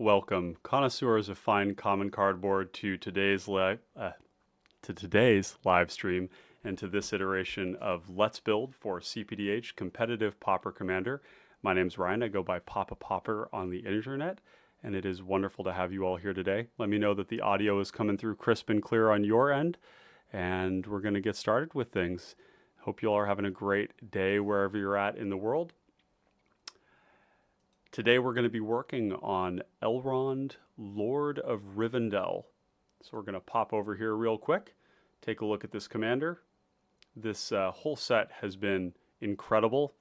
Welcome, connoisseurs of fine common cardboard, to today's live stream and to this iteration of Let's Build for cPDH Competitive Pauper Commander. My name's Ryan. I go by Papa Pauper on the internet, and it is wonderful to have you all here today. Let me know that the audio is coming through crisp and clear on your end, and we're going to get started with things. Hope you all are having a great day wherever you're at in the world. Today we're going to be working on Elrond, Lord of Rivendell. So we're going to pop over here real quick, take a look at this commander. This whole set has been incredible.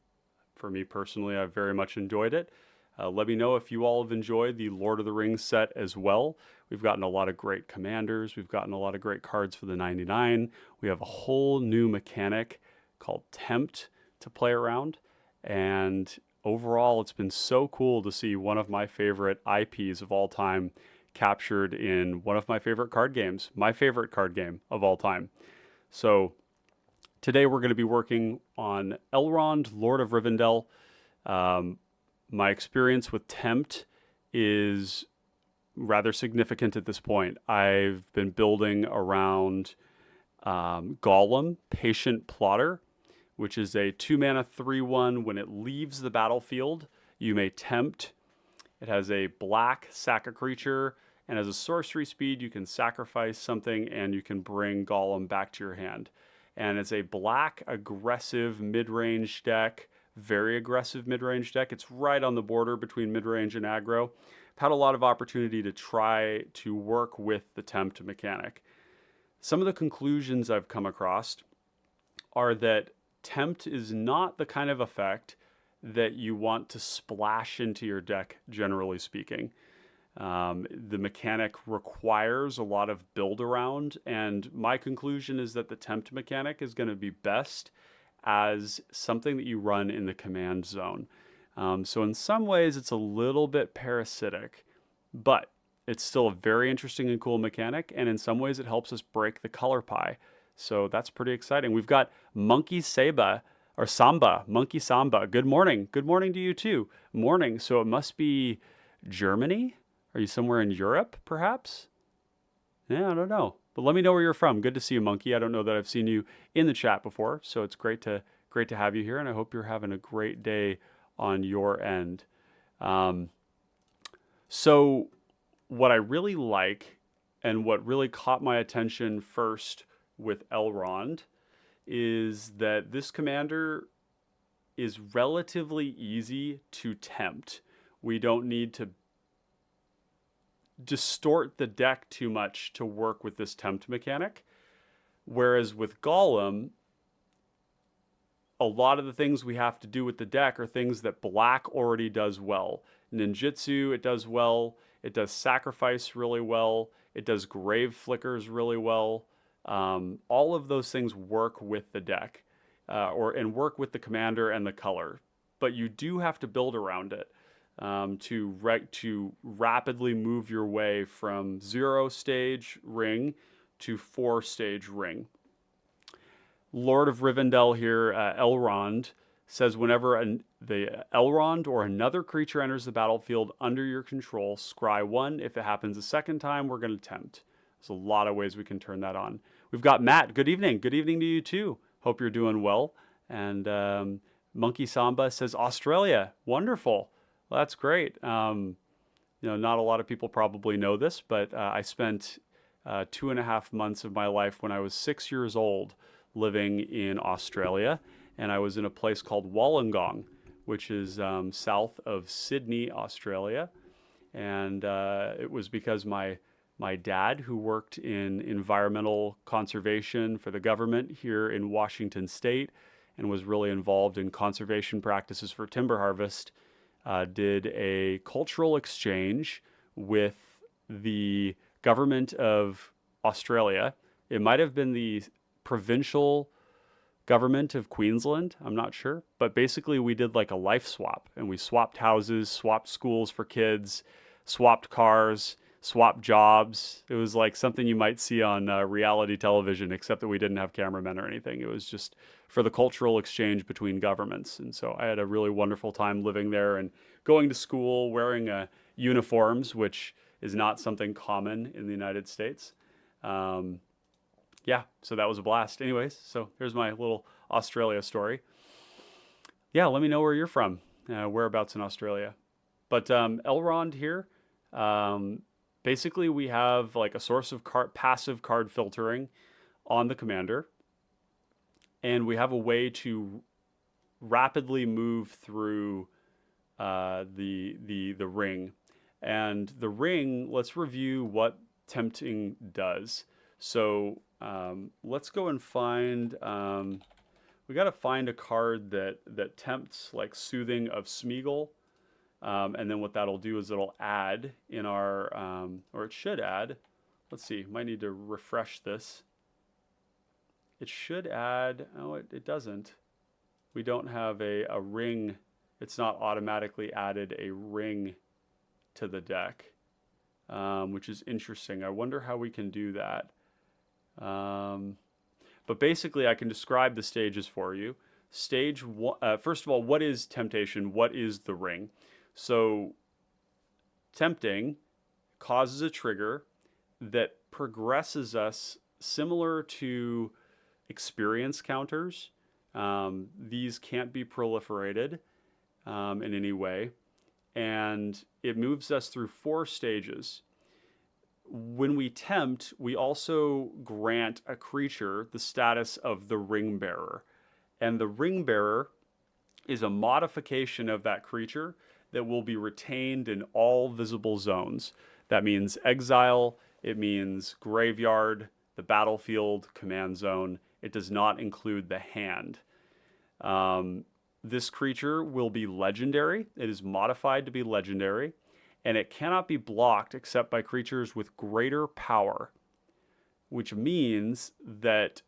For me personally, I've very much enjoyed it. Let me know if you all have enjoyed the Lord of the Rings set as well. We've gotten a lot of great commanders. We've gotten a lot of great cards for the 99. We have a whole new mechanic called Tempt to play around. And overall, it's been so cool to see one of my favorite IPs of all time captured in one of my favorite card games, my favorite card game of all time. So today we're going to be working on Elrond, Lord of Rivendell. My experience with Tempt is rather significant at this point. I've been building around Gollum, Patient Plotter, which is a 2-mana 3/1. When it leaves the battlefield, you may tempt. It has a black sack a creature, and as a sorcery speed, you can sacrifice something and you can bring Gollum back to your hand. And it's a black, aggressive mid-range deck, very aggressive mid-range deck. It's right on the border between mid-range and aggro. I've had a lot of opportunity to try to work with the tempt mechanic. Some of the conclusions I've come across are that Tempt is not the kind of effect that you want to splash into your deck, generally speaking. The mechanic requires a lot of build around, and my conclusion is that the Tempt mechanic is going to be best as something that you run in the command zone. So in some ways, it's a little bit parasitic, but it's still a very interesting and cool mechanic, and in some ways, it helps us break the color pie. So that's pretty exciting. We've got Monkey Samba. Monkey Samba. Good morning. Good morning to you too. Morning. So it must be Germany? Are you somewhere in Europe, perhaps? Yeah, I don't know. But let me know where you're from. Good to see you, Monkey. I don't know that I've seen you in the chat before, so it's great to have you here, and I hope you're having a great day on your end. So what I really like and what really caught my attention first with Elrond is that this commander is relatively easy to tempt. We don't need to distort the deck too much to work with this tempt mechanic. Whereas with Gollum, a lot of the things we have to do with the deck are things that black already does well. Ninjutsu, it does well. It does sacrifice really well. It does grave flickers really well. All of those things work with the deck and work with the commander and the color, but you do have to build around it to rapidly move your way from 0-stage ring to 4-stage ring. Lord of Rivendell here, Elrond, says whenever the Elrond or another creature enters the battlefield under your control, scry 1. If it happens a second time, we're going to tempt. There's a lot of ways we can turn that on. We've got Matt. Good evening. Good evening to you too. Hope you're doing well. And Monkey Samba says Australia. Wonderful. Well, that's great. Not a lot of people probably know this, but I spent 2.5 months of my life when I was 6 years old living in Australia, and I was in a place called Wollongong, which is south of Sydney, Australia. And it was because my dad, who worked in environmental conservation for the government here in Washington State and was really involved in conservation practices for timber harvest, did a cultural exchange with the government of Australia. It might have been the provincial government of Queensland, I'm not sure. But basically we did like a life swap, and we swapped houses, swapped schools for kids, swapped cars. swap jobs. It was like something you might see on reality television, except that we didn't have cameramen or anything. It was just for the cultural exchange between governments. And so I had a really wonderful time living there and going to school, wearing uniforms, which is not something common in the United States. Um, yeah, so that was a blast. Anyways, so here's my little Australia story. Yeah, let me know where you're from, whereabouts in Australia. But Elrond here, um, basically we have like a source of passive card filtering on the commander, and we have a way to rapidly move through the ring. And the ring, let's review what tempting does. So let's go and find. We got to find a card that tempts, like Soothing of Smeagol. And then what that'll do is it'll add in our, or it should add. Let's see, might need to refresh this. It should add, oh, it doesn't. We don't have a ring. It's not automatically added a ring to the deck, which is interesting. I wonder how we can do that. But basically, I can describe the stages for you. Stage one, first of all, what is temptation? What is the ring? So, tempting causes a trigger that progresses us similar to experience counters. These can't be proliferated in any way. And it moves us through 4 stages. When we tempt, we also grant a creature the status of the ring bearer. And the ring bearer is a modification of that creature that will be retained in all visible zones. That means exile, it means graveyard, the battlefield, command zone. It does not include the hand. This creature will be legendary. It is modified to be legendary, and it cannot be blocked except by creatures with greater power, which means that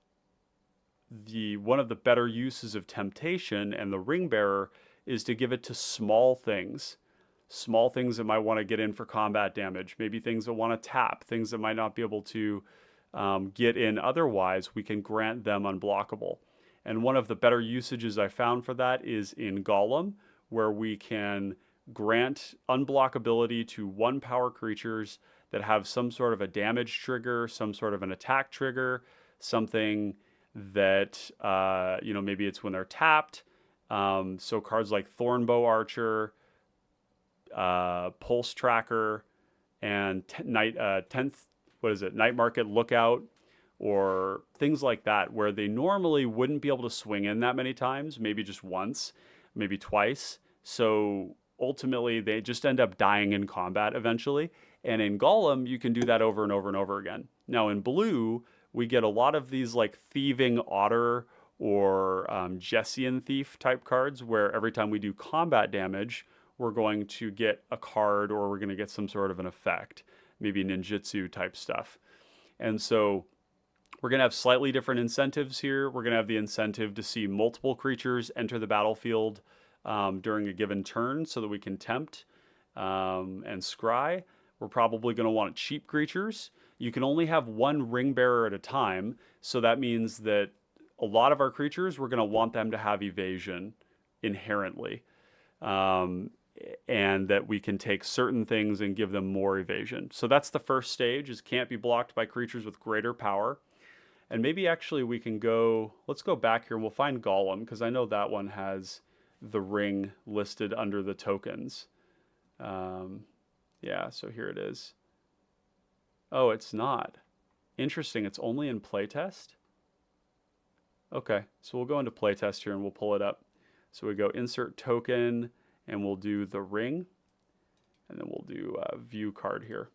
one of the better uses of temptation and the ring bearer is to give it to small things that might want to get in for combat damage, maybe things that want to tap, things that might not be able to get in otherwise. We can grant them unblockable. And one of the better usages I found for that is in Golem, where we can grant unblockability to 1 power creatures that have some sort of a damage trigger, some sort of an attack trigger, something that, maybe it's when they're tapped. So cards like Thornbow Archer, Pulse Tracker, and Night Market Lookout, or things like that, where they normally wouldn't be able to swing in that many times, maybe just once, maybe twice. So ultimately, they just end up dying in combat eventually. And in Golem, you can do that over and over and over again. Now in blue, we get a lot of these like Thieving Otter or Jessian Thief type cards, where every time we do combat damage, we're going to get a card or we're going to get some sort of an effect, maybe ninjutsu type stuff. And so we're going to have slightly different incentives here. We're going to have the incentive to see multiple creatures enter the battlefield during a given turn so that we can tempt and scry. We're probably going to want cheap creatures. You can only have 1 ring bearer at a time, so that means that a lot of our creatures, we're going to want them to have evasion inherently. And that we can take certain things and give them more evasion. So that's the first stage, is can't be blocked by creatures with greater power. And maybe actually we can let's go back here and we'll find Golem, because I know that one has the ring listed under the tokens. Yeah, so here it is. Oh, it's not. Interesting, it's only in playtest? Okay, so we'll go into playtest here and we'll pull it up. So we go insert token, and we'll do the ring, and then we'll do view card here.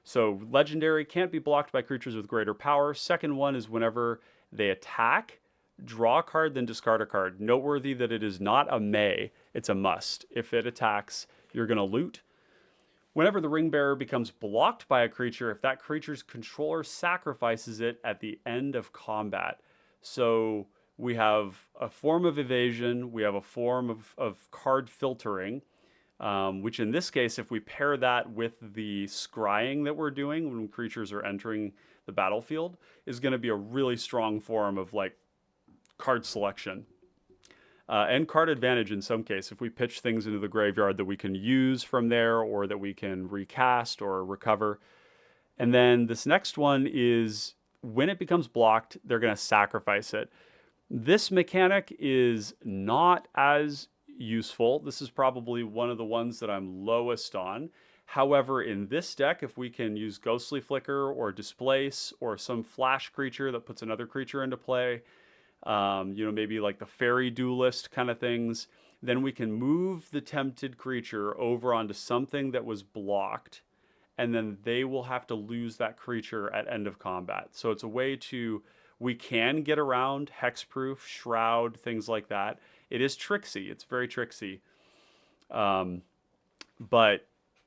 So legendary, can't be blocked by creatures with greater power. Second one is whenever they attack, draw a card, then discard a card. Noteworthy that it is not a may, it's a must. If it attacks, you're going to loot. Whenever the ring bearer becomes blocked by a creature, if that creature's controller sacrifices it at the end of combat. So we have a form of evasion, we have a form of card filtering, which in this case, if we pair that with the scrying that we're doing when creatures are entering the battlefield, is going to be a really strong form of like card selection. And card advantage in some case, if we pitch things into the graveyard that we can use from there or that we can recast or recover. And then this next one is when it becomes blocked, they're going to sacrifice it. This mechanic is not as useful. This is probably one of the ones that I'm lowest on. However, in this deck, if we can use Ghostly Flicker or Displace or some flash creature that puts another creature into play, maybe like the Fairy Duelist kind of things, then we can move the tempted creature over onto something that was blocked, and then they will have to lose that creature at end of combat. So it's a way we can get around Hexproof, Shroud, things like that. It is tricksy. It's very tricksy. But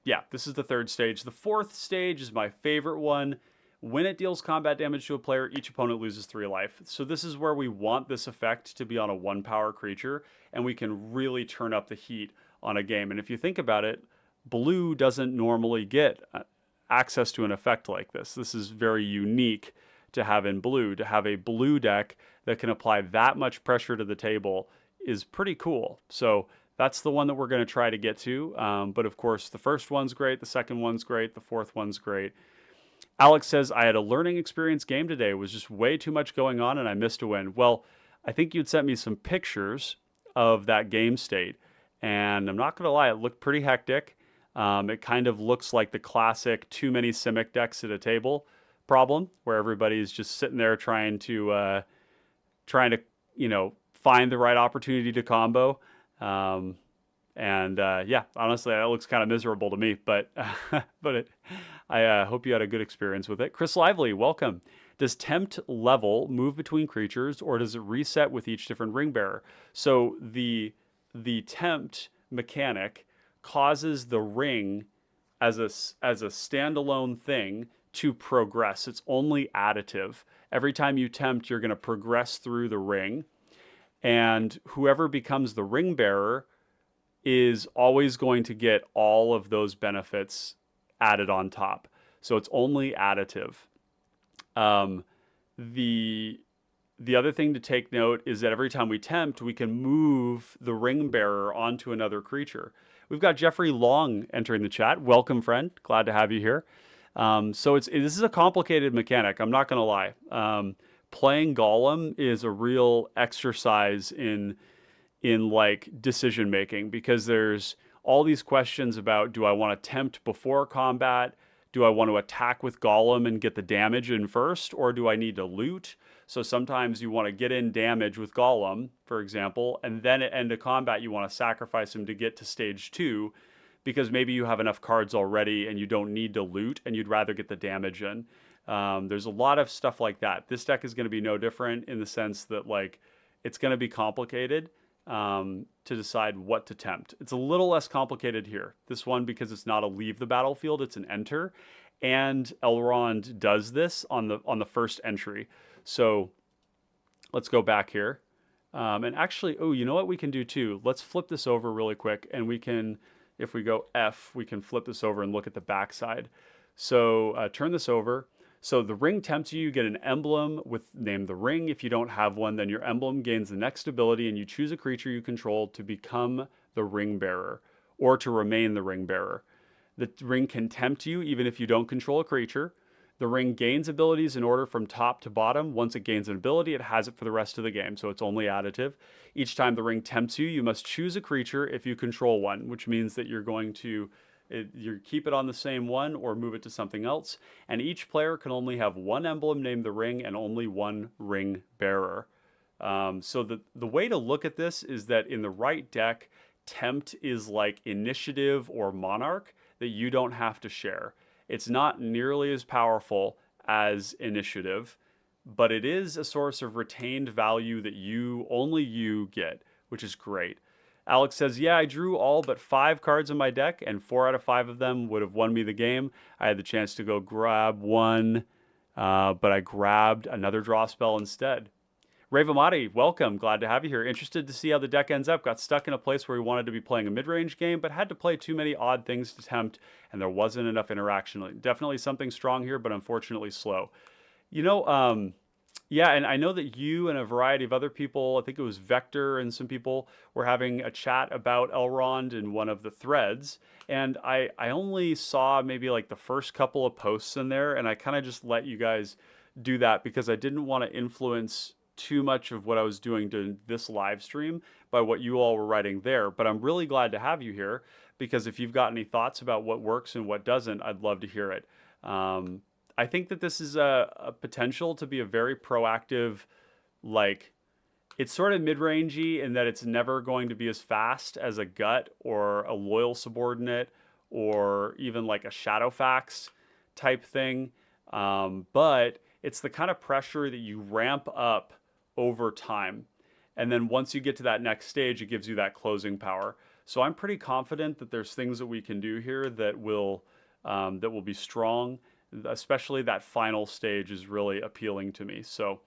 yeah, this is the third stage. The fourth stage is my favorite one. When it deals combat damage to a player, each opponent loses 3 life. So this is where we want this effect to be on a 1-power creature, and we can really turn up the heat on a game. And if you think about it, blue doesn't normally get access to an effect like this. This is very unique to have in blue. To have a blue deck that can apply that much pressure to the table is pretty cool. So that's the one that we're going to try to get to. But of course, the first one's great, the second one's great, the fourth one's great. Alex says, I had a learning experience game today. It was just way too much going on and I missed a win. Well, I think you'd sent me some pictures of that game state. And I'm not going to lie, it looked pretty hectic. It kind of looks like the classic too many Simic decks at a table problem, where everybody's just sitting there trying to find the right opportunity to combo. Yeah, honestly, that looks kind of miserable to me, but I hope you had a good experience with it. Chris Lively, welcome. Does tempt level move between creatures, or does it reset with each different ring bearer? So the tempt mechanic causes the ring as a standalone thing to progress. It's only additive. Every time you tempt, you're going to progress through the ring, and whoever becomes the ring bearer is always going to get all of those benefits added on top. So it's only additive. The other thing to take note is that every time we tempt, we can move the ring bearer onto another creature. We've got Jeffrey Long entering the chat. Welcome, friend. Glad to have you here. So this is a complicated mechanic. I'm not going to lie. Playing Golem is a real exercise in like decision making, because there's all these questions about, do I want to tempt before combat? Do I want to attack with Golem and get the damage in first, or do I need to loot? So sometimes you want to get in damage with Golem, for example, and then at end of combat you want to sacrifice him to get to stage 2, because maybe you have enough cards already and you don't need to loot and you'd rather get the damage in. There's a lot of stuff like that. This deck is going to be no different, in the sense that like it's going to be complicated to decide what to tempt. It's a little less complicated here. This one, because it's not a leave the battlefield, it's an enter, and Elrond does this on the first entry. So let's go back here. And actually, oh, you know what we can do too? Let's flip this over really quick, and we can, if we go F, we can flip this over and look at the backside. So turn this over. So the ring tempts you, you get an emblem with name the ring. If you don't have one, then your emblem gains the next ability, and you choose a creature you control to become the ring bearer, or to remain the ring bearer. The ring can tempt you even if you don't control a creature. The ring gains abilities in order from top to bottom. Once it gains an ability, it has it for the rest of the game, so it's only additive. Each time the ring tempts you, you must choose a creature if you control one, which means that you're going to you keep it on the same one or move it to something else. And each player can only have one emblem named the ring and only one ring bearer. So the way to look at this is that in the right deck, tempt is like initiative or monarch that you don't have to share. It's not nearly as powerful as initiative, but it is a source of retained value that only you get, which is great. Alex says, yeah, I drew all but 5 cards in my deck, and 4 out of 5 of them would have won me the game. I had the chance to go grab one, but I grabbed another draw spell instead. Ravamati, welcome. Glad to have you here. Interested to see how the deck ends up. Got stuck in a place where we wanted to be playing a mid-range game, but had to play too many odd things to tempt, and there wasn't enough interaction. Definitely something strong here, but unfortunately slow. You know, yeah, and I know that you and a variety of other people, I think it was Vector and some people, were having a chat about Elrond in one of the threads. And I only saw maybe like the first couple of posts in there, and I kind of just let you guys do that because I didn't want to influence too much of what I was doing to this live stream by what you all were writing there. But I'm really glad to have you here because if you've got any thoughts about what works and what doesn't, I'd love to hear it. I think that this is a potential to be a very proactive, like, it's sort of mid-rangey in that it's never going to be as fast as a gut or a loyal subordinate or even like a Shadowfax type thing. But it's the kind of pressure that you ramp up over time. And then once you get to that next stage, it gives you that closing power. So I'm pretty confident that there's things that we can do here that will be strong. Especially that final stage is really appealing to me. So,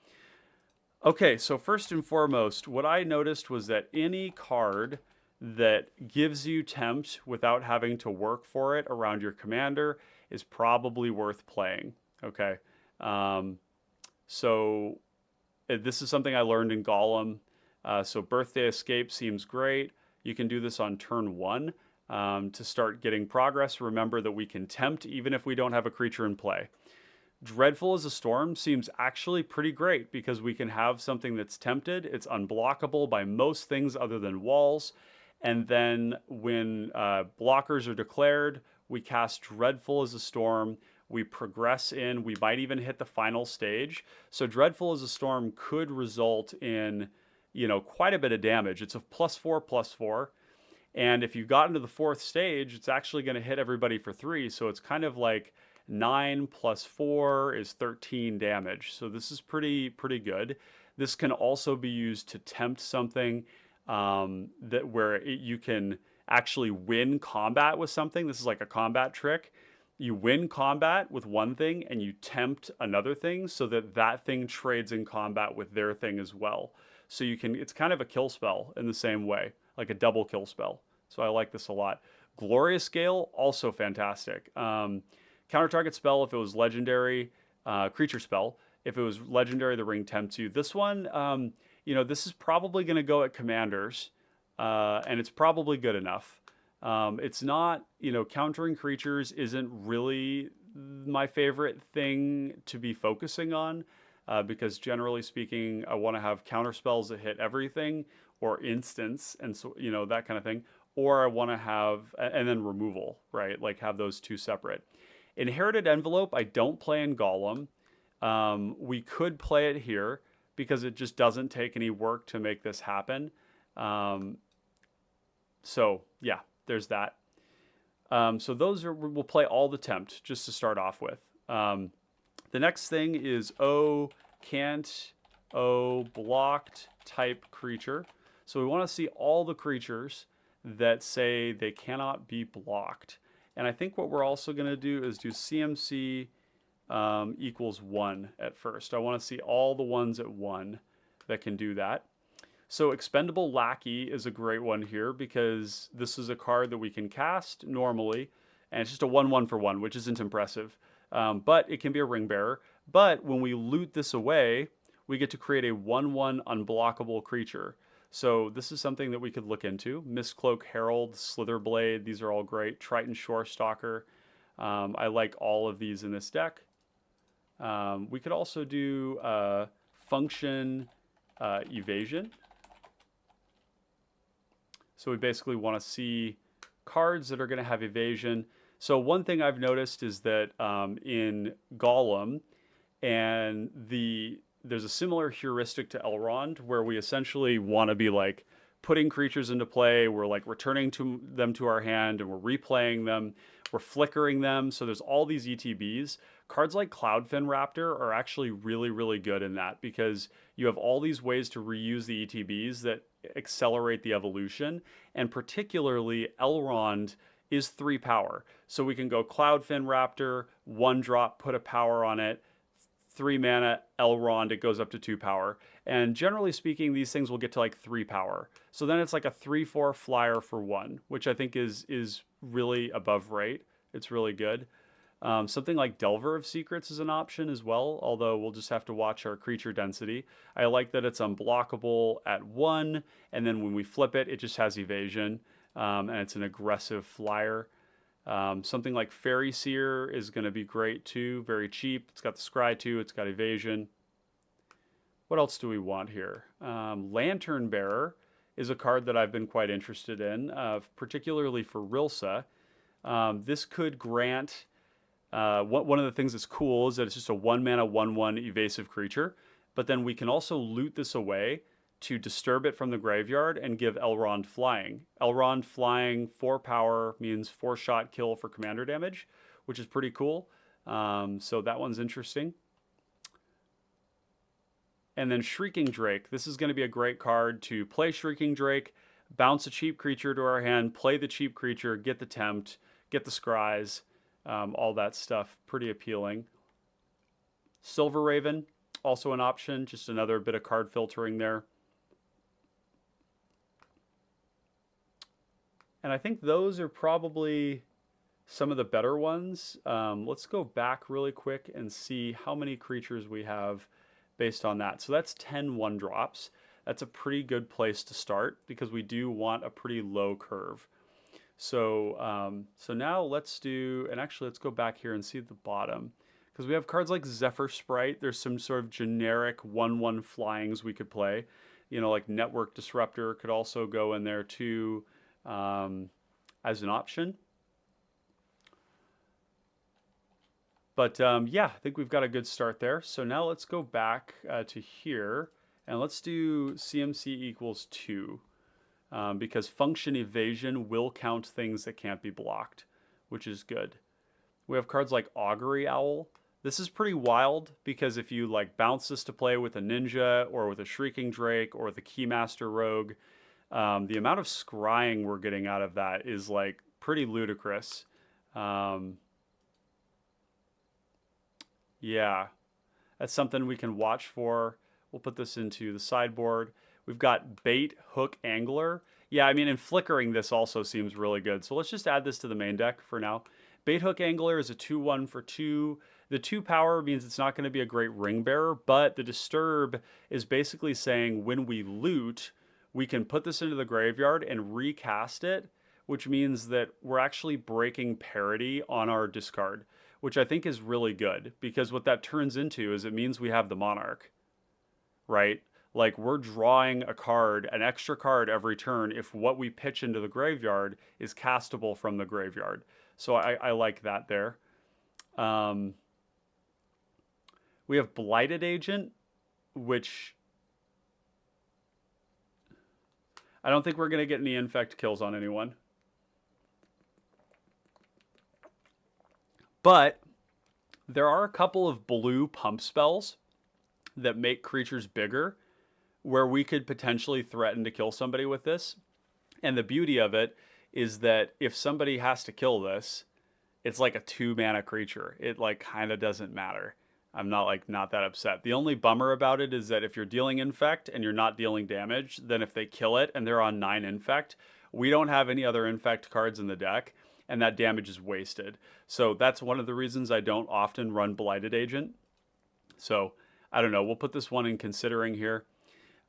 okay, so first and foremost, what I noticed was that any card that gives you tempt without having to work for it around your commander is probably worth playing. Okay, so this is something I learned in Golem. So Birthday Escape seems great. You can do this on turn 1. To start getting progress. Remember that we can tempt even if we don't have a creature in play. Dreadful as a Storm seems actually pretty great because we can have something that's tempted. It's unblockable by most things other than walls. And then when blockers are declared, we cast Dreadful as a Storm. We progress in. We might even hit the final stage. So Dreadful as a Storm could result in, quite a bit of damage. It's a +4/+4. And if you got into the 4th stage, it's actually going to hit everybody for 3. So it's kind of like 9 + 4 is 13 damage. So this is pretty good. This can also be used to tempt something you can actually win combat with something. This is like a combat trick. You win combat with one thing and you tempt another thing so that that thing trades in combat with their thing as well. So it's kind of a kill spell in the same way, like a double kill spell. So I like this a lot. Glorious Gale, also fantastic. Counter target spell if it was legendary, creature spell. If it was legendary, the ring tempts you. This one, this is probably going to go at commanders, and it's probably good enough. It's not, countering creatures isn't really my favorite thing to be focusing on. Because generally speaking, I want to have counter spells that hit everything or instants and so, that kind of thing. Or I want to have, and then removal, right? Like have those two separate. Inherited Envelope, I don't play in Golem. We could play it here because it just doesn't take any work to make this happen. So yeah, there's that. So we'll play all the tempt just to start off with. The next thing is blocked type creature. So we want to see all the creatures that say they cannot be blocked. And I think what we're also going to do is do CMC equals 1 at first. I want to see all the ones at 1 that can do that. So Expendable Lackey is a great one here because this is a card that we can cast normally, and it's just a 1/1 for 1, which isn't impressive. But it can be a ring bearer. But when we loot this away, we get to create a 1/1 unblockable creature. So this is something that we could look into. Mistcloak Herald, Slitherblade, these are all great. Triton Shorestalker. I like all of these in this deck. We could also do Function Evasion. So we basically want to see cards that are going to have evasion. So one thing I've noticed is that in Golem, and there's a similar heuristic to Elrond, where we essentially want to be like putting creatures into play, we're like returning them to our hand, and we're replaying them, we're flickering them. So there's all these ETBs. Cards like Cloudfin Raptor are actually really, really good in that because you have all these ways to reuse the ETBs that accelerate the evolution, and particularly Elrond is 3 power. So we can go Cloudfin Raptor, 1 drop, put a power on it, 3 mana, Elrond, it goes up to 2 power. And generally speaking, these things will get to like 3 power. So then it's like a 3/4 flyer for 1, which I think is really above rate. It's really good. Something like Delver of Secrets is an option as well, although we'll just have to watch our creature density. I like that it's unblockable at 1, and then when we flip it, it just has evasion, and it's an aggressive flyer. Something like Fairy Seer is going to be great too, very cheap. It's got the Scry too, it's got evasion. What else do we want here? Lantern Bearer is a card that I've been quite interested in, particularly for Rilsa. This could grant... one of the things that's cool is that it's just a 1 mana 1/1 evasive creature, but then we can also loot this away to disturb it from the graveyard and give Elrond flying. Elrond flying 4 power means 4-shot kill for commander damage, which is pretty cool. So that one's interesting. And then Shrieking Drake. This is going to be a great card to play Shrieking Drake, bounce a cheap creature to our hand, play the cheap creature, get the tempt, get the scries. All that stuff, pretty appealing. Silver Raven, also an option, just another bit of card filtering there. And I think those are probably some of the better ones. Let's go back really quick and see how many creatures we have based on that. So that's 10 1-drops. That's a pretty good place to start because we do want a pretty low curve. So so now let's do, and actually let's go back here and see at the bottom, because we have cards like Zephyr Sprite. There's some sort of generic 1/1 flyings we could play. You know, like Network Disruptor could also go in there too as an option. But yeah, I think we've got a good start there. So now let's go back to here and let's do CMC equals 2. Because function evasion will count things that can't be blocked, which is good. We have cards like Augury Owl. This is pretty wild because if you like bounce this to play with a ninja or with a Shrieking Drake or with a Keymaster Rogue, the amount of scrying we're getting out of that is like pretty ludicrous. Yeah, that's something we can watch for. We'll put this into the sideboard. We've got Bait, Hook, Angler. Yeah, I mean, and flickering this also seems really good. So let's just add this to the main deck for now. Bait, Hook, Angler is a 2/1 for 2. The 2 power means it's not going to be a great ring bearer, but the disturb is basically saying when we loot, we can put this into the graveyard and recast it, which means that we're actually breaking parity on our discard, which I think is really good because what that turns into is it means we have the Monarch, right? Like we're drawing a card, an extra card every turn if what we pitch into the graveyard is castable from the graveyard. So I like that there. We have Blighted Agent, which I don't think we're going to get any infect kills on anyone. But there are a couple of blue pump spells that make creatures bigger where we could potentially threaten to kill somebody with this. And the beauty of it is that if somebody has to kill this, it's like a 2-mana creature. It like kind of doesn't matter. I'm not that upset. The only bummer about it is that if you're dealing infect and you're not dealing damage, then if they kill it and they're on 9 infect, we don't have any other infect cards in the deck and that damage is wasted. So that's one of the reasons I don't often run Blighted Agent. So I don't know. We'll put this one in considering here.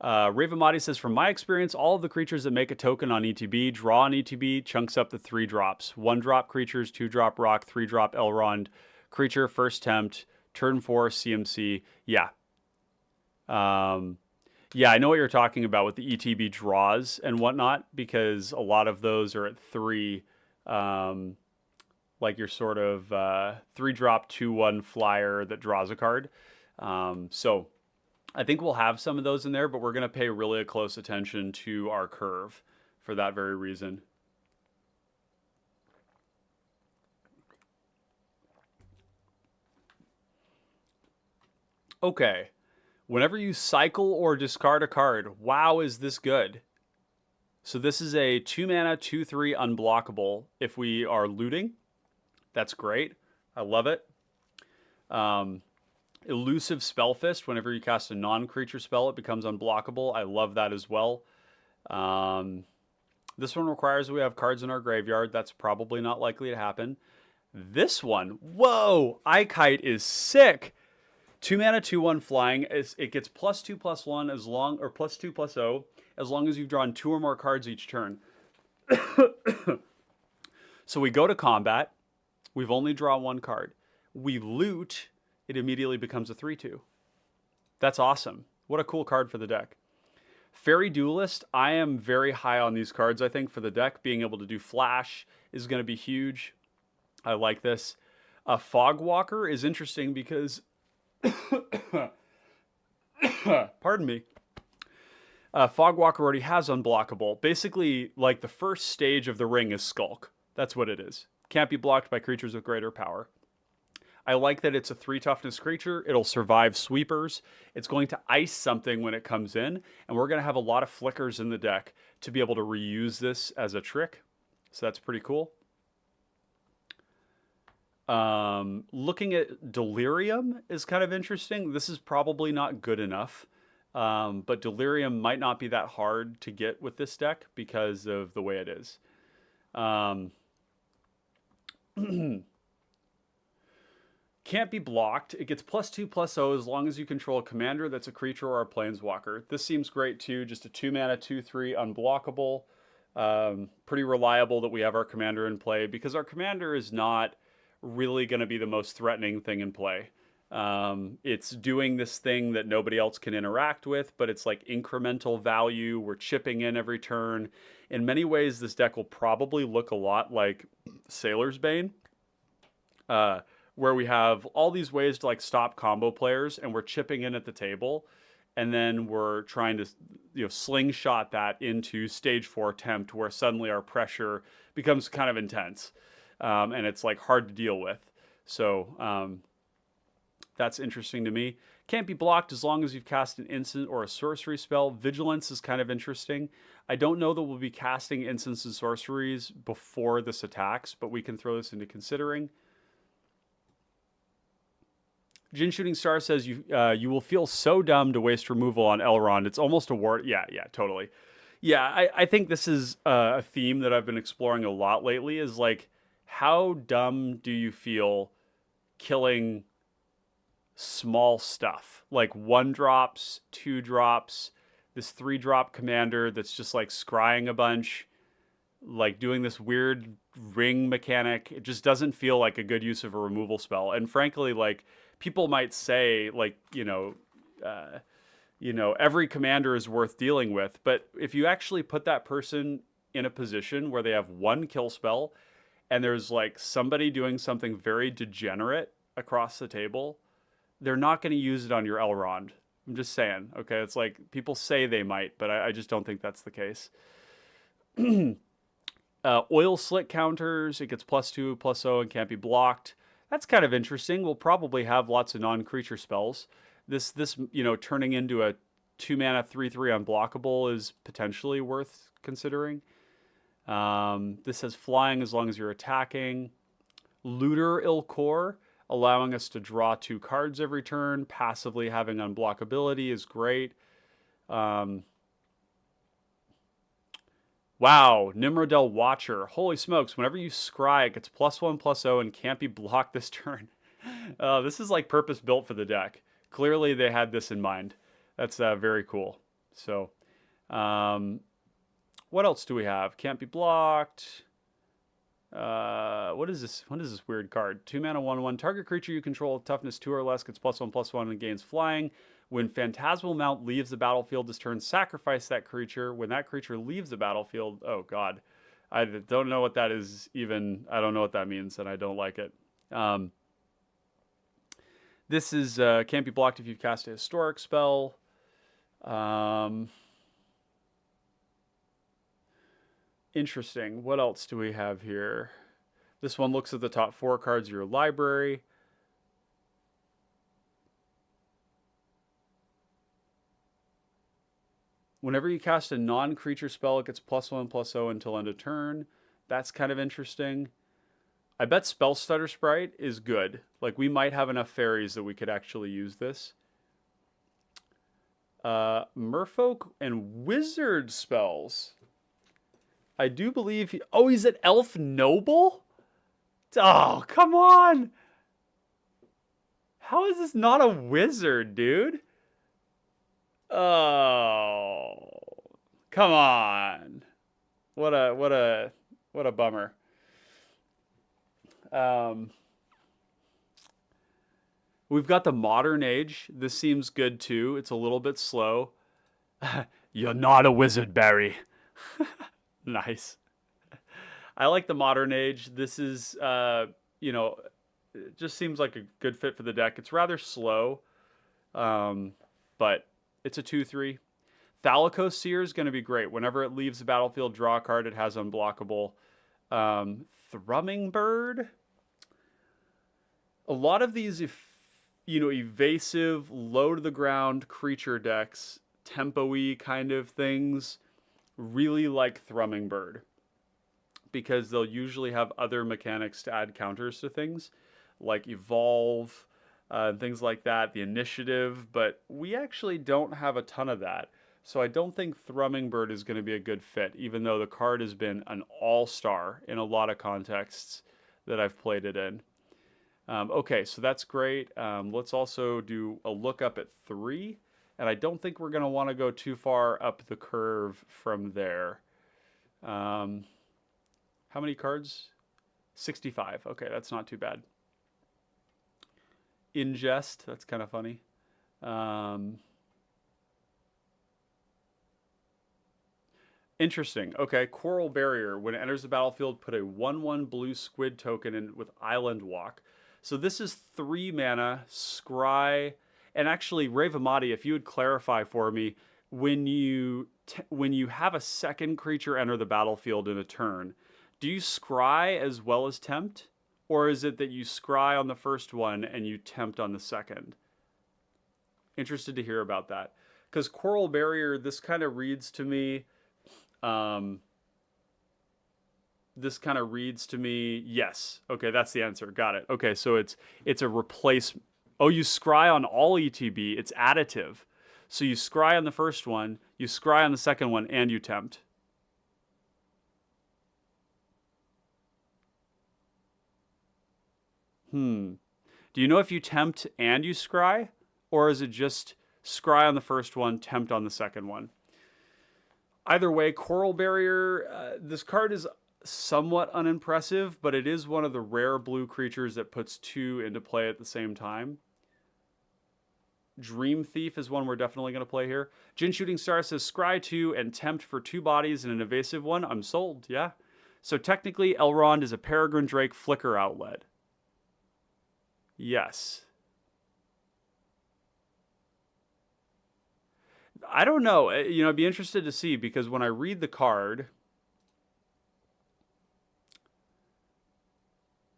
Ravamati says, from my experience, all of the creatures that make a token on ETB draw on ETB chunks up to 3 drops. 1-drop creatures, 2-drop rock, 3-drop Elrond. Creature, first tempt, turn 4, CMC. Yeah. Yeah, I know what you're talking about with the ETB draws and whatnot, because a lot of those are at 3. Like your sort of 3-drop 2/1 flyer that draws a card. So I think we'll have some of those in there, but we're going to pay really close attention to our curve for that very reason. Okay. Whenever you cycle or discard a card, wow, is this good. So this is a 2-mana, 2/3 unblockable if we are looting. That's great. I love it. Elusive Spellfist. Whenever you cast a non-creature spell, it becomes unblockable. I love that as well. This one requires we have cards in our graveyard. That's probably not likely to happen. This one, whoa! Ikite is sick. 2 mana, 2/1 flying. It gets +2/+1 as long, or +2/+0 as long as you've drawn 2 or more cards each turn. So we go to combat. We've only drawn 1 card. We loot. It immediately becomes a 3/2. That's awesome. What a cool card for the deck. Fairy Duelist, I am very high on these cards, I think, for the deck. Being able to do flash is going to be huge. I like this. Fogwalker is interesting because... Pardon me. Fogwalker already has unblockable. Basically, like the first stage of the ring is Skulk. That's what it is. Can't be blocked by creatures with greater power. I like that it's a 3 toughness creature. It'll survive sweepers. It's going to ice something when it comes in, and we're going to have a lot of flickers in the deck to be able to reuse this as a trick. So that's pretty cool. Looking at Delirium is kind of interesting. This is probably not good enough, but Delirium might not be that hard to get with this deck because of the way it is. Can't be blocked. It gets +2/+0 as long as you control a commander that's a creature or a planeswalker. This seems great too. Just a 2 mana, 2/3 unblockable. Pretty reliable that we have our commander in play because our commander is not really going to be the most threatening thing in play. It's doing this thing that nobody else can interact with, but it's like incremental value. We're chipping in every turn. In many ways, this deck will probably look a lot like Sailor's Bane, where we have all these ways to like stop combo players, and we're chipping in at the table, and then we're trying to, you know, slingshot that into stage 4 attempt, where suddenly our pressure becomes kind of intense, and it's like hard to deal with. So that's interesting to me. Can't be blocked as long as you've cast an instant or a sorcery spell. Vigilance is kind of interesting. I don't know that we'll be casting instants and sorceries before this attacks, but we can throw this into considering. Jin Shooting Star says you will feel so dumb to waste removal on Elrond. It's almost a ward. Yeah, totally. Yeah, I think this is a theme that I've been exploring a lot lately, is like, how dumb do you feel killing small stuff? Like 1-drops, 2-drops, this 3-drop commander that's just like scrying a bunch, like doing this weird ring mechanic. It just doesn't feel like a good use of a removal spell. And frankly, like, people might say, like, every commander is worth dealing with. But if you actually put that person in a position where they have 1 kill spell and there's like somebody doing something very degenerate across the table, they're not going to use it on your Elrond. I'm just saying, okay? It's like, people say they might, but I just don't think that's the case. Oil slick counters, it gets +2/+0 and can't be blocked. That's kind of interesting. We'll probably have lots of non-creature spells. This turning into a 2 mana 3/3 unblockable is potentially worth considering. This has flying as long as you're attacking. Looter Ilkor, allowing us to draw 2 cards every turn. Passively having unblockability is great. Wow, Nimrodel Watcher. Holy smokes, whenever you scry, it gets +1/+0 and can't be blocked this turn. This is like purpose built for the deck. Clearly they had this in mind. That's very cool. So, what else do we have? Can't be blocked. What is this? What is this weird card? 2 mana 1/1. Target creature you control toughness 2 or less gets +1/+1 and gains flying. When Phantasmal Mount leaves the battlefield this turn, sacrifice that creature. When that creature leaves the battlefield, oh god, I don't know what that is even. I don't know what that means, and I don't like it. This is can't be blocked if you've cast a historic spell. Interesting. What else do we have here? This one looks at the top 4 cards of your library. Whenever you cast a non-creature spell, it gets +1/+0 until end of turn. That's kind of interesting. I bet Spell Stutter Sprite is good. Like, we might have enough fairies that we could actually use this. Merfolk and Wizard spells. I do believe... Oh, he's an Elf Noble? Oh, come on! How is this not a wizard, dude? Oh, come on! What a bummer. We've got the Modern Age. This seems good too. It's a little bit slow. You're not a wizard, Barry. Nice. I like the Modern Age. This is, you know, it just seems like a good fit for the deck. It's rather slow, but it's a 2/3. Thalico Seer is going to be great. Whenever it leaves the battlefield, draw a card. It has unblockable. Thrumming Bird. A lot of these, evasive, low to the ground creature decks, tempo-y kind of things, really like Thrumming Bird, because they'll usually have other mechanics to add counters to things, like Evolve, and things like that, the Initiative, but we actually don't have a ton of that. So I don't think Thrumming Bird is going to be a good fit, even though the card has been an all-star in a lot of contexts that I've played it in. Okay, so that's great. Let's also do a look up at 3, and I don't think we're going to want to go too far up the curve from there. How many cards? 65. Okay, that's not too bad. Ingest, that's kind of funny. Interesting. Okay, Coral Barrier. When it enters the battlefield, put a 1/1 blue squid token in with Island Walk. So this is 3 mana, Scry, and actually, Ravamati, if you would clarify for me, when you have a second creature enter the battlefield in a turn, do you Scry as well as Tempt? Or is it that you Scry on the first one and you Tempt on the second? Interested to hear about that. Because Coral Barrier, this kind of reads to me... yes. Okay, that's the answer. Got it. Okay, so it's a replace. Oh, you Scry on all ETB. It's additive. So you Scry on the first one, you Scry on the second one, and you Tempt. Do you know if you Tempt and you Scry? Or is it just Scry on the first one, Tempt on the second one? Either way, Coral Barrier, this card is somewhat unimpressive, but it is one of the rare blue creatures that puts 2 into play at the same time. Dream Thief is one we're definitely going to play here. Jin Shooting Star says, Scry 2 and Tempt for 2 bodies and an evasive one. I'm sold, yeah. So technically, Elrond is a Peregrine Drake Flicker outlet. Yes. I don't know. I'd be interested to see, because when I read the card,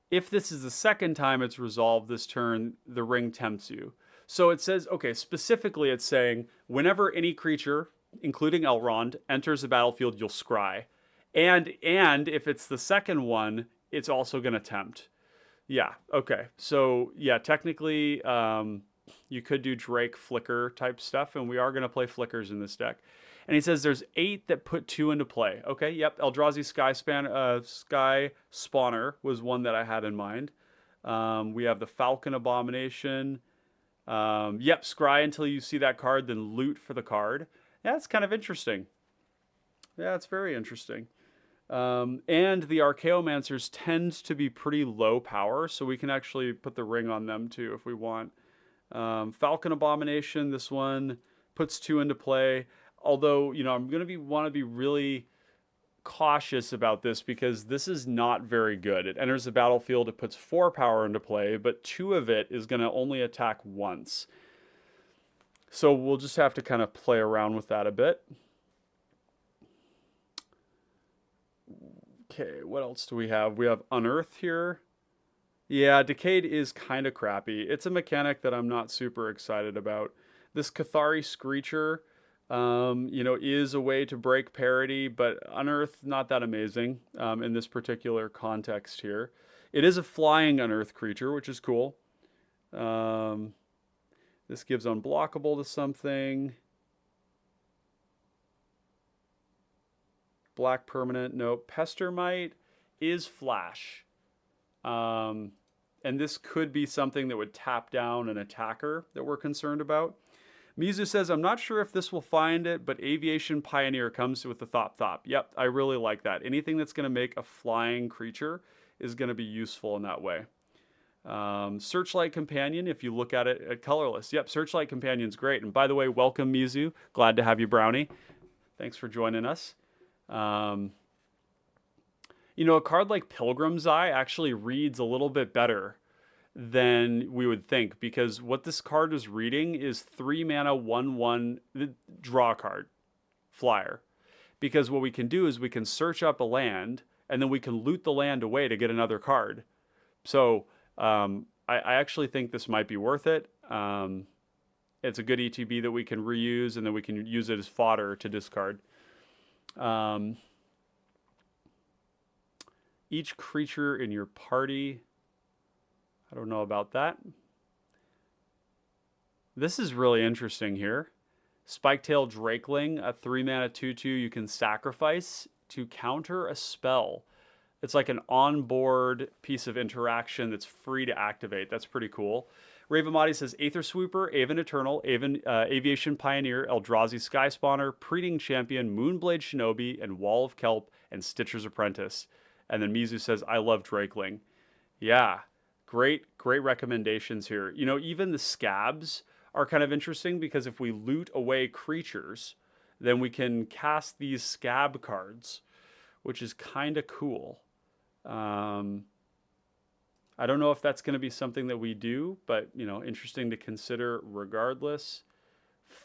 if this is the second time it's resolved this turn, the ring tempts you. So it says, okay, specifically it's saying, whenever any creature, including Elrond, enters the battlefield, you'll Scry. And if it's the second one, it's also going to tempt. Yeah, okay. So, yeah, technically... you could do Drake Flicker type stuff, and we are going to play Flickers in this deck. And he says there's 8 that put 2 into play. Okay, yep, Eldrazi Sky Spawner was one that I had in mind. We have the Falcon Abomination. Yep, Scry until you see that card, then loot for the card. Yeah, it's kind of interesting. Yeah, it's very interesting. And the Archaeomancers tend to be pretty low power, so we can actually put the ring on them too if we want. Falcon Abomination, this one puts 2 into play. Although, I'm going to want to be really cautious about this, because this is not very good. It enters the battlefield, it puts 4 power into play, but 2 of it is going to only attack once. So we'll just have to kind of play around with that a bit. Okay, what else do we have? We have Unearth here. Yeah, Decayed is kind of crappy. It's a mechanic that I'm not super excited about. This Cathari Screecher, you know, is a way to break parity, but Unearth, not that amazing in this particular context here. It is a flying Unearth creature, which is cool. This gives unblockable to something. Black permanent, nope. Pestermite is flash. And this could be something that would tap down an attacker that we're concerned about. Mizu says, I'm not sure if this will find it, but Aviation Pioneer comes with the Thop Thop. Yep, I really like that. Anything that's going to make a flying creature is going to be useful in that way. Searchlight Companion, if you look at it at colorless. Yep, Searchlight Companion's great. And by the way, welcome, Mizu. Glad to have you, Brownie. Thanks for joining us. You know, a card like Pilgrim's Eye actually reads a little bit better than we would think, because what this card is reading is 3 mana 1/1 draw card flyer. Because what we can do is we can search up a land and then we can loot the land away to get another card. So I actually think this might be worth it. It's a good ETB that we can reuse, and then we can use it as fodder to discard. Each creature in your party, I don't know about that. This is really interesting here. Spiketail Drakeling, a 3 mana 2/2 you can sacrifice to counter a spell. It's like an onboard piece of interaction that's free to activate. That's pretty cool. Ravamati says Aether Swooper, Aven Eternal, Aviation Pioneer, Eldrazi Sky Spawner, Predating Champion, Moonblade Shinobi, and Wall of Kelp, and Stitcher's Apprentice. And then Mizu says, I love Drakeling. Yeah, great recommendations here. You know, even the scabs are kind of interesting, because if we loot away creatures, then we can cast these scab cards, which is kind of cool. I don't know if that's going to be something that we do, but, you know, interesting to consider regardless.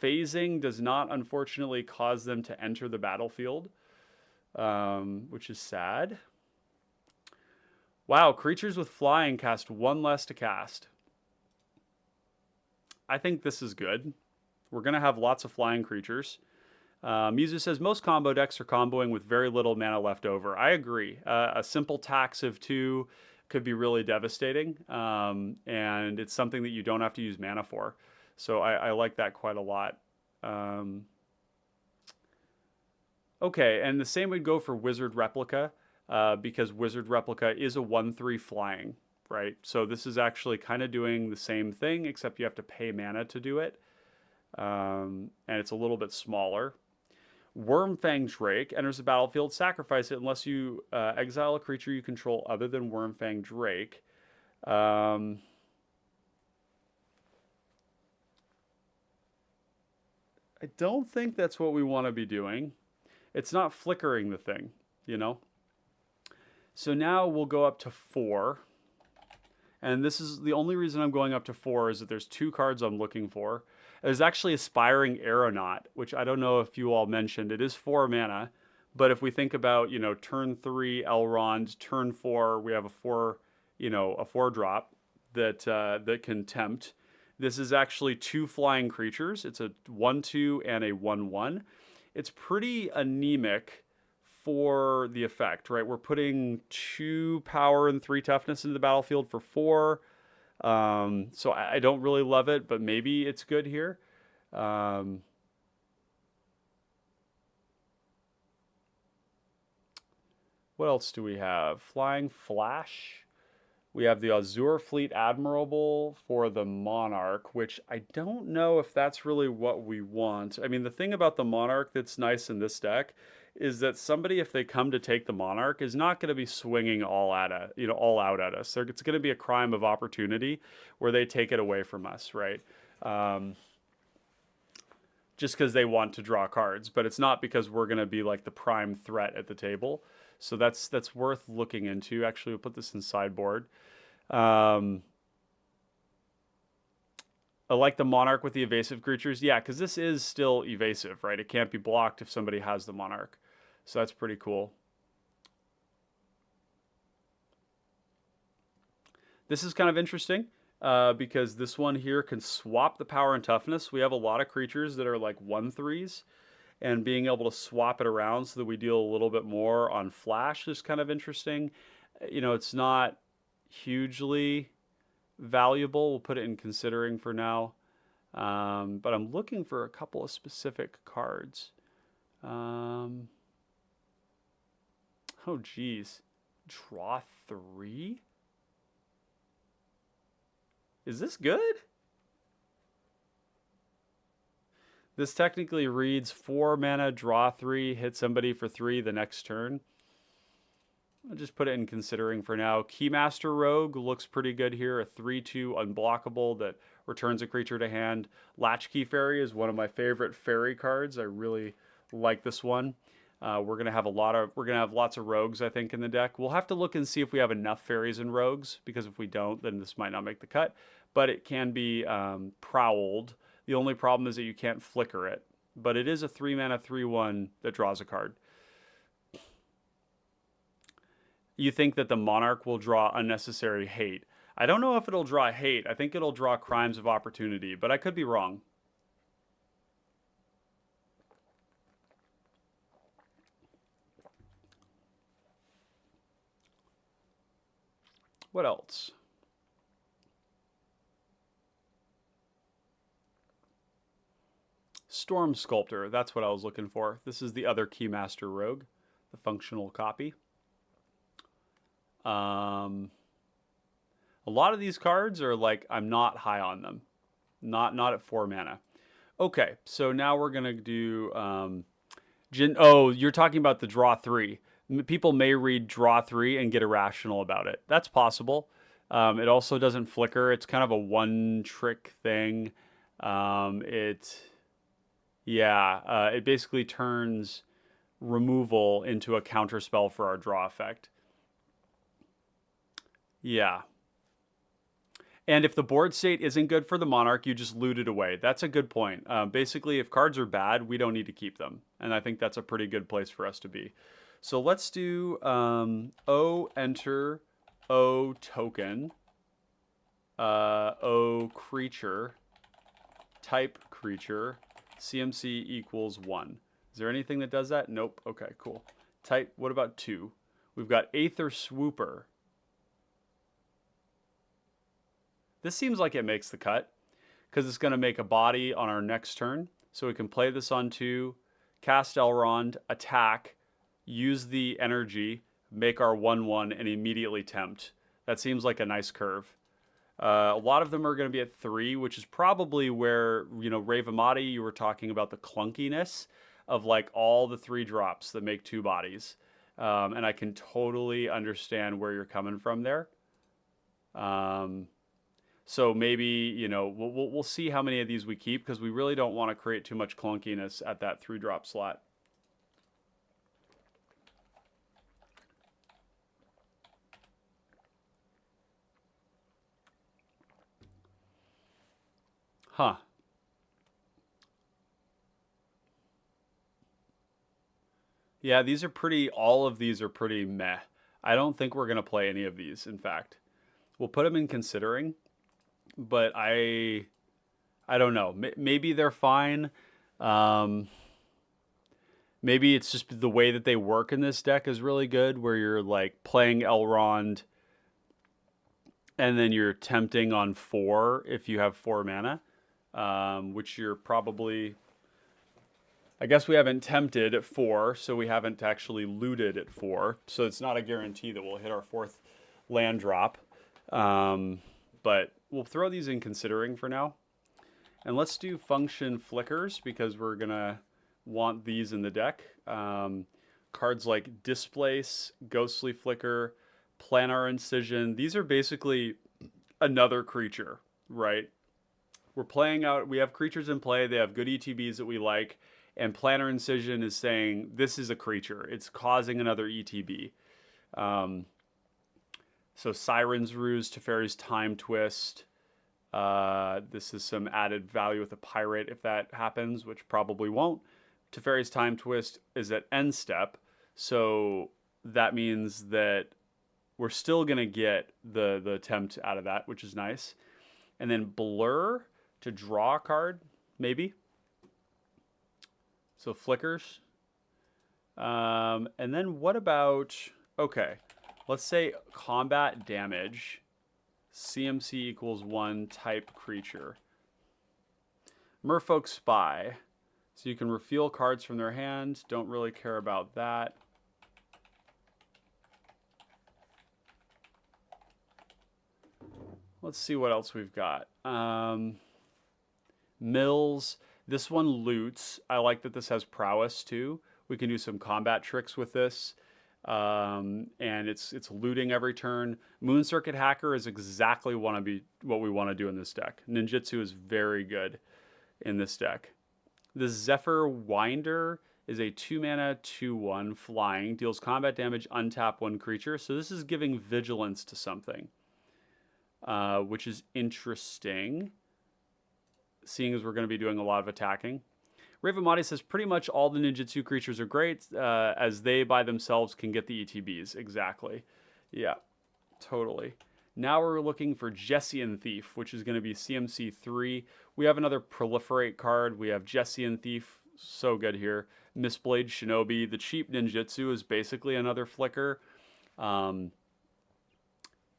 Phasing does not, unfortunately, cause them to enter the battlefield, which is sad. Wow, creatures with flying cast 1 less to cast. I think this is good. We're going to have lots of flying creatures. Mizu says, most combo decks are comboing with very little mana left over. I agree. A simple tax of 2 could be really devastating, and it's something that you don't have to use mana for. So I like that quite a lot. Okay, and the same would go for Wizard Replica, because Wizard Replica is a 1/3 flying, right? So this is actually kind of doing the same thing, except you have to pay mana to do it, and it's a little bit smaller. Wormfang Drake enters the battlefield, sacrifice it unless you exile a creature you control other than Wormfang Drake. I don't think that's what we want to be doing. It's not flickering the thing, you know? So now we'll go up to 4. And this is the only reason I'm going up to 4 is that there's 2 cards I'm looking for. There's actually Aspiring Aeronaut, which I don't know if you all mentioned. It is 4 mana, but if we think about, you know, turn 3 Elrond, turn 4 we have a 4, you know, a 4-drop that that can tempt. This is actually 2 flying creatures. It's a 1/2 and a 1/1. It's pretty anemic for the effect, right? We're putting 2 power and 3 toughness into the battlefield for 4. So I don't really love it, but maybe it's good here. What else do we have? Flying Flash. We have the Azure Fleet Admirable for the Monarch, which I don't know if that's really what we want. I mean, the thing about the Monarch that's nice in this deck is that somebody, if they come to take the Monarch, is not going to be swinging all out at us. It's going to be a crime of opportunity where they take it away from us, right? Just because they want to draw cards, but it's not because we're going to be like the prime threat at the table. So that's worth looking into. Actually, we'll put this in sideboard. I like the Monarch with the evasive creatures. Yeah, because this is still evasive, right? It can't be blocked if somebody has the Monarch. So that's pretty cool. This is kind of interesting. because this one here can swap the power and toughness. We have a lot of creatures that are like 1/3s, and being able to swap it around so that we deal a little bit more on flash is kind of interesting. You know, it's not hugely valuable. We'll put it in considering for now. But I'm looking for a couple of specific cards. Oh, geez. Draw 3? Is this good? This technically reads 4 mana, draw 3, hit somebody for 3 the next turn. I'll just put it in considering for now. Keymaster Rogue looks pretty good here. A 3/2 unblockable that returns a creature to hand. Latchkey Fairy is one of my favorite fairy cards. I really like this one. We're gonna have lots of rogues, I think, in the deck. We'll have to look and see if we have enough fairies and rogues, because if we don't, then this might not make the cut. But it can be prowled. The only problem is that you can't flicker it. But it is a 3 mana 3/1 that draws a card. You think that the Monarch will draw unnecessary hate. I don't know if it'll draw hate. I think it'll draw crimes of opportunity, but I could be wrong. What else? Storm Sculptor, that's what I was looking for. This is the other Keymaster Rogue, the functional copy. A lot of these cards are like, I'm not high on them. Not at 4 mana. Okay, so now we're going to do... oh, you're talking about the draw 3. People may read draw 3 and get irrational about it. That's possible. It also doesn't flicker. It's kind of a one-trick thing. It basically turns removal into a counterspell for our draw effect. Yeah. And if the board state isn't good for the Monarch, you just loot it away. That's a good point. Basically, if cards are bad, we don't need to keep them. And I think that's a pretty good place for us to be. So let's do O enter, O token, O creature, type creature, CMC equals 1. Is there anything that does that? Nope. Okay, cool. Type, what about 2? We've got Aether Swooper. This seems like it makes the cut, because it's going to make a body on our next turn. So we can play this on 2, cast Elrond, attack, use the energy, make our 1/1, and immediately tempt. That seems like a nice curve. A lot of them are going to be at 3, which is probably where, you know, Ravamati, you were talking about the clunkiness of like all the 3 drops that make 2 bodies. And I can totally understand where you're coming from there. So maybe, you know, we'll see how many of these we keep, because we really don't want to create too much clunkiness at that 3-drop slot. Huh. Yeah, these are pretty, all of these are pretty meh. I don't think we're going to play any of these, in fact. We'll put them in considering, but I don't know. Maybe they're fine. Maybe it's just the way that they work in this deck is really good, where you're like playing Elrond and then you're tempting on 4 if you have 4 mana, which you're probably... I guess we haven't tempted at 4, so we haven't actually looted at 4. So it's not a guarantee that we'll hit our 4th land drop. But we'll throw these in considering for now. And let's do function flickers, because we're going to want these in the deck. Cards like Displace, Ghostly Flicker, Planar Incision. These are basically another creature, right? We're playing out, we have creatures in play, they have good ETBs that we like, and Planar Incision is saying, this is a creature. It's causing another ETB. So Siren's Ruse, Teferi's Time Twist. This is some added value with a pirate if that happens, which probably won't. Teferi's Time Twist is at end step, so that means that we're still going to get the tempt out of that, which is nice. And then blur to draw a card, maybe. So flickers. And then what about, okay, let's say combat damage, CMC equals 1 type creature. Merfolk Spy. So you can reveal cards from their hand. Don't really care about that. Let's see what else we've got. Mills. This one loots. I like that this has prowess too. We can do some combat tricks with this. And it's looting every turn. Moon Circuit Hacker is exactly what we want to do in this deck. Ninjutsu is very good in this deck. The Zephyr Winder is a 2-mana 2/1 flying, deals combat damage, untap 1 creature. So this is giving vigilance to something, which is interesting, seeing as we're going to be doing a lot of attacking. Ravamati says pretty much all the ninjutsu creatures are great, as they by themselves can get the ETBs. Exactly. Yeah, totally. Now we're looking for Jessian Thief, which is going to be CMC 3. We have another Proliferate card. We have Jessian Thief. So good here. Mistblade Shinobi. The cheap ninjutsu is basically another flicker. And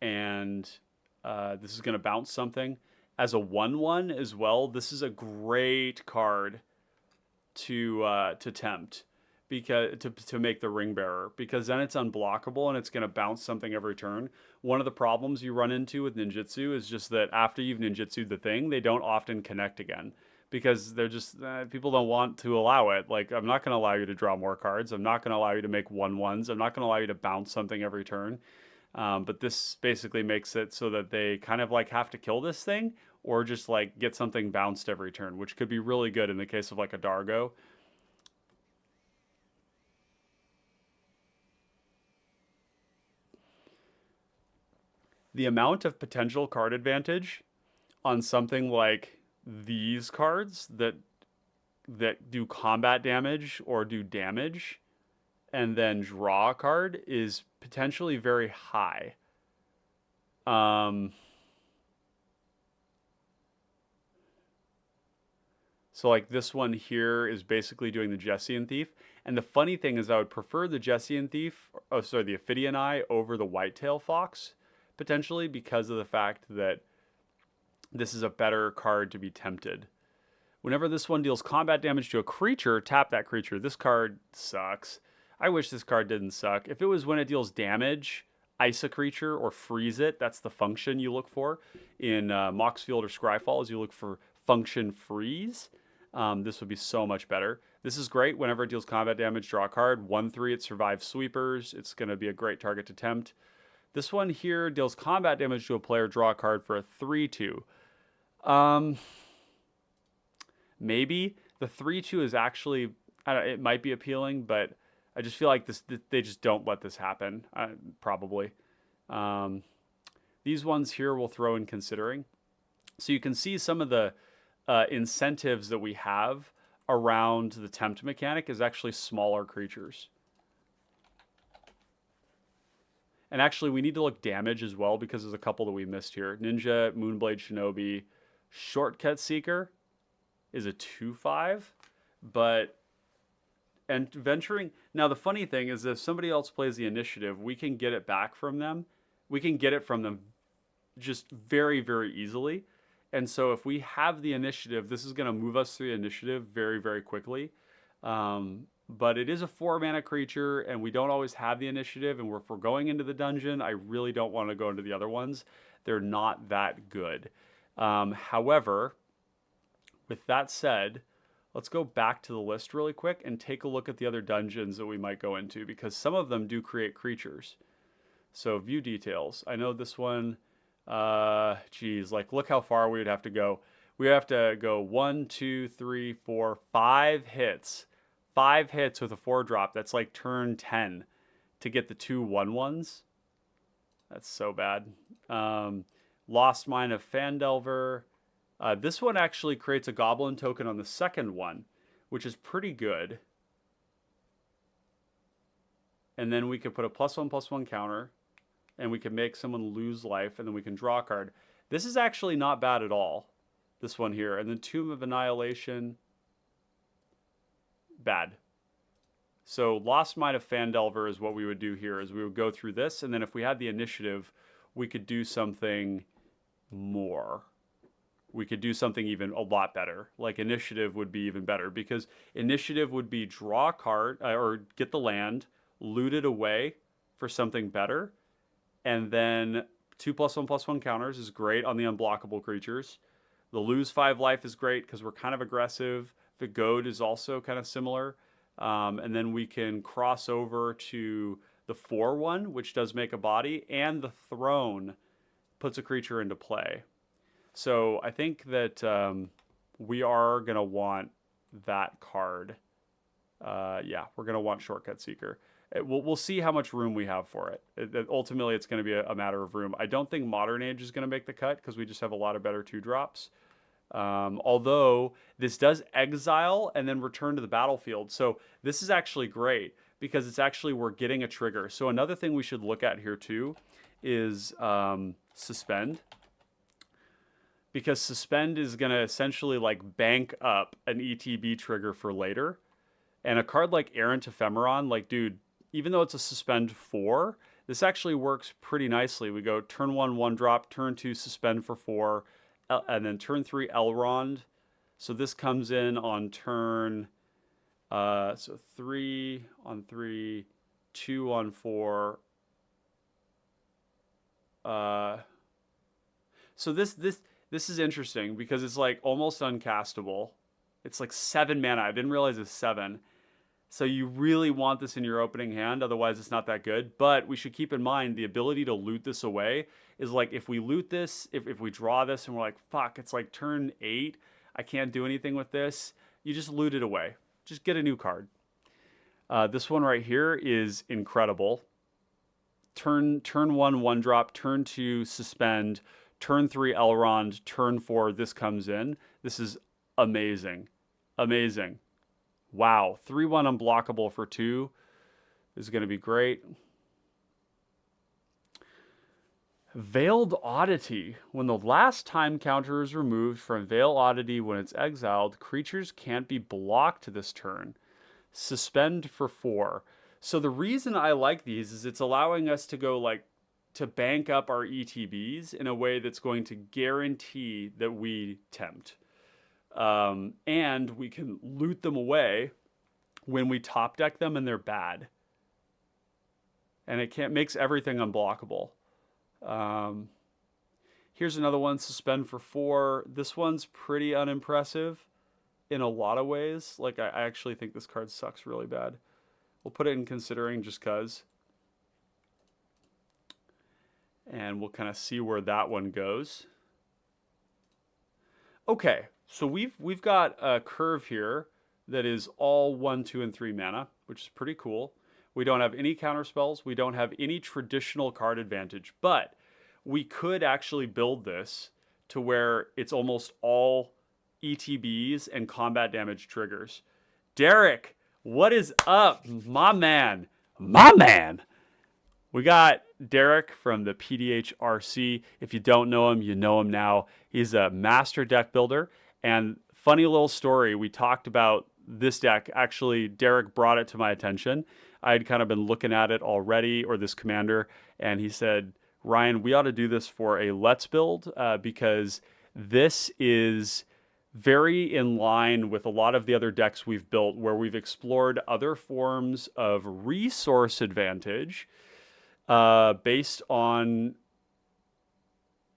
this is going to bounce something. As a 1/1 as well, this is a great card to tempt, because to make the Ring Bearer, because then it's unblockable and it's going to bounce something every turn. One of the problems you run into with ninjutsu is just that after you've ninjutsu'd the thing, they don't often connect again, because they're just people don't want to allow it. Like, I'm not going to allow you to draw more cards. I'm not going to allow you to make 1/1s. I'm not going to allow you to bounce something every turn. But this basically makes it so that they kind of like have to kill this thing, or just like get something bounced every turn, which could be really good in the case of like a Dargo. The amount of potential card advantage on something like these cards that do combat damage or do damage and then draw a card is potentially very high. So like this one here is basically doing the Jessian Thief. And the funny thing is I would prefer the Jessian Thief, the Ophidian Eye over the Whitetail Fox, potentially, because of the fact that this is a better card to be tempted. Whenever this one deals combat damage to a creature, tap that creature. This card sucks. I wish this card didn't suck. If it was when it deals damage, ice a creature or freeze it, that's the function you look for. In Moxfield or Scryfall, is you look for function freeze. This would be so much better. This is great. Whenever it deals combat damage, draw a card. 1/3, it survives sweepers. It's going to be a great target to tempt. This one here deals combat damage to a player, draw a card for a 3/2. Maybe. The 3/2 is actually, it might be appealing, but I just feel like they just don't let this happen, probably. These ones here we'll throw in considering. So you can see some of the incentives that we have around the tempt mechanic is actually smaller creatures. And actually, we need to look damage as well, because there's a couple that we missed here. Ninja, Moonblade Shinobi, Shortcut Seeker is a 2/5, and venturing. Now, the funny thing is, if somebody else plays the initiative, we can get it back from them. We can get it from them just very, very easily. And so if we have the initiative, this is going to move us through the initiative very, very quickly. But it is a 4-mana creature, and we don't always have the initiative. And if we're going into the dungeon, I really don't want to go into the other ones. They're not that good. However, with that said, let's go back to the list really quick and take a look at the other dungeons that we might go into, because some of them do create creatures. So view details. I know this one, geez, like look how far we would have to go. We have to go 1, 2, 3, 4, 5 hits. 5 hits with a 4-drop. That's like turn 10 to get the 2 1/1s. That's so bad. Lost Mine of Fandelver. This one actually creates a goblin token on the second one, which is pretty good. And then we could put a +1/+1 counter, and we can make someone lose life, and then we can draw a card. This is actually not bad at all, this one here. And then Tomb of Annihilation, bad. So Lost Mine of Phandelver is what we would do here, is we would go through this, and then if we had the initiative, we could do something more. We could do something even a lot better. Like initiative would be even better, because initiative would be draw a card, or get the land, loot it away for something better, and then 2+1/+1 counters is great on the unblockable creatures. The lose 5 life is great because we're kind of aggressive. The goad is also kind of similar. And then we can cross over to the 4/1, which does make a body, and the throne puts a creature into play. So I think that we are going to want that card. Yeah, we're going to want Shortcut Seeker. We'll see how much room we have for it. Ultimately, it's going to be a matter of room. I don't think Modern Age is going to make the cut because we just have a lot of better 2-drops. Although this does exile and then return to the battlefield. So this is actually great because it's actually, we're getting a trigger. So another thing we should look at here too is Suspend. Because Suspend is going to essentially like bank up an ETB trigger for later. And a card like Errant Ephemeron, like dude, even though it's a Suspend 4, this actually works pretty nicely. We go turn 1, 1-drop, turn 2, Suspend for 4, and then turn 3, Elrond. So this comes in on turn, so 3 on 3, 2 on 4. So this is interesting because it's like almost uncastable. It's like 7 mana. I didn't realize it's 7. So you really want this in your opening hand, otherwise it's not that good. But we should keep in mind the ability to loot this away is like, if we loot this, if we draw this and we're like, fuck, it's like turn 8, I can't do anything with this, you just loot it away. Just get a new card. This one right here is incredible. Turn 1, 1-drop, turn 2, Suspend, turn 3, Elrond, turn 4, this comes in. This is amazing. Amazing. Wow, 3/1 unblockable for 2 is going to be great. Veiled Oddity. When the last time counter is removed from Veiled Oddity when it's exiled, creatures can't be blocked this turn. Suspend for 4. So the reason I like these is it's allowing us to go like to bank up our ETBs in a way that's going to guarantee that we tempt. And we can loot them away when we top deck them and they're bad. And it makes everything unblockable. Here's another one, Suspend for 4. This one's pretty unimpressive in a lot of ways. Like I actually think this card sucks really bad. We'll put it in considering just cause. And we'll kind of see where that one goes. Okay, so we've got a curve here that is all 1, 2, and 3 mana, which is pretty cool. We don't have any counter spells. We don't have any traditional card advantage, but we could actually build this to where it's almost all ETBs and combat damage triggers. Derek, what is up, my man? My man! We got Derek from the PDH RC. If you don't know him, you know him now. He's a master deck builder. And funny little story, we talked about this deck. Actually, Derek brought it to my attention. I had kind of been looking at it already, or this commander, and he said, Ryan, we ought to do this for a Let's Build because this is very in line with a lot of the other decks we've built where we've explored other forms of resource advantage based on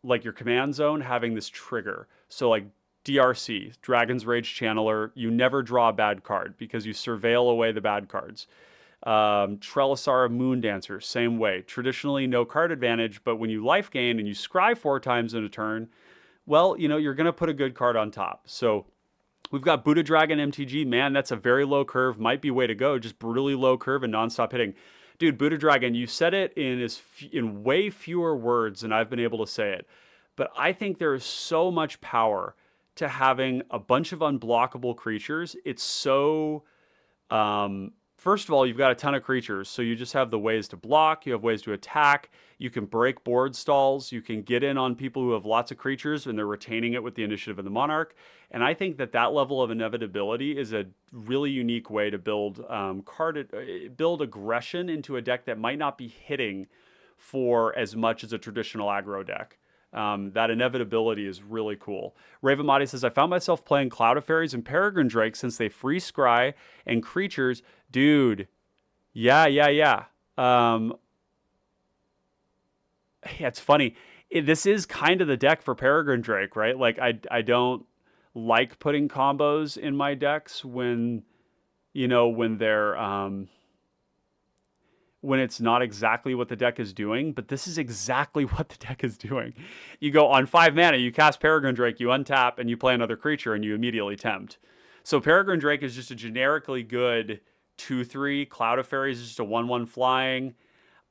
like your command zone having this trigger. So like DRC, Dragon's Rage Channeler, you never draw a bad card because you surveil away the bad cards. Trellisar Moon Dancer, same way. Traditionally, no card advantage, but when you life gain and you scry 4 times in a turn, well, you know, you're going to put a good card on top. So we've got Buddha Dragon MTG. Man, that's a very low curve. Might be way to go. Just brutally low curve and nonstop hitting. Dude, Buddha Dragon, you said it in way fewer words than I've been able to say it. But I think there is so much power to having a bunch of unblockable creatures. It's so first of all, you've got a ton of creatures, so you just have the ways to block, you have ways to attack, you can break board stalls, you can get in on people who have lots of creatures and they're retaining it with the initiative of the Monarch. And I think that that level of inevitability is a really unique way to build build aggression into a deck that might not be hitting for as much as a traditional aggro deck. That inevitability is really cool. Ravamati says, I found myself playing Cloud of Fairies and Peregrine Drake since they free scry and creatures. Dude, yeah. Yeah, it's funny. This is kind of the deck for Peregrine Drake, right? Like, I don't like putting combos in my decks when, when they're... when it's not exactly what the deck is doing, but this is exactly what the deck is doing. You go on 5 mana, you cast Peregrine Drake, you untap, and you play another creature, and you immediately tempt. So Peregrine Drake is just a generically good 2/3. Cloud of Fairies is just a 1/1 flying.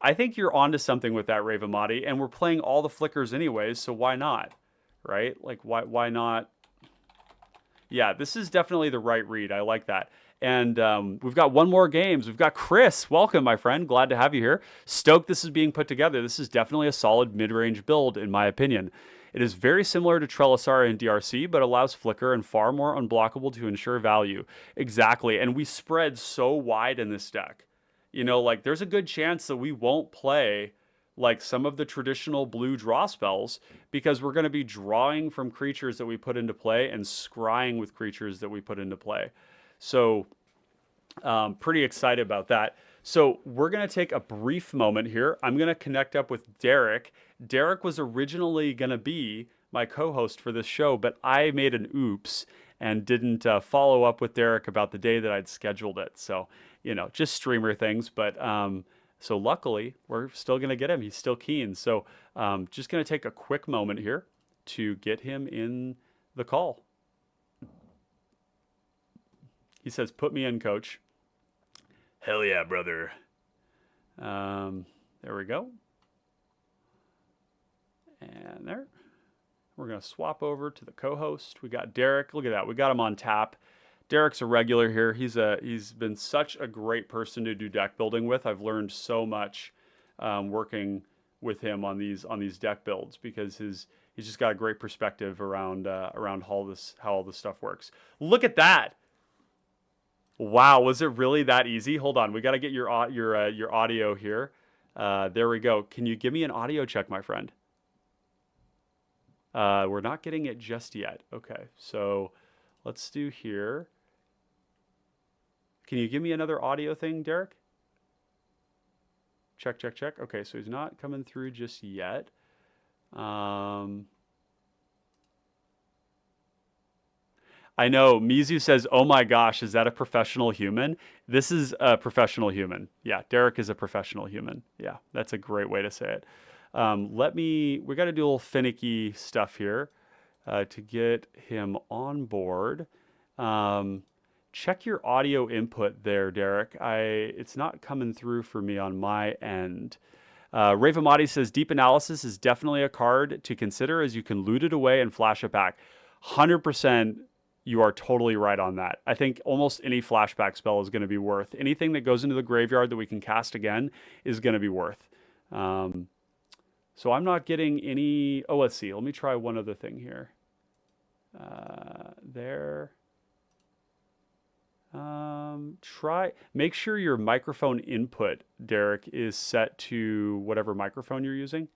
I think you're onto something with that, Ravamati, and we're playing all the flickers anyways, so why not? Right? Like, why not? Yeah, this is definitely the right read. I like that. And we've got one more games. We've got Chris. Welcome, my friend. Glad to have you here. Stoked this is being put together. This is definitely a solid mid-range build, in my opinion. It is very similar to Trellisar and DRC, but allows Flicker and far more unblockable to ensure value. Exactly. And we spread so wide in this deck. Like, there's a good chance that we won't play like some of the traditional blue draw spells because we're going to be drawing from creatures that we put into play and scrying with creatures that we put into play. So pretty excited about that. So we're going to take a brief moment here. I'm going to connect up with Derek. Derek was originally going to be my co-host for this show, but I made an oops and didn't follow up with Derek about the day that I'd scheduled it. So, just streamer things. But so luckily, we're still going to get him. He's still keen. So just going to take a quick moment here to get him in the call. He says, put me in, coach. Hell yeah, brother. There we go. And there. We're going to swap over to the co-host. We got Derek. Look at that. We got him on tap. Derek's a regular here. He's been such a great person to do deck building with. I've learned so much working with him on these deck builds because he's just got a great perspective around how all this stuff works. Look at that. Wow, was it really that easy? Hold on, we got to get your audio here. There we go. Can you give me an audio check, my friend? We're not getting it just yet. Okay, so let's do here. Can you give me another audio thing, Derek? Check. Okay, so he's not coming through just yet. I know, Mizu says, oh my gosh, is that a professional human? This is a professional human. Yeah, Derek is a professional human. Yeah, that's a great way to say it. We got to do a little finicky stuff here to get him on board. Check your audio input there, Derek. It's not coming through for me on my end. Ravamati says, deep analysis is definitely a card to consider as you can loot it away and flash it back. 100%. You are totally right on that. I think almost any flashback spell is going to be worth. Anything that goes into the graveyard that we can cast again is going to be worth. So I'm not getting any... Oh, let's see. Let me try one other thing here. There. Make sure your microphone input, Derek, is set to whatever microphone you're using.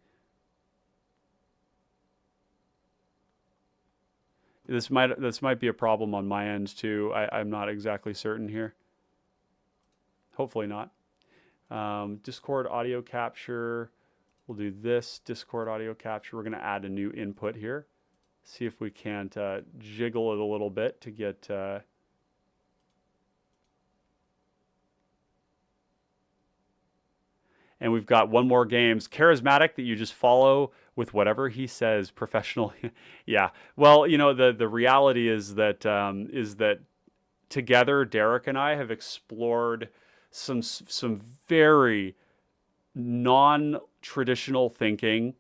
This might be a problem on my end too. I'm not exactly certain here. Hopefully not. Discord audio capture. We'll do this Discord audio capture. We're going to add a new input here. See if we can't jiggle it a little bit to get... And we've got one more games. Charismatic that you just follow with whatever he says. Professional. Yeah. Well, the reality is that together, Derek and I have explored some very non-traditional thinking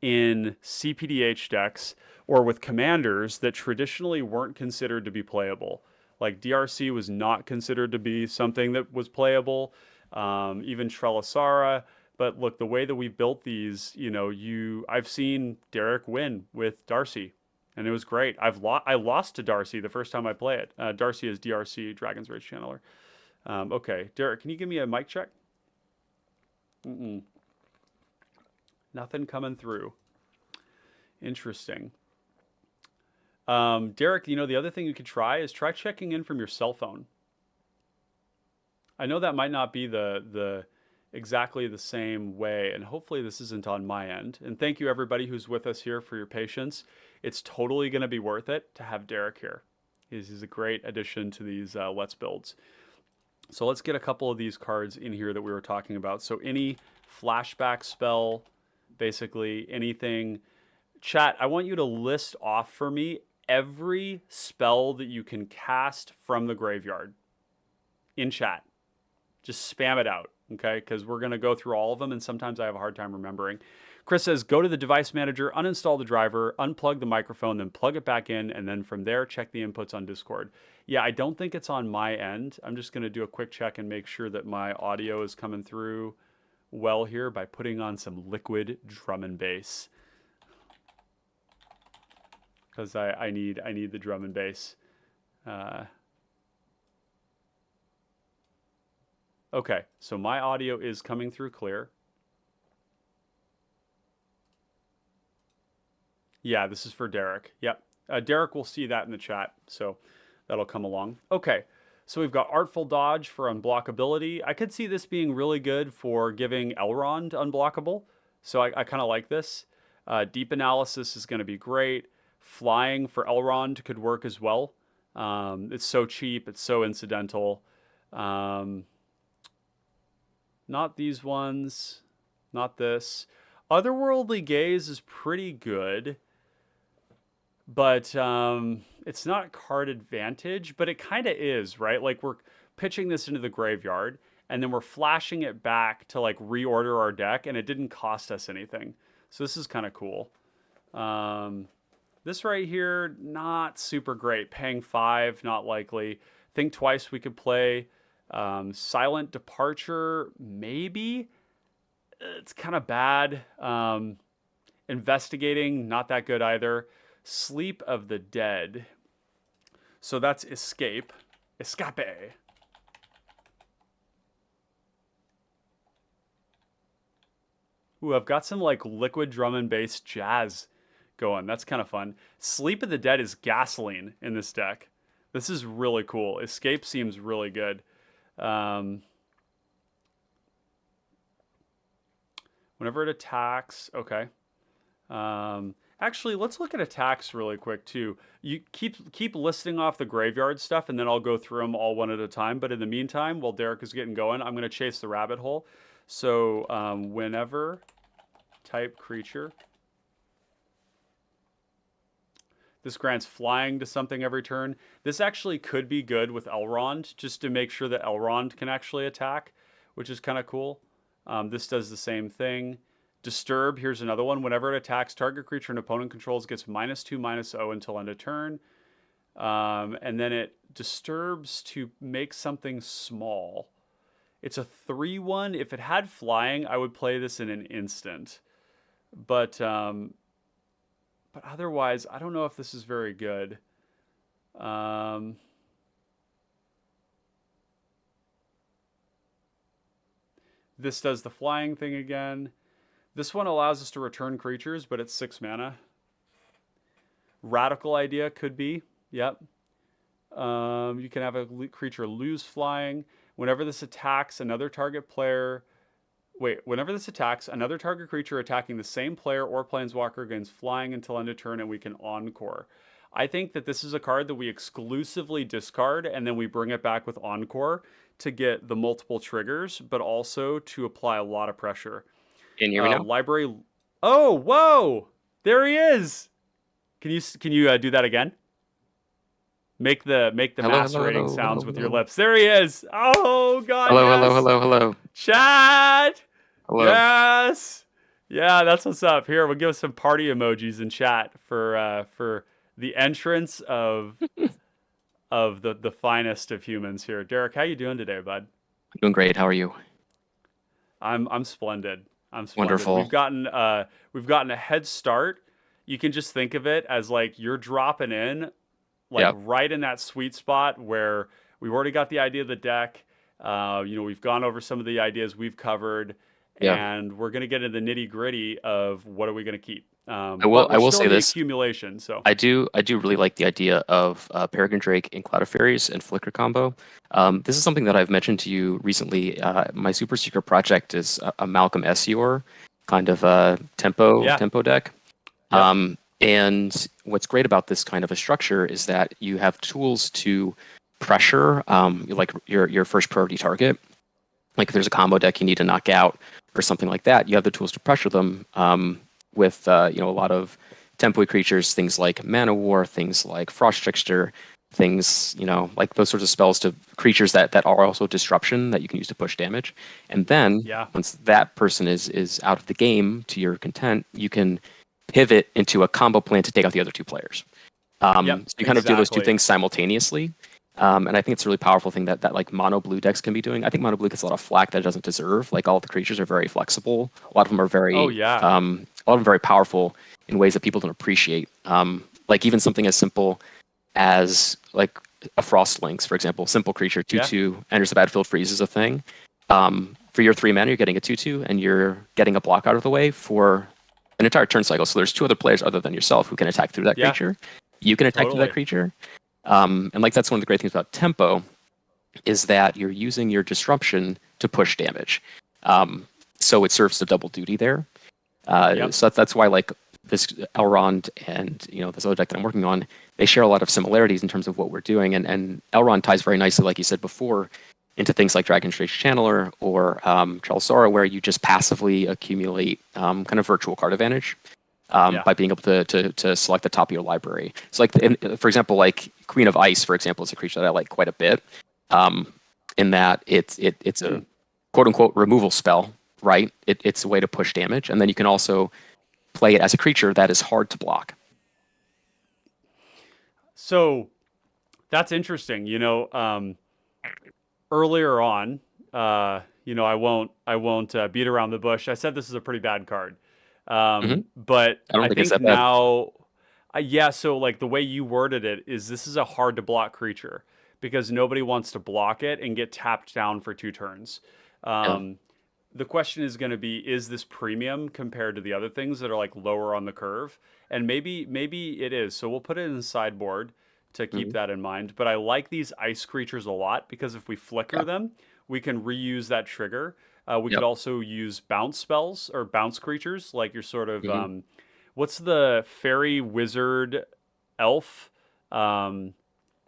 in cPDH decks or with commanders that traditionally weren't considered to be playable. Like DRC was not considered to be something that was playable, even Trellisara. But look, the way that we built these, I've seen Derek win with Darcy, and it was great. I lost to Darcy the first time I play it. Darcy is DRC, Dragon's Rage Channeler. Okay, Derek, can you give me a mic check? Nothing coming through. Interesting. Derek, the other thing you could try is try checking in from your cell phone. I know that might not be the exactly the same way, and hopefully this isn't on my end. And thank you everybody who's with us here for your patience. It's totally going to be worth it to have Derek here. He's a great addition to these Let's Builds. So let's get a couple of these cards in here that we were talking about. So any flashback spell, basically anything. Chat, I want you to list off for me every spell that you can cast from the graveyard in chat. Just spam it out, okay? Because we're going to go through all of them, and sometimes I have a hard time remembering. Chris says, go to the device manager, uninstall the driver, unplug the microphone, then plug it back in, and then from there, check the inputs on Discord. Yeah, I don't think it's on my end. I'm just going to do a quick check and make sure that my audio is coming through well here by putting on some liquid drum and bass. Because I need the drum and bass. Okay, so my audio is coming through clear. Yeah, this is for Derek. Yep. Derek will see that in the chat, so that'll come along. Okay, so we've got Artful Dodge for unblockability. I could see this being really good for giving Elrond unblockable, so I kind of like this. Deep Analysis is going to be great. Flying for Elrond could work as well. It's so cheap, it's so incidental. Not these ones, not this. Otherworldly Gaze is pretty good, but it's not card advantage, but it kind of is, right? Like we're pitching this into the graveyard, and then we're flashing it back to like reorder our deck, and it didn't cost us anything. So this is kind of cool. This right here, not super great. Paying 5, not likely. Think Twice we could play. Silent Departure, maybe. It's kind of bad. Investigating, not that good either. Sleep of the Dead. So that's Escape. Escape. Ooh, I've got some like liquid drum and bass jazz going. That's kind of fun. Sleep of the Dead is gasoline in this deck. This is really cool. Escape seems really good. Whenever it attacks, okay. Actually, let's look at attacks really quick too. You keep listing off the graveyard stuff, and then I'll go through them all one at a time. But in the meantime, while Derek is getting going, I'm going to chase the rabbit hole. So whenever type creature, this grants flying to something every turn. This actually could be good with Elrond, just to make sure that Elrond can actually attack, which is kind of cool. This does the same thing. Disturb, here's another one. Whenever it attacks, target creature an opponent controls gets -2/-0 until end of turn. And then it disturbs to make something small. It's a 3/1. If it had flying, I would play this in an instant. But otherwise, I don't know if this is very good. This does the flying thing again. This one allows us to return creatures, but it's 6 mana. Radical Idea could be. Yep. You can have a creature lose flying. Whenever this attacks another target player... Whenever this attacks, another target creature attacking the same player or planeswalker gains flying until end of turn, and we can Encore. I think that this is a card that we exclusively discard, and then we bring it back with Encore to get the multiple triggers, but also to apply a lot of pressure. Can you hear me now? Library... Oh, whoa! There he is! Can you do that again? Make the macerating sounds with your lips. There he is! Oh, God, Hello. Chat! Hello. Yes! Yeah, that's what's up. Here, we'll give some party emojis in chat for the entrance of of the finest of humans here. Derek, how you doing today, bud? Doing great. How are you? I'm splendid. I'm splendid. Wonderful. We've gotten a head start. You can just think of it as like you're dropping in like Yep. right in that sweet spot where we've already got the idea of the deck. We've gone over some of the ideas we've covered, Yeah. and we're going to get into the nitty gritty of what are we going to keep. I will. But I we're will still say in the this. accumulation. So I do really like the idea of Peregrine Drake and Cloud of Fairies and Flicker combo. This is something that I've mentioned to you recently. My super secret project is a Malcolm Essior kind of yeah, tempo deck. yep, And what's great about this kind of a structure is that you have tools to pressure like your first priority target. Like if there's a combo deck you need to knock out or something like that, you have the tools to pressure them with a lot of tempo creatures, things like Mana War, things like Frost Trickster, things like those sorts of spells to creatures that are also disruption that you can use to push damage. And then yeah, once that person is out of the game to your content, you can pivot into a combo plan to take out the other two players. yep, So you kind of do those two exactly. things simultaneously. And I think it's a really powerful thing that like mono blue decks can be doing. I think mono blue gets a lot of flack that it doesn't deserve. Like all the creatures are very flexible. A lot of them are Oh very, yeah, a lot of them very powerful in ways that people don't appreciate. Like even something as simple as like a Frost Lynx, for example, simple creature, yeah, 2/2, enters the battlefield, freezes a thing. For your 3 mana, you're getting a 2/2, and you're getting a block out of the way for an entire turn cycle. So there's two other players other than yourself who can attack through that yeah, creature. You can attack through that totally. creature. And like that's one of the great things about tempo is that you're using your disruption to push damage. So it serves a double duty there. Yep, So that's why like this Elrond and this other deck that I'm working on, they share a lot of similarities in terms of what we're doing. And Elrond ties very nicely, like you said before, into things like Dragon Strange Channeler or Charles Sora, where you just passively accumulate kind of virtual card advantage yeah, by being able to select the top of your library. So, like for example, like Queen of Ice, for example, is a creature that I like quite a bit. In that it's a quote unquote removal spell, right? It's a way to push damage, and then you can also play it as a creature that is hard to block. So that's interesting. Earlier on, I won't beat around the bush. I said this is a pretty bad card, Hmm. but I don't I think it's think that bad. now, yeah. So like the way you worded it is, this is a hard to block creature because nobody wants to block it and get tapped down for 2 turns. Yeah. Um, the question is going to be, is this premium compared to the other things that are like lower on the curve? And maybe it is. So we'll put it in the sideboard to keep Hmm. that in mind. But I like these ice creatures a lot because if we Yeah. flicker them, we can reuse that trigger. We could Yep. also use bounce spells or bounce creatures, like your sort of Hmm. what's the fairy wizard elf? Um,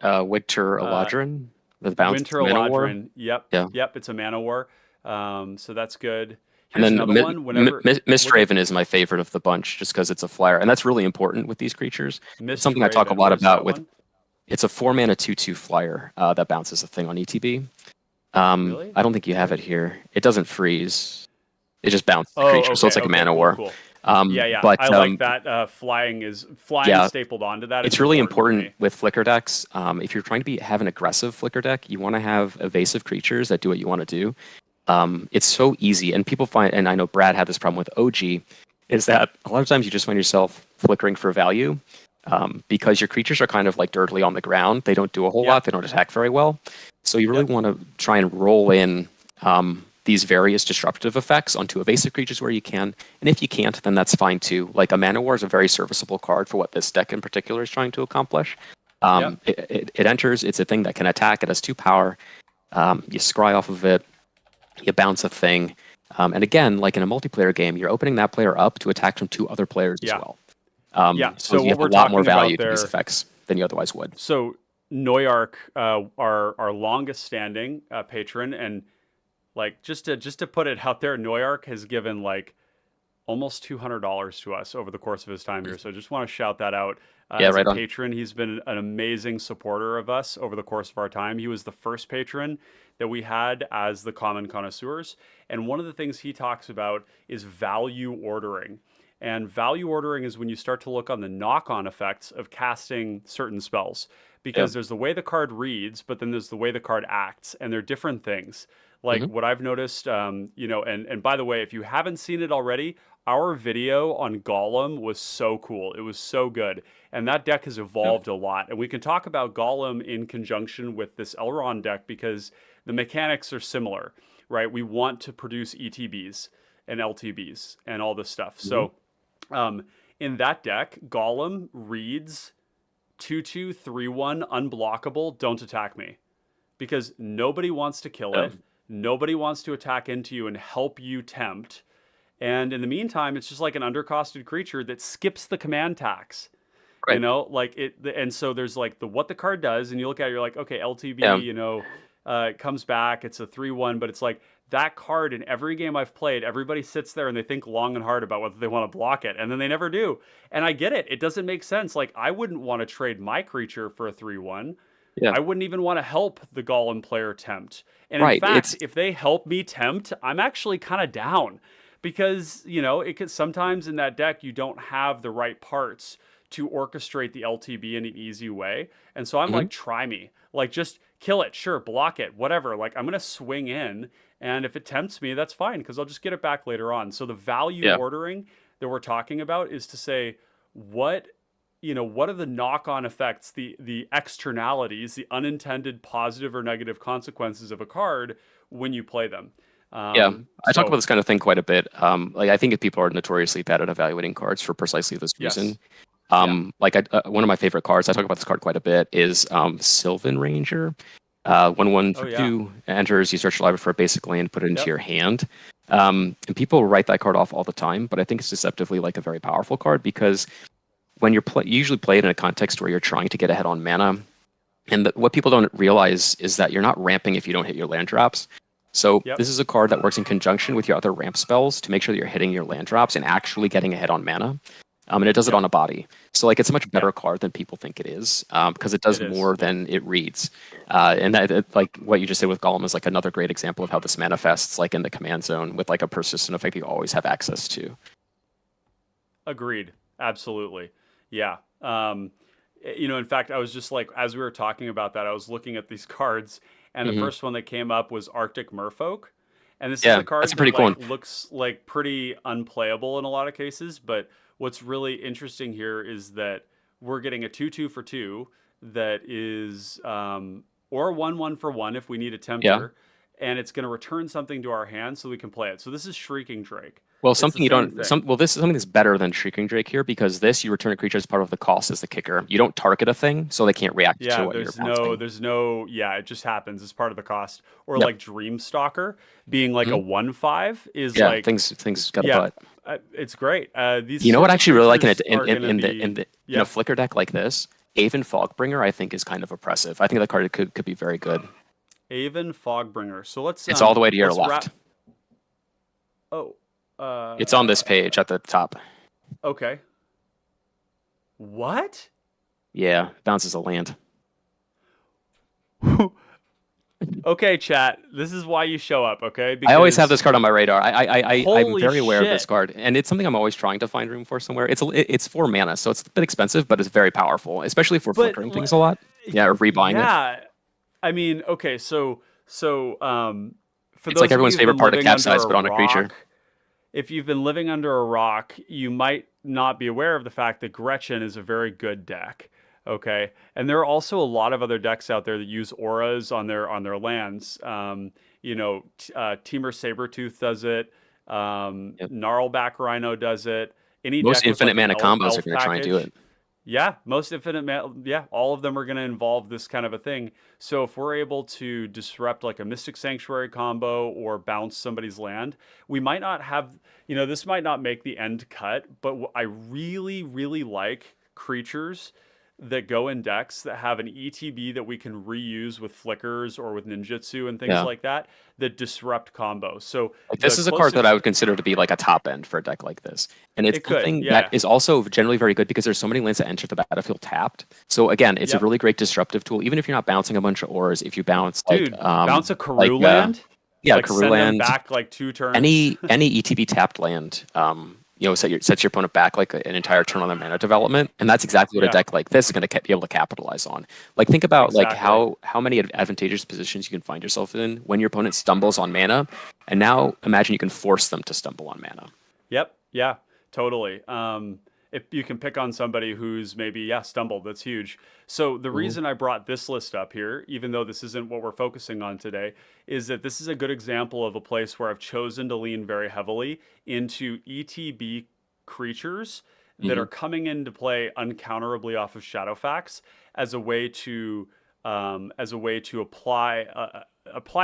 Winter uh, Eladrin, the bounce, it's Winter a mana war. Eladrin. Yep, Yeah. yep. It's a mana war. So that's good. And Here's then another one. Whenever what Mistraven is my favorite of the bunch, just because it's a flyer, and that's really important with these creatures. It's Mist something I talk a Raven. lot What is about that with. one? It's a 4 mana 2/2 flyer that bounces a thing on ETB. Really? I don't think you have Okay. it here. It doesn't freeze. It just bounces the Oh, creature, so okay, it's like a okay, mana cool, war. cool. Um, Yeah, yeah. but I like that. Flying yeah, stapled onto that is it's really important to important me. with flicker decks. If you're trying to have an aggressive flicker deck, you want to have evasive creatures that do what you want to do. It's so easy, and people find, and I know Brad had this problem with OG, is that a lot of times you just find yourself flickering for value because your creatures are kind of like dirtily on the ground. They don't do a whole Yep, lot. They don't attack very well. So you really yep, want to try and roll in these various disruptive effects onto evasive creatures where you can. And if you can't, then that's fine too. Like a Mana War is a very serviceable card for what this deck in particular is trying to accomplish. yep. It enters. It's a thing that can attack. It has 2 power. You scry off of it. You bounce a thing. And again, like in a multiplayer game, you're opening that player up to attack from 2 other players as Yeah, well. yeah. So So you what have a we're lot more talking value about to these there. effects than you otherwise would. So Noyark, our longest standing patron, and like just to put it out there, Noyark has given like almost $200 to us over the course of his time here. So just want to shout that out Yeah, as a right on. patron. He's been an amazing supporter of us over the course of our time. He was the first patron that we had as the common connoisseurs. And one of the things he talks about is value ordering. And value ordering is when you start to look on the knock-on effects of casting certain spells, Yeah. because there's the way the card reads, but then there's the way the card acts, and they're different things. Like Hmm. what I've noticed, and by the way, if you haven't seen it already, our video on Gollum was so cool. It was so good. And that deck has Yeah. evolved a lot. And we can talk about Gollum in conjunction with this Elrond deck because the mechanics are similar, right? We want to produce ETBs and LTBs and all this stuff. Hmm. So in that deck, Gollum reads 2/2, 3/1, unblockable, don't attack me. Because nobody wants to kill Yeah. it. Nobody wants to attack into you and help you tempt. And in the meantime, it's just like an undercosted creature that skips the command tax. Right. Like and so there's like what the card does, and you look at it, you're like, okay, LTB, Yeah. it comes back, it's a 3/1, but it's like that card in every game I've played, everybody sits there and they think long and hard about whether they want to block it, and then they never do. And I get it. It doesn't make sense. Like, I wouldn't want to trade my creature for a 3/1. Yeah. I wouldn't even want to help the Gollum player tempt. And in Right. fact, if they help me tempt, I'm actually kind of down because, it could sometimes in that deck you don't have the right parts to orchestrate the LTB in an easy way. And so I'm Hmm. like, try me. Like, just kill it, sure, block it, whatever. Like, I'm going to swing in, and if it tempts me, that's fine because I'll just get it back later on. So the value Yeah. ordering that we're talking about is to say what what are the knock-on effects, the externalities, the unintended positive or negative consequences of a card when you play them. Yeah, I talk about So this kind of thing quite a bit. Like I think that people are notoriously bad at evaluating cards for precisely this reason. yes, yeah, One of my favorite cards, I talk about this card quite a bit, is Sylvan Ranger. When one oh for yeah, 2 enters, you search the library for a basic land, put it into yep, your hand. And people write that card off all the time, but I think it's deceptively like a very powerful card because when you usually play it in a context where you're trying to get ahead on mana, and what people don't realize is that you're not ramping if you don't hit your land drops. So yep, this is a card that works in conjunction with your other ramp spells to make sure that you're hitting your land drops and actually getting ahead on mana. And it does it yep, on a body. So like it's a much better yeah, card than people think it is because it it does is, more yeah, than it reads. And like what you just did with Golem is like another great example of how this manifests like in the command zone with like a persistent effect you always have access to. agreed, absolutely, yeah. In fact, I was just like, as we were talking about that, I was looking at these cards, and the Hmm. first one that came up was Arctic Merfolk. And this is Yeah, a that's a card pretty that cool one. like looks like pretty unplayable in a lot of cases, but what's really interesting here is that we're getting a 2/2 for 2 that is or a 1/1 for 1 if we need a Yeah. tempter, and it's going to return something to our hand so we can play it. So this is Shrieking Drake. Well, It's the something you same don't. thing. This is something that's better than Shrieking Drake here because this you return a creature as part of the cost as the kicker. You don't target a thing, so they can't react to Yeah, what you're bouncing. yeah, it just happens as part of the cost. Or Yep. like Dreamstalker being like a Mhm. 1/5 is Yeah, like, things got a yeah, butt. it's great. These You know what I sorts of actually really like creatures are going to in a yeah, flicker deck like this, Aven Fogbringer I think is kind of oppressive. I think that card could be very good. Aven Fogbringer. So It's all the way to your let's left. wrap. Oh, It's on this page at the top. okay. What? Yeah, bounces a land. Okay, chat. This is why you show up, okay? I always have Because this card on my radar. I'm holy very aware of this shit. card, and it's something I'm always trying to find room for somewhere. It's 4 mana, so it's a bit expensive, but it's very powerful, especially if we're But flickering things a lot. Yeah, or rebuying it. yeah, I mean, okay, so for It's like those of you everyone's who've favorite been part of living under capsize, a but on a creature. rock, if you've been living under a rock, you might not be aware of the fact that Gretchen is a very good deck. Okay, and there are also a lot of other decks out there that use auras on their lands. Temur Sabertooth does it. Yep. Gnarlback Rhino does it. Any Most deck with infinite like an mana combos are elf going to try and do package. it. Yeah, most infinite yeah, all of them are going to involve this kind of a thing. So if we're able to disrupt like a Mystic Sanctuary combo or bounce somebody's land, we might not have, this might not make the end cut, but I really, really like creatures that go in decks that have an ETB that we can reuse with flickers or with ninjutsu and things Yeah. like that disrupt combos. So Like the this is a card that closest I would consider to be like a top end for a deck like this. And it's it could, something yeah. that is also generally very good because there's so many lands that enter the battlefield tapped. So again, it's a Yep. really great disruptive tool. Even if you're not bouncing a bunch of auras, if you bounce like Dude, bounce a Karoo like land, yeah, like Karoo send them land, back like 2 turns. any ETB tapped land sets your opponent back like an entire turn on their mana development, and that's exactly what a Yeah, deck like this is going to be able to capitalize on. Like think about like exactly. how many advantageous positions you can find yourself in when your opponent stumbles on mana, and now imagine you can force them to stumble on mana. Yep. Yeah. Totally. If you can pick on somebody who's maybe stumbled, that's huge. So the Hmm. reason I brought this list up here, even though this isn't what we're focusing on today, is that this is a good example of a place where I've chosen to lean very heavily into ETB creatures that Hmm. are coming into play uncounterably off of Shadowfax as a way to apply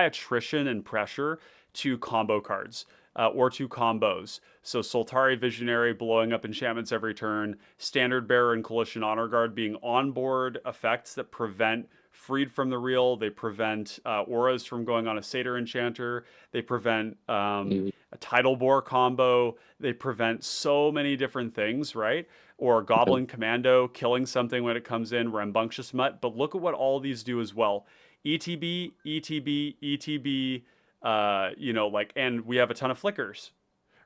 attrition and pressure to combo cards or to combos. So Soltari Visionary blowing up enchantments every turn, Standard Bearer and Coalition Honor Guard being onboard effects that prevent Freed from the Real. They prevent auras from going on a Satyr Enchanter. They prevent a Tidal Bore combo. They prevent so many different things, right? Or Goblin Commando killing something when it comes in, Rambunctious Mutt. But look at what all these do as well. ETB, ETB, ETB, and we have a ton of flickers,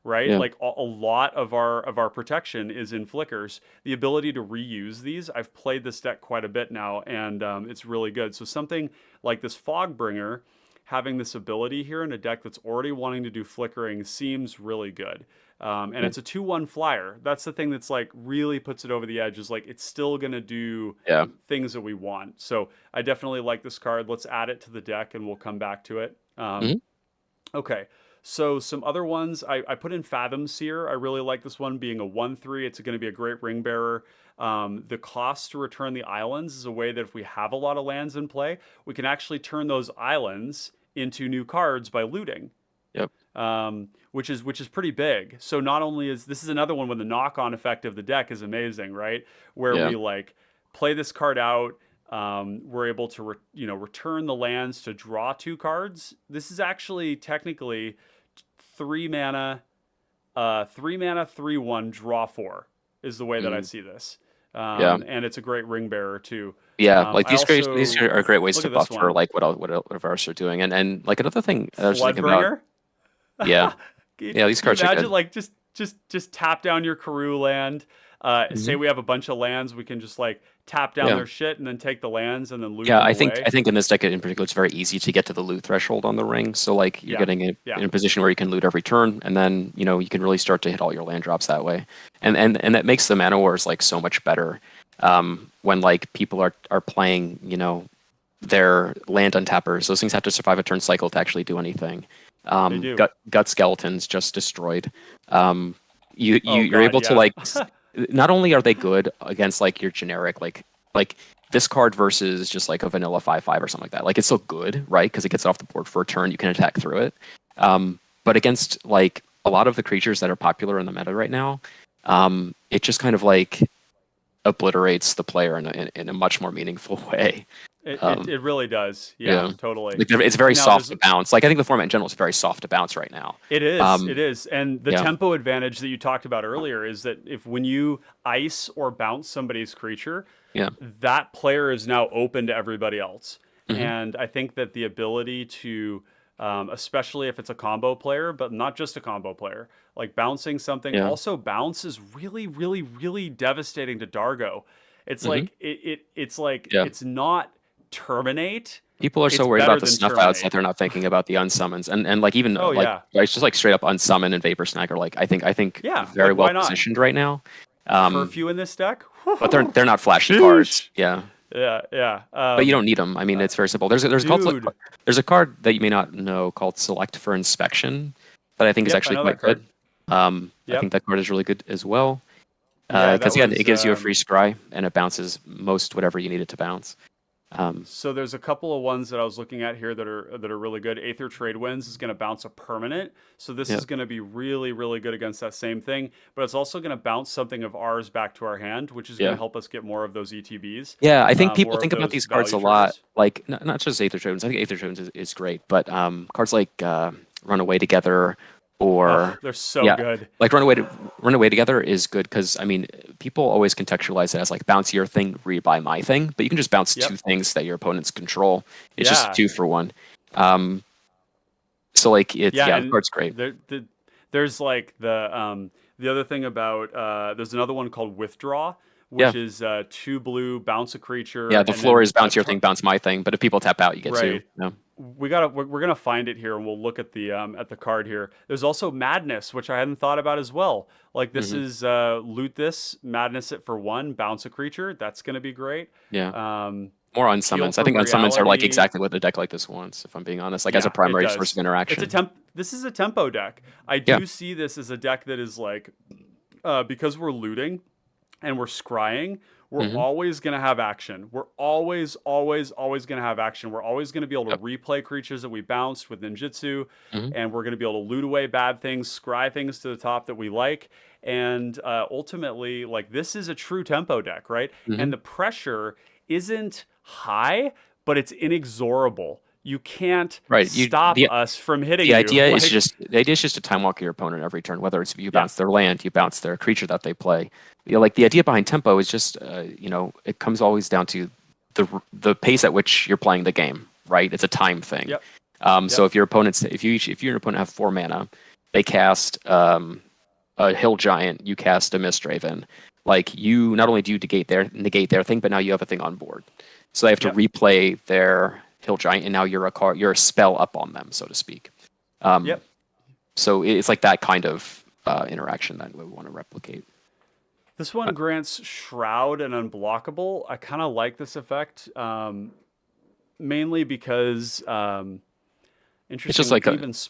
right? Yeah. Like a lot of our protection is in flickers. The ability to reuse these, I've played this deck quite a bit now, and it's really good. So something like this Fogbringer, having this ability here in a deck that's already wanting to do flickering seems really good. And Yeah. it's a 2/1 flyer. That's the thing that's like really puts it over the edge. Is like it's still gonna do Yeah. things that we want. So I definitely like this card. Let's add it to the deck, and we'll come back to it. Hmm. Okay. So some other ones I put in Fathom Seer. I really like this one being a 1/3. It's going to be a great ring bearer. The cost to return the islands is a way that if we have a lot of lands in play, we can actually turn those islands into new cards by looting, Yep. which is pretty big. So not only is this is another one when the knock-on effect of the deck is amazing, right? Where Yeah. we like play this card out, we're able to return the lands to draw two cards. This is actually technically 3 mana, 3 mana, 3/1 draw four is the way that I Mm. see this. Yeah. And it's a great ring bearer too. Yeah, like I these also are great ways look to at this buffer one, like what ours are doing, and like another thing I was thinking about. Floodbringer. Yeah, Can yeah, these you cards are imagine good. like just tap down your Karoo land? Say Hmm. we have a bunch of lands, we can just like tap down Yeah, their shit and then take the lands and then loot yeah. them I away. think in this deck in particular, it's very easy to get to the loot threshold on the ring. So like you're Yeah, getting yeah, in a position where you can loot every turn, and then you can really start to hit all your land drops that way, and that makes the mana wars like so much better. When like people are playing their land untappers, those things have to survive a turn cycle to actually do anything. they do. Gut skeletons just destroyed. Um, Oh you're God, able to yeah. like not only are they good against like your generic like this card versus just like a vanilla 5/5 or something like that. Like it's still good, right? Because it gets off the board for a turn, you can attack through it. But against like a lot of the creatures that are popular in the meta right now, it just kind of like obliterates the player in a much more meaningful way. It, it Um, it really does. Yeah, yeah, totally. like it's very And now soft there's to bounce. Like I think the format in general is very soft to bounce right now. it is. It Um, is. And the yeah, tempo advantage that you talked about earlier is that if when you ice or bounce somebody's creature, yeah, that player is now open to everybody else. hmm, And I think that the ability to, especially if it's a combo player, but not just a combo player, like bouncing something, yeah, also bounce is really, really, really devastating to Dargo. It's hmm, like it's like yeah. it's not terminate. People are It's so worried better about the than snuff outs that terminate. they're not thinking about the unsummons, and like even Oh like yeah, it's just like straight up unsummon and vapor snag are like I think yeah. very Like well why not? positioned right now. Um, Curfew in this deck. but they're not flashy cards. Sheesh. Yeah, Yeah, yeah. but you don't need them. I mean, it's very simple. Dude. There's a card that you may not know called Select for Inspection that I think is Yep, I actually know that quite good. card. I think Yep. that card is really good as well. Yeah, that Because yeah, it was gives you a free scry and it bounces most whatever you need it to bounce. Um, so there's a couple of ones that I was looking at here that are really good. Aether Trade Winds is going to bounce a permanent. So this yeah, is going to be really, really good against that same thing. But it's also going to bounce something of ours back to our hand, which is going yeah. to help us get more of those ETBs, Yeah, I think people more of think about those these cards value a lot. triggers. Like not just Aether Drones. I think Aether Drones is great, but cards like Runaway Together Oh, or they're so yeah, good. like Runaway Together is good because I mean people always contextualize it as like bounce your thing, rebuy my thing, but you can just bounce two Yep. things that your opponents control. It's just a Yeah. 2 for 1. So like Yeah, the and card's great. there's like the The other thing about there's another one called Withdraw, Yeah. which is 2 blue, bounce a creature, Yeah, the and floor then is bounce your thing, bounce my thing. But if people tap out, you get two. right. Yeah. We're gonna find it here, and we'll look at the card here. There's also Madness, which I hadn't thought about as well. Like this Hmm. is loot this, Madness it for 1, bounce a creature. That's gonna be great. Yeah. Um, More Heal unsummons. I from think unsummons are like Reality. exactly what the deck like this wants, if I'm being honest. Like as a Yeah, it primary source does. of It's a interaction. temp. This is a tempo deck. I Yeah. do see this as a deck that is like, because we're looting and we're scrying, we're Hmm. always going to have action. We're always, always, always going to have action. We're always going to be able to Yep. replay creatures that we bounced with ninjutsu, Hmm. and we're going to be able to loot away bad things, scry things to the top that we like. And ultimately, like, this is a true tempo deck, right? Hmm. And the pressure isn't high, but it's inexorable. You can't Right. stop us from hitting The you. idea is Like, just to time walk your opponent every turn, whether it's you yeah, bounce their land, you bounce their creature that they play. You know, like the idea behind tempo is just it comes always down to the pace at which you're playing the game, right? It's a time thing. yep, So yep, if your opponent's if you if your opponent have 4 mana, they cast a hill giant, you cast a mist raven. Like you not only do you negate their thing, but now you have a thing on board. So they have to yep, replay their hill giant, and now you're a spell up on them, so to speak. Um, yep. so it's like that kind of interaction that we want to replicate. This one grants Shroud and Unblockable. I kind of like this effect, mainly because, It's just interestingly, even it's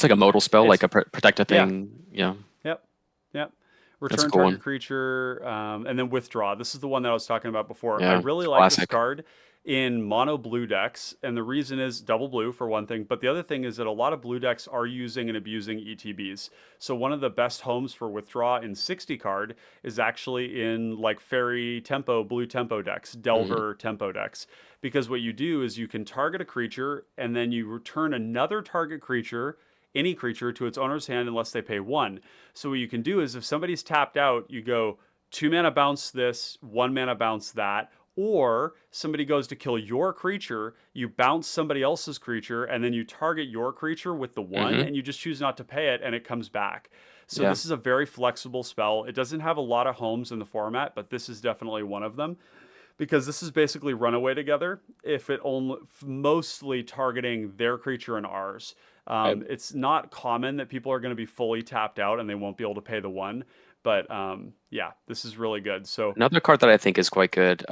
like a modal spell, like it's a protect a yeah, thing. Yeah, yep, yep. that's a Return cool target one. creature, and then withdraw. This is the one that I was talking about before. I Yeah, really it's like this classic. card in mono blue decks, and the reason is double blue for one thing, but the other thing is that a lot of blue decks are using and abusing ETBs. So one of the best homes for withdraw in 60 card is actually in like fairy tempo, blue tempo decks, Hmm. delver tempo decks, because what you do is you can target a creature and then you return another target creature, any creature, to its owner's hand unless they pay 1. So what you can do is if somebody's tapped out, you go 2 mana bounce this, 1 mana bounce that, or somebody goes to kill your creature, you bounce somebody else's creature, and then you target your creature with the 1, Hmm. and you just choose not to pay it, and it comes back. So Yeah. this is a very flexible spell. It doesn't have a lot of homes in the format, but this is definitely one of them because this is basically runaway together. If it only mostly targeting their creature and ours. Right. It's not common that people are going to be fully tapped out and they won't be able to pay the 1. But yeah, this is really good. So Another card that I think is quite good.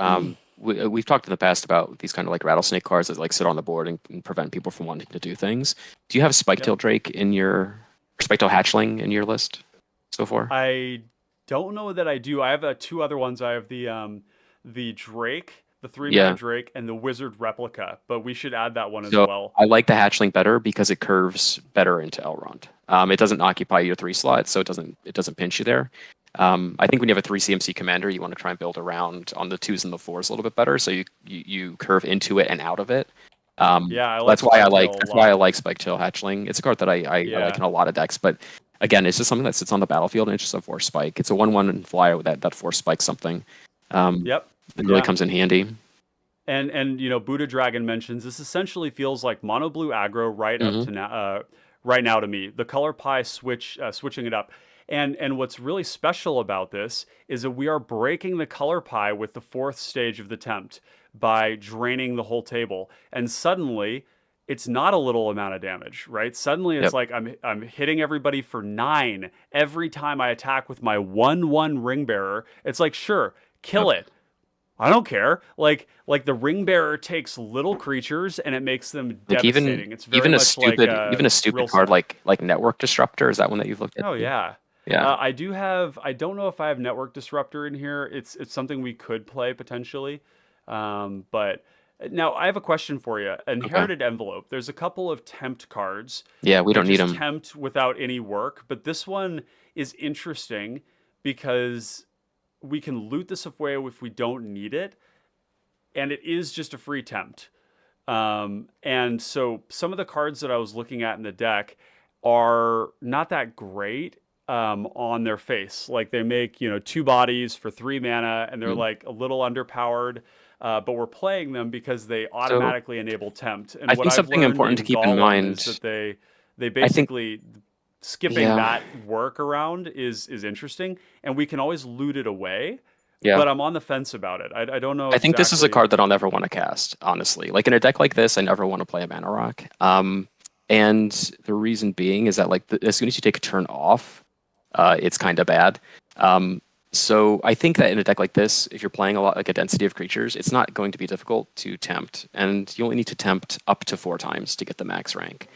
We've talked in the past about these kind of like rattlesnake cards that like sit on the board and prevent people from wanting to do things. Do you have yep. Spiketail Drake in your Spiketail Hatchling in your list so far? I don't know that I do. I have 2 other ones. I have the Drake, the 3 mana Yeah. Drake, and the Wizard Replica. But we should add that one as So well. I like the Hatchling better because it curves better into Elrond. It doesn't occupy your 3 slots, so it doesn't pinch you there. I think when you have a 3 CMC commander, you want to try and build around on the 2s and the 4s a little bit better, so you curve into it and out of it. Yeah, I So like Spiketail a that's why I lot. like Spiketail Hatchling. It's a card that I like Yeah. in a lot of decks, but again, it's just something that sits on the battlefield and it's just a force spike. It's a 1/1 flyer with that force spike something. Um, Yep. it really Yeah. comes in handy. And Buddha Dragon mentions this essentially feels like mono blue aggro right up Hmm. to now, right now to me. The color pie switching it up, and what's really special about this is that we are breaking the color pie with the 4th stage of the tempt by draining the whole table, and suddenly it's not a little amount of damage, right? Suddenly it's Yep. like I'm hitting everybody for 9 every time I attack with my 1/1 ring bearer. It's like sure, Yep. kill it. I don't care. Like the ring bearer takes little creatures and it makes them Like devastating. It's very much like even a stupid real card set. like Network Disruptor, is that one that you've looked at? Oh yeah. Yeah. I do have. I don't know if I have network disruptor in here. It's something we could play potentially. But now I have a question for you. Okay. Inherited envelope. There's a couple of tempt cards Yeah, we that don't need just them. tempt without any work, but this one is interesting because we can loot this away if we don't need it, and it is just a free tempt. And so some of the cards that I was looking at in the deck are not that great on their face. Like they make 2 bodies for 3 mana, and they're Mm. like a little underpowered. But we're playing them because they So automatically enable tempt. And I what think I've something learned important to in keep in Golem is mind. that they I think basically skipping Yeah. that workaround is interesting, and we can always loot it away. Yeah. But I'm on the fence about it. I don't know I think this is a exactly. card that I'll never want to cast, honestly. Like in a deck like this, I never want to play a mana rock. And the reason being is that like as soon as you take a turn off, it's kind of bad. So I think that in a deck like this, if you're playing a lot like a density of creatures, it's not going to be difficult to tempt, and you only need to tempt up to 4 times to get the max rank.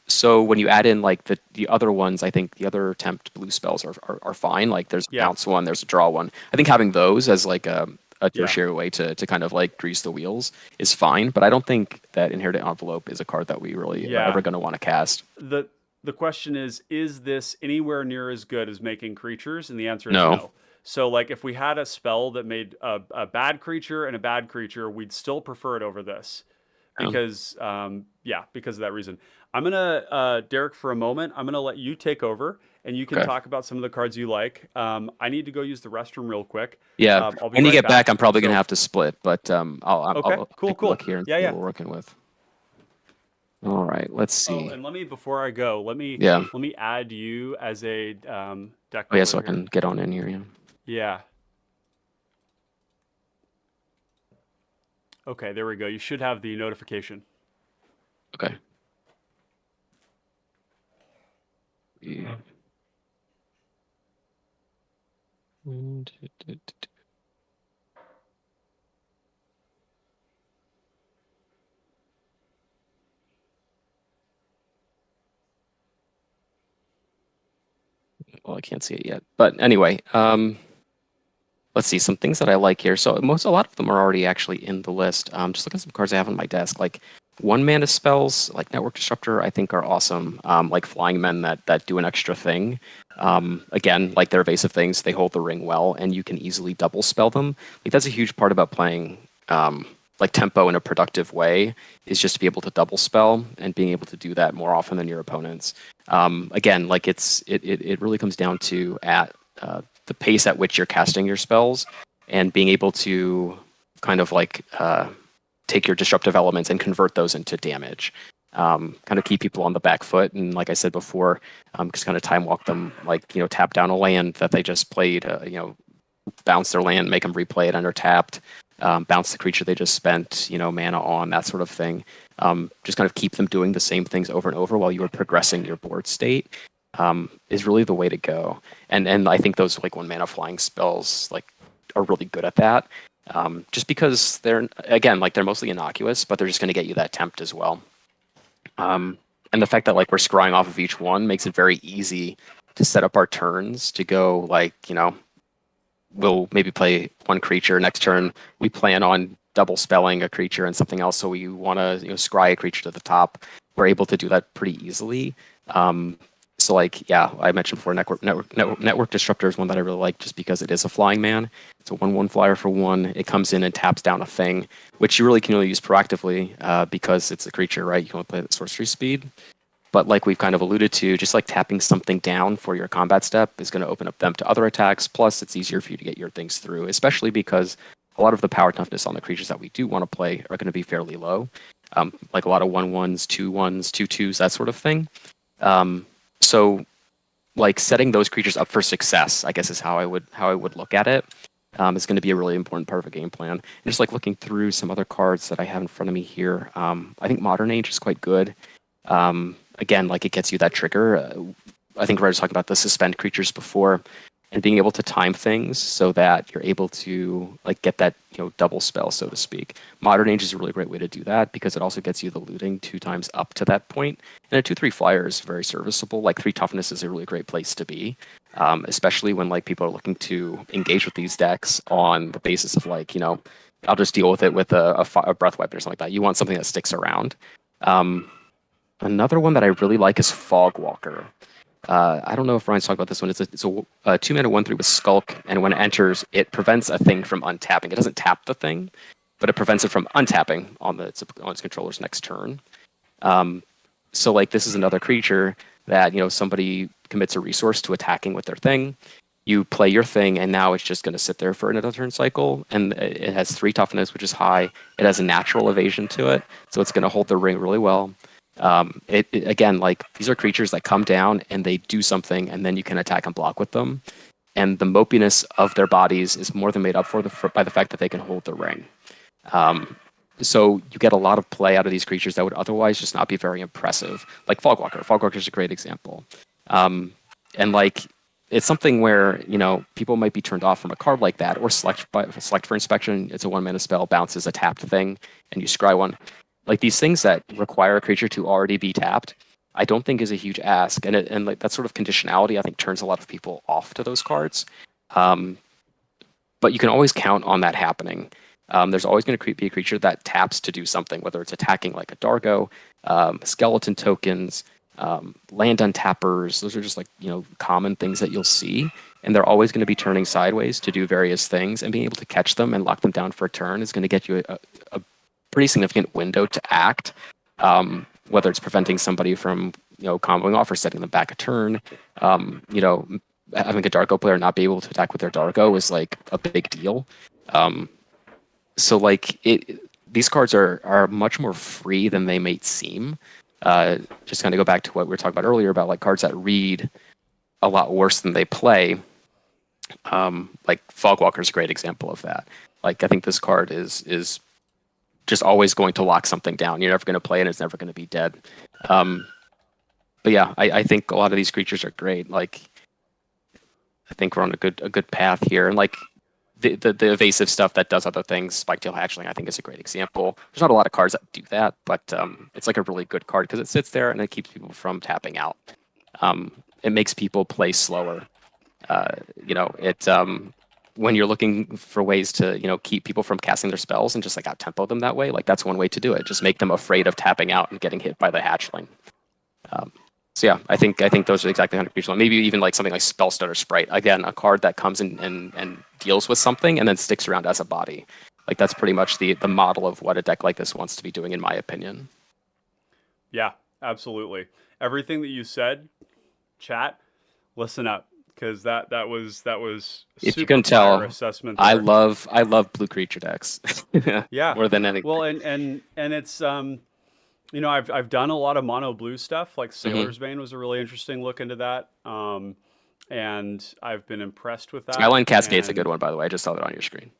So when you add in like the other ones, I think the other tempt blue spells are fine. Like there's a Yeah. bounce one, there's a draw one. I think having those as like a Yeah. tertiary way to kind of like grease the wheels is fine. But I don't think that Inherited Envelope is a card that we really Yeah. are ever going to want to cast. The question is this anywhere near as good as making creatures? And the answer is No. no. So like if we had a spell that made a bad creature and a bad creature, we'd still prefer it over this. Because because of that reason. I'm gonna Derek, for a moment, I'm gonna let you take over and you can Okay. talk about some of the cards you like. I need to go use the restroom real quick. Yeah. I'll be When you right get back, I'm probably So- going to have to split, but I'll Okay, cool, take a cool. look here and Yeah, see yeah. what we're working with. All right, let's see. Oh, and let me, before I go, let me add you as a deck Oh builder yeah, so I here. can get on in here. Yeah. Yeah. Okay, there we go. You should have the notification. Okay. Yeah. Well, I can't see it yet, but anyway, let's see some things that I like here. So a lot of them are already actually in the list. Just look at some cards I have on my desk, like 1-mana spells, like Network Disruptor. I think are awesome. Like Flying Men that do an extra thing. Again, like they're evasive things, they hold the ring well, and you can easily double spell them. Like that's a huge part about playing like tempo in a productive way, is just to be able to double spell and being able to do that more often than your opponents. Again, like it really comes down to at the pace at which you're casting your spells and being able to kind of like take your disruptive elements and convert those into damage. Kind of keep people on the back foot, and like I said before, just kind of time walk them, like tap down a land that they just played, bounce their land, make them replay it under tapped, bounce the creature they just spent mana on, that sort of thing. Just kind of keep them doing the same things over and over while you are progressing your board state. Is really the way to go, and I think those like 1-mana flying spells like are really good at that. Just because they're mostly innocuous, but they're just going to get you that tempt as well. And the fact that like we're scrying off of each one makes it very easy to set up our turns to go like we'll maybe play one creature next turn. We plan on double spelling a creature and something else, so we want to scry a creature to the top. We're able to do that pretty easily. So like, yeah, I mentioned before, Network Disruptor is one that I really like just because it is a flying man. It's a 1/1 flyer for 1. It comes in and taps down a thing, which you really can only use proactively because it's a creature, right? You can only play it at sorcery speed. But like we've kind of alluded to, just like tapping something down for your combat step is going to open up them to other attacks. Plus, it's easier for you to get your things through, especially because a lot of the power toughness on the creatures that we do want to play are going to be fairly low. Like a lot of 1/1s, 2/1s, 2/2s, that sort of thing. So like setting those creatures up for success, I guess is how I would look at it. Is going to be a really important part of a game plan. And just like looking through some other cards that I have in front of me here, I think Modern Age is quite good. Again, like it gets you that trigger. I think Red was talking about the suspend creatures before, and being able to time things so that you're able to like get that double spell, so to speak. Modern Age is a really great way to do that because it also gets you the looting 2 times up to that point. And a 2/3 flyer is very serviceable. Like 3 toughness is a really great place to be, especially when like people are looking to engage with these decks on the basis of like I'll just deal with it with a breath weapon or something like that. You want something that sticks around. Another one that I really like is Fogwalker. I don't know if Ryan's talked about this one. It's a 2-mana 1/3 with Skulk, and when it enters, it prevents a thing from untapping. It doesn't tap the thing, but it prevents it from untapping on its controller's next turn. So like this is another creature that somebody commits a resource to attacking with their thing. You play your thing, and now it's just going to sit there for another turn cycle. And it has 3 toughness, which is high. It has a natural evasion to it, so it's going to hold the ring really well. Again, like these are creatures that come down and they do something, and then you can attack and block with them. And the mopiness of their bodies is more than made up for by the fact that they can hold the ring. So you get a lot of play out of these creatures that would otherwise just not be very impressive. Like Fogwalker. Fogwalker is a great example. And like it's something where people might be turned off from a card like that, or select for inspection. It's a 1-mana spell, bounces a tapped thing, and you scry one. Like these things that require a creature to already be tapped, I don't think is a huge ask, and like that sort of conditionality, I think, turns a lot of people off to those cards. But you can always count on that happening. There's always going to be a creature that taps to do something, whether it's attacking like a Dargo, skeleton tokens, land untappers. Those are just like common things that you'll see, and they're always going to be turning sideways to do various things, and being able to catch them and lock them down for a turn is going to get you a pretty significant window to act. Whether it's preventing somebody from comboing off or setting them back a turn. Having a Dargo player not be able to attack with their Dargo is like a big deal. So like these cards are much more free than they may seem. Just kind of go back to what we were talking about earlier about like cards that read a lot worse than they play. Like Fogwalker is a great example of that. Like I think this card is just always going to lock something down. You're never going to play it, and it's never going to be dead. But yeah, I think a lot of these creatures are great. Like I think we're on a good path here, and like the evasive stuff that does other things, Spiketail Hatchling, I think is a great example. There's not a lot of cards that do that, but it's like a really good card because it sits there and it keeps people from tapping out. It makes people play slower. When you're looking for ways to keep people from casting their spells and just like out tempo them that way, like that's one way to do it. Just make them afraid of tapping out and getting hit by the hatchling. So yeah, I think those are exactly 100 creatures. Maybe even like something like Spellstutter Sprite. Again, a card that comes in and deals with something and then sticks around as a body. Like that's pretty much the model of what a deck like this wants to be doing, in my opinion. Yeah, absolutely. Everything that you said, chat, listen up, because that was if you can tell, assessment there. I love blue creature decks. Yeah, more than anything. Well, and it's I've done a lot of mono blue stuff. Like Sailor's Bane was a really interesting look into that, and I've been impressed with that. Skyline Cascade's a good one, by the way. I just saw that on your screen.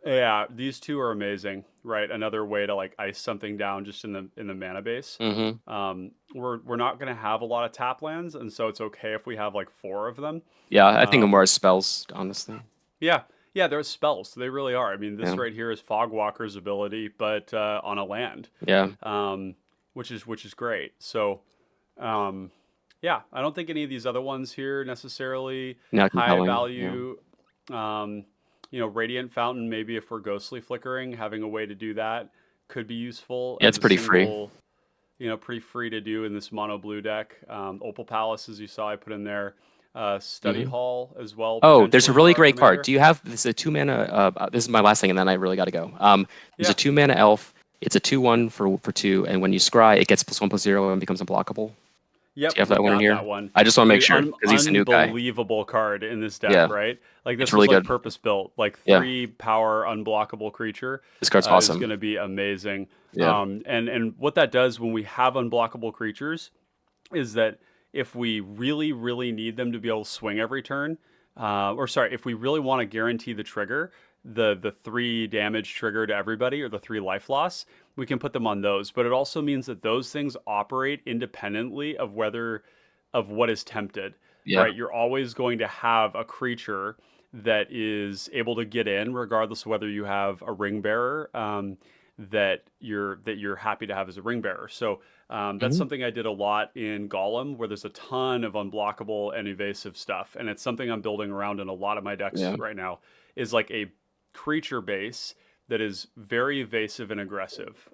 Yeah, these two are amazing. Right, another way to like ice something down just in the mana base. We're not going to have a lot of tap lands, and so it's okay if we have like 4 of them. Yeah, I think more as spells, honestly. Yeah, they're spells. They really are. I mean, this right here is Fogwalker's ability, but on a land. Yeah. Which is great. So, yeah, I don't think any of these other ones here necessarily high value. Yeah. Radiant Fountain, maybe if we're ghostly flickering, having a way to do that could be useful. Yeah, it's pretty free. Pretty free to do in this mono blue deck. Opal Palace, as you saw, I put in there. Study Hall as well. Oh, there's a really great card. Do you have this? Is a 2-mana. This is my last thing, and then I really got to go. There's a 2-mana elf. It's a 2/1 for 2, and when you scry, it gets +1/+0 and becomes unblockable. Yep, do you have that one in here? I just want to make sure because he's a new guy. Unbelievable card in this deck, right? Like this is really like good. Purpose built, like 3 power unblockable creature. This card's awesome. It's going to be amazing. Yeah. And what that does when we have unblockable creatures is that if we really, really need them to be able to swing every turn, if we really want to guarantee the trigger, the 3 damage trigger to everybody or the 3 life loss, we can put them on those. But it also means that those things operate independently of what is tempted. Yeah. Right? You're always going to have a creature that is able to get in, regardless of whether you have a ring bearer that you're happy to have as a ring bearer. So that's something I did a lot in Golem, where there's a ton of unblockable and evasive stuff, and it's something I'm building around in a lot of my decks right now. Is like a creature base that is very evasive and aggressive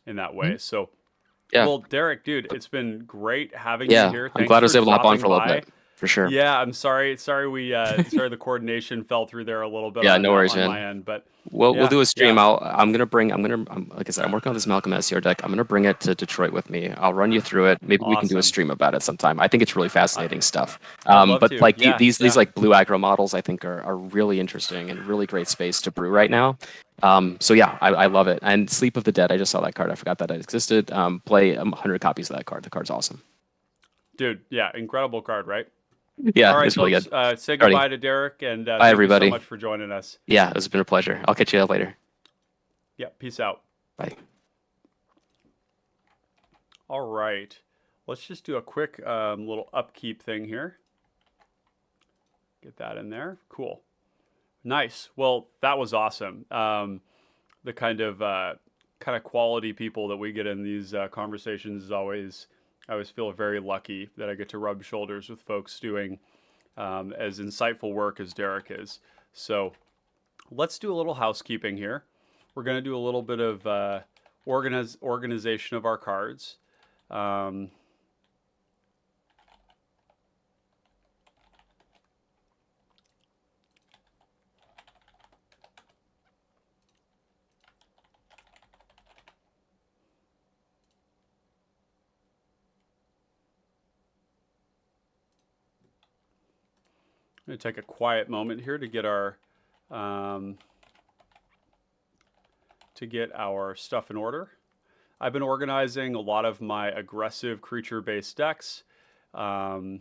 in that way. So, well, Derek, dude, it's been great having you here. Thanks I'm glad I was able to hop on for a little bit. for sure. Yeah, I'm sorry. Sorry the coordination fell through there a little bit Yeah, no worries, on my man. end, but We'll yeah, do a stream. yeah, Like I said, I'm working on this Malcolm SER deck. I'm gonna bring it to Detroit with me. I'll run you through it. Maybe we can do a awesome. stream about it sometime. I think it's really I, fascinating stuff. I'd love But to. like Yeah, these yeah. like blue aggro models, I think are really interesting and really great space to brew right now. So yeah, I love it. And Sleep of the Dead, I just saw that card. I forgot that it existed. Play 100 copies of that card. The card's awesome. Dude, yeah, incredible card, right? All Yeah, right, it's really folks, good. say Alrighty. goodbye to Derek, and Bye, thank you so everybody. much for joining us. Yeah, it's been a pleasure. I'll catch you later. Yeah, peace out. Bye. All right, let's just do a quick little upkeep thing here. Get that in there. Cool. Nice. Well, that was awesome. The kind of quality people that we get in these conversations is always, I always feel very lucky that I get to rub shoulders with folks doing as insightful work as Derek is. So let's do a little housekeeping here. We're going to do a little bit of organization of our cards. I'm going to take a quiet moment here to get our stuff in order. I've been organizing a lot of my aggressive creature-based decks under,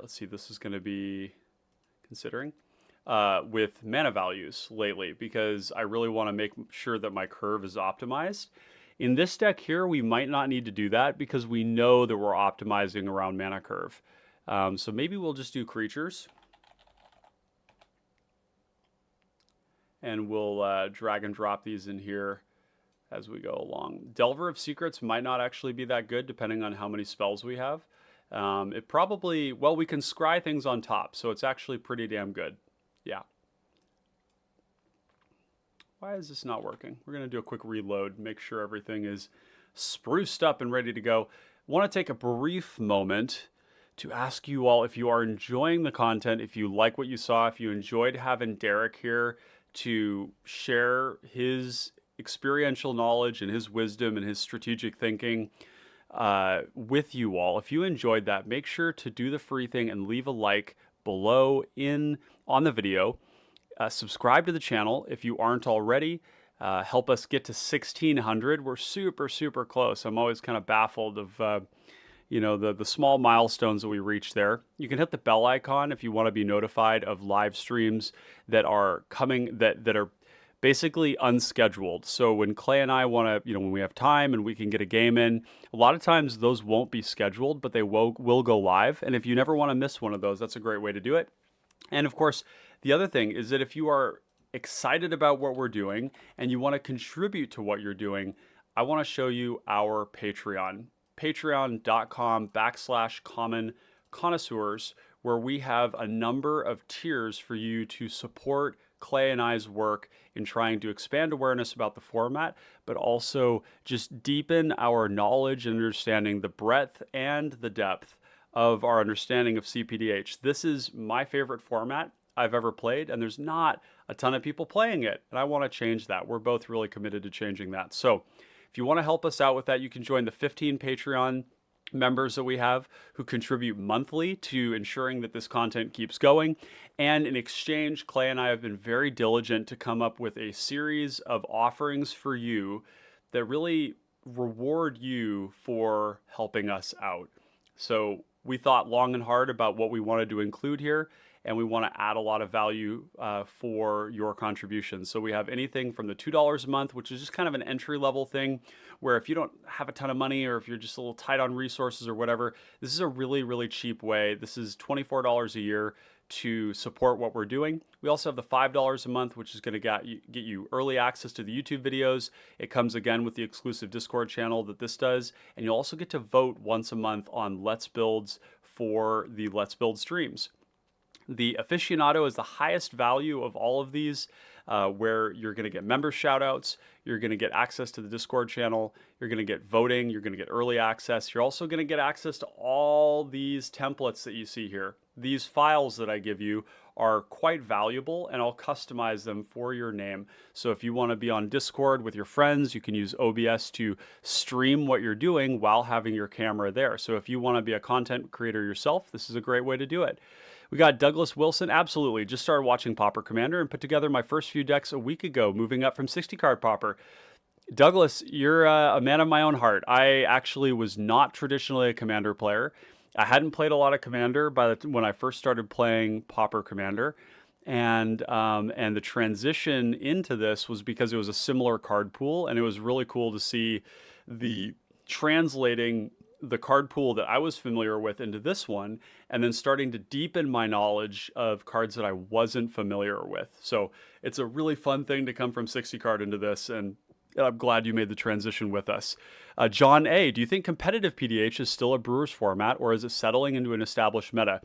let's see, this is going to be considering, with mana values lately, because I really want to make sure that my curve is optimized. In this deck here, we might not need to do that because we know that we're optimizing around mana curve. So maybe we'll just do creatures. And we'll drag and drop these in here as we go along. Delver of Secrets might not actually be that good depending on how many spells we have. It probably, well, we can scry things on top, so it's actually pretty damn good. Yeah. Why is this not working? We're going to do a quick reload, make sure everything is spruced up and ready to go. I want to take a brief moment to ask you all if you are enjoying the content, if you like what you saw, if you enjoyed having Derek here to share his experiential knowledge and his wisdom and his strategic thinking with you all. If you enjoyed that, make sure to do the free thing and leave a like below on the video. Subscribe to the channel if you aren't already. Help us get to 1,600. We're super, super close. I'm always kind of baffled of the small milestones that we reach there. You can hit the bell icon if you want to be notified of live streams that are coming, that are basically unscheduled. So when Clay and I want to, when we have time and we can get a game in, a lot of times those won't be scheduled, but they will go live. And if you never want to miss one of those, that's a great way to do it. And of course, the other thing is that if you are excited about what we're doing and you want to contribute to what you're doing, I want to show you our Patreon. Patreon.com/common connoisseurs, where we have a number of tiers for you to support Clay and I's work in trying to expand awareness about the format, but also just deepen our knowledge and understanding, the breadth and the depth of our understanding of cPDH. This is my favorite format I've ever played, and there's not a ton of people playing it, and I want to change that. We're both really committed to changing that. So if you want to help us out with that, you can join the 15 Patreon members that we have who contribute monthly to ensuring that this content keeps going. And in exchange, Clay and I have been very diligent to come up with a series of offerings for you that really reward you for helping us out. So we thought long and hard about what we wanted to include here, and we want to add a lot of value for your contributions. So we have anything from the $2 a month, which is just kind of an entry-level thing, where if you don't have a ton of money or if you're just a little tight on resources or whatever, this is a really, really cheap way. This is $24 a year to support what we're doing. We also have the $5 a month, which is going to get you early access to the YouTube videos. It comes again with the exclusive Discord channel that this does, and you'll also get to vote once a month on Let's Builds for the Let's Build streams. The aficionado is the highest value of all of these where you're going to get member shoutouts, you're going to get access to the Discord channel, you're going to get voting, you're going to get early access. You're also going to get access to all these templates that you see here. These files that I give you are quite valuable, and I'll customize them for your name. So if you want to be on Discord with your friends, you can use OBS to stream what you're doing while having your camera there. So if you want to be a content creator yourself, this is a great way to do it. We got Douglas Wilson. Absolutely. Just started watching Pauper Commander and put together my first few decks a week ago, moving up from 60 card Pauper. Douglas, you're a man of my own heart. I actually was not traditionally a Commander player. I hadn't played a lot of Commander when I first started playing Pauper Commander. And the transition into this was because it was a similar card pool, and it was really cool to see the translating the card pool that I was familiar with into this one, and then starting to deepen my knowledge of cards that I wasn't familiar with. So it's a really fun thing to come from 60 card into this, and I'm glad you made the transition with us. John A., do you think competitive PDH is still a Brewers format, or is it settling into an established meta?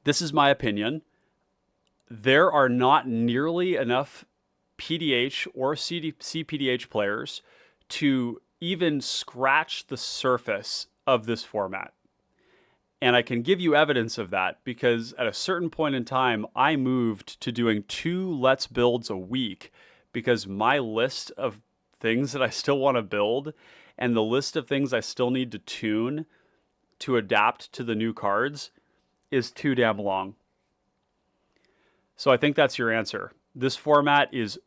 This is my opinion. There are not nearly enough PDH or cPDH players to even scratch the surface of this format. And I can give you evidence of that because at a certain point in time, I moved to doing 2 Let's Builds a week because my list of things that I still want to build and the list of things I still need to tune to adapt to the new cards is too damn long. So I think that's your answer. This format is,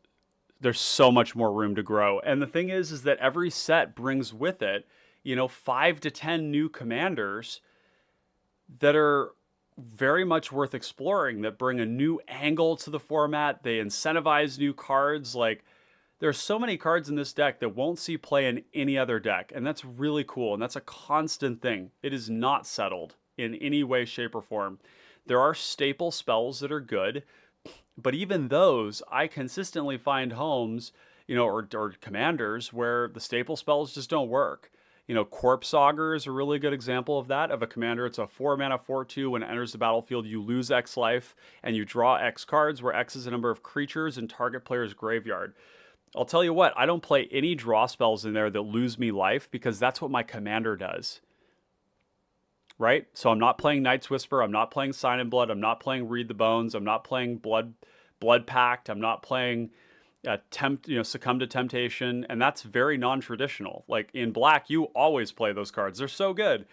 there's so much more room to grow. And the thing is that every set brings with it, 5 to 10 new commanders that are very much worth exploring, that bring a new angle to the format. They incentivize new cards. Like, there's so many cards in this deck that won't see play in any other deck. And that's really cool. And that's a constant thing. It is not settled in any way, shape, or form. There are staple spells that are good, but even those, I consistently find homes, or commanders where the staple spells just don't work. Corpse Augur is a really good example of that, of a commander. It's a 4-mana 4/2. When it enters the battlefield, you lose X life, and you draw X cards, where X is the number of creatures in target player's graveyard. I'll tell you what, I don't play any draw spells in there that lose me life, because that's what my commander does. Right? So I'm not playing Night's Whisper, I'm not playing Sign in Blood, I'm not playing Read the Bones, I'm not playing Blood Pact, I'm not playing Succumb to Temptation, and that's very non-traditional. Like in Black, you always play those cards. They're so good.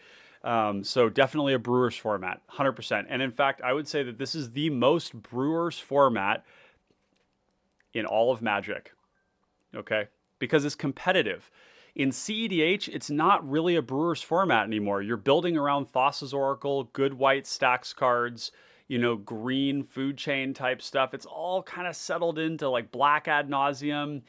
So definitely a Brewers format, 100%. And in fact, I would say that this is the most Brewers format in all of Magic, okay? Because it's competitive. In cEDH, it's not really a Brewers format anymore. You're building around Thassa's Oracle, good white stacks cards, green food chain type stuff. It's all kind of settled into like Black ad nauseum.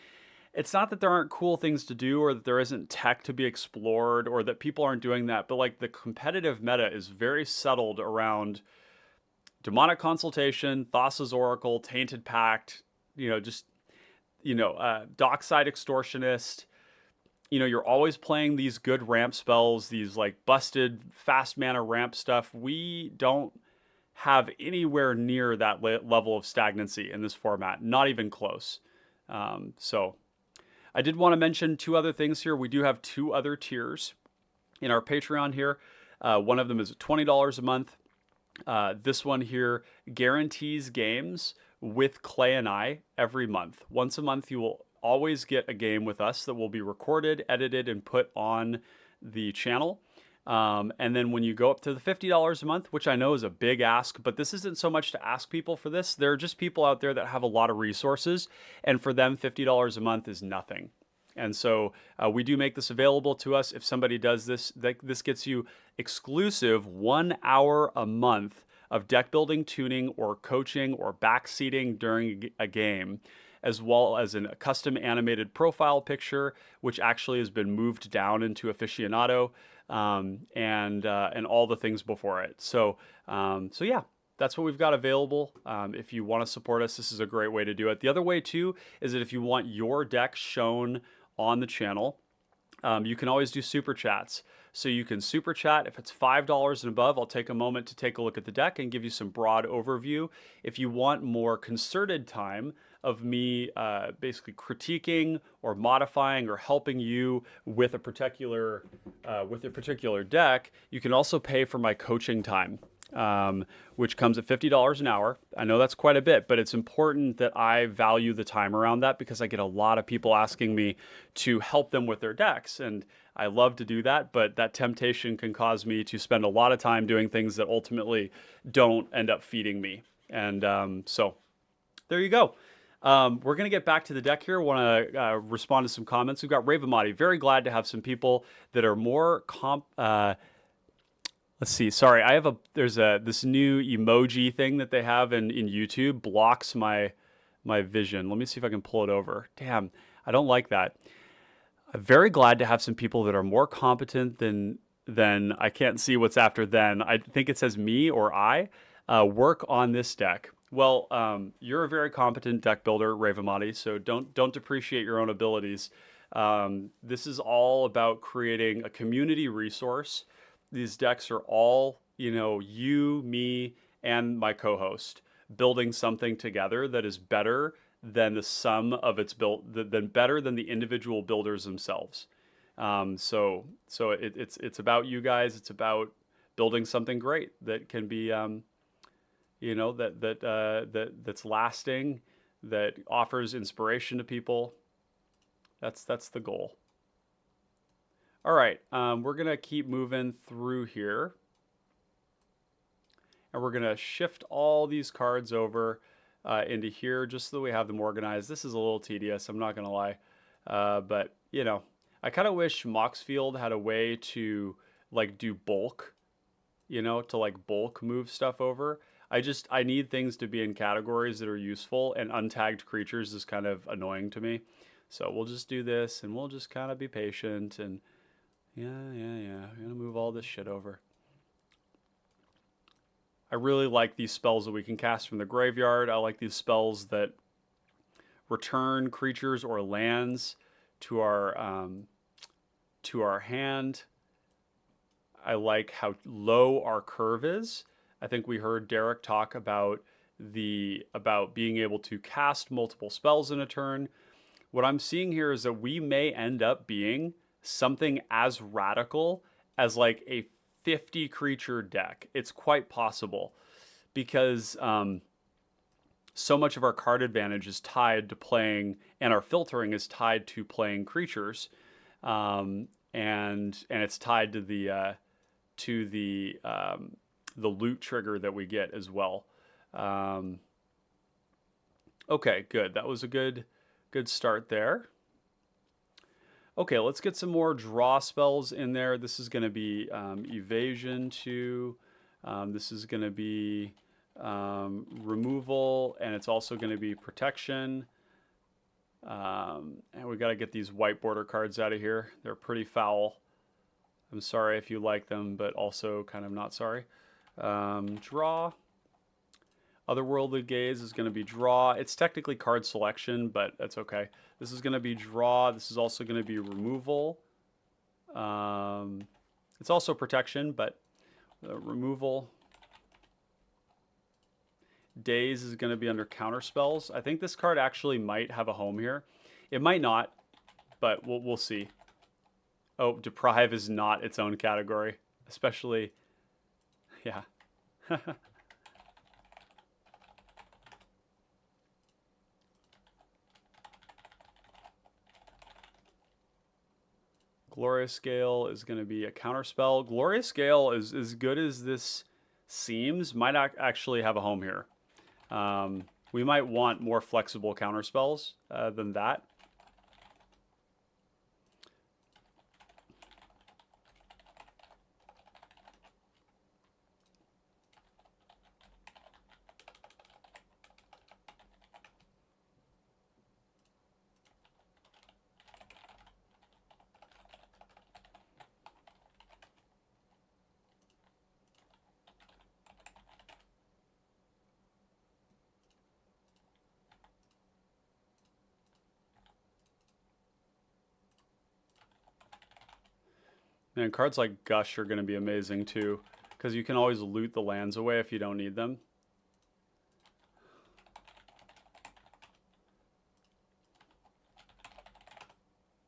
It's not that there aren't cool things to do or that there isn't tech to be explored or that people aren't doing that, but like the competitive meta is very settled around Demonic Consultation, Thassa's Oracle, Tainted Pact, Dockside Extortionist. You're always playing these good ramp spells, these like busted fast mana ramp stuff. We don't have anywhere near that level of stagnancy in this format, not even close. So I did want to mention 2 other things here. We do have 2 other tiers in our Patreon here. One of them is $20 a month. This one here guarantees games with Clay and I every month. Once a month, you will always get a game with us that will be recorded, edited, and put on the channel. And then when you go up to the $50 a month, which I know is a big ask, but this isn't so much to ask people for this. There are just people out there that have a lot of resources, and for them, $50 a month is nothing. And so we do make this available to us. If somebody does this, this gets you exclusive 1 hour a month of deck building, tuning, or coaching, or backseating during a game, as well as a custom animated profile picture, which actually has been moved down into aficionado, and all the things before it. So yeah, that's what we've got available. If you want to support us, this is a great way to do it. The other way too is that if you want your deck shown on the channel, you can always do super chats. So you can super chat. If it's $5 and above, I'll take a moment to take a look at the deck and give you some broad overview. If you want more concerted time of me basically critiquing or modifying or helping you with a particular deck, you can also pay for my coaching time, which comes at $50 an hour. I know that's quite a bit, but it's important that I value the time around that because I get a lot of people asking me to help them with their decks. And I love to do that, but that temptation can cause me to spend a lot of time doing things that ultimately don't end up feeding me. And so there you go. We're going to get back to the deck here. I want to respond to some comments. We've got Ravamati. Very glad to have some people that are more let's see. Sorry, there's this new emoji thing that they have in YouTube blocks my vision. Let me see if I can pull it over. Damn, I don't like that. I'm very glad to have some people that are more competent than I can't see what's after then. I think it says me or I work on this deck. Well, you're a very competent deck builder, Ravamati, so don't depreciate your own abilities. This is all about creating a community resource. These decks are all, you, me, and my co-host building something together that is better than the sum of its better than the individual builders themselves. So it's about you guys. It's about building something great that can be, that's lasting, that offers inspiration to people. That's the goal. All right, we're gonna keep moving through here, and we're gonna shift all these cards over into here just so that we have them organized. This is a little tedious, I'm not gonna lie, but I kind of wish Moxfield had a way to do bulk, to bulk move stuff over. I need things to be in categories that are useful, and untagged creatures is kind of annoying to me. So we'll just do this, and we'll just kind of be patient, and yeah. I'm gonna move all this shit over. I really like these spells that we can cast from the graveyard. I like these spells that return creatures or lands to our hand. I like how low our curve is. I think we heard Derek talk about being able to cast multiple spells in a turn. What I'm seeing here is that we may end up being something as radical as a 50 creature deck. It's quite possible because so much of our card advantage is tied to playing, and our filtering is tied to playing creatures, and it's tied to the loot trigger that we get as well. Okay, good. That was a good start there. Okay, let's get some more draw spells in there. This is going to be evasion 2. This is going to be removal, and it's also going to be protection. And we got to get these white border cards out of here. They're pretty foul. I'm sorry if you like them, but also kind of not sorry. Draw. Otherworldly Gaze is going to be draw. It's technically card selection, but that's okay. This is going to be draw. This is also going to be removal. It's also protection, but removal. Daze is going to be under counter spells. I think this card actually might have a home here. It might not, but we'll see. Oh, Deprive is not its own category, especially, yeah. Glorious Gale is going to be a counterspell. Glorious Gale is as good as this seems. Might not actually have a home here. We might want more flexible counterspells than that. And cards like Gush are going to be amazing too, because you can always loot the lands away if you don't need them.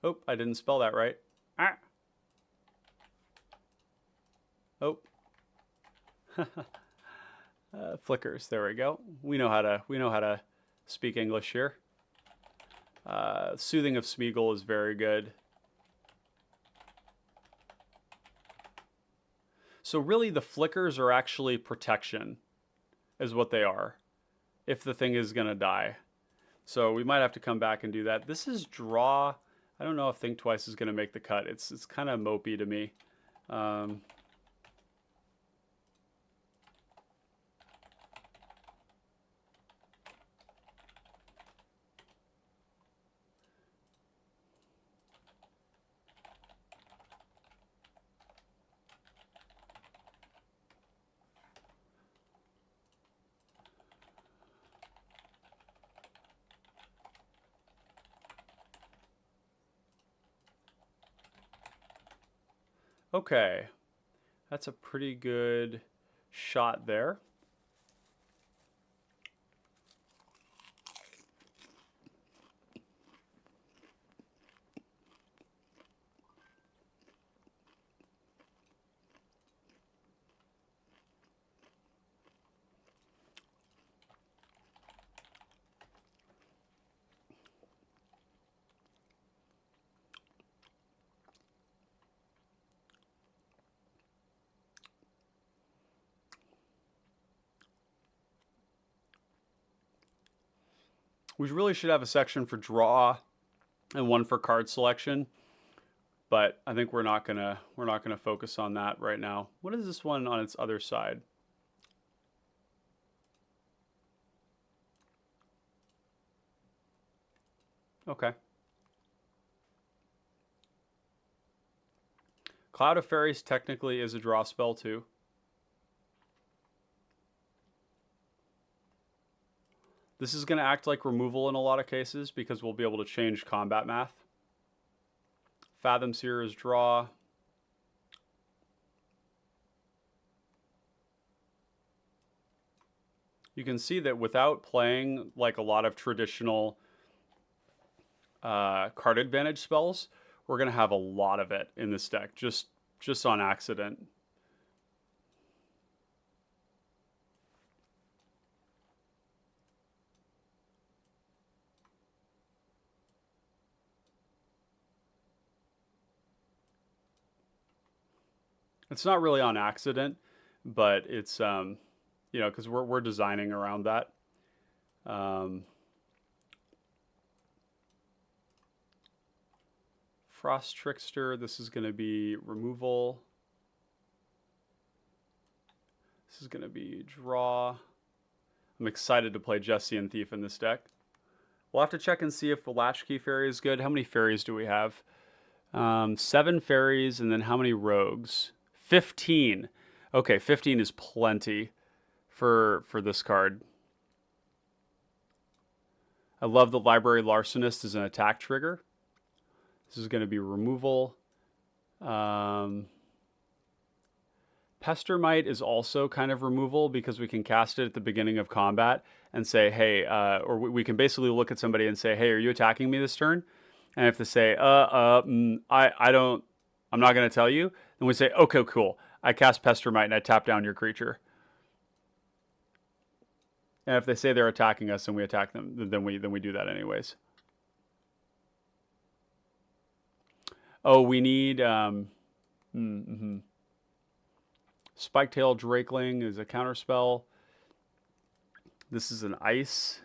Oh, I didn't spell that right. Ah. Oh. Flickers. There we go. We know how to speak English here. Soothing of Smeagol is very good. So really the flickers are actually protection, is what they are, if the thing is gonna die. So we might have to come back and do that. This is draw. I don't know if Think Twice is gonna make the cut. It's kind of mopey to me. Okay, that's a pretty good shot there. We really should have a section for draw and one for card selection, but I think we're not gonna focus on that right now. What is this one on its other side? Okay. Cloud of Fairies technically is a draw spell too. This is going to act like removal in a lot of cases because we'll be able to change combat math. Fathom Seer is draw. You can see that without playing like a lot of traditional card advantage spells, we're going to have a lot of it in this deck just on accident. It's not really on accident, but it's you know, because we're designing around that. Frost Trickster, this is going to be removal. This is going to be draw. I'm excited to play Jesse and Thief in this deck. We'll have to check and see if the Latchkey Fairy is good. How many fairies do we have? 7 fairies, and then how many rogues? 15. Okay, 15 is plenty for this card. I love the Library Larcenist as an attack trigger. This is going to be removal. Pestermite is also kind of removal because we can cast it at the beginning of combat and say, hey, or we can basically look at somebody and say, hey, are you attacking me this turn? And if they say, I'm not going to tell you, then we say, okay, cool. I cast Pestermite and I tap down your creature. And if they say they're attacking us and we attack them, then we do that anyways. Oh, we need Spiketail Drakeling is a counterspell. This is an ice.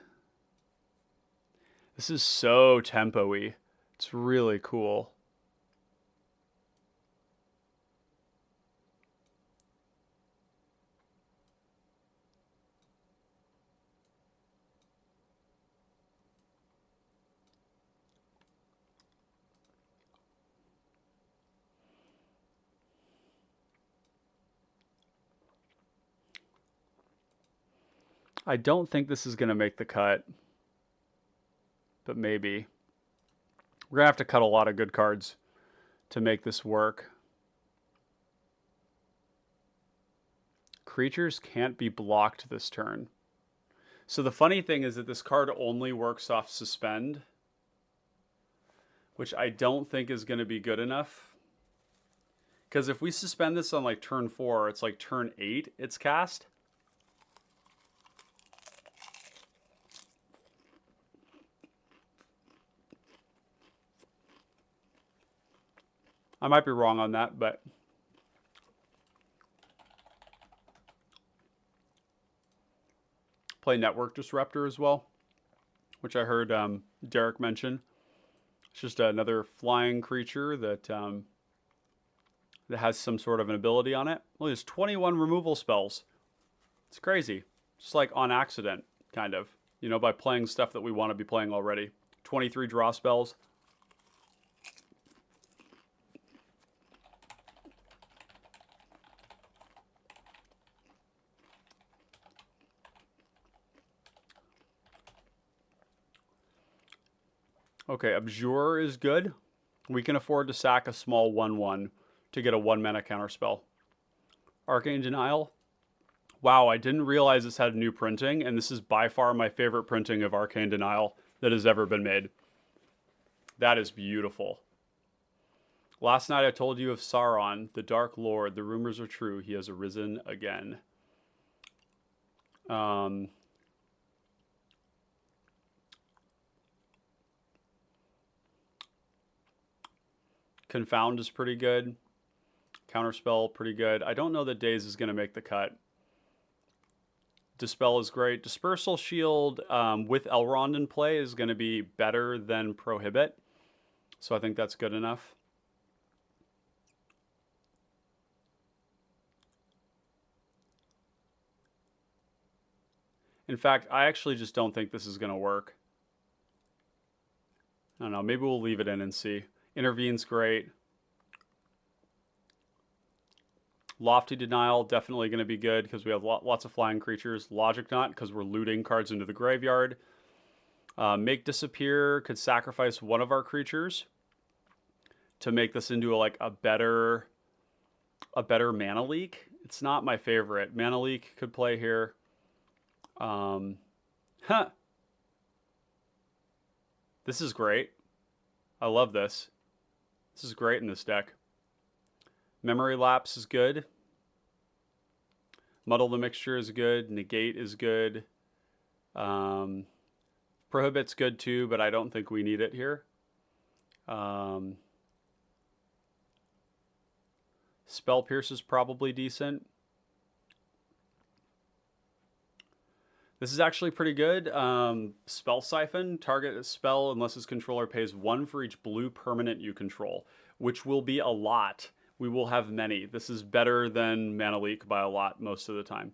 This is so tempo-y. It's really cool. I don't think this is going to make the cut, but maybe. We're going to have to cut a lot of good cards to make this work. Creatures can't be blocked this turn. So the funny thing is that this card only works off Suspend, which I don't think is going to be good enough. Because if we suspend this on like turn 4, it's like turn 8 it's cast. I might be wrong on that, but play Network Disruptor as well, which I heard Derek mention. It's just another flying creature that that has some sort of an ability on it. Well, there's 21 removal spells. It's crazy. Just like on accident, kind of. You know, by playing stuff that we want to be playing already. 23 draw spells. Okay, Abjure is good. We can afford to sack a small 1/1 to get a 1-mana counterspell. Arcane Denial. Wow, I didn't realize this had new printing, and this is by far my favorite printing of Arcane Denial that has ever been made. That is beautiful. Last night I told you of Sauron, the Dark Lord. The rumors are true. He has arisen again. Confound is pretty good. Counterspell, pretty good. I don't know that Daze is going to make the cut. Dispel is great. Dispersal Shield with Elrond in play is going to be better than Prohibit. So I think that's good enough. In fact, I actually just don't think this is going to work. I don't know. Maybe we'll leave it in and see. Intervene's great. Lofty Denial, definitely going to be good because we have lots of flying creatures. Logic Knot, because we're looting cards into the graveyard. Make Disappear, could sacrifice one of our creatures to make this into a better mana leak. It's not my favorite. Mana leak could play here. This is great. I love this. This is great in this deck. Memory Lapse is good. Muddle the Mixture is good. Negate is good. Prohibit's good too, but I don't think we need it here. Spell Pierce is probably decent. This is actually pretty good. Spell Siphon. Target a spell unless its controller pays 1 for each blue permanent you control, which will be a lot. We will have many. This is better than Mana Leak by a lot most of the time.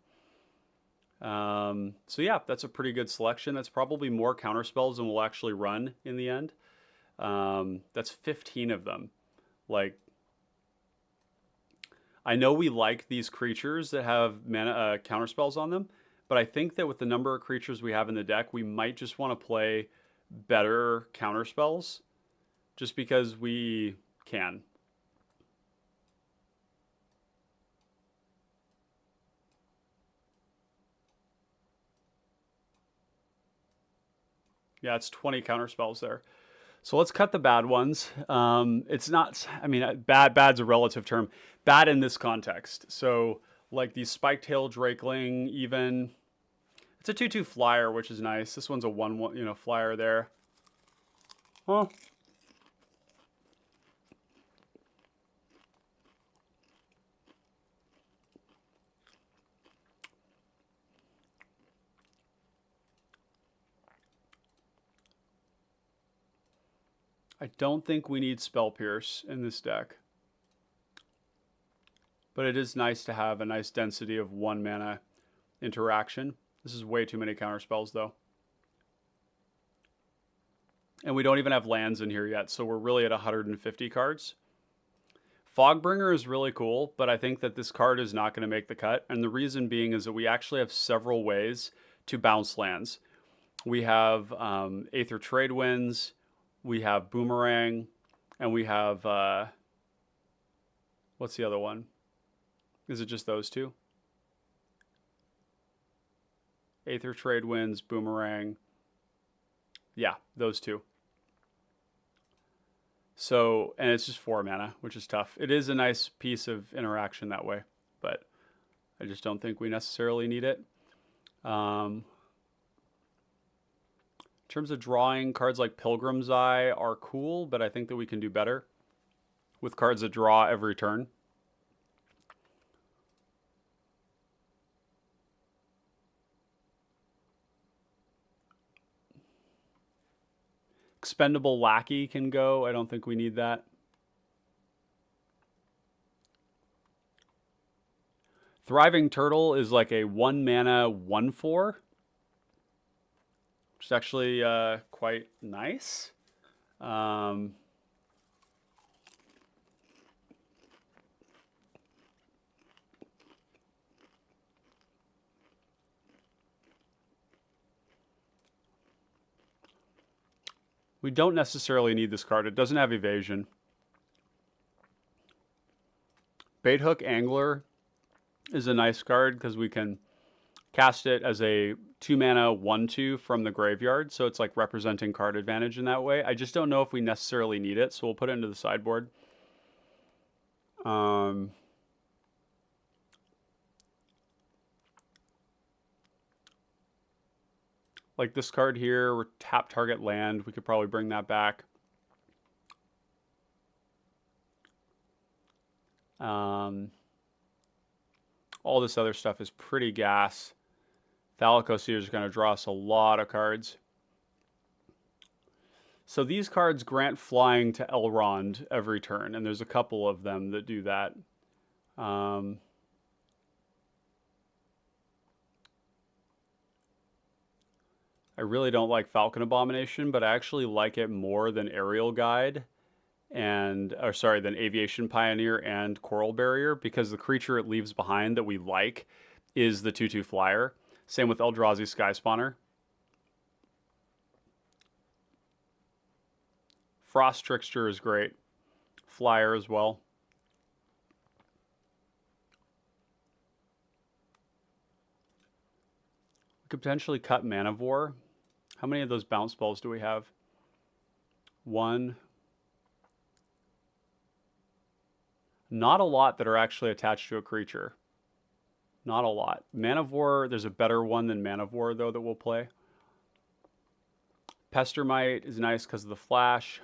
So yeah, that's a pretty good selection. That's probably more counterspells than we'll actually run in the end. That's 15 of them. Like, I know we like these creatures that have mana counterspells on them, but I think that with the number of creatures we have in the deck, we might just want to play better counterspells just because we can. Yeah, it's 20 counterspells there. So let's cut the bad ones. It's not, I mean, bad's a relative term. Bad in this context. So like the Spiketail Drakeling even. It's a 2/2 flyer, which is nice. This one's a 1/1, flyer there. Huh. I don't think we need Spell Pierce in this deck. But it is nice to have a nice density of 1 mana interaction. This is way too many counterspells, though. And we don't even have lands in here yet, so we're really at 150 cards. Fogbringer is really cool, but I think that this card is not going to make the cut. And the reason being is that we actually have several ways to bounce lands. We have Aether Tradewinds, we have Boomerang, and we have... what's the other one? Is it just those two? Aether Trade Winds, Boomerang. Yeah, those two. So, and it's just 4 mana, which is tough. It is a nice piece of interaction that way, but I just don't think we necessarily need it. In terms of drawing, cards like Pilgrim's Eye are cool, but I think that we can do better with cards that draw every turn. Expendable Lackey can go. I don't think we need that. Thriving Turtle is like a 1 mana 1/4, which is actually quite nice. We don't necessarily need this card. It doesn't have evasion. Baithook Angler is a nice card because we can cast it as a 2 mana 1/2 from the graveyard. So it's like representing card advantage in that way. I just don't know if we necessarily need it. So we'll put it into the sideboard. Like this card here, we're tap target land. We could probably bring that back. All this other stuff is pretty gas. Thalakkos is going to draw us a lot of cards. So these cards grant flying to Elrond every turn, and there's a couple of them that do that. I really don't like Falcon Abomination, but I actually like it more than Aerial Guide than Aviation Pioneer and Coral Barrier, because the creature it leaves behind that we like is the 2/2 flyer. Same with Eldrazi Sky Spawner. Frost Trickster is great. Flyer as well. We could potentially cut Manivore. How many of those bounce spells do we have? 1. Not a lot that are actually attached to a creature. Not a lot. Manivore, there's a better one than Manivore, though, that we'll play. Pestermite is nice because of the flash.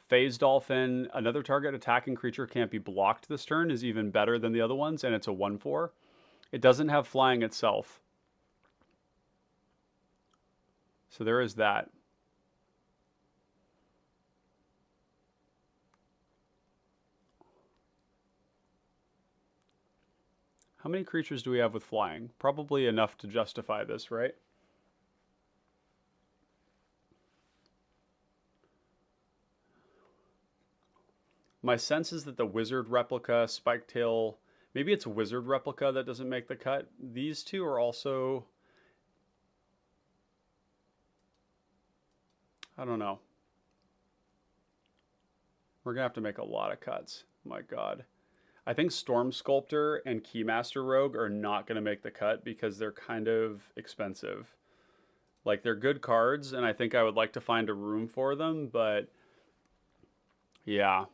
Phase Dolphin, another target attacking creature can't be blocked this turn, is even better than the other ones, and it's a 1/4. It doesn't have flying itself. So there is that. How many creatures do we have with flying? Probably enough to justify this, right? My sense is that the Wizard Replica, Spiketail, maybe it's a Wizard Replica that doesn't make the cut. These two are also, I don't know. We're going to have to make a lot of cuts. My God. I think Storm Sculptor and Keymaster Rogue are not going to make the cut because they're kind of expensive. Like, they're good cards, and I think I would like to find a room for them, but yeah.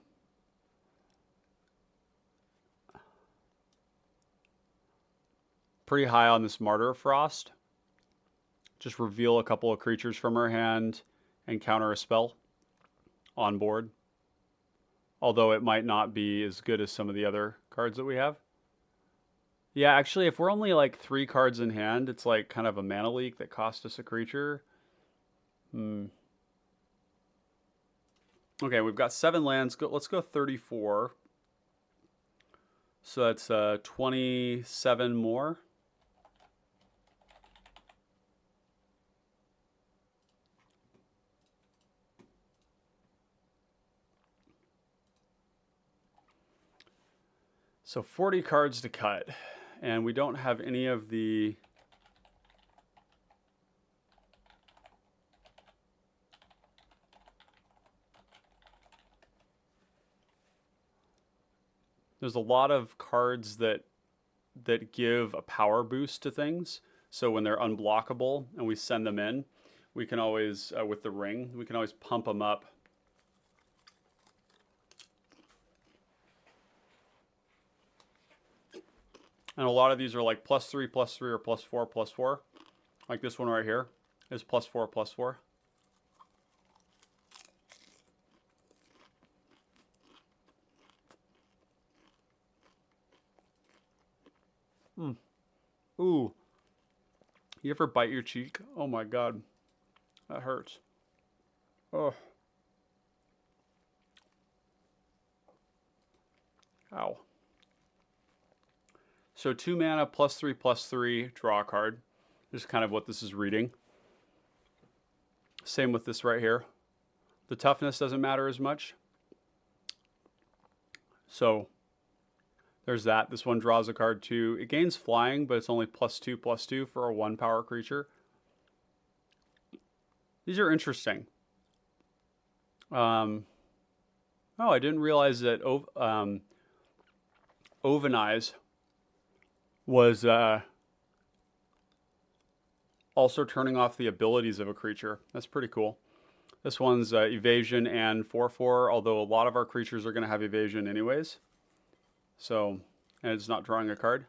Pretty high on this Martyr Frost. Just reveal a couple of creatures from her hand and counter a spell on board. Although it might not be as good as some of the other cards that we have. Yeah, actually, if we're only like 3 cards in hand, it's like kind of a mana leak that cost us a creature. Okay, we've got 7 lands. Let's go 34. So that's 27 more. So 40 cards to cut, and we don't have any of the there's a lot of cards that that give a power boost to things. So when they're unblockable and we send them in, we can always, with the ring, we can always pump them up. And a lot of these are like +3, +3, or +4, +4. Like this one right here is +4, +4. Ooh. You ever bite your cheek? Oh my God. That hurts. Oh. Ow. So 2 mana, +3, +3, draw a card. This is kind of what this is reading. Same with this right here. The toughness doesn't matter as much. So there's that. This one draws a card too. It gains flying, but it's only +2/+2 for a 1 power creature. These are interesting. Oh, I didn't realize that Ovenize was also turning off the abilities of a creature. That's pretty cool. This one's evasion and 4/4, although a lot of our creatures are going to have evasion anyways. So, and it's not drawing a card.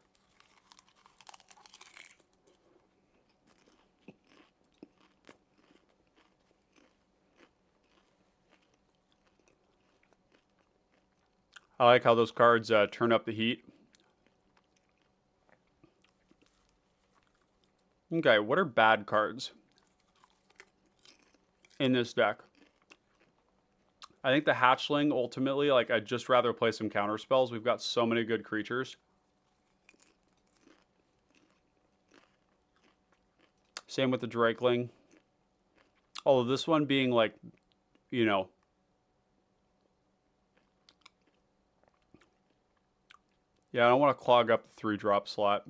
I like how those cards turn up the heat. Okay, what are bad cards in this deck? I think the Hatchling, ultimately, like, I'd just rather play some counter spells. We've got so many good creatures. Same with the Drakeling. Although this one being, like, you know, yeah, I don't want to clog up the 3-drop slot.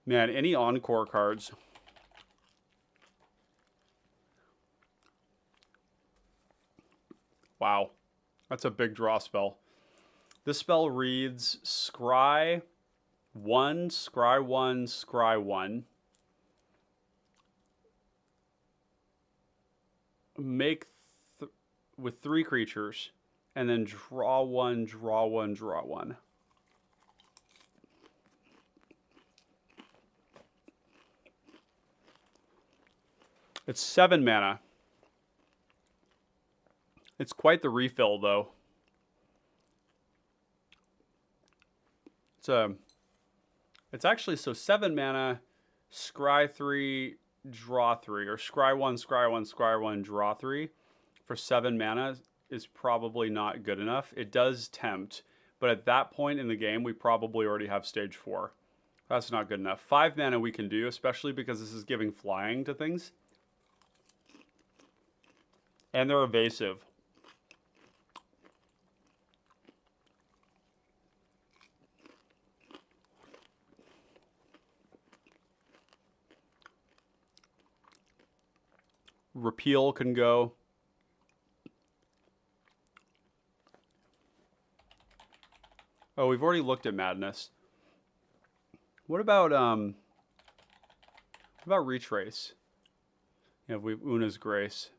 Man, any Encore cards? Wow, that's a big draw spell. This spell reads Scry 1, Scry 1, Scry 1. Make with 3 creatures, and then draw 1, draw 1, draw 1. It's 7 mana. It's quite the refill, though. It's actually, so 7 mana, scry 3, draw 3, or scry 1, scry 1, scry 1, draw 3 for 7 mana is probably not good enough. It does tempt, but at that point in the game, we probably already have stage 4. That's not good enough. 5 mana we can do, especially because this is giving flying to things. And they're evasive. Repeal can go. Oh, we've already looked at Madness. What about Retrace? Yeah, we have Una's Grace.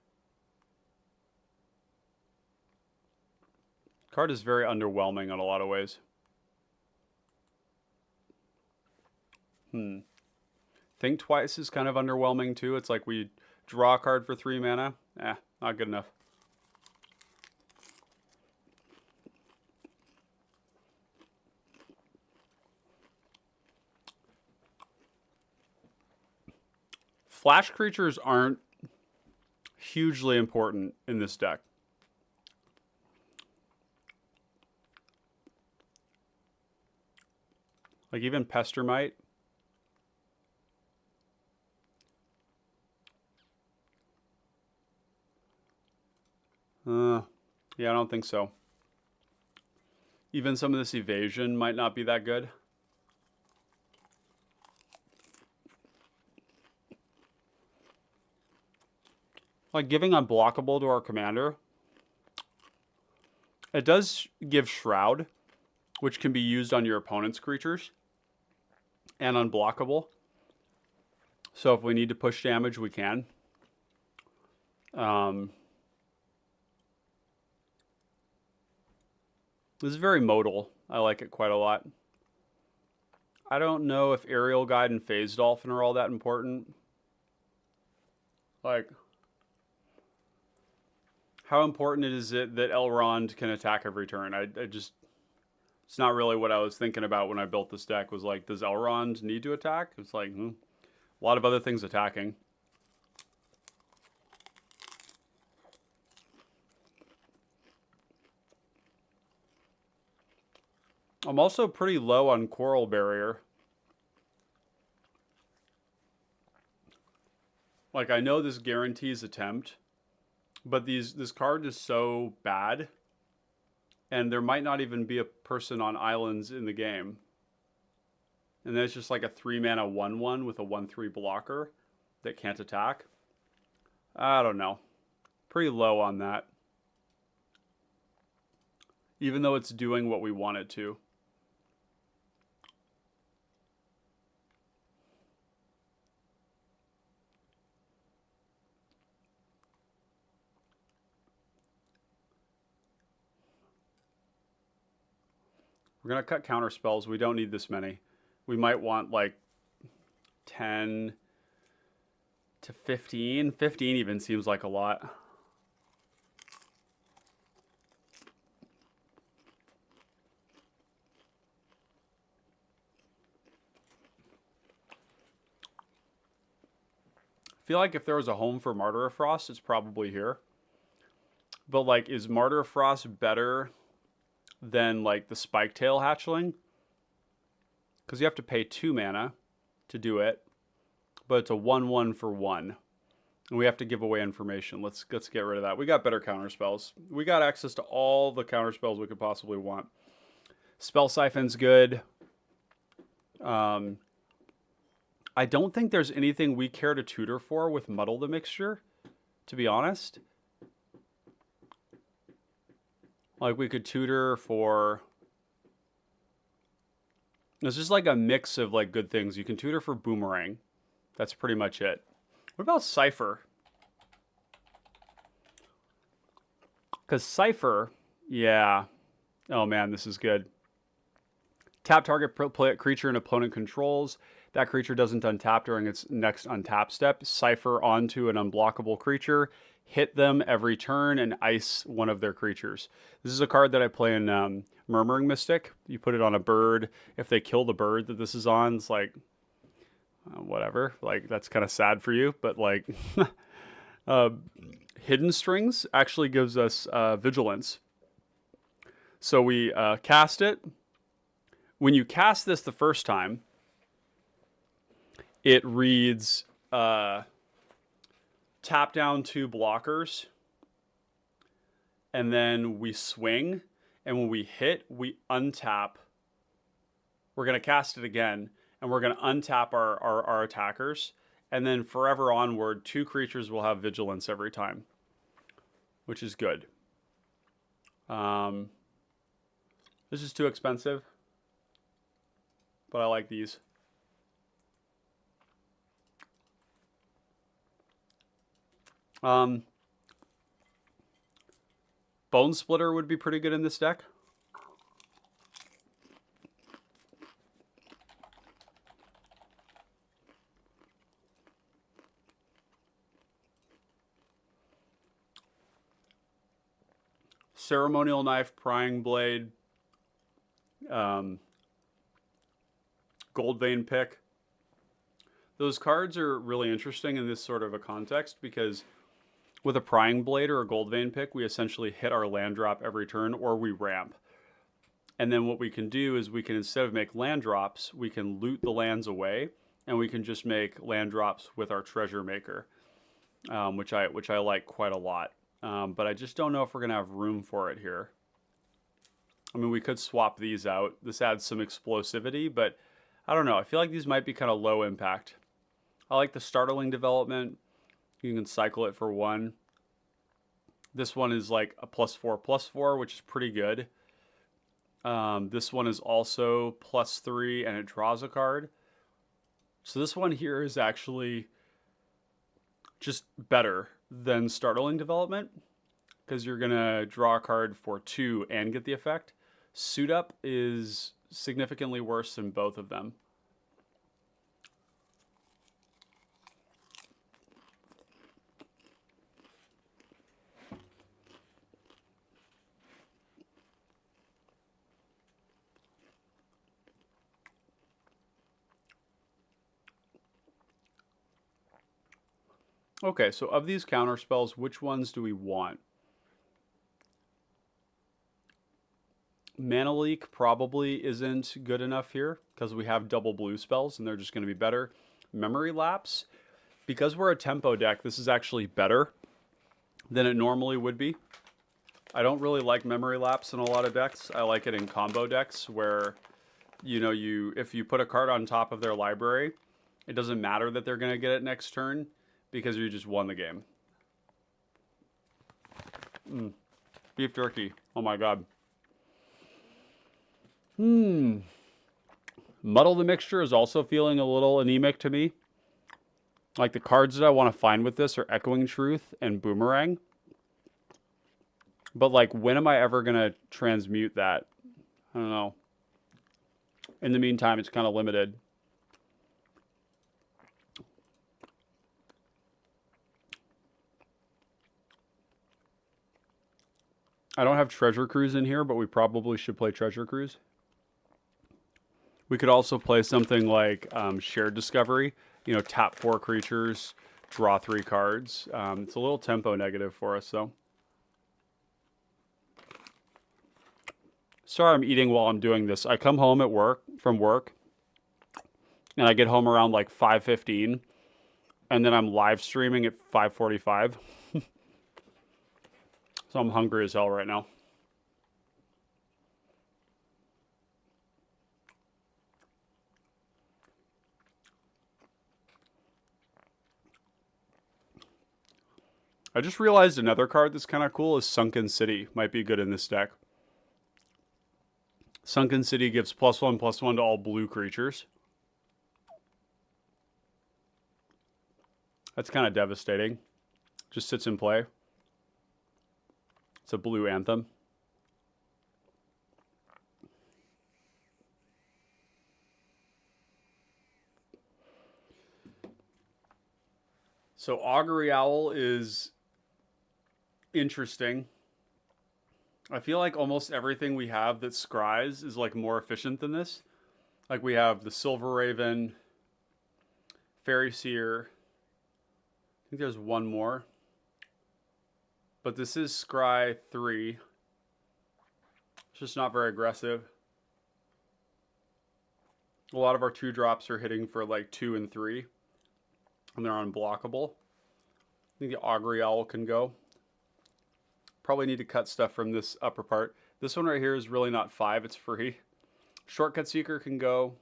Card is very underwhelming in a lot of ways. Think Twice is kind of underwhelming too. It's like we draw a card for 3 mana. Not good enough. Flash creatures aren't hugely important in this deck. Like even Pestermite. Yeah, I don't think so. Even some of this evasion might not be that good. Like giving unblockable to our commander. It does give Shroud, which can be used on your opponent's creatures, and unblockable. So if we need to push damage, we can. This is very modal. I like it quite a lot. I don't know if Aerial Guide and Phase Dolphin are all that important. Like, how important is it that Elrond can attack every turn? I just, it's not really what I was thinking about when I built this deck. Was like, does Elrond need to attack? It's like, a lot of other things attacking. I'm also pretty low on Coral Barrier. Like, I know this guarantees attempt, but this card is so bad, and there might not even be a person on islands in the game. And then it's just like a 3-mana 1/1 with a 1/3 blocker that can't attack. I don't know. Pretty low on that. Even though it's doing what we want it to. We're going to cut counter spells. We don't need this many. We might want like 10 to 15. 15 even seems like a lot. I feel like if there was a home for Martyr of Frost, it's probably here. But like, is Martyr of Frost better than like the Spiketail Hatchling? Because you have to pay 2 mana to do it, but it's a 1/1 for 1. And we have to give away information. Let's get rid of that. We got better counter spells. We got access to all the counter spells we could possibly want. Spell Siphon's good. I don't think there's anything we care to tutor for with Muddle the Mixture, to be honest. Like, we could tutor for... It's just like a mix of like good things. You can tutor for Boomerang. That's pretty much it. What about Cypher? Because Cypher, yeah. Oh man, this is good. Tap target creature an opponent controls. That creature doesn't untap during its next untap step. Cypher onto an unblockable creature. Hit them every turn and ice one of their creatures. This is a card that I play in Murmuring Mystic. You put it on a bird. If they kill the bird that this is on, it's like, whatever. Like, that's kind of sad for you. But like, Hidden Strings actually gives us Vigilance. So we cast it. When you cast this the first time, it reads tap down 2 blockers, and then we swing, and when we hit, we untap. We're going to cast it again, and we're going to untap our attackers, and then forever onward, 2 creatures will have Vigilance every time, which is good. This is too expensive, but I like these. Bone Splitter would be pretty good in this deck. Ceremonial Knife, Prying Blade, Gold Vein Pick. Those cards are really interesting in this sort of a context because with a Prying Blade or a Gold Vein Pick, we essentially hit our land drop every turn or we ramp. And then what we can do is we can, instead of make land drops, we can loot the lands away and we can just make land drops with our Treasure Maker, which I like quite a lot. But I just don't know if we're going to have room for it here. I mean, we could swap these out. This adds some explosivity, but I don't know. I feel like these might be kind of low impact. I like the Startling Development. You can cycle it for 1. This one is like a +4/+4, which is pretty good. This one is also +3 and it draws a card. So this one here is actually just better than Startling Development because you're going to draw a card for 2 and get the effect. Suit Up is significantly worse than both of them. Okay, so of these counter spells, which ones do we want? Mana Leak probably isn't good enough here because we have double blue spells and they're just going to be better. Memory Lapse, because we're a tempo deck, this is actually better than it normally would be. I don't really like Memory Lapse in a lot of decks. I like it in combo decks where, you know, if you put a card on top of their library, it doesn't matter that they're going to get it next turn because you just won the game. Beef jerky. Oh my god. Muddle the Mixture is also feeling a little anemic to me. Like the cards that I want to find with this are Echoing Truth and Boomerang. But like, when am I ever going to transmute that? I don't know. In the meantime, it's kind of limited. I don't have Treasure Cruise in here, but we probably should play Treasure Cruise. We could also play something like Shared Discovery. You know, tap 4 creatures, draw 3 cards. It's a little tempo negative for us, though. Sorry I'm eating while I'm doing this. I come home from work, and I get home around like 5:15, and then I'm live streaming at 5:45. So I'm hungry as hell right now. I just realized another card that's kind of cool is Sunken City. Might be good in this deck. Sunken City gives +1/+1 to all blue creatures. That's kind of devastating. Just sits in play. It's a blue anthem. So Augury Owl is interesting. I feel like almost everything we have that scries is like more efficient than this. Like we have the Silver Raven, Fairy Seer. I think there's one more. But this is scry 3. It's just not very aggressive. A lot of our 2-drops are hitting for like 2 and 3. And they're unblockable. I think the Augury Owl can go. Probably need to cut stuff from this upper part. This one right here is really not 5, it's free. Shortcut Seeker can go.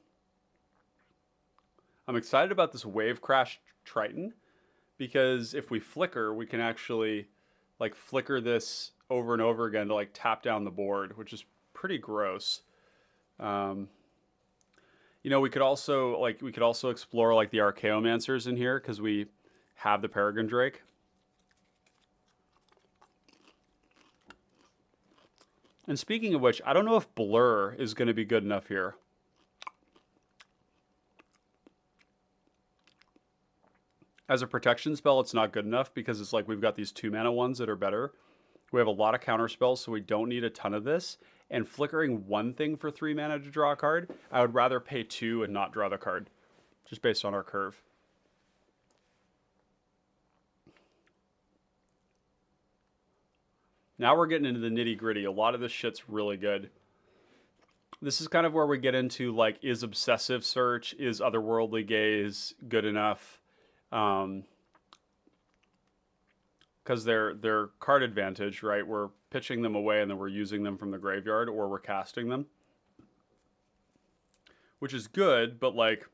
I'm excited about this Wave Crash Triton because if we flicker, we can actually like flicker this over and over again to like tap down the board, which is pretty gross. You know, we could also explore like the Archaeomancers in here because we have the Peregrine Drake. And speaking of which, I don't know if Blur is going to be good enough here. As a protection spell, it's not good enough because it's like we've got these 2-mana ones that are better. We have a lot of counter spells, so we don't need a ton of this. And flickering one thing for 3 mana to draw a card, I would rather pay 2 and not draw the card, just based on our curve. Now we're getting into the nitty-gritty. A lot of this shit's really good. This is kind of where we get into, like, is Obsessive Search, is Otherworldly Gaze good enough? Because they're card advantage, right? We're pitching them away and then we're using them from the graveyard, or we're casting them. Which is good, but, like,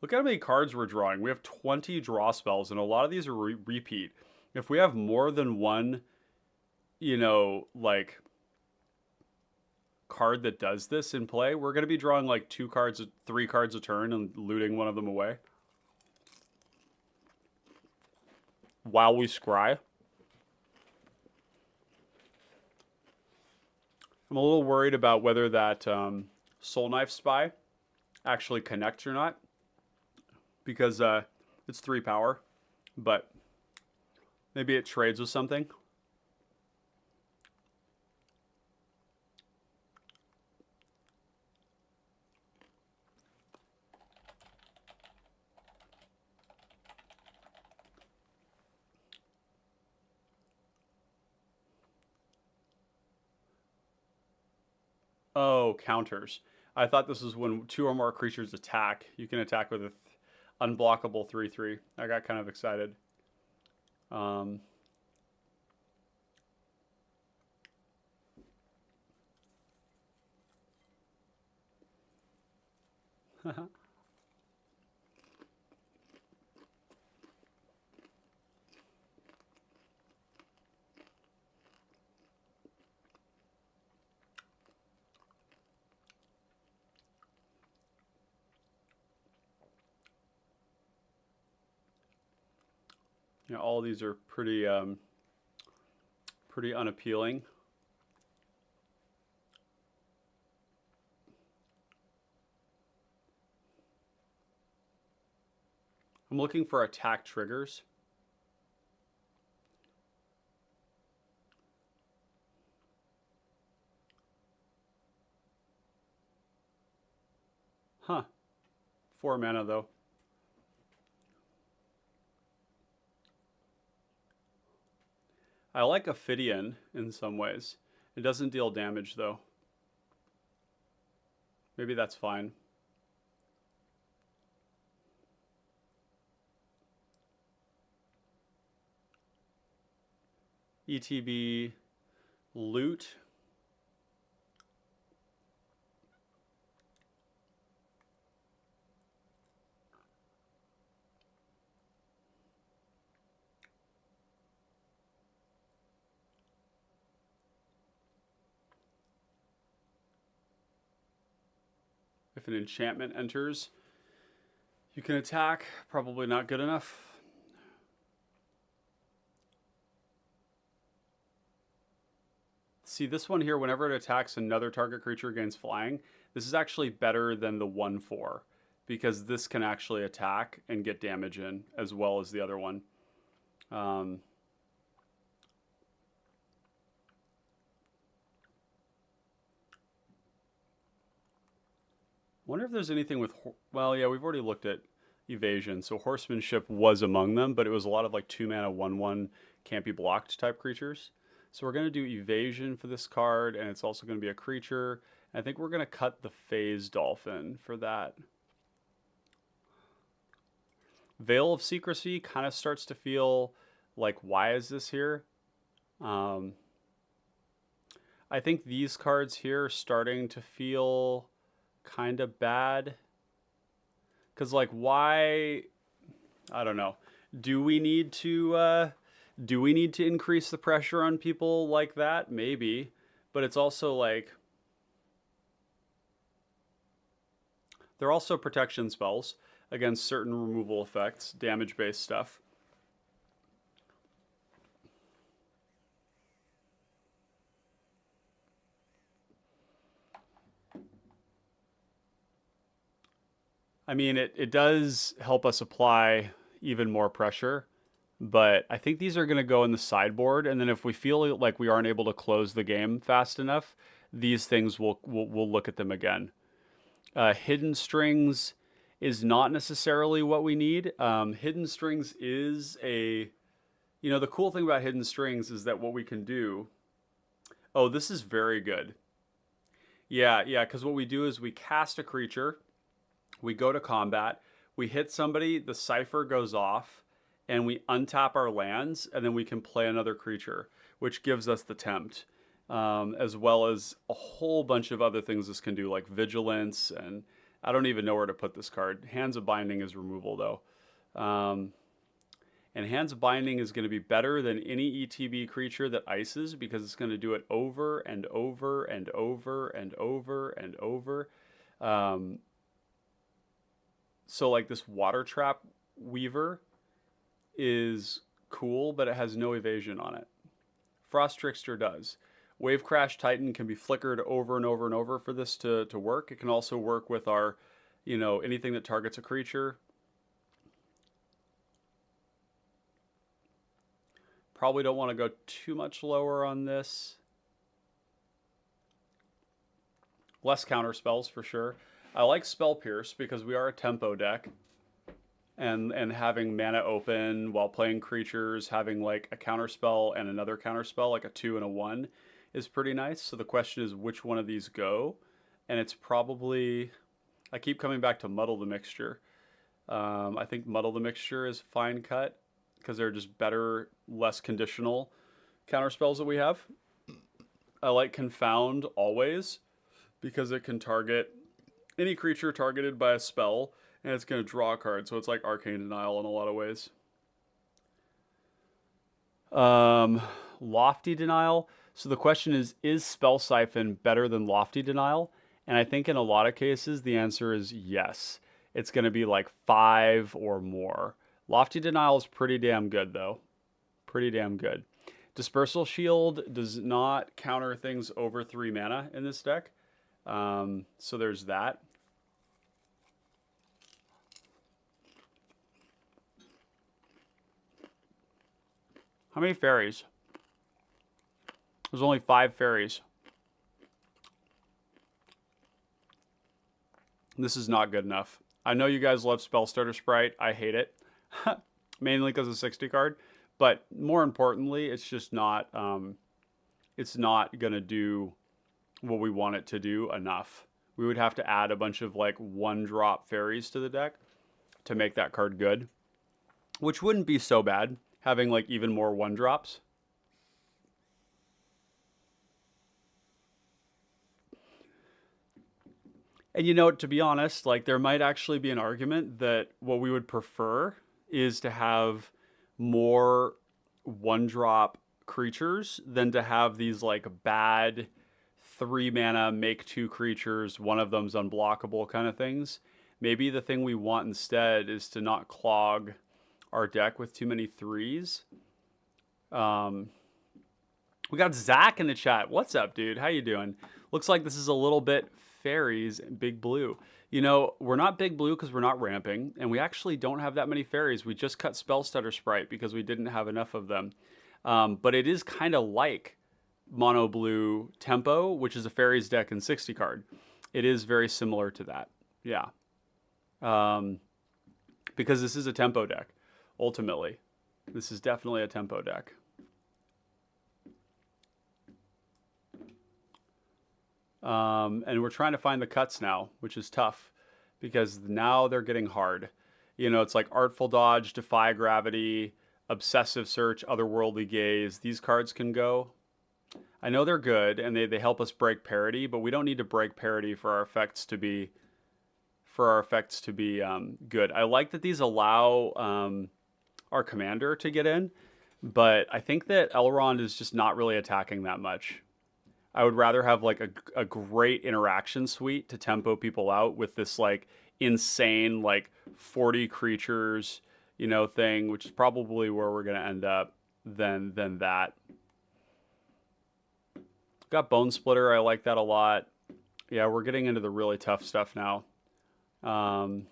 Look at how many cards we're drawing. We have 20 draw spells, and a lot of these are repeat. If we have more than one, you know, like card that does this in play, we're going to be drawing like 3 cards a turn and looting one of them away while we scry. I'm a little worried about whether that Soul Knife Spy actually connects or not, because it's 3 power, but maybe it trades with something. Oh, counters. I thought this was when 2 or more creatures attack. You can attack with a unblockable 3/3. I got kind of excited. Um, yeah, all these are pretty pretty unappealing. I'm looking for attack triggers. Huh. 4 mana though. I like Ophidian in some ways. It doesn't deal damage though. Maybe that's fine. ETB loot. If an enchantment enters, you can attack. Probably not good enough. See, this one here, whenever it attacks another target creature gains flying, this is actually better than the 1/4, because this can actually attack and get damage in as well as the other one. Wonder if there's anything with, well, yeah, we've already looked at evasion, so horsemanship was among them, but it was a lot of like 2 mana 1/1 can't be blocked type creatures. So we're going to do evasion for this card, and it's also going to be a creature. I think we're going to cut the phase dolphin for that. Veil of Secrecy kind of starts to feel like, why is this here? I think these cards here are starting to feel kind of bad. Because, like, why? I don't know. Do we need to increase the pressure on people like that? Maybe. But it's also like, they're also protection spells against certain removal effects, damage-based stuff. I mean, it does help us apply even more pressure, but I think these are going to go in the sideboard, and then if we feel like we aren't able to close the game fast enough, these things we'll look at them again. Hidden Strings is not necessarily what we need. Hidden Strings is the cool thing about Hidden Strings is that what we can do. Oh, this is very good. Yeah, because what we do is we cast a creature, we go to combat, we hit somebody, the cipher goes off, and we untap our lands, and then we can play another creature, which gives us the tempt, as well as a whole bunch of other things this can do, like vigilance and I don't even know where to put this card. Hands of Binding is removal, though. And Hands of Binding is going to be better than any ETB creature that ices because it's going to do it over and over and over and over and over. So like this Water Trap Weaver is cool, but it has no evasion on it. Frost Trickster does. Wave Crash Titan can be flickered over and over and over for this to work. It can also work with our, anything that targets a creature. Probably don't want to go too much lower on this. Less counter spells for sure. I like Spell Pierce because we are a tempo deck. And having mana open while playing creatures, having like a counter spell and another counter spell, like a 2 and a 1, is pretty nice. So the question is which one of these go? And it's probably, I keep coming back to Muddle the Mixture. I think Muddle the Mixture is fine cut because they're just better, less conditional counter spells that we have. I like Confound always because it can target any creature targeted by a spell, and it's going to draw a card. So it's like Arcane Denial in a lot of ways. Lofty Denial. So the question is Spell Siphon better than Lofty Denial? And I think in a lot of cases, the answer is yes. It's going to be like 5 or more. Lofty Denial is pretty damn good, though. Pretty damn good. Dispersal Shield does not counter things over 3 mana in this deck. So there's that. How many fairies? There's only 5 fairies. This is not good enough. I know you guys love Spellstarter Sprite. I hate it. Mainly because of 60 card. But more importantly, it's just not going to do what we want it to do enough. We would have to add a bunch of like 1-drop fairies to the deck to make that card good. Which wouldn't be so bad, having like even more 1-drops. And to be honest, like there might actually be an argument that what we would prefer is to have more 1-drop creatures than to have these like bad 3 mana make 2 creatures, one of them's unblockable kind of things. Maybe the thing we want instead is to not clog our deck with too many 3s. We got Zach in the chat. What's up, dude? How you doing? Looks like this is a little bit fairies and big blue. We're not big blue because we're not ramping, and we actually don't have that many fairies. We just cut Spellstutter Sprite because we didn't have enough of them. But it is kind of like Mono Blue Tempo, which is a fairies deck in 60 card. It is very similar to that. Yeah. Because this is a tempo deck, ultimately. This is definitely a tempo deck. And we're trying to find the cuts now, which is tough because now they're getting hard. It's like Artful Dodge, Defy Gravity, Obsessive Search, Otherworldly Gaze. These cards can go. I know they're good and they help us break parity, but we don't need to break parity for our effects to be good. I like that these allow our commander to get in, but I think that Elrond is just not really attacking that much. I would rather have like a great interaction suite to tempo people out with this like insane like 40 creatures, thing, which is probably where we're gonna end up than that. Got Bone Splitter, I like that a lot. Yeah, we're getting into the really tough stuff now. And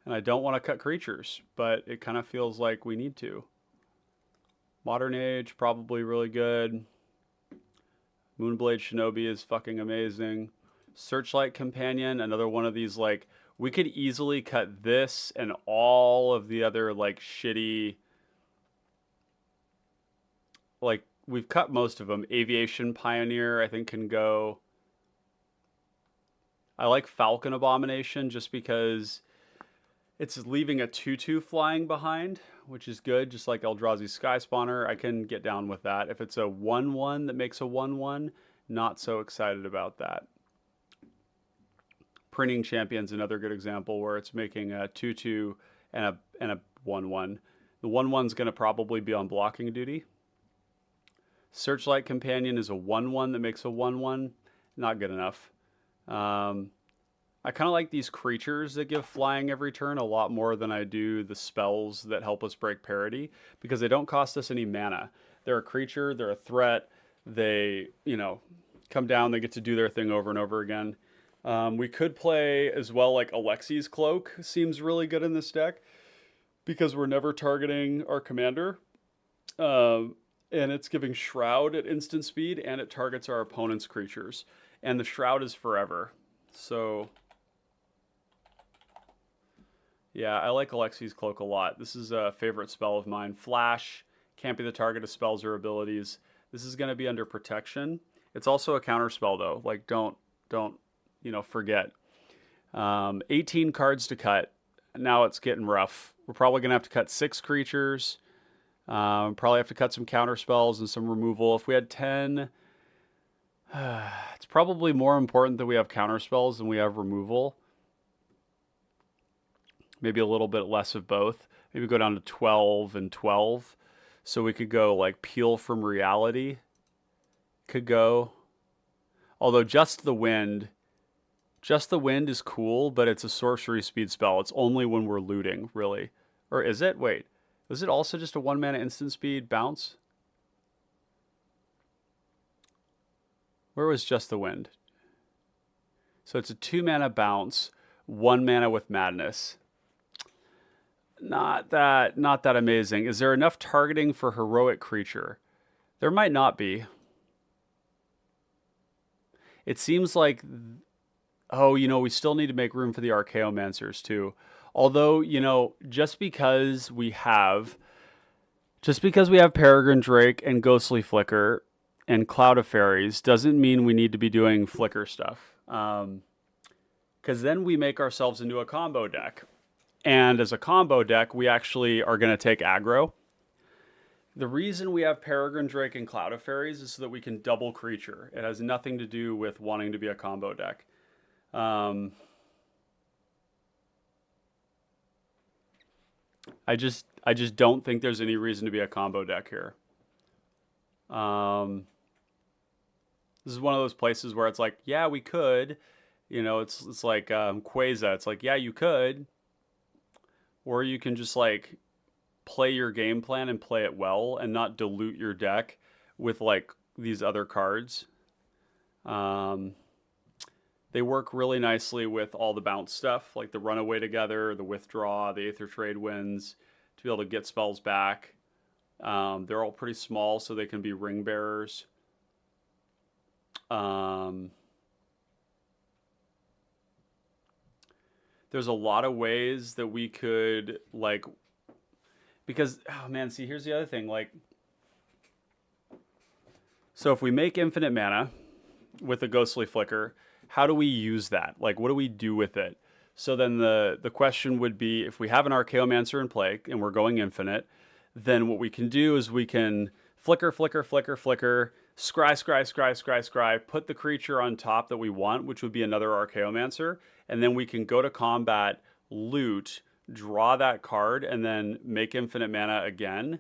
I don't want to cut creatures, but it kind of feels like we need to. Modern Age, probably really good. Moonblade Shinobi is fucking amazing. Searchlight Companion, another one of these, like, we could easily cut this and all of the other, like, shitty... Like, we've cut most of them. Aviation Pioneer, I think, can go. I like Falcon Abomination just because it's leaving a 2/2 flying behind, which is good, just like Eldrazi Sky Spawner. I can get down with that. If it's a 1/1 that makes a 1/1, Not so excited about that. Printing Champion's another good example where it's making a 2/2 and a 1/1. The 1/1's going to probably be on blocking duty. Searchlight Companion is a 1/1 that makes a 1/1. Not good enough. I kind of like these creatures that give flying every turn a lot more than I do the spells that help us break parity, because they don't cost us any mana. They're a creature, they're a threat, they, come down, they get to do their thing over and over again. We could play as well, like Alexi's Cloak seems really good in this deck because we're never targeting our commander. And it's giving Shroud at instant speed, and it targets our opponent's creatures. And the Shroud is forever. So, yeah, I like Alexi's Cloak a lot. This is a favorite spell of mine. Flash, can't be the target of spells or abilities. This is going to be under protection. It's also a counter spell, though. Like, don't forget. 18 cards to cut. Now it's getting rough. We're probably going to have to cut 6 creatures. Probably have to cut some counter spells and some removal. If we had 10, it's probably more important that we have counter spells than we have removal. Maybe a little bit less of both. Maybe go down to 12 and 12. So we could go like Peel from Reality. Could go. Although Just the Wind is cool, but it's a sorcery speed spell. It's only when we're looting, really. Or is it? Wait. Is it also just a 1 mana instant speed bounce? Where was Just the Wind? So it's a 2 mana bounce, 1 mana with Madness. Not that amazing. Is there enough targeting for Heroic Creature? There might not be. It seems like, we still need to make room for the Archaeomancers too. Although, just because we have Peregrine Drake and Ghostly Flicker and Cloud of Fairies doesn't mean we need to be doing Flicker stuff. Because then we make ourselves into a combo deck. And as a combo deck, we actually are going to take aggro. The reason we have Peregrine Drake and Cloud of Fairies is so that we can double creature. It has nothing to do with wanting to be a combo deck. I just don't think there's any reason to be a combo deck here. This is one of those places where it's like, yeah, we could. It's like Queza. It's like, yeah, you could. Or you can just like play your game plan and play it well and not dilute your deck with like these other cards. They work really nicely with all the bounce stuff, like the Runaway Together, the Withdraw, the Aether Trade Winds, to be able to get spells back. They're all pretty small, so they can be ring bearers. There's a lot of ways that we could, like, because, see, here's the other thing, like, so if we make infinite mana with a Ghostly Flicker, how do we use that? Like, what do we do with it? So then the question would be, if we have an Archaeomancer in play and we're going infinite, then what we can do is we can flicker, flicker, flicker, flicker, scry, scry, scry, scry, scry, put the creature on top that we want, which would be another Archaeomancer, and then we can go to combat, loot, draw that card, and then make infinite mana again,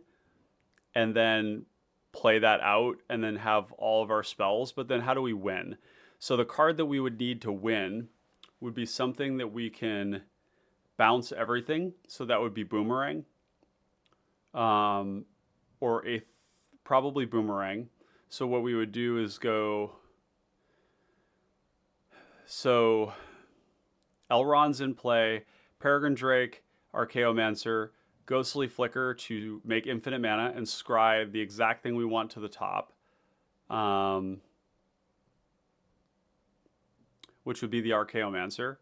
and then play that out, and then have all of our spells. But then how do we win? So the card that we would need to win would be something that we can bounce everything. So that would be Boomerang. Or probably Boomerang. So what we would do is go... So Elrond's in play, Peregrine Drake, Archaeomancer, Ghostly Flicker to make infinite mana and scry the exact thing we want to the top. Which would be the Archaeomancer.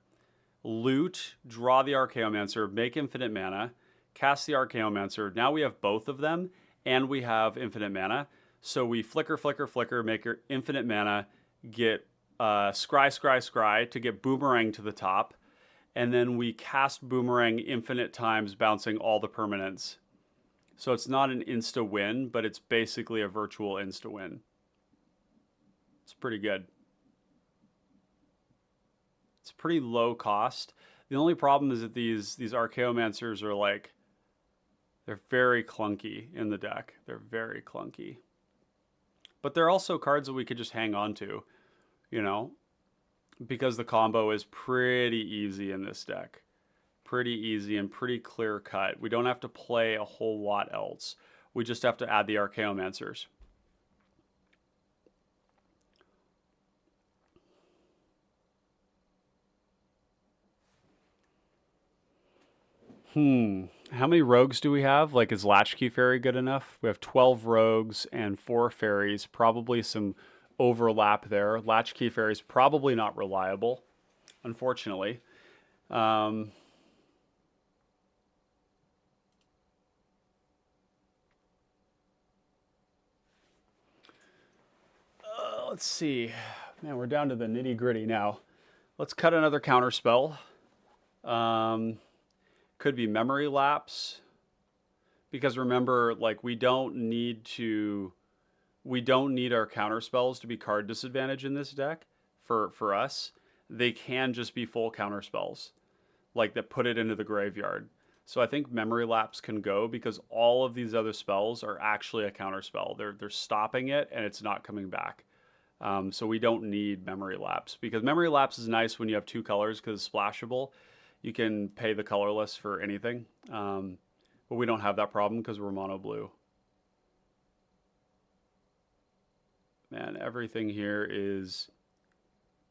Loot, draw the Archaeomancer, make infinite mana, cast the Archaeomancer. Now we have both of them, and we have infinite mana. So we flicker, flicker, flicker, make infinite mana, get scry, scry, scry to get Boomerang to the top, and then we cast Boomerang infinite times, bouncing all the permanents. So it's not an insta-win, but it's basically a virtual insta-win. It's pretty good. It's pretty low cost. The only problem is that these Archaeomancers are like, they're very clunky in the deck. They're very clunky. But they're also cards that we could just hang on to, you know, because the combo is pretty easy in this deck. Pretty easy and pretty clear cut. We don't have to play a whole lot else. We just have to add the Archaeomancers. How many rogues do we have? Like, is Latchkey Fairy good enough? We have 12 rogues and 4 fairies. Probably some overlap there. Latchkey Fairy is probably not reliable, unfortunately. Let's see. Man, we're down to the nitty gritty now. Let's cut another counter spell. Could be memory lapse. Because remember, like, we don't need our counter spells to be card disadvantage in this deck for us. They can just be full counter spells, like that put it into the graveyard. So I think memory lapse can go because all of these other spells are actually a counter spell. They're stopping it and it's not coming back. So we don't need memory lapse because memory lapse is nice when you have 2 colors because it's splashable. You can pay the colorless for anything. But we don't have that problem because we're mono blue. Man, everything here is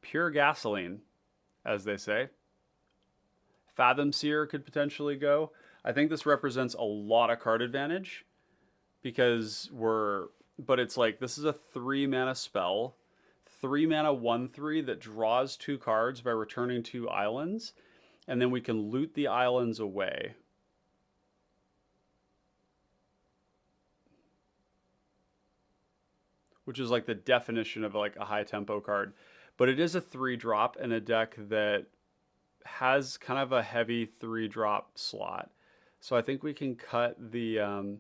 pure gasoline, as they say. Fathom Seer could potentially go. I think this represents a lot of card advantage because but it's like, this is a 3 mana spell, 3 mana 1/3 that draws 2 cards by returning 2 islands, and then we can loot the islands away. Which is like the definition of like a high tempo card. But it is a 3-drop in a deck that has kind of a heavy 3-drop slot. So I think we can cut that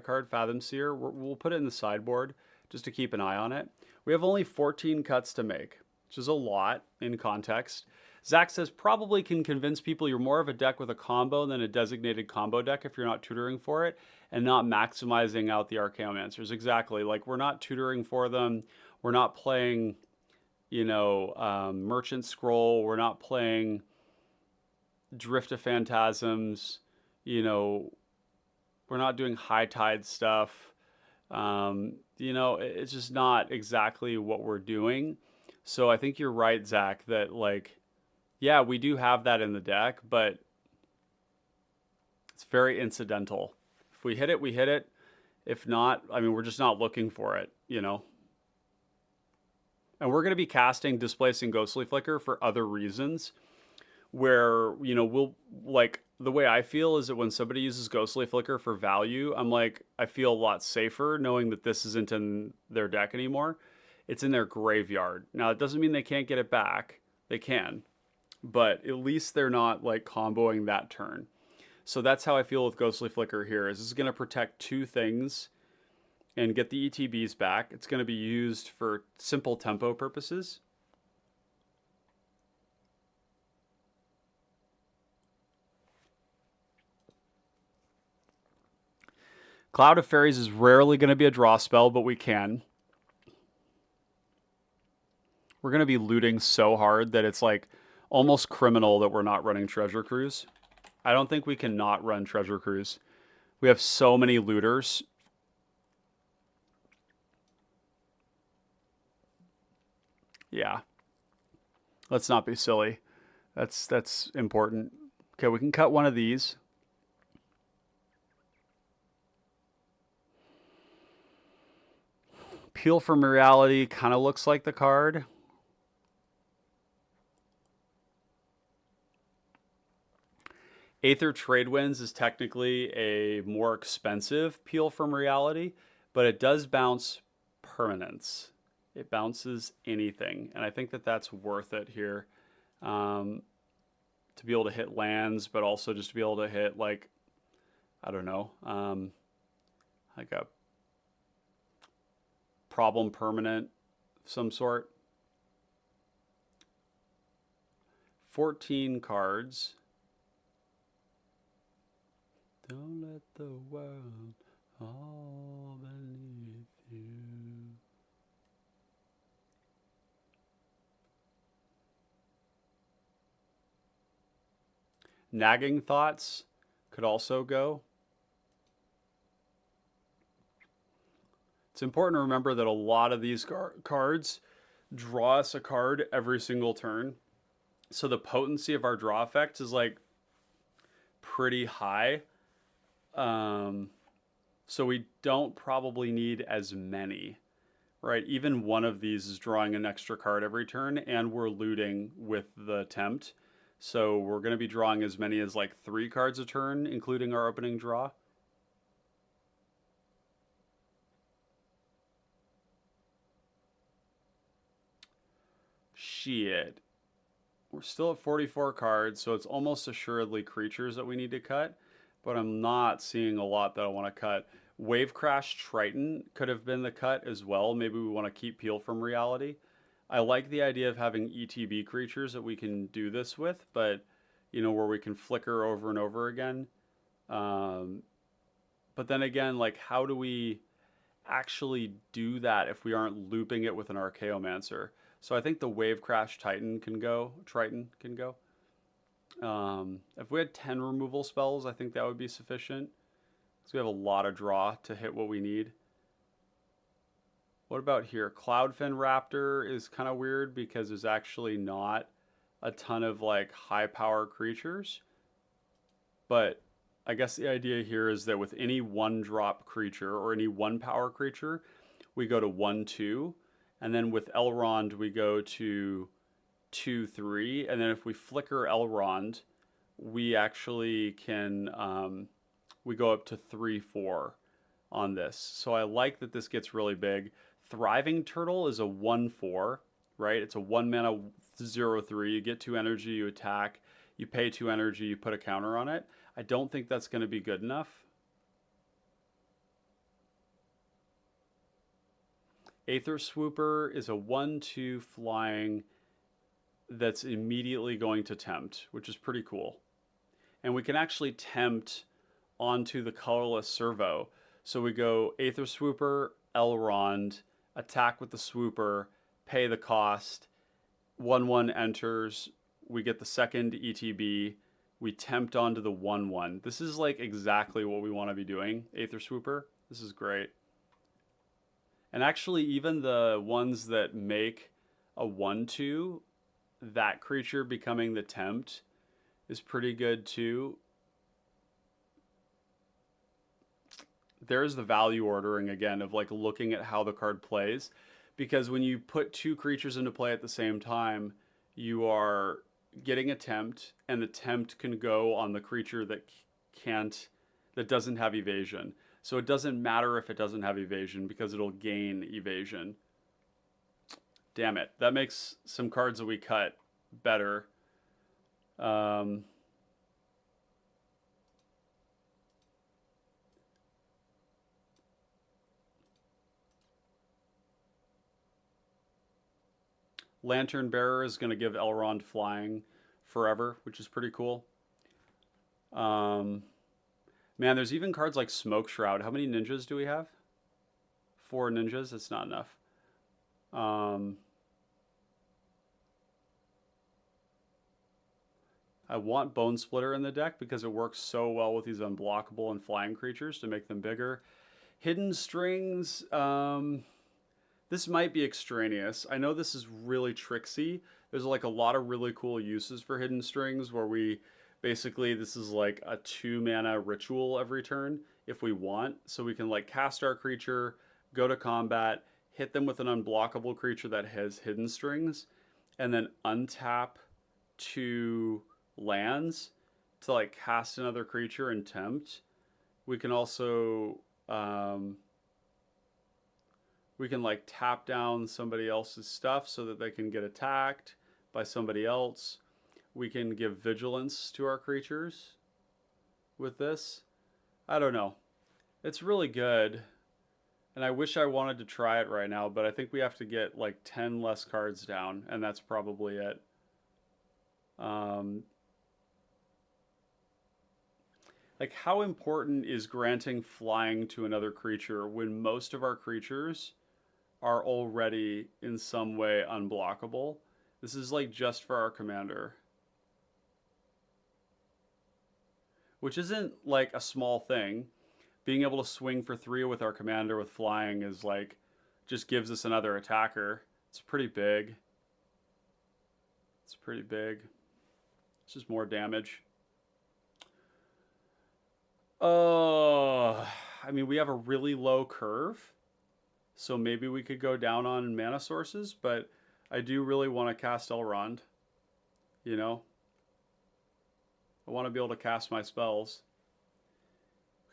card, Fathom Seer. We'll put it in the sideboard just to keep an eye on it. We have only 14 cuts to make, which is a lot in context. Zach says probably can convince people you're more of a deck with a combo than a designated combo deck if you're not tutoring for it and not maximizing out the Archaeomancers. Exactly. Like, we're not tutoring for them. We're not playing, Merchant Scroll. We're not playing Drift of Phantasms. We're not doing High Tide stuff. It's just not exactly what we're doing. So I think you're right, Zach, that like, yeah, we do have that in the deck, but it's very incidental. If we hit it, we hit it. If not, I mean, we're just not looking for it, And we're going to be casting Displacing Ghostly Flicker for other reasons where, we'll, like, the way I feel is that when somebody uses Ghostly Flicker for value, I'm like, I feel a lot safer knowing that this isn't in their deck anymore. It's in their graveyard. Now, it doesn't mean they can't get it back. They can. But at least they're not like comboing that turn. So that's how I feel with Ghostly Flicker here. Is this is going to protect 2 things and get the ETBs back. It's going to be used for simple tempo purposes. Cloud of Fairies is rarely going to be a draw spell, but we can. We're going to be looting so hard that it's like almost criminal that we're not running Treasure Cruise. I don't think we can not run Treasure Cruise. We have so many looters. Yeah. Let's not be silly. That's important. Okay, we can cut one of these. Peel from Reality kind of looks like the card. Aether Tradewinds is technically a more expensive Peel from Reality, but it does bounce permanents. It bounces anything, and I think that that's worth it here. To be able to hit lands, but also just to be able to hit, like, I don't know, like a problem permanent of some sort. 14 cards. Don't let the world all beneath you. Nagging thoughts could also go. It's important to remember that a lot of these cards draw us a card every single turn. So the potency of our draw effect is like pretty high. So we don't probably need as many, right? Even one of these is drawing an extra card every turn, and we're looting with the tempt. So we're going to be drawing as many as like 3 cards a turn, including our opening draw. Shit. We're still at 44 cards, so it's almost assuredly creatures that we need to cut, but I'm not seeing a lot that I want to cut. Wave Crash Triton could have been the cut as well. Maybe we want to keep Peel from Reality. I like the idea of having ETB creatures that we can do this with, but, you know, where we can flicker over and over again. But then again, like, how do we actually do that if we aren't looping it with an Archaeomancer? So I think the Wave Crash Triton can go. If we had 10 removal spells, I think that would be sufficient. So we have a lot of draw to hit what we need. What about here? Cloudfin Raptor is kind of weird because there's actually not a ton of like high power creatures. But I guess the idea here is that with any 1-drop creature or any 1-power creature, we go to 1/2. And then with Elrond, we go to 2/3. And then if we flicker Elrond, we actually can, we go up to 3/4 on this. So I like that this gets really big. Thriving Turtle is a 1/4, right? It's a 1 mana 0/3. You get 2 energy, you attack, you pay 2 energy, you put a counter on it. I don't think that's going to be good enough. Aether Swooper is a 1/2 flying that's immediately going to tempt, which is pretty cool. And we can actually tempt onto the colorless servo. So we go Aether Swooper, Elrond, attack with the Swooper, pay the cost, 1/1 enters, we get the second ETB, we tempt onto the 1/1. This is like exactly what we want to be doing, Aether Swooper. This is great. And actually, even the ones that make a 1/2, that creature becoming the tempt is pretty good too. There's the value ordering again of like looking at how the card plays, because when you put 2 creatures into play at the same time, you are getting a tempt, and the tempt can go on the creature that doesn't have evasion. So it doesn't matter if it doesn't have evasion because it'll gain evasion. Damn it. That makes some cards that we cut better. Lantern Bearer is going to give Elrond flying forever, which is pretty cool. Man, there's even cards like Smoke Shroud. How many ninjas do we have? 4 ninjas? That's not enough. I want Bone Splitter in the deck because it works so well with these unblockable and flying creatures to make them bigger. Hidden Strings, this might be extraneous. I know this is really tricksy. There's like a lot of really cool uses for Hidden Strings where we basically, this is like a 2 mana ritual every turn if we want. So we can like cast our creature, go to combat, hit them with an unblockable creature that has Hidden Strings, and then untap 2 lands to like cast another creature and tempt. We can also we can like tap down somebody else's stuff so that they can get attacked by somebody else. We can give vigilance to our creatures with this. I don't know. It's really good. And I wish I wanted to try it right now, but I think we have to get like 10 less cards down, and that's probably it. Um, like, how important is granting flying to another creature when most of our creatures are already in some way unblockable? This is like just for our commander, which isn't like a small thing. Being able to swing for 3 with our commander with flying is like just gives us another attacker. It's pretty big. It's pretty big. It's just more damage. I mean, we have a really low curve, so maybe we could go down on mana sources, but I do really want to cast Elrond. You know, I want to be able to cast my spells.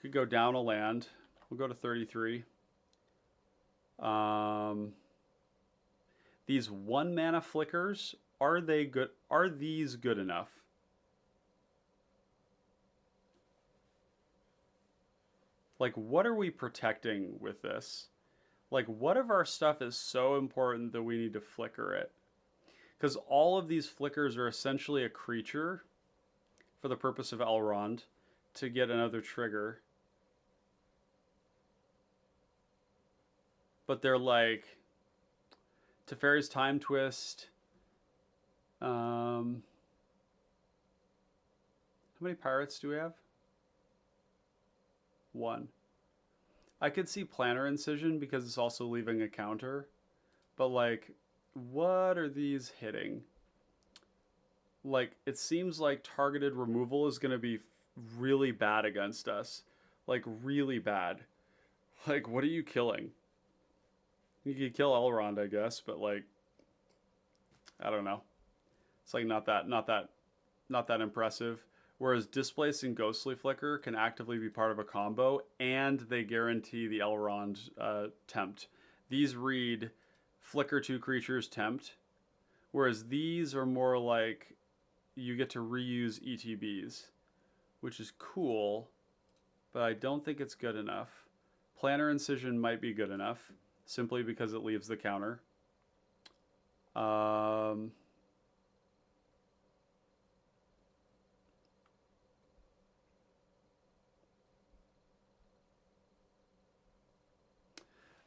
We could go down a land. We'll go to 33. These 1 mana flickers, are they good? Are these good enough? Like, what are we protecting with this? Like, what of our stuff is so important that we need to flicker it? Because all of these flickers are essentially a creature for the purpose of Elrond to get another trigger. But they're like Teferi's Time Twist. How many pirates do we have? 1. I could see Planner Incision because it's also leaving a counter. But like, what are these hitting? Like, it seems like targeted removal is going to be really bad against us. Like, really bad. Like, what are you killing? You could kill Elrond, I guess, but like, I don't know. It's like not that impressive. Whereas Displace and Ghostly Flicker can actively be part of a combo, and they guarantee the Elrond tempt. These read Flicker 2 creatures tempt, whereas these are more like you get to reuse ETBs, which is cool, but I don't think it's good enough. Planner Incision might be good enough, simply because it leaves the counter.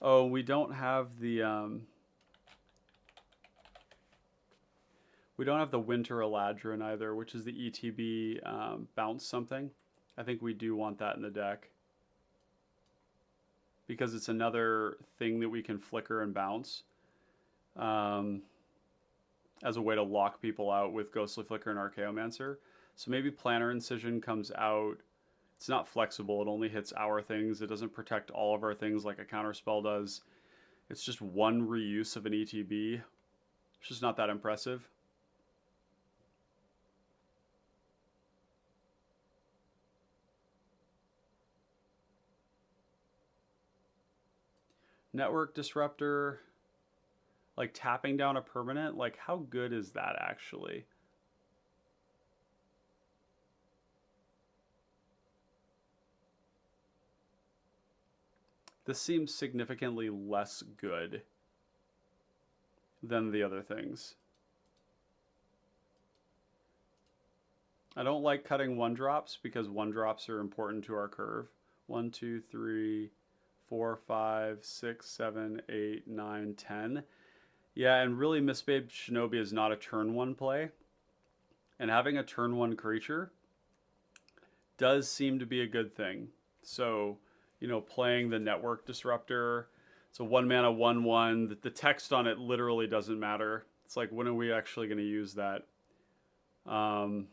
Oh, we don't have the Winter Eladrin either, which is the ETB bounce something. I think we do want that in the deck because it's another thing that we can flicker and bounce as a way to lock people out with Ghostly Flicker and Archaeomancer. So maybe Planner Incision comes out. It's not flexible. It only hits our things. It doesn't protect all of our things like a counterspell does. It's just 1 reuse of an ETB. It's just not that impressive. Network Disruptor, like tapping down a permanent, like how good is that actually? This seems significantly less good than the other things. I don't like cutting 1-drops because 1-drops are important to our curve. 1, 2, 3, 4, 5, 6, 7, 8, 9, 10. Yeah, and really Mistmade Shinobi is not a turn 1 play. And having a turn 1 creature does seem to be a good thing. So, you know, playing the Network Disruptor, it's a 1 mana 1/1. The text on it literally doesn't matter. It's like, when are we actually going to use that? And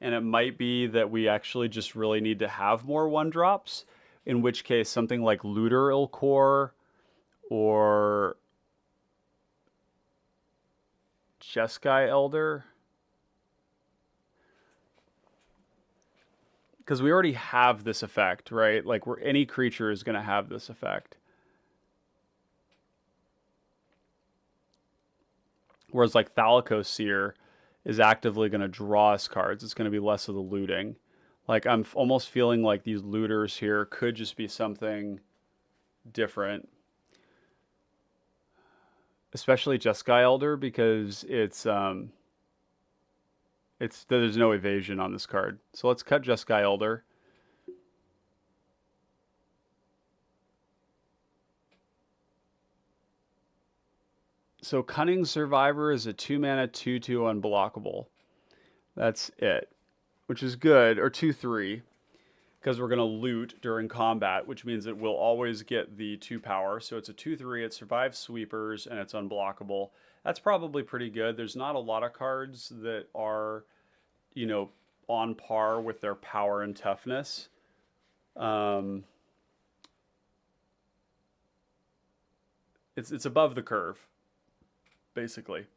it might be that we actually just really need to have more 1-drops, in which case something like Looter Ilkor or Jeskai Elder, because we already have this effect, right? Like, any creature is going to have this effect. Whereas like Thalicos Seer is actively going to draw us cards. It's going to be less of the looting. Like, I'm almost feeling like these looters here could just be something different, especially Jeskai Elder, because it's there's no evasion on this card. So let's cut Jeskai Elder. So Cunning Survivor is a 2-mana 2/2 unblockable. That's it, which is good, or 2/3, because we're going to loot during combat, which means it will always get the 2 power. So it's a 2/3, it survives sweepers, and it's unblockable. That's probably pretty good. There's not a lot of cards that are, you know, on par with their power and toughness. It's above the curve, basically.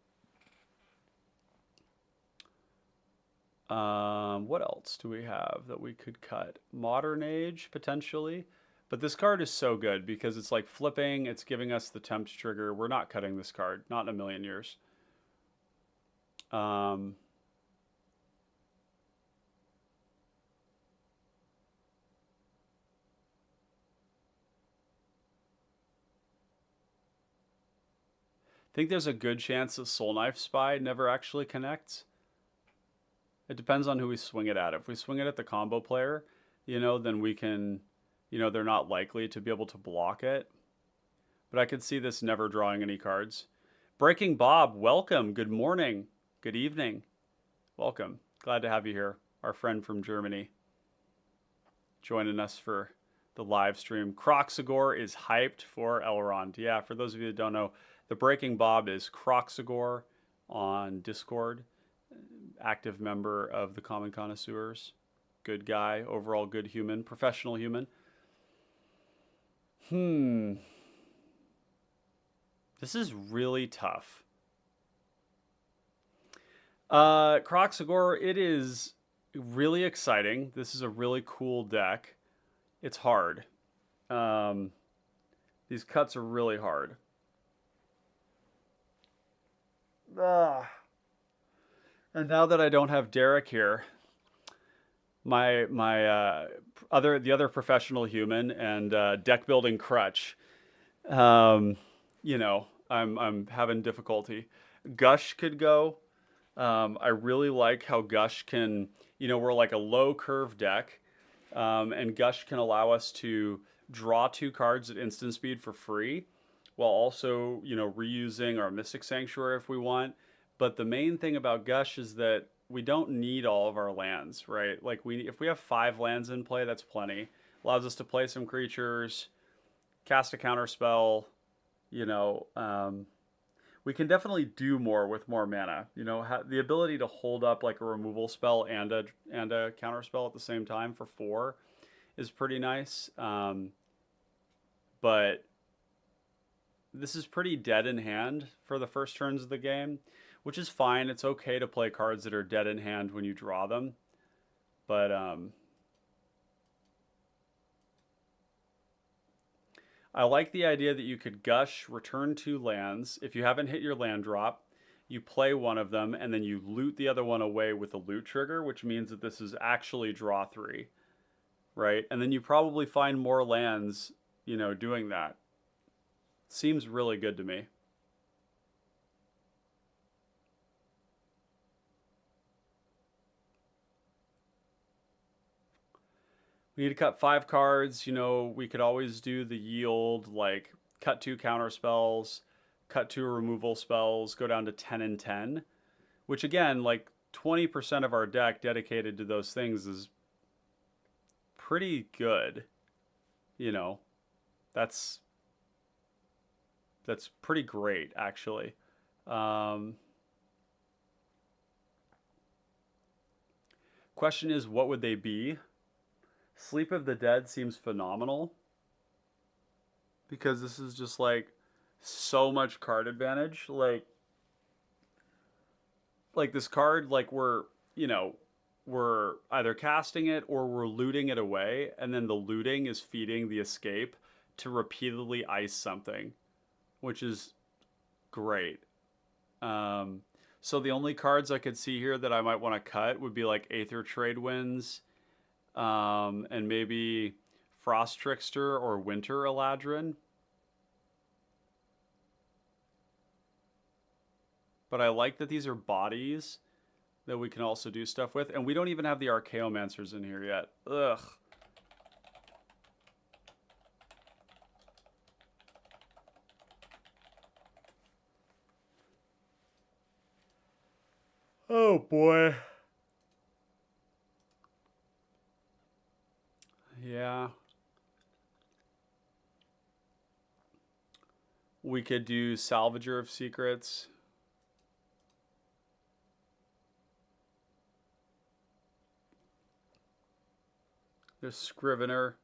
What else do we have that we could cut? Modern Age, potentially. But this card is so good because it's like flipping, it's giving us the tempt trigger. We're not cutting this card, not in a million years. Think there's a good chance that Soul Knife Spy never actually connects. It depends on who we swing it at. If we swing it at the combo player, you know, then we can, you know, they're not likely to be able to block it. But I could see this never drawing any cards. Breaking Bob, welcome. Good morning. Good evening. Welcome. Glad to have you here. Our friend from Germany joining us for the live stream. Croxagore is hyped for Elrond. Yeah, for those of you that don't know, the Breaking Bob is Croxagore on Discord. Active member of the Common Connoisseurs. Good guy, overall good human, professional human. This is really tough. Croxagore, it is really exciting. This is a really cool deck. It's hard. These cuts are really hard. And now that I don't have Derek here, the other professional human and deck building crutch, you know, I'm having difficulty. Gush could go. I really like how Gush can, you know, we're like a low curve deck, and Gush can allow us to draw 2 cards at instant speed for free, while also, you know, reusing our Mystic Sanctuary if we want. But the main thing about Gush is that we don't need all of our lands, right? Like if we have 5 lands in play, that's plenty. Allows us to play some creatures, cast a counter spell, you know, we can definitely do more with more mana. You know, the ability to hold up like a removal spell and a counter spell at the same time for 4 is pretty nice. But this is pretty dead in hand for the first turns of the game, which is fine. It's okay to play cards that are dead in hand when you draw them. But I like the idea that you could Gush, return 2 lands. If you haven't hit your land drop, you play one of them, and then you loot the other one away with a loot trigger, which means that this is actually draw 3, right? And then you probably find more lands, you know, doing that. Seems really good to me. We need to cut 5 cards. You know, we could always do the yield, like cut 2 counter spells, cut 2 removal spells, go down to 10 and 10, which again, like 20% of our deck dedicated to those things is pretty good. You know, that's pretty great, actually. Question is, what would they be? Sleep of the Dead seems phenomenal because this is just like so much card advantage. Like this card, like we're either casting it or we're looting it away, and then the looting is feeding the escape to repeatedly ice something, which is great. So the only cards I could see here that I might want to cut would be like Aether Trade Winds, and maybe Frost Trickster or Winter Eladrin. But I like that these are bodies that we can also do stuff with. And we don't even have the Archaeomancers in here yet. Ugh. Oh boy. Yeah. We could do Salvager of Secrets. There's Scrivener.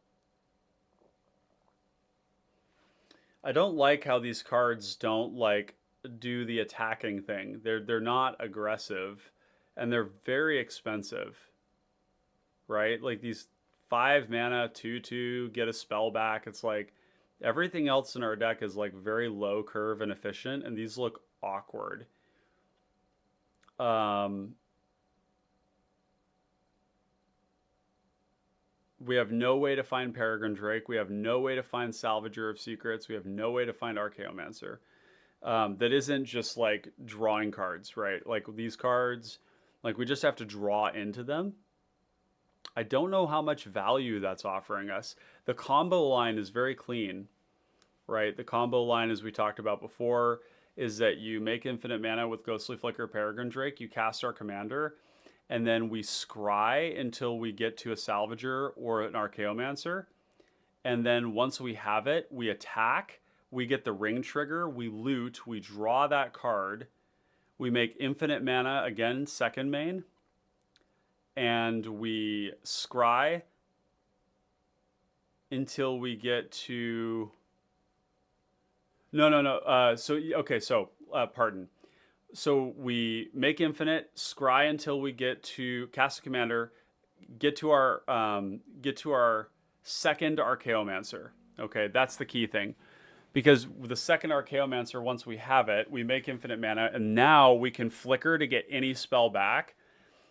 I don't like how these cards don't like do the attacking thing. They're not aggressive, and they're very expensive, right? Like these 5 mana 2/2 get a spell back. It's like everything else in our deck is like very low curve and efficient, and these look awkward. We have no way to find Peregrine Drake. We have no way to find Salvager of Secrets. We have no way to find Archaeomancer. That isn't just like drawing cards, right? Like these cards, like we just have to draw into them. I don't know how much value that's offering us. The combo line is very clean, right? The combo line, as we talked about before, is that you make infinite mana with Ghostly Flicker, Peregrine Drake, you cast our commander, and then we scry until we get to a Salvager or an Archaeomancer. And then once we have it, we attack, we get the ring trigger, we loot, we draw that card, we make infinite mana again, second main, and we scry until we get to... No. Pardon. So we make infinite, scry until we get to cast a commander, get to our second Archaeomancer. Okay, that's the key thing. Because with the second Archaeomancer, once we have it, we make infinite mana, and now we can flicker to get any spell back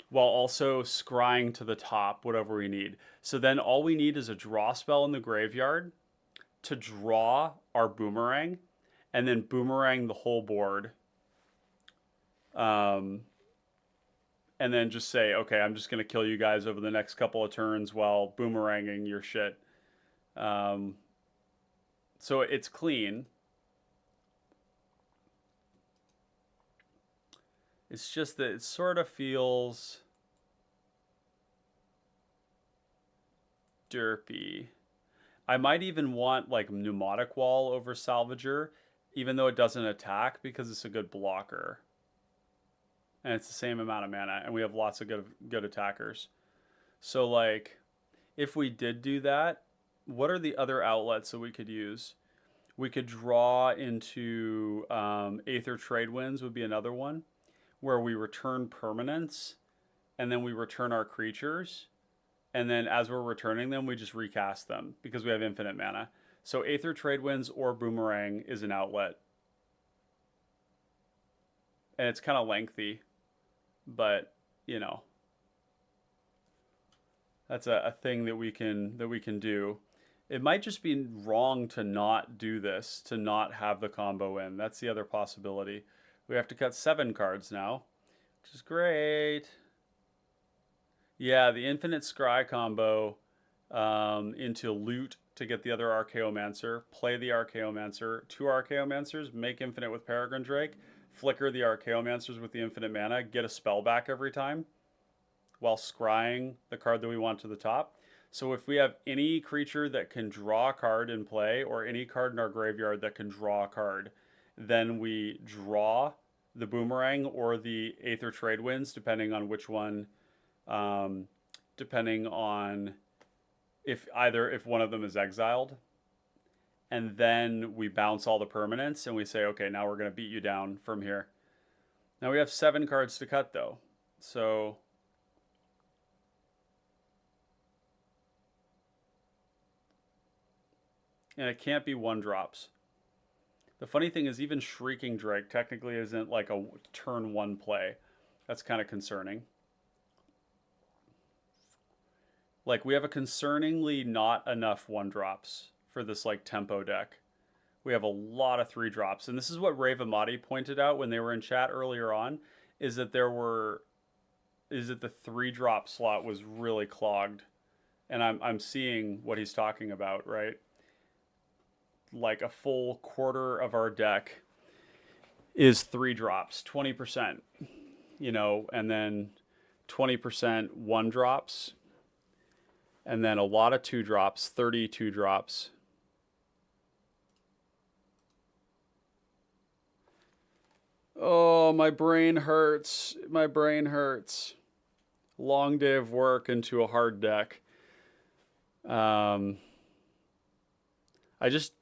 while also scrying to the top, whatever we need. So then all we need is a draw spell in the graveyard to draw our boomerang, and then boomerang the whole board. And then just say, okay, I'm just going to kill you guys over the next couple of turns while boomeranging your shit. So it's clean. It's just that it sort of feels derpy. I might even want like Pneumatic Wall over Salvager, even though it doesn't attack, because it's a good blocker. And it's the same amount of mana, and we have lots of good attackers. So like, if we did do that, what are the other outlets that we could use? We could draw into Aether Tradewinds would be another one, where we return permanents, and then we return our creatures, and then as we're returning them, we just recast them, because we have infinite mana. So Aether Tradewinds or Boomerang is an outlet. And it's kind of lengthy, but, you know, that's a thing that we can do. It might just be wrong to not do this, to not have the combo in. That's the other possibility. We have to cut 7 cards now, which is great. Yeah, the Infinite Scry combo into loot to get the other Archaeomancer, play the Archaeomancer, 2 Archaeomancers, make infinite with Peregrine Drake, flicker the Archaeomancers with the infinite mana, get a spell back every time, while scrying the card that we want to the top. So if we have any creature that can draw a card in play, or any card in our graveyard that can draw a card, then we draw the Boomerang or the Aether Tradewinds, depending on which one, depending on if one of them is exiled. And then we bounce all the permanents, and we say, okay, now we're going to beat you down from here. Now we have 7 cards to cut, though. So... and it can't be 1-drops. The funny thing is, even Shrieking Drake technically isn't like a turn 1 play. That's kind of concerning. Like we have a concerningly not enough 1-drops for this like tempo deck. We have a lot of 3-drops. And this is what Ravamati pointed out when they were in chat earlier on, is that the 3-drop slot was really clogged. And I'm seeing what he's talking about, right? Like a full quarter of our deck is 3-drops, 20%, you know, and then 20% 1-drops, and then a lot of 2-drops, 32 drops. Oh, my brain hurts. My brain hurts. Long day of work into a hard deck. I just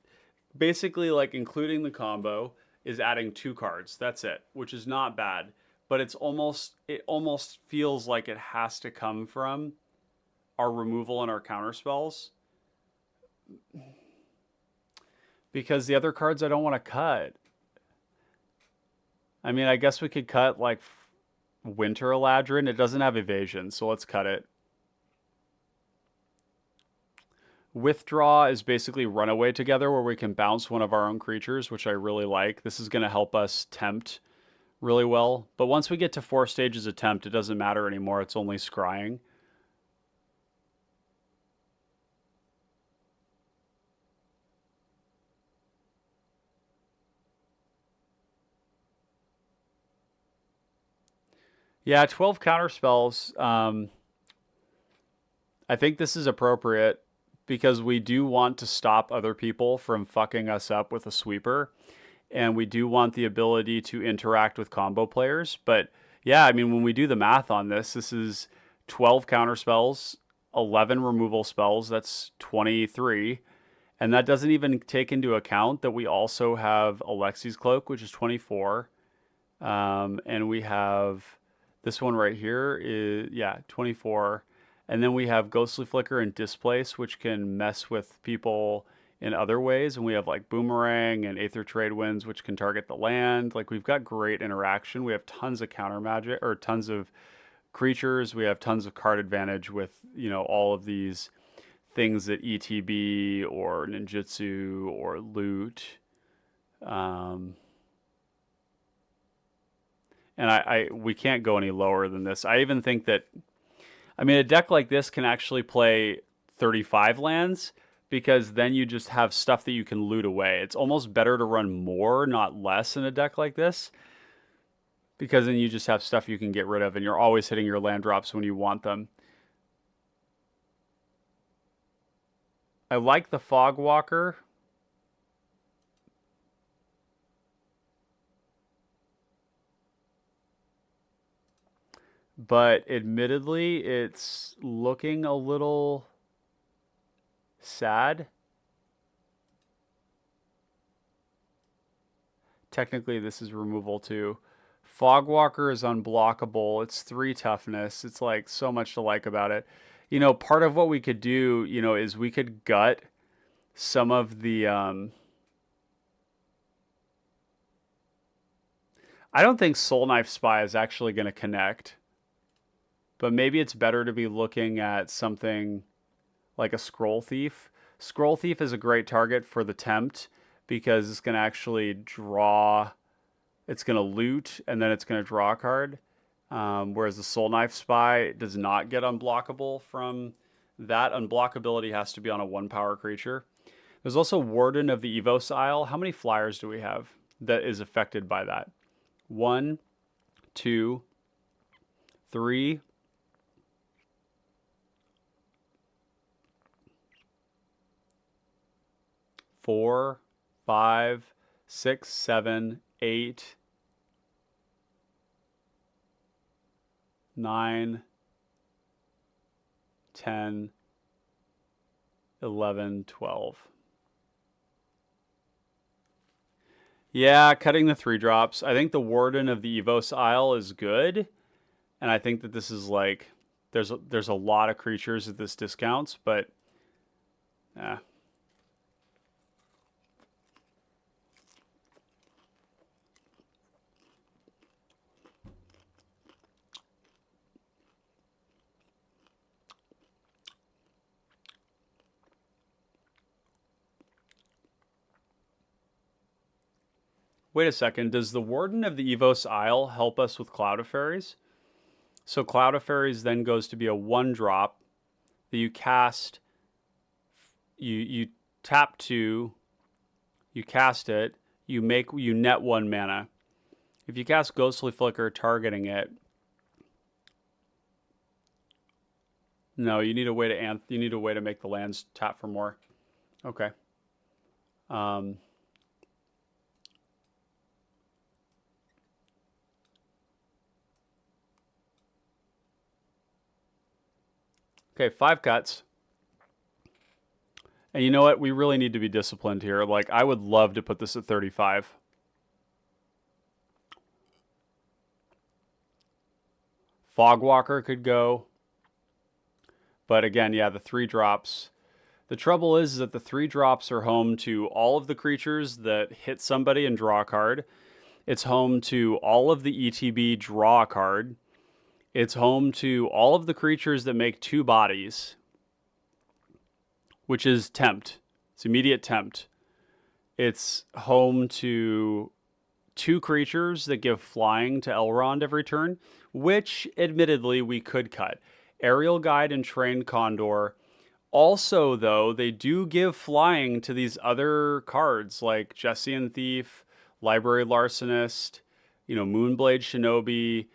basically like including the combo is adding 2 cards. That's it, which is not bad, but it almost feels like it has to come from our removal and our counter spells, because the other cards I don't want to cut. I mean, I guess we could cut like Winter Eladrin. It doesn't have evasion, so let's cut it. Withdraw is basically Runaway Together, where we can bounce one of our own creatures, which I really like. This is going to help us tempt really well. But once we get to 4 stages of tempt, it doesn't matter anymore. It's only scrying. Yeah, 12 counter spells. I think this is appropriate because we do want to stop other people from fucking us up with a sweeper. And we do want the ability to interact with combo players. But yeah, I mean, when we do the math on this, this is 12 counter spells, 11 removal spells. That's 23. And that doesn't even take into account that we also have Alexi's Cloak, which is 24. And we have this one right here is, yeah, 24. And then we have Ghostly Flicker and Displace, which can mess with people in other ways. And we have like Boomerang and Aether Trade Winds, which can target the land. Like we've got great interaction. We have tons of counter magic, or tons of creatures. We have tons of card advantage with, you know, all of these things that ETB or Ninjutsu or Loot. And we can't go any lower than this. I even think that, I mean, a deck like this can actually play 35 lands, because then you just have stuff that you can loot away. It's almost better to run more, not less, in a deck like this, because then you just have stuff you can get rid of, and you're always hitting your land drops when you want them. I like the Fog Walker. But admittedly, it's looking a little sad. Technically, this is removal too. Fogwalker is unblockable. It's 3 toughness. It's like so much to like about it. You know, part of what we could do, you know, is we could gut some of the... I don't think Soul Knife Spy is actually going to connect. But maybe it's better to be looking at something like a Scroll Thief. Scroll Thief is a great target for the tempt, because it's going to actually draw, it's going to loot, and then it's going to draw a card. Whereas the Soul Knife Spy does not get unblockable from that. Unblockability has to be on a 1-power creature. There's also Warden of the Evos Isle. How many flyers do we have that is affected by that? 1, 2, 3, 4, 5, 6, 7, 8, 9, 10, 11, 12. Yeah, cutting the 3-drops. I think the Warden of the Evos Isle is good. And I think that this is like, there's a lot of creatures that this discounts, but yeah. Wait a second. Does the Warden of the Evos Isle help us with Cloud of Fairies? So Cloud of Fairies then goes to be a 1-drop that you cast. You tap 2, you cast it, you net 1 mana. If you cast Ghostly Flicker targeting it, no, you need a way to make the lands tap for more. Okay. Okay, 5 cuts. And you know what? We really need to be disciplined here. Like, I would love to put this at 35. Fogwalker could go. But again, yeah, the 3 drops. The trouble is that the 3 drops are home to all of the creatures that hit somebody and draw a card. It's home to all of the ETB draw a card. It's home to all of the creatures that make 2 bodies, which is tempt. It's immediate tempt. It's home to 2 creatures that give flying to Elrond every turn, which admittedly we could cut. Aerial Guide and Trained Condor. Also, though, they do give flying to these other cards like Jessian Thief, Library Larcenist, Moonblade Shinobi,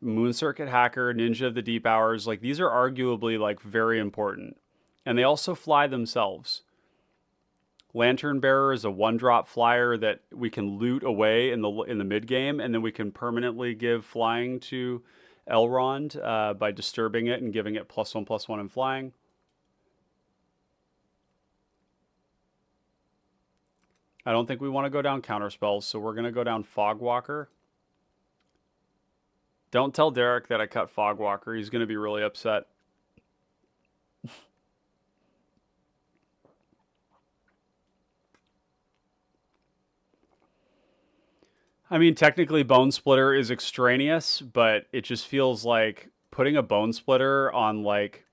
Moon Circuit Hacker, Ninja of the Deep Hours. Like, these are arguably like very important. And they also fly themselves. Lantern Bearer is a 1-drop flyer that we can loot away in the mid game, and then we can permanently give flying to Elrond by disturbing it and giving it +1/+1 in flying. I don't think we want to go down counterspells, so we're going to go down Fogwalker. Don't tell Derek that I cut Fogwalker. He's going to be really upset. I mean, technically Bone Splitter is extraneous, but it just feels like putting a Bone Splitter on like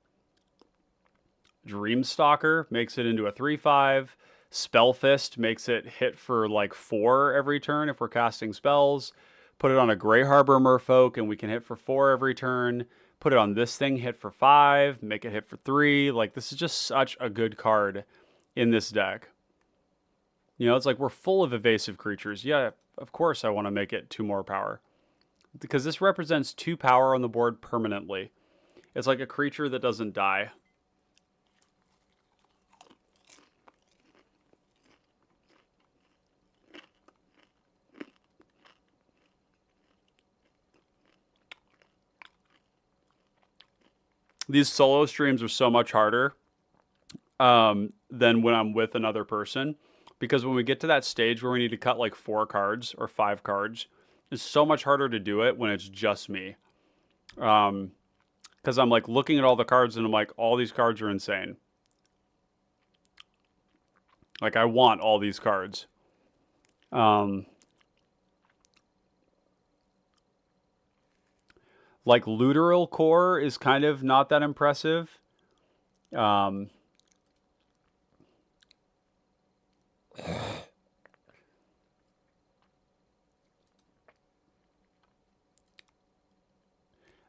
Dreamstalker makes it into a 3/5. Spellfist makes it hit for like 4 every turn if we're casting spells. Put it on a Grey Harbor Merfolk and we can hit for 4 every turn. Put it on this thing, hit for 5, make it hit for 3. Like, this is just such a good card in this deck. It's like we're full of evasive creatures. Yeah, of course I want to make it 2 more power. Because this represents 2 power on the board permanently. It's like a creature that doesn't die. These solo streams are so much harder than when I'm with another person. Because when we get to that stage where we need to cut like 4 cards or 5 cards, it's so much harder to do it when it's just me. Because I'm like looking at all the cards and I'm like, all these cards are insane. Like, I want all these cards. Like, Looteral Core is kind of not that impressive.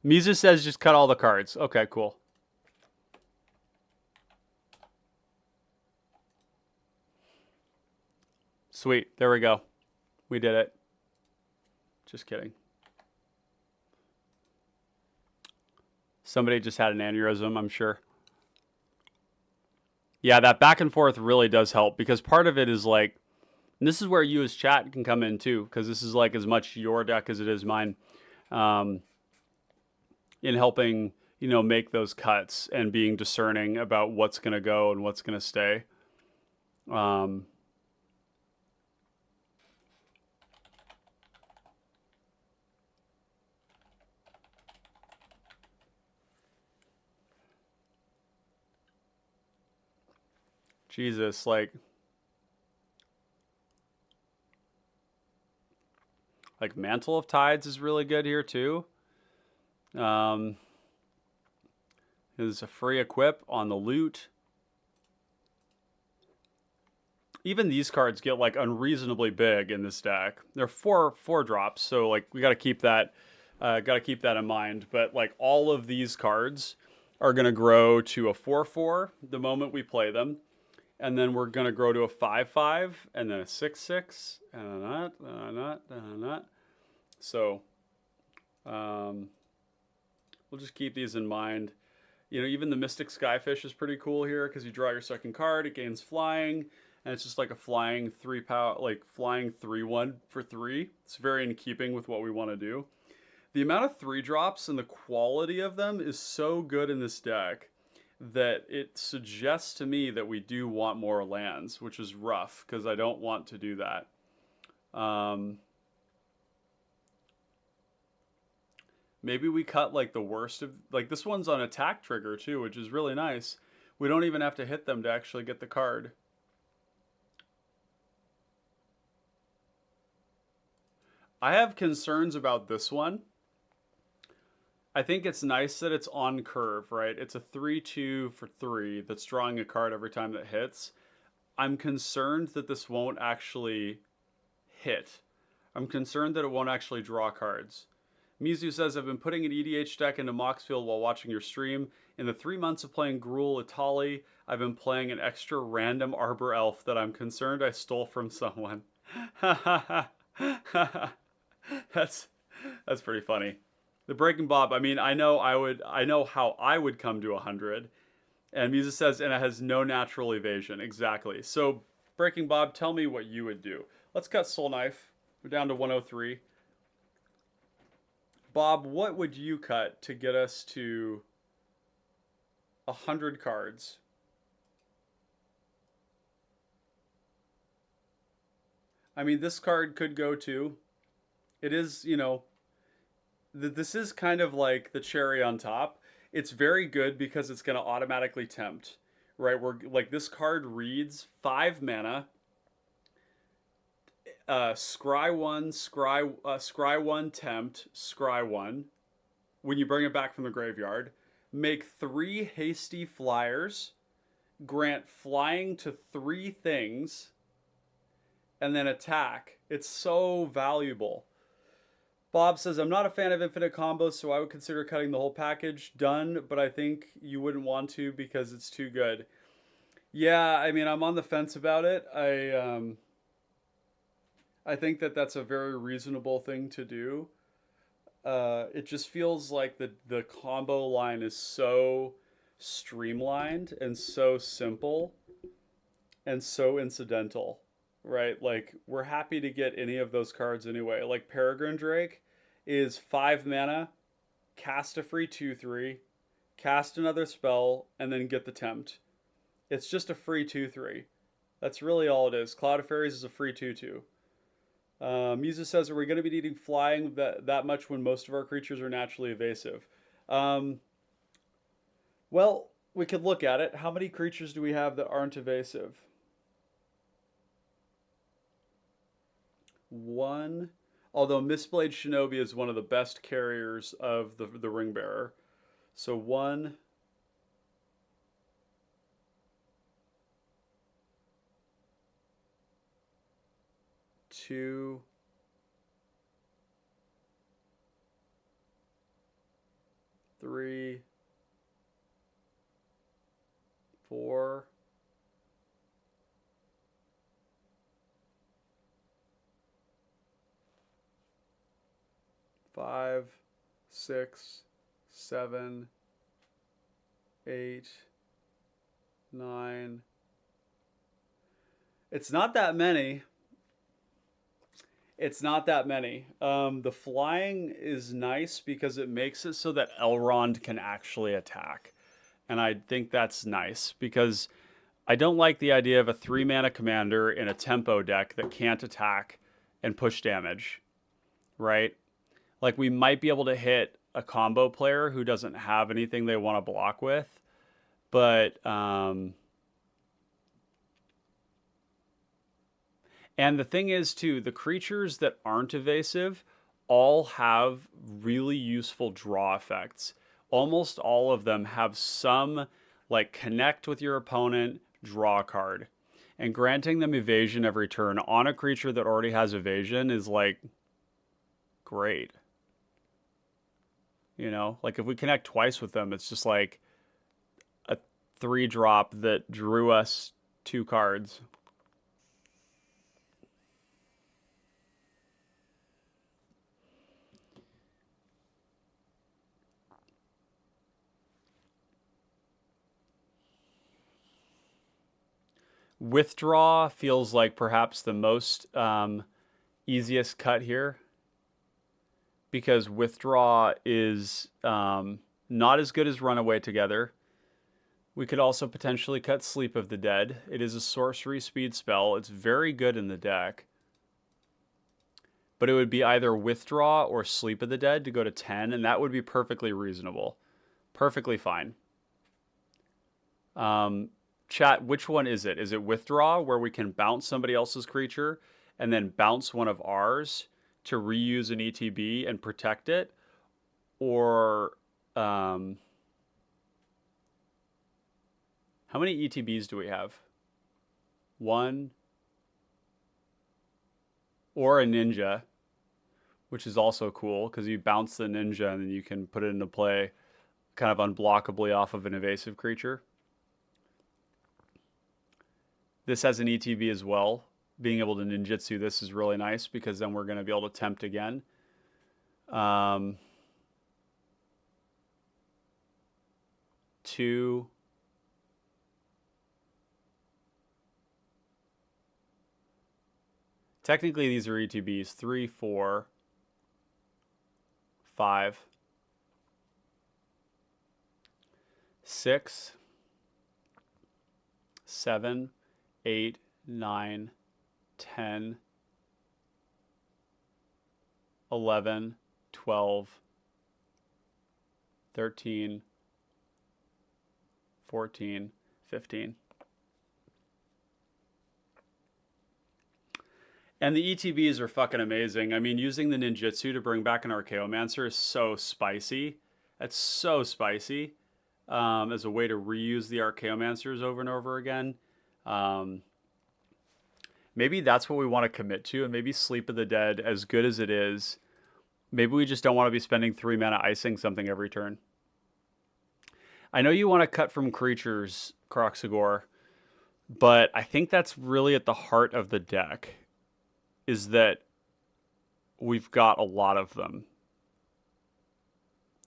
Misa says just cut all the cards. Okay, cool. Sweet. There we go. We did it. Just kidding. Somebody just had an aneurysm, I'm sure. Yeah, that back and forth really does help, because part of it is like, and this is where you as chat can come in too, because this is like as much your deck as it is mine, in helping, make those cuts and being discerning about what's going to go and what's going to stay. Jesus, like Mantle of Tides is really good here too. There's a free equip on the loot. Even these cards get like unreasonably big in this deck. They're four drops, so like we got to keep that in mind. But like all of these cards are going to grow to a 4/4 the moment we play them, and then we're going to grow to a 5/5, and then a 6/6, and a not. So we'll just keep these in mind. You know, even the Mystic Skyfish is pretty cool here because you draw your second card, it gains flying, and it's just like a flying 3-power, like flying 3/1 for 3. It's very in keeping with what we want to do. The amount of 3-drops and the quality of them is so good in this deck that it suggests to me that we do want more lands, which is rough because I don't want to do that. Maybe we cut like the worst of, like this one's on attack trigger too, which is really nice. We don't even have to hit them to actually get the card. I have concerns about this one. I think it's nice that it's on curve, right? It's a 3/2 for 3 that's drawing a card every time that hits. I'm concerned that this won't actually hit. I'm concerned that it won't actually draw cards. Mizu says, I've been putting an EDH deck into Moxfield while watching your stream. In the 3 months of playing Gruul Itali, I've been playing an extra random Arbor Elf that I'm concerned I stole from someone. That's pretty funny. The Breaking Bob, I mean, I know how I would come to 100. And Mizu says, and it has no natural evasion. Exactly. So, Breaking Bob, tell me what you would do. Let's cut Soul Knife. We're down to 103. Bob, what would you cut to get us to 100 cards? I mean, this card could go too. It is, you know, this is kind of like the cherry on top. It's very good because it's going to automatically tempt, right? We're like, this card reads 5 mana. Scry 1, scry 1, tempt, scry 1. When you bring it back from the graveyard, make 3 hasty flyers, grant flying to 3 things, and then attack. It's so valuable. Bob says, I'm not a fan of infinite combos, so I would consider cutting the whole package. Done, but I think you wouldn't want to because it's too good. Yeah, I mean, I'm on the fence about it. I think that that's a very reasonable thing to do. It just feels like the combo line is so streamlined and so simple and so incidental, right? Like, we're happy to get any of those cards anyway. Like, Peregrine Drake is 5 mana, cast a free 2/3, cast another spell, and then get the tempt. It's just a free 2/3. That's really all it is. Cloud of Fairies is a free 2/2. Musa says, are we going to be needing flying that much when most of our creatures are naturally evasive? Well, we could look at it. How many creatures do we have that aren't evasive? 1. Although Mistblade Shinobi is one of the best carriers of the Ring Bearer. So 1. 2. 3. 4. 5, 6, 7, 8, 9. It's not that many. It's not that many. The flying is nice because it makes it so that Elrond can actually attack. And I think that's nice because I don't like the idea of a 3-mana commander in a tempo deck that can't attack and push damage, right? Like, we might be able to hit a combo player who doesn't have anything they want to block with, but and the thing is too, the creatures that aren't evasive all have really useful draw effects. Almost all of them have some, like, connect with your opponent, draw card. And granting them evasion every turn on a creature that already has evasion is like great. You know, like if we connect twice with them, it's just like a 3-drop that drew us 2 cards. Withdraw feels like perhaps the most easiest cut here, because withdraw is not as good as runaway together. We could also potentially cut Sleep of the Dead. It is a sorcery speed spell. It's very good in the deck. But it would be either withdraw or Sleep of the Dead to go to 10, and that would be perfectly reasonable. Perfectly fine. Chat, which one is it? Is it withdraw, where we can bounce somebody else's creature and then bounce one of ours to reuse an ETB and protect it? Or how many ETBs do we have? 1. Or a ninja, which is also cool because you bounce the ninja and then you can put it into play kind of unblockably off of an evasive creature. This has an ETB as well. Being able to ninjutsu this is really nice because then we're going to be able to tempt again. 2. Technically, these are ETBs. 3, 4, 5, 6, 7, 8, 9, 10, 11, 12, 13, 14, 15. And the ETBs are fucking amazing. I mean, using the ninjutsu to bring back an Archaeomancer is so spicy. That's so spicy as a way to reuse the Archaeomancers over and over again. Maybe that's what we want to commit to, and maybe Sleep of the Dead, as good as it is, maybe we just don't want to be spending 3 mana icing something every turn. I know you want to cut from creatures, Croxagore, but I think that's really at the heart of the deck, is that we've got a lot of them.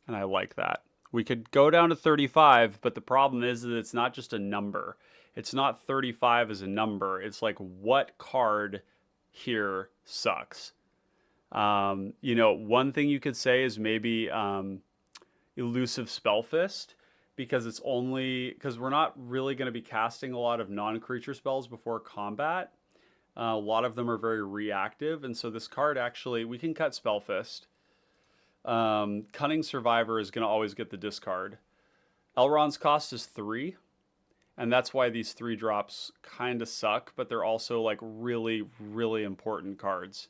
And I like that. We could go down to 35, but the problem is that it's not just a number. It's not 35 as a number. It's like, what card here sucks? You know, one thing you could say is maybe Elusive Spellfist, because we're not really going to be casting a lot of non-creature spells before combat. A lot of them are very reactive, and so this card actually, we can cut Spellfist. Cunning Survivor is going to always get the discard. Elrond's cost is 3, and that's why these 3-drops kind of suck, but they're also like really, really important cards.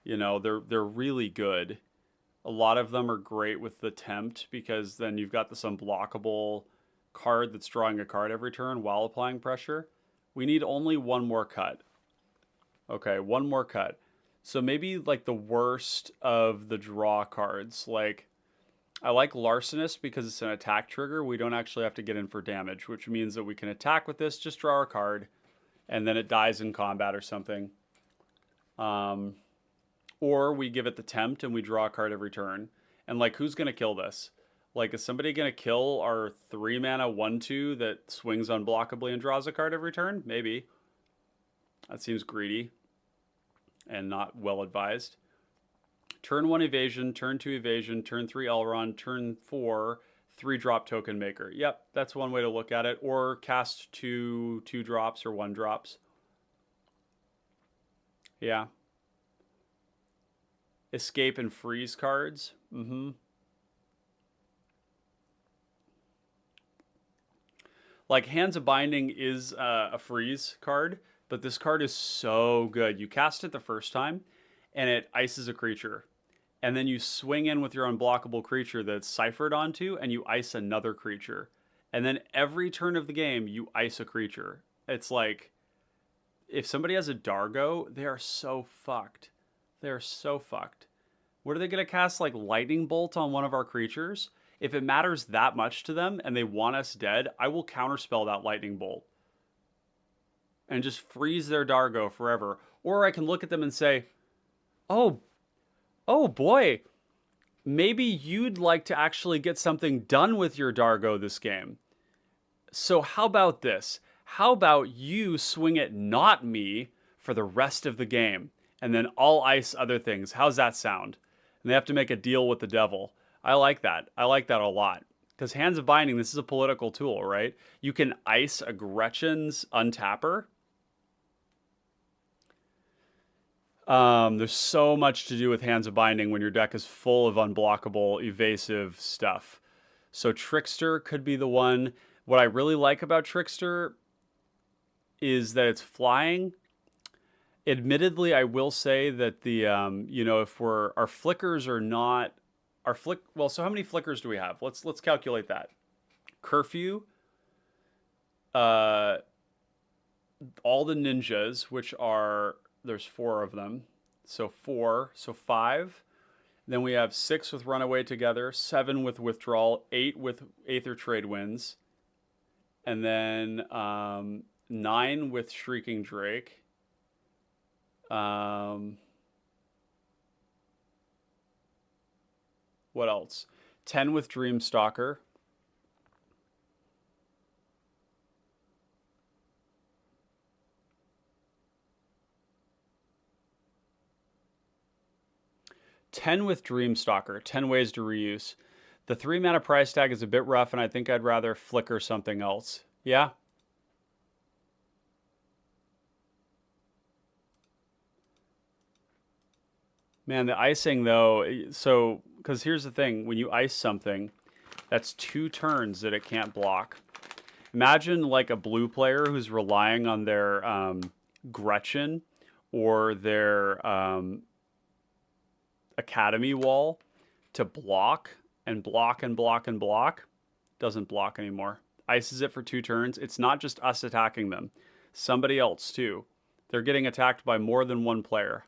You know, they're really good. A lot of them are great with the tempt, because then you've got this unblockable card that's drawing a card every turn while applying pressure. We need only one more cut. Okay, one more cut. So maybe like the worst of the draw cards. Like, I like Larcenist because it's an attack trigger. We don't actually have to get in for damage, which means that we can attack with this, just draw a card, and then it dies in combat or something. Or we give it the tempt and we draw a card every turn. And like, who's going to kill this? Like, is somebody going to kill our 3 mana 1/2 that swings unblockably and draws a card every turn? Maybe. That seems greedy and not well advised. Turn 1 evasion, turn 2 evasion, turn 3 Elrond, turn 4 3-drop token maker. Yep, that's one way to look at it. Or cast 2 2-drops or 1-drops. Yeah. Escape and freeze cards. Like, Hands of Binding is a freeze card, but this card is so good. You cast it the first time, and it ices a creature. And then you swing in with your unblockable creature that's ciphered onto, and you ice another creature. And then every turn of the game, you ice a creature. It's like, if somebody has a Dargo, they are so fucked. They are so fucked. What are they going to cast, like Lightning Bolt on one of our creatures? If it matters that much to them and they want us dead, I will counterspell that Lightning Bolt and just freeze their Dargo forever. Or I can look at them and say, oh, oh boy, maybe you'd like to actually get something done with your Dargo this game. So how about this? How about you swing at not me for the rest of the game, and then I'll ice other things. How's that sound? And they have to make a deal with the devil. I like that. I like that a lot. Because Hands of Binding, this is a political tool, right? You can ice a Gretchen's Untapper. There's so much to do with Hands of Binding when your deck is full of unblockable, evasive stuff. So Trickster could be the one. What I really like about Trickster is that it's flying. Admittedly, I will say that the if our flickers are not well, so how many flickers do we have? Let's calculate that. Curfew, all the ninjas, which are, there's 4 of them, so 4, so 5. Then we have 6 with Runaway Together, 7 with Withdrawal, 8 with Aether Trade Winds, and then 9 with Shrieking Drake. What else? 10 with Dreamstalker. $10 with Dreamstalker, 10 ways to reuse. The 3 mana price tag is a bit rough, and I think I'd rather flicker something else. Yeah? Man, the icing though, so, because here's the thing, when you ice something, that's 2 turns that it can't block. Imagine like a blue player who's relying on their Gretchen or their Academy Wall to block and block and block and block. Doesn't block anymore. Ices it for 2 turns. It's not just us attacking them. Somebody else too. They're getting attacked by more than one player.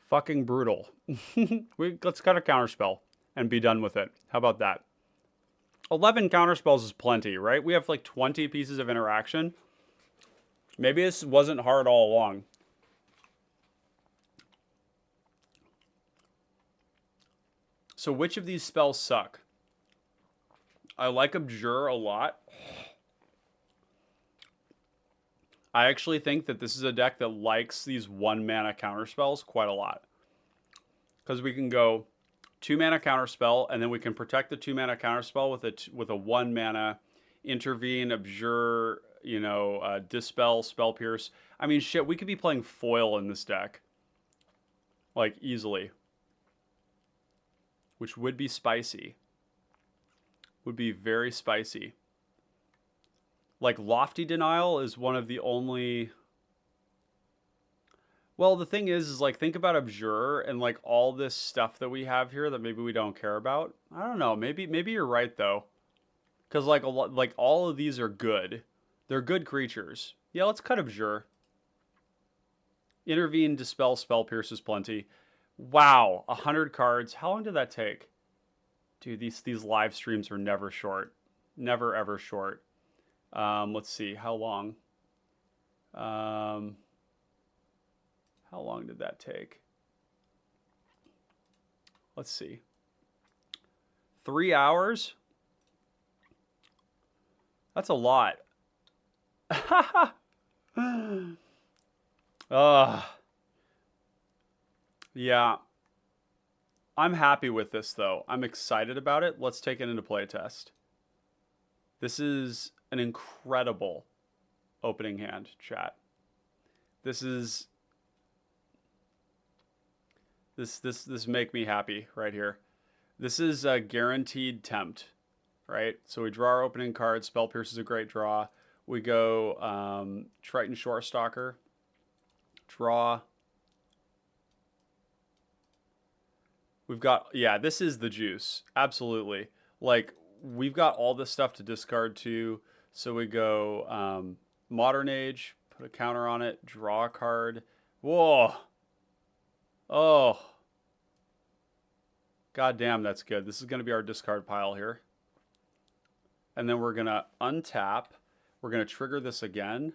Fucking brutal. Let's cut a counterspell and be done with it. How about that? 11 counterspells is plenty, right? We have like 20 pieces of interaction. Maybe this wasn't hard all along. So which of these spells suck? I like Abjure a lot. I actually think that this is a deck that likes these 1 mana counterspells quite a lot. Because we can go 2 mana counterspell, and then we can protect the 2 mana counterspell with a 1 mana Intervene, Abjure, Dispel, Spell Pierce. I mean, shit, we could be playing foil in this deck. Like, easily. Which would be spicy. Would be very spicy. Like, Lofty Denial is one of the only... Well, the thing is like, think about Abjure and, like, all this stuff that we have here that maybe we don't care about. I don't know. Maybe you're right, though. Because, like, all of these are good. They're good creatures. Yeah, let's cut Abjure. Intervene, Dispel, Spell Pierce is plenty. Wow, 100 cards. How long did that take? Dude, these live streams are never short. Never, ever short. Let's see. How long? How long did that take? Let's see. 3 hours? That's a lot. Yeah. I'm happy with this though. I'm excited about it. Let's take it into playtest. This is an incredible opening hand, chat. This is this make me happy right here. This is a guaranteed tempt, right? So we draw our opening card. Spell Pierce is a great draw. We go Triton Shorestalker, draw. We've got, yeah, this is the juice. Absolutely. Like, we've got all this stuff to discard too. So we go Modern Age, put a counter on it, draw a card. Whoa. Oh. God damn, that's good. This is going to be our discard pile here. And then we're going to untap. We're going to trigger this again.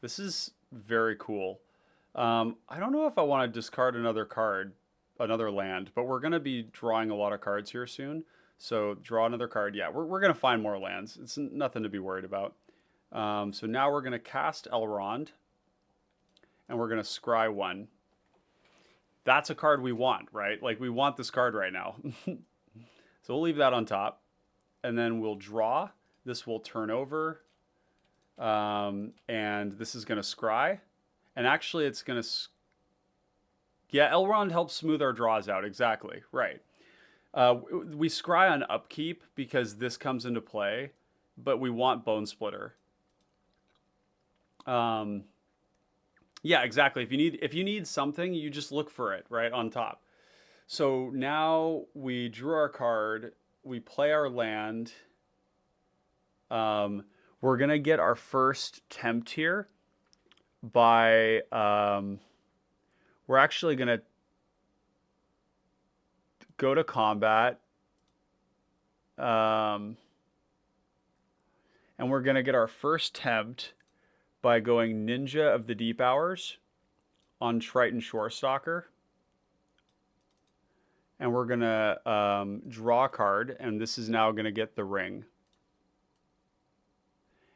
This is very cool. I don't know if I want to discard another card, another land, but we're going to be drawing a lot of cards here soon. So draw another card. Yeah, we're going to find more lands. It's nothing to be worried about. So now we're going to cast Elrond. And we're going to scry 1. That's a card we want, right? Like, we want this card right now. So we'll leave that on top. And then we'll draw. This will turn over. And this is going to scry. And actually, it's going to... Yeah, Elrond helps smooth our draws out. Exactly. Right. We scry on upkeep because this comes into play. But we want Bone Splitter. Yeah, exactly. If you need something, you just look for it right on top. So now we drew our card. We play our land. We're gonna get our first tempt here by we're actually gonna go to combat. And we're gonna get our first tempt by going Ninja of the Deep Hours on Triton Shorestalker. And we're going to draw a card, and this is now going to get the ring.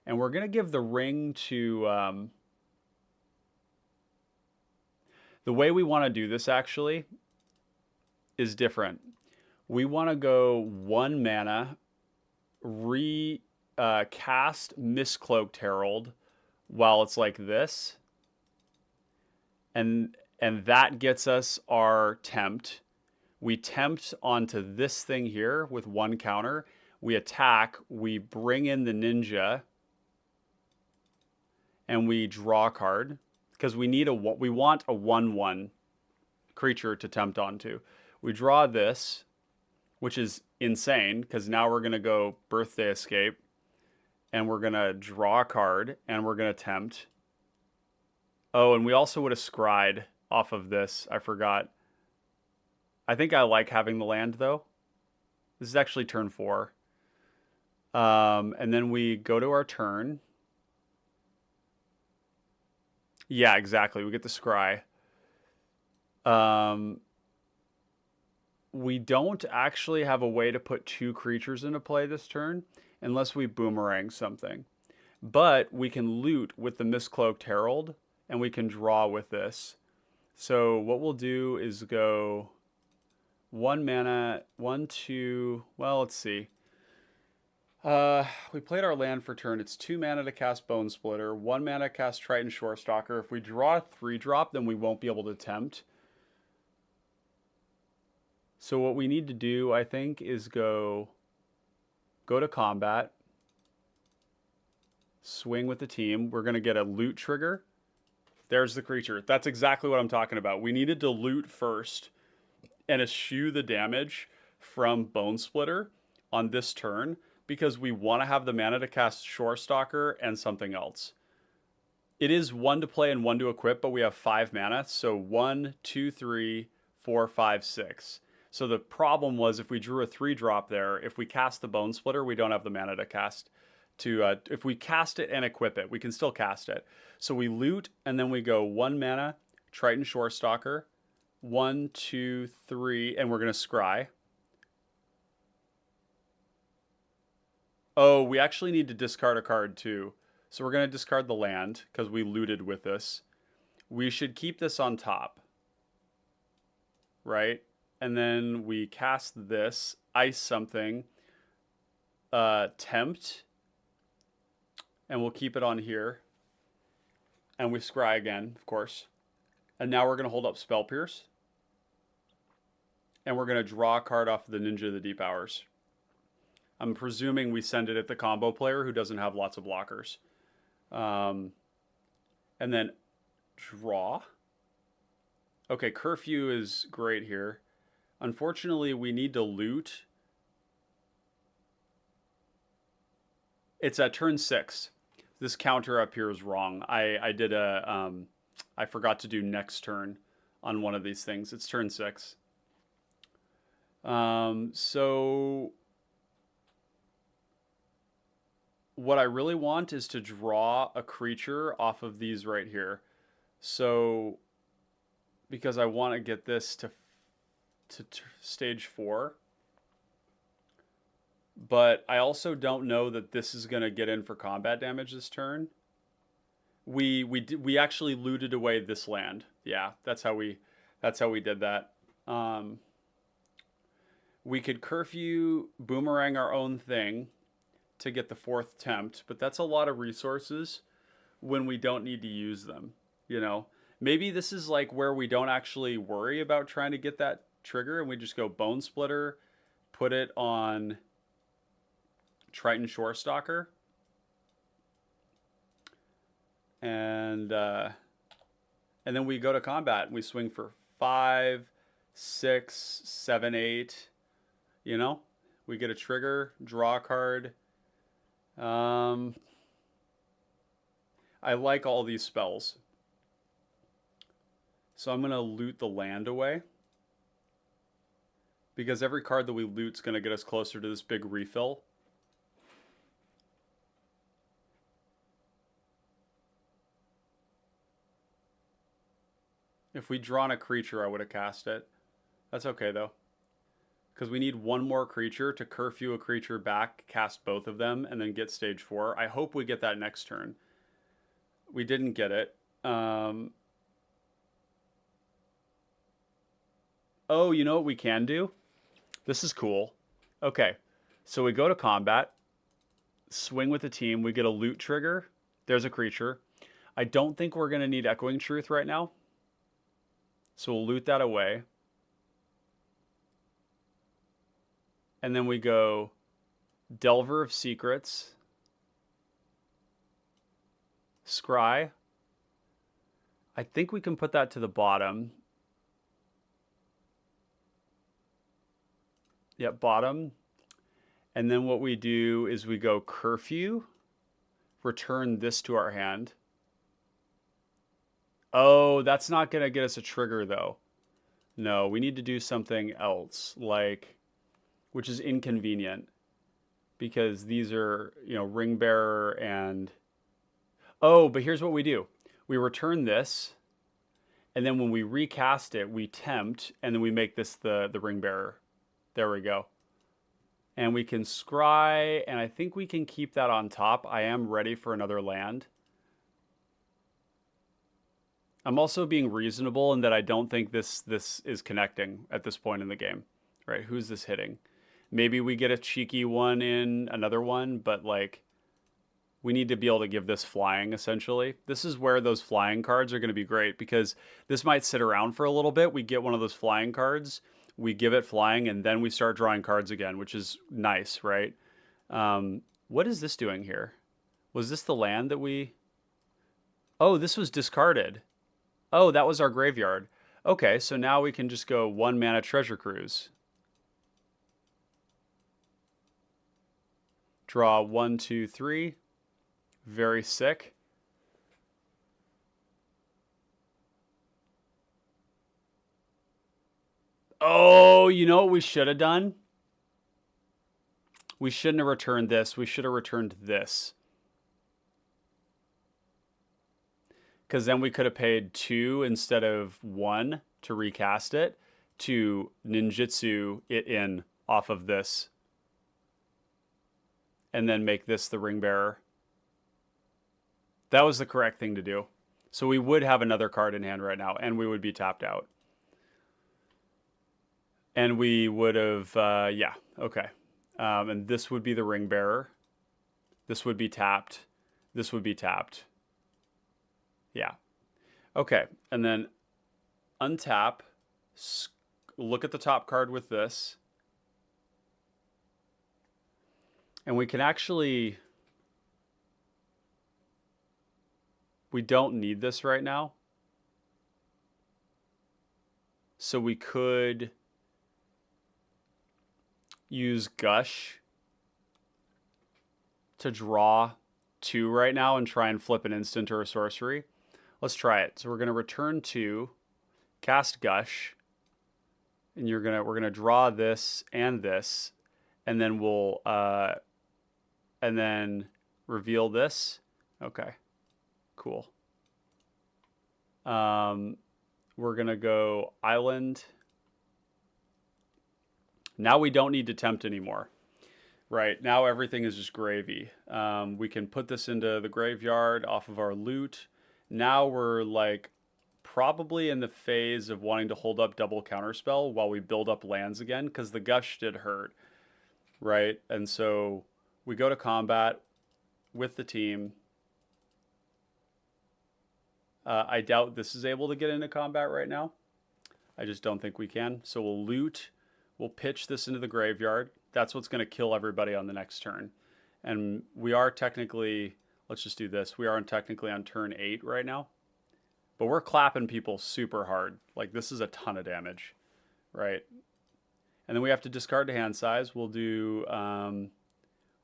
And we're going to give the ring to... the way we want to do this, actually, is different. We want to go 1 mana, cast Mistcloaked Herald, while it's like this, and that gets us our tempt. We tempt onto this thing here with 1 counter. We attack, we bring in the ninja, and we draw a card because we want a 1/1 creature to tempt onto. We draw this, which is insane because now we're gonna go Birthday Escape. And we're going to draw a card, and we're going to tempt. Oh, and we also would have scryed off of this. I forgot. I think I like having the land, though. This is actually turn 4. And then we go to our turn. Yeah, exactly. We get the scry. We don't actually have a way to put 2 creatures into play this turn, unless we boomerang something. But we can loot with the Mistcloaked Herald, and we can draw with this. So what we'll do is go 1 mana, 1, 2, well, let's see. We played our land for turn. It's 2 mana to cast Bone Splitter, 1 mana to cast Triton Shorestalker. If we draw a 3-drop, then we won't be able to tempt. So what we need to do, I think, is go to combat, swing with the team. We're going to get a loot trigger. There's the creature. That's exactly what I'm talking about. We needed to loot first and eschew the damage from Bone Splitter on this turn because we want to have the mana to cast Shorestalker and something else. It is 1 to play and 1 to equip, but we have 5 mana. So 1, 2, 3, 4, 5, 6. So the problem was if we drew a 3-drop there, if we cast the Bone Splitter, we don't have the mana to cast. If we cast it and equip it, we can still cast it. So we loot, and then we go 1 mana, Triton Shorestalker, 1, 2, 3, and we're going to scry. Oh, we actually need to discard a card too. So we're going to discard the land because we looted with this. We should keep this on top. Right? and then we cast this, ice something, tempt, and we'll keep it on here. And we scry again, of course. And now we're going to hold up Spell Pierce. And we're going to draw a card off of the Ninja of the Deep Hours. I'm presuming we send it at the combo player who doesn't have lots of blockers. And then draw. Okay, Curfew is great here. Unfortunately, we need to loot. It's at turn 6. This counter up here is wrong. I did a I forgot to do next turn on one of these things. It's turn 6. So what I really want is to draw a creature off of these right here. So because I want to get this to stage 4. But I also don't know that this is going to get in for combat damage this turn. We actually looted away this land. Yeah, that's how we did that. We could Curfew, boomerang our own thing to get the 4th tempt, but that's a lot of resources when we don't need to use them, you know? Maybe this is like where we don't actually worry about trying to get that trigger and we just go Bone Splitter, put it on Triton Shorestalker, and then we go to combat and we swing for 5, 6, 7, 8. You know, we get a trigger, draw a card. I like all these spells, so I'm gonna loot the land away because every card that we loot is gonna get us closer to this big refill. If we'd drawn a creature, I would have cast it. That's okay, though. Because we need one more creature to Curfew a creature back, cast both of them, and then get stage 4. I hope we get that next turn. We didn't get it. Oh, you know what we can do? This is cool. Okay, so we go to combat, swing with the team, we get a loot trigger. There's a creature. I don't think we're going to need Echoing Truth right now. So we'll loot that away. And then we go Delver of Secrets, Scry. I think we can put that to the bottom. Yep, bottom. And then what we do is we go Curfew, return this to our hand. Oh, that's not going to get us a trigger, though. No, we need to do something else, like, which is inconvenient, because these are, you know, Ring Bearer and... Oh, but here's what we do. We return this, and then when we recast it, we tempt, and then we make this the Ring Bearer. There we go. And we can scry, and I think we can keep that on top. I am ready for another land. I'm also being reasonable in that I don't think this is connecting at this point in the game, right? Who's this hitting? Maybe we get a cheeky one in another one, but like we need to be able to give this flying essentially. This is where those flying cards are going to be great because this might sit around for a little bit. We get one of those flying cards, we give it flying, and then we start drawing cards again, which is nice, right? What is this doing here? Was this the land that we... Oh, this was discarded. Oh, that was our graveyard. Okay, so now we can just go 1 mana Treasure Cruise. Draw 1, 2, 3. Very sick. Oh, you know what we should have done? We shouldn't have returned this. We should have returned this. Because then we could have paid 2 instead of 1 to recast it, to ninjutsu it in off of this. And then make this the Ring Bearer. That was the correct thing to do. So we would have another card in hand right now, and we would be tapped out. And we would have, yeah, okay. And this would be the ring bearer. This would be tapped. This would be tapped. Yeah. Okay. And then untap, look at the top card with this. And we can actually, we don't need this right now. So we could use Gush to draw 2 right now and try and flip an instant or a sorcery. Let's try it. So we're going to return 2, cast Gush, and we're gonna draw this, and then we'll and then reveal this. Okay, cool. We're gonna go island. Now we don't need to tempt anymore. Right, now everything is just gravy. We can put this into the graveyard off of our loot. Now we're like probably in the phase of wanting to hold up double counterspell while we build up lands again, because the Gush did hurt, right? And so we go to combat with the team. I doubt this is able to get into combat right now. I just don't think we can. So we'll loot, we'll pitch this into the graveyard. That's what's going to kill everybody on the next turn. And we are technically, let's just do this. We are technically on turn 8 right now. But we're clapping people super hard. Like, this is a ton of damage, right? And then we have to discard to hand size. We'll do,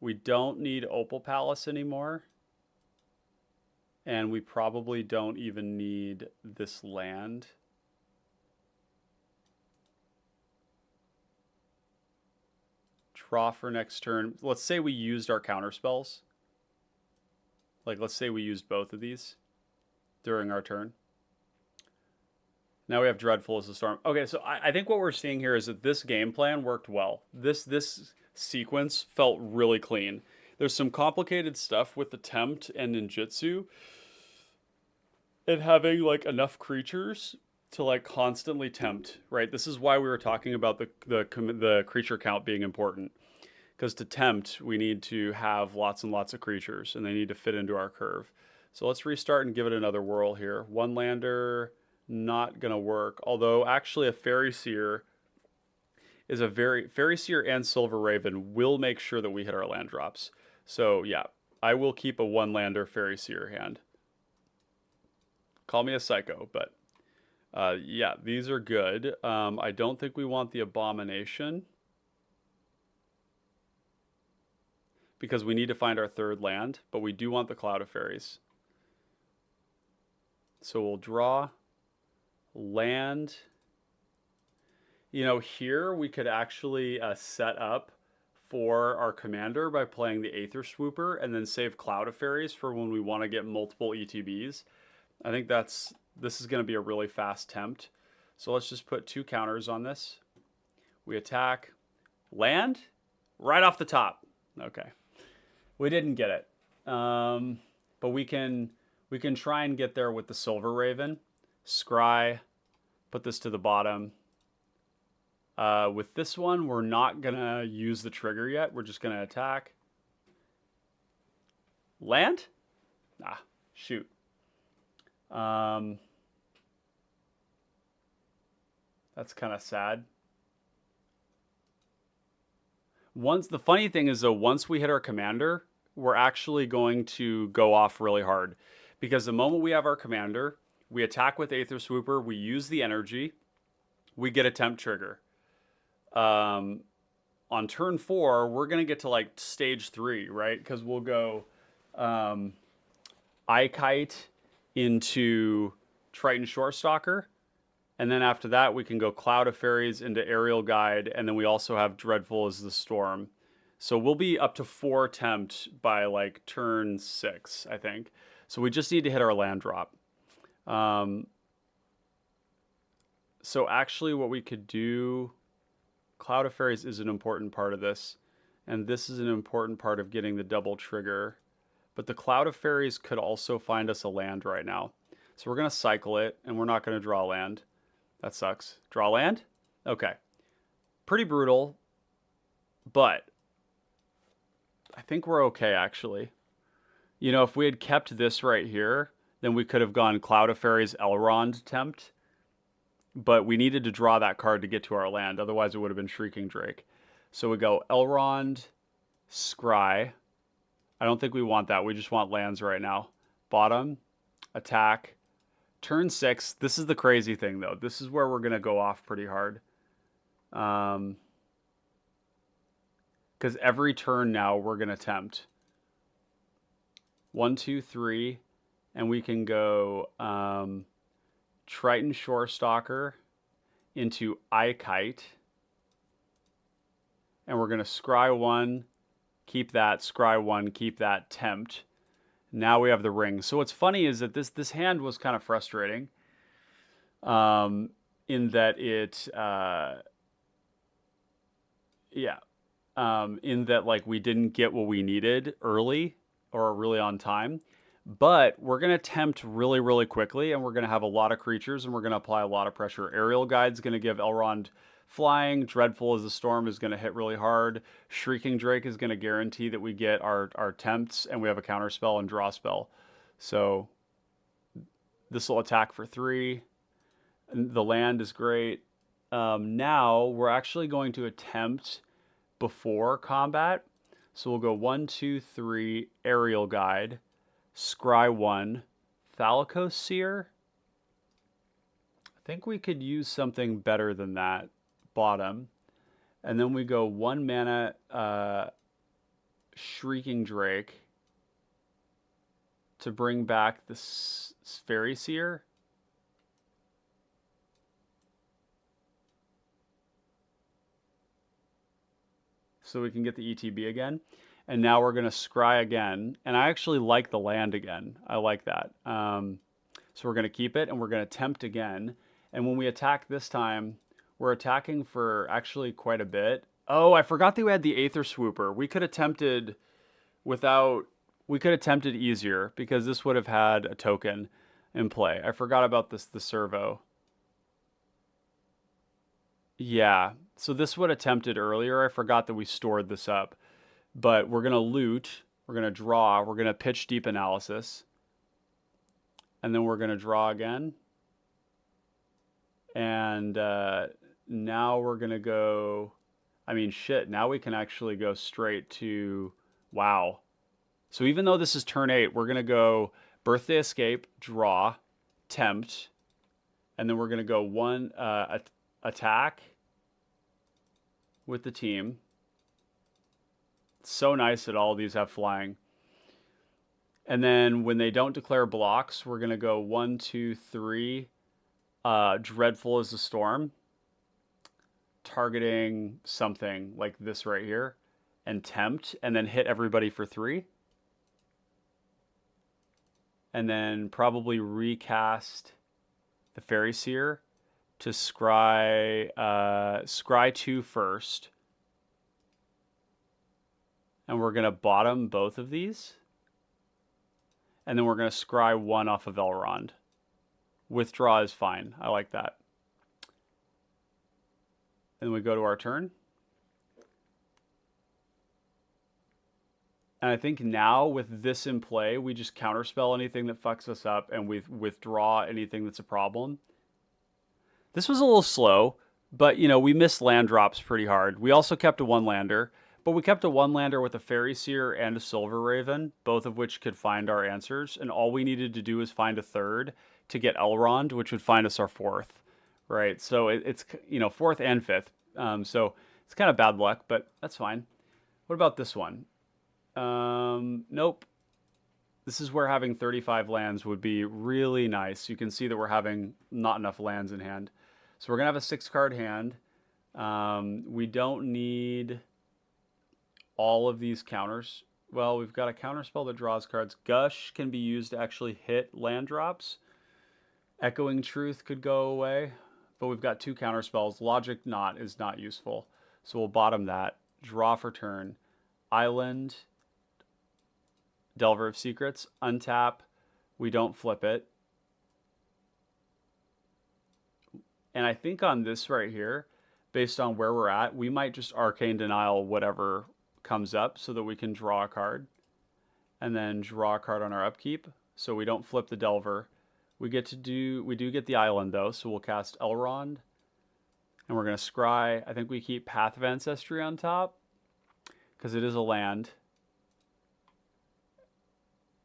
we don't need Opal Palace anymore. And we probably don't even need this land. Draw for next turn. Let's say we used our counter spells. Like, let's say we used both of these during our turn. Now we have Dreadful as the Storm. Okay, so I think what we're seeing here is that this game plan worked well. This sequence felt really clean. There's some complicated stuff with the Tempt and Ninjutsu, and having like enough creatures to like constantly tempt, right? This is why we were talking about the creature count being important, because to tempt we need to have lots and lots of creatures, and they need to fit into our curve. So let's restart and give it another whirl here. One lander, not gonna work. Although actually a Fairy Seer is Fairy Seer and Silver Raven will make sure that we hit our land drops. So yeah, I will keep a one lander Fairy Seer hand. Call me a psycho, but yeah, these are good. I don't think we want the Abomination, because we need to find our third land, but we do want the Cloud of Fairies. So we'll draw land. You know, here we could actually set up for our commander by playing the Aether Swooper and then save Cloud of Fairies for when we want to get multiple ETBs. I think this is going to be a really fast tempt. So let's just put 2 counters on this. We attack, land, right off the top. Okay, we didn't get it, but we can try and get there with the Silver Raven. Scry, put this to the bottom. With this one, we're not gonna use the trigger yet. We're just gonna attack. Land? Ah, shoot. That's kind of sad. The funny thing is though, once we hit our commander, we're actually going to go off really hard, because the moment we have our commander, we attack with Aether Swooper, we use the energy, we get a tempt trigger. On turn 4, we're gonna get to like stage 3, right? Because we'll go Eye Kite into Triton Shorestalker, and then after that we can go Cloud of Fairies into Aerial Guide, and then we also have Dreadful as the Storm. So we'll be up to 4 tempt by like turn 6, I think. So we just need to hit our land drop. So actually what we could do, Cloud of Fairies is an important part of this, and this is an important part of getting the double trigger. But the Cloud of Fairies could also find us a land right now. So we're going to cycle it, and we're not going to draw land. That sucks. Draw land? Okay. Pretty brutal, but I think we're okay, actually. You know, if we had kept this right here, then we could have gone Cloud of Fairies Elrond Tempt, but we needed to draw that card to get to our land. Otherwise, it would have been Shrieking Drake. So we go Elrond, Scry. I don't think we want that. We just want lands right now. Bottom, attack. Turn 6. This is the crazy thing, though. This is where we're going to go off pretty hard. Because every turn now we're going to tempt. 1, 2, 3. And we can go Triton Shorestalker into Kite. And we're going to scry 1, keep that, scry 1, keep that, tempt. Now we have the ring. So what's funny is that this hand was kind of frustrating in that it, in that like we didn't get what we needed early or really on time. But we're going to tempt really, really quickly, and we're going to have a lot of creatures, and we're going to apply a lot of pressure. Aerial Guide's going to give Elrond flying. Dreadful as the Storm is going to hit really hard. Shrieking Drake is going to guarantee that we get our tempts, and we have a counter spell and draw spell. So this will attack for 3. The land is great. Now we're actually going to attempt before combat. So we'll go 1, 2, 3, Aerial Guide. Scry 1, Thalicos Seer. I think we could use something better than that. Bottom. And then we go 1 mana Shrieking Drake to bring back the Fairy Seer. So we can get the ETB again. And now we're going to scry again. And I actually like the land again. I like that. So we're going to keep it, and we're going to tempt again. And when we attack this time, we're attacking for actually quite a bit. Oh, I forgot that we had the Aether Swooper. We could have tempted without... We could have tempted easier, because this would have had a token in play. I forgot about this, the servo. Yeah, so this would have tempted earlier. I forgot that we stored this up. But we're going to loot, we're going to draw, we're going to pitch Deep Analysis. And then we're going to draw again. And now we're going to go... I mean, shit, now we can actually go straight to... Wow. So even though this is turn 8, we're going to go Birthday Escape, draw, tempt. And then we're going to go 1 attack with the team. So nice that all of these have flying. And then when they don't declare blocks, we're going to go 1, 2, 3. Dreadful as the Storm. Targeting something like this right here. And tempt. And then hit everybody for 3. And then probably recast the Fairy Seer to scry 2 first. And we're going to bottom both of these. And then we're going to scry 1 off of Elrond. Withdraw is fine. I like that. And we go to our turn. And I think now with this in play, we just counterspell anything that fucks us up, and we withdraw anything that's a problem. This was a little slow, but you know, we missed land drops pretty hard. We also kept a 1-lander. But we kept a 1-lander with a Fairy Seer and a Silver Raven, both of which could find our answers. And all we needed to do was find a 3rd to get Elrond, which would find us our 4th, right? So it's, you know, 4th and 5th. So it's kind of bad luck, but that's fine. What about this one? Nope. This is where having 35 lands would be really nice. You can see that we're having not enough lands in hand. So we're going to have a 6-card hand. We don't need... all of these counters. Well, we've got a counter spell that draws cards. Gush can be used to actually hit land drops. Echoing Truth could go away, but we've got 2 counter spells. Logic Knot is not useful, so we'll bottom that. Draw for turn. Island, Delver of Secrets, untap. We don't flip it. And I think on this right here, based on where we're at, we might just Arcane Denial whatever comes up so that we can draw a card and then draw a card on our upkeep. So we don't flip the Delver. We do get the island though, so we'll cast Elrond. And we're going to scry. I think we keep Path of Ancestry on top because it is a land.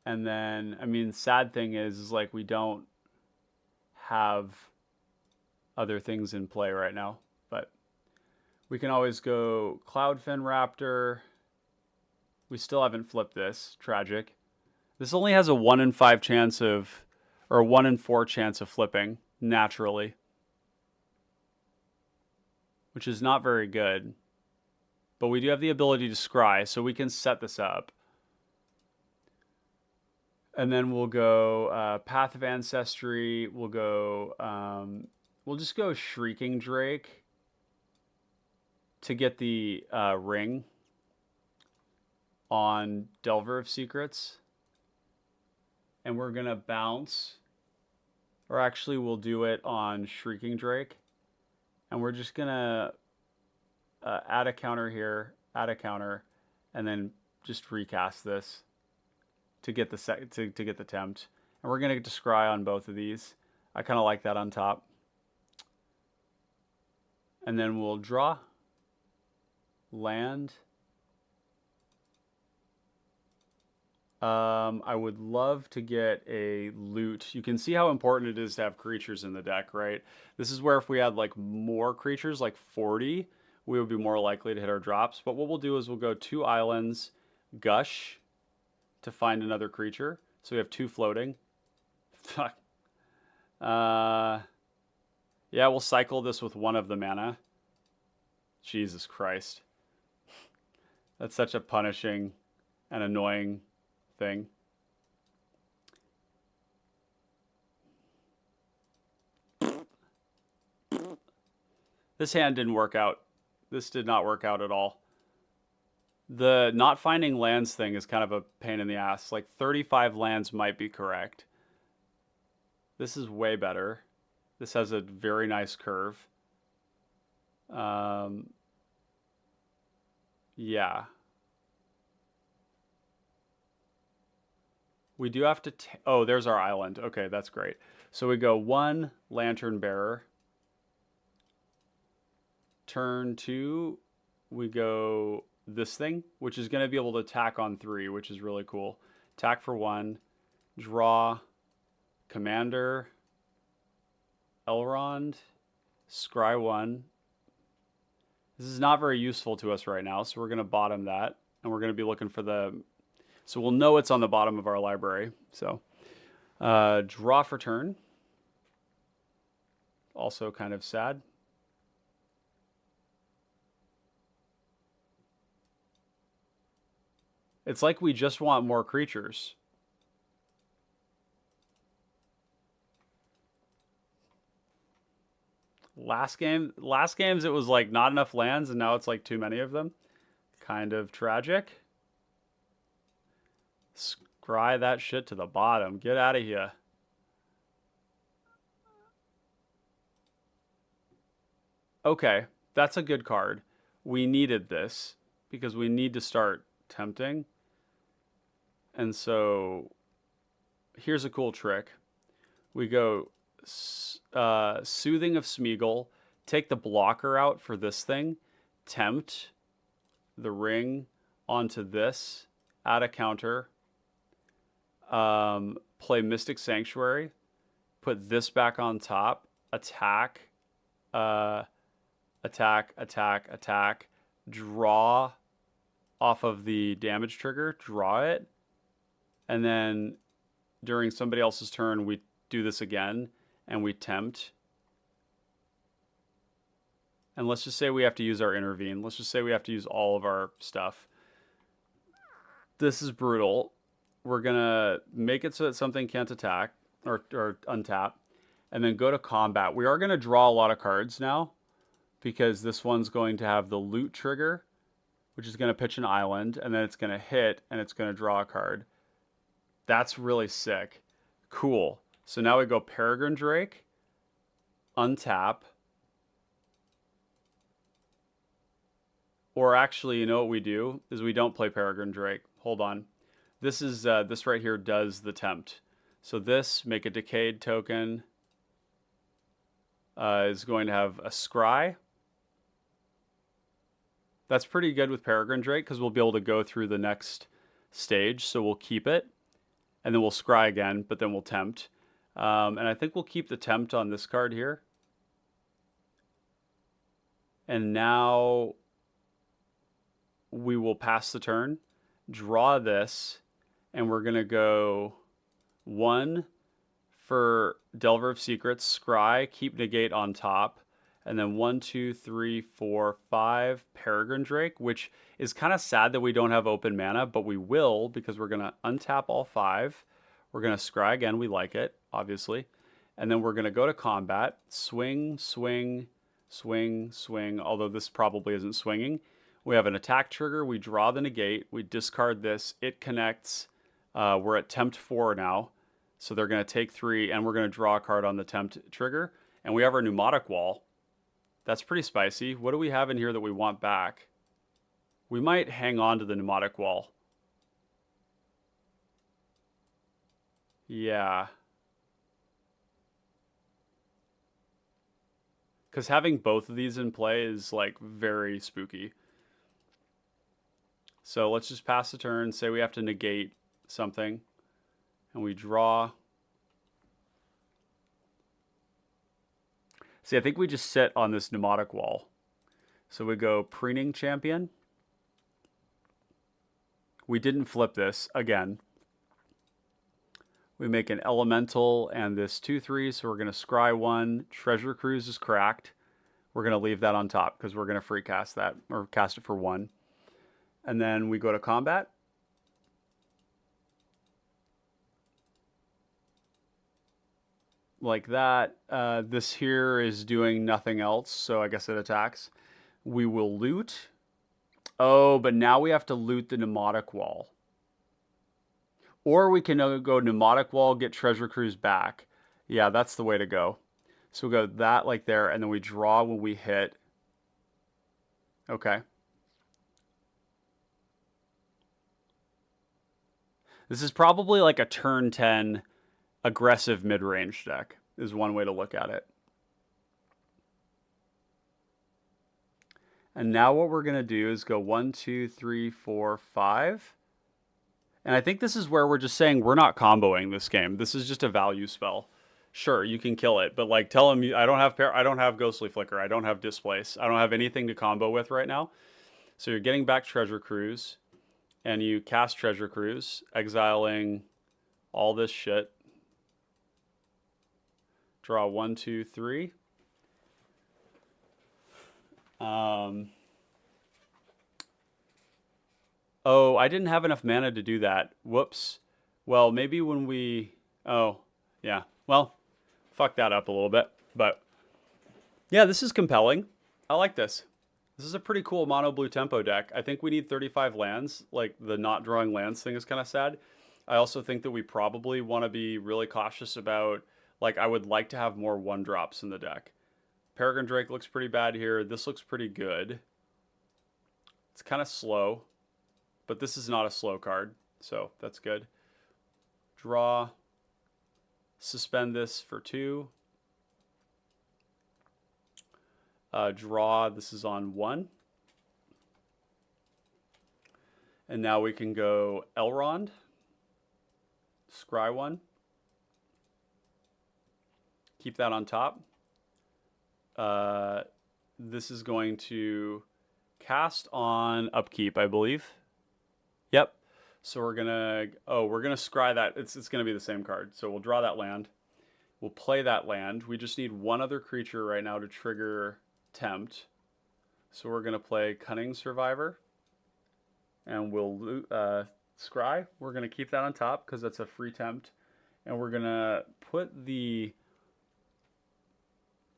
And then, I mean, sad thing is like we don't have other things in play right now. But we can always go Cloudfin Raptor. We still haven't flipped this. Tragic. This only has a 1 in 5 chance of, or a 1 in 4 chance of flipping naturally, which is not very good. But we do have the ability to scry, so we can set this up. And then we'll go Path of Ancestry. We'll go, we'll just go Shrieking Drake to get the ring on Delver of Secrets. And we're going to bounce, or actually we'll do it on Shrieking Drake. And we're just going to add a counter here, add a counter, and then just recast this to get the to get the tempt. And we're going to get to scry on both of these. I kind of like that on top. And then we'll draw, land. I would love to get a loot. You can see how important it is to have creatures in the deck, right? This is where if we had like more creatures, like 40, we would be more likely to hit our drops. But what we'll do is we'll go 2 islands, Gush to find another creature. So we have 2 floating. Fuck. Yeah, we'll cycle this with 1 of the mana. Jesus Christ. That's such a punishing and annoying thing. This hand didn't work out. This did not work out at all. The not finding lands thing is kind of a pain in the ass. Like 35 lands might be correct. This is way better. This has a very nice curve. Yeah. We do have to... oh, there's our island. Okay, that's great. So we go 1 Lantern Bearer. Turn 2, we go this thing, which is going to be able to attack on 3, which is really cool. Attack for 1. Draw. Commander. Elrond. Scry 1. This is not very useful to us right now, so we're going to bottom that. And we're going to be looking for the... so we'll know it's on the bottom of our library. So draw for turn. Also kind of sad. It's like we just want more creatures. Last games it was like not enough lands, and now it's like too many of them. Kind of tragic. Scry that shit to the bottom. Get out of here. Okay, that's a good card. We needed this because we need to start tempting. And so here's a cool trick. We go Soothing of Smeagol, take the blocker out for this thing, tempt the ring onto this, add a counter, play Mystic Sanctuary, put this back on top, attack, attack, draw off of the damage trigger, draw it, and then during somebody else's turn, we do this again, and we tempt. And let's just say we have to use our intervene. Let's just say we have to use all of our stuff. This is brutal. We're going to make it so that something can't attack or untap, and then go to combat. We are going to draw a lot of cards now because this one's going to have the loot trigger, which is going to pitch an island, and then it's going to hit, and it's going to draw a card. That's really sick. Cool. So now we go Peregrine Drake, untap, Or actually, you know what we do is we don't play Peregrine Drake. Hold on. This is this right here does the tempt. So this, make a decayed token, is going to have a scry. That's pretty good with Peregrine Drake because we'll be able to go through the next stage. So we'll keep it, and then we'll scry again, but then we'll tempt. And I think we'll keep the tempt on this card here. And now we will pass the turn, draw this, and we're going to go 1 for Delver of Secrets, scry, keep negate on top, and then 1, 2, 3, 4, 5 Peregrine Drake, which is kind of sad that we don't have open mana, but we will because we're going to untap all 5. We're going to scry again. We like it, obviously. And then we're going to go to combat, swing, swing, swing, swing, although this probably isn't swinging. We have an attack trigger. We draw the negate. We discard this. It connects. We're at tempt 4 now. So they're going to take 3, and we're going to draw a card on the tempt trigger. And we have our Pneumatic Wall. That's pretty spicy. What do we have in here that we want back? We might hang on to the Pneumatic Wall. Yeah. Because having both of these in play is like very spooky. So let's just pass the turn, say we have to negate something, and we draw. See, I think we just sit on this Pneumatic Wall. So we go Preening Champion. We didn't flip this again. We make an Elemental and this 2/3, so we're going to scry 1. Treasure Cruise is cracked. We're going to leave that on top because we're going to free cast that, or cast it for 1. And then we go to combat. Like that. This here is doing nothing else, so I guess it attacks. We will loot. Oh, but now we have to loot the Pneumatic Wall. Or we can go Pneumatic Wall, get Treasure Cruise back. Yeah, that's the way to go. So we go that like there, and then we draw when we hit. Okay. This is probably like a turn 10 aggressive mid-range deck, is one way to look at it. And now what we're going to do is go 1, 2, 3, 4, 5. And I think this is where we're just saying we're not comboing this game. This is just a value spell. Sure, you can kill it, but like tell him I don't have Ghostly Flicker, I don't have Displace, I don't have anything to combo with right now. So you're getting back Treasure Cruise, and you cast Treasure Cruise, exiling all this shit. Draw 1, 2, 3. Oh, I didn't have enough mana to do that. Whoops. Well, maybe when we... Oh, yeah. Well, fuck that up a little bit. But, yeah, this is compelling. I like this. This is a pretty cool mono blue tempo deck. I think we need 35 lands. Like, the not drawing lands thing is kind of sad. I also think that we probably want to be really cautious about... Like, I would like to have more 1-drops in the deck. Peregrine Drake looks pretty bad here. This looks pretty good. It's kind of slow. But this is not a slow card, so that's good. Draw. Suspend this for 2. Draw. This is on 1. And now we can go Elrond. Scry 1. Keep that on top. This is going to cast on upkeep, I believe. Yep. So we're gonna scry that. It's gonna be the same card. So we'll draw that land. We'll play that land. We just need one other creature right now to trigger tempt. So we're gonna play Cunning Survivor, and we'll scry. We're gonna keep that on top because that's a free tempt, and we're gonna put the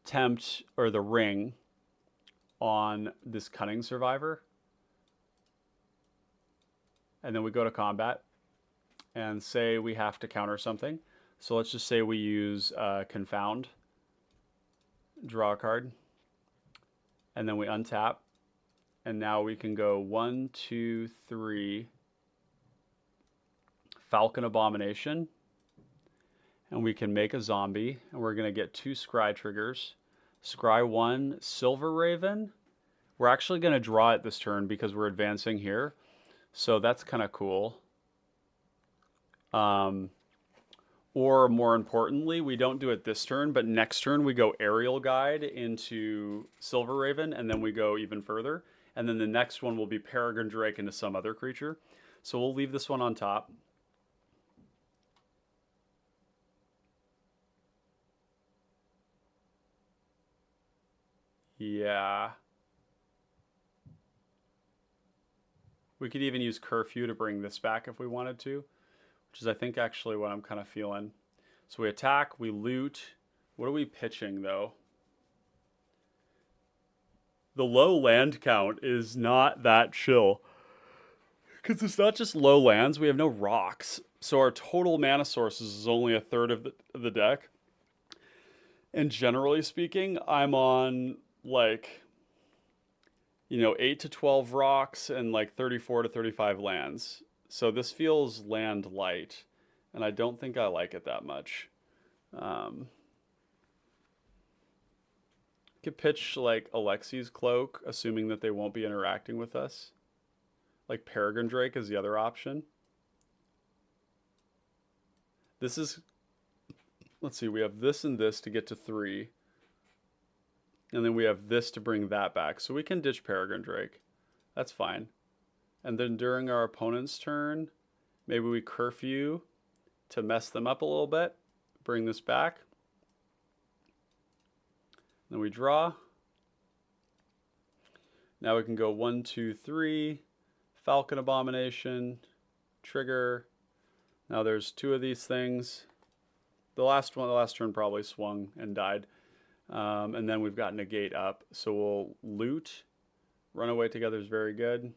tempt or the ring on this Cunning Survivor. And then we go to combat and say we have to counter something. So let's just say we use Confound, draw a card, and then we untap, And now we can go 1, 2, 3, Falcon Abomination. And we can make a zombie. And we're going to get 2 scry triggers. Scry 1, Silver Raven. We're actually going to draw it this turn because we're advancing here. So that's kind of cool. Or more importantly, we don't do it this turn, but next turn we go Aerial Guide into Silver Raven, and then we go even further. And then the next one will be Peregrine Drake into some other creature. So we'll leave this one on top. Yeah. We could even use Curfew to bring this back if we wanted to, which is I think actually what I'm kind of feeling. So we attack, we loot. What are we pitching though? The low land count is not that chill. Because it's not just low lands, we have no rocks. So our total mana sources is only a third of the deck. And generally speaking, I'm on like, 8 to 12 rocks and like 34 to 35 lands. So this feels land light, and I don't think I like it that much. Could pitch like Alexi's Cloak, assuming that they won't be interacting with us. Like Peregrine Drake is the other option. This is, let's see, we have this and this to get to 3. And then we have this to bring that back. So we can ditch Peregrine Drake. That's fine. And then during our opponent's turn, maybe we Curfew to mess them up a little bit. Bring this back. Then we draw. Now we can go 1, 2, 3. Falcon Abomination. Trigger. Now there's 2 of these things. The last turn probably swung and died. And then we've got negate up. So we'll loot. Runaway together is very good.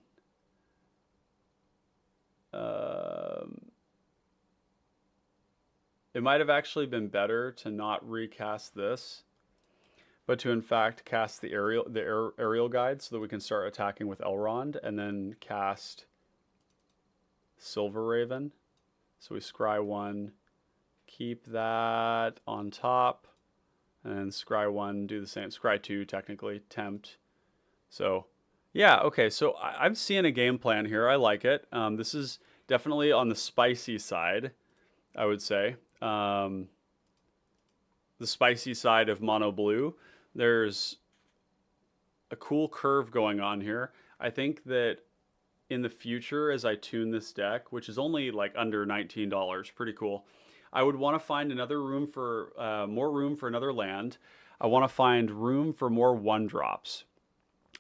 It might have actually been better to not recast this, but to in fact cast the aerial guide so that we can start attacking with Elrond, and then cast Silver Raven. So we scry 1, keep that on top. And scry 1, do the same. Scry 2, technically, tempt. So, yeah, okay. So I'm seeing a game plan here. I like it. This is definitely on the spicy side, I would say. The spicy side of mono blue. There's a cool curve going on here. I think that in the future, as I tune this deck, which is only like under $19, pretty cool, I would want to find another room for more room for another land. I want to find room for more 1-drops.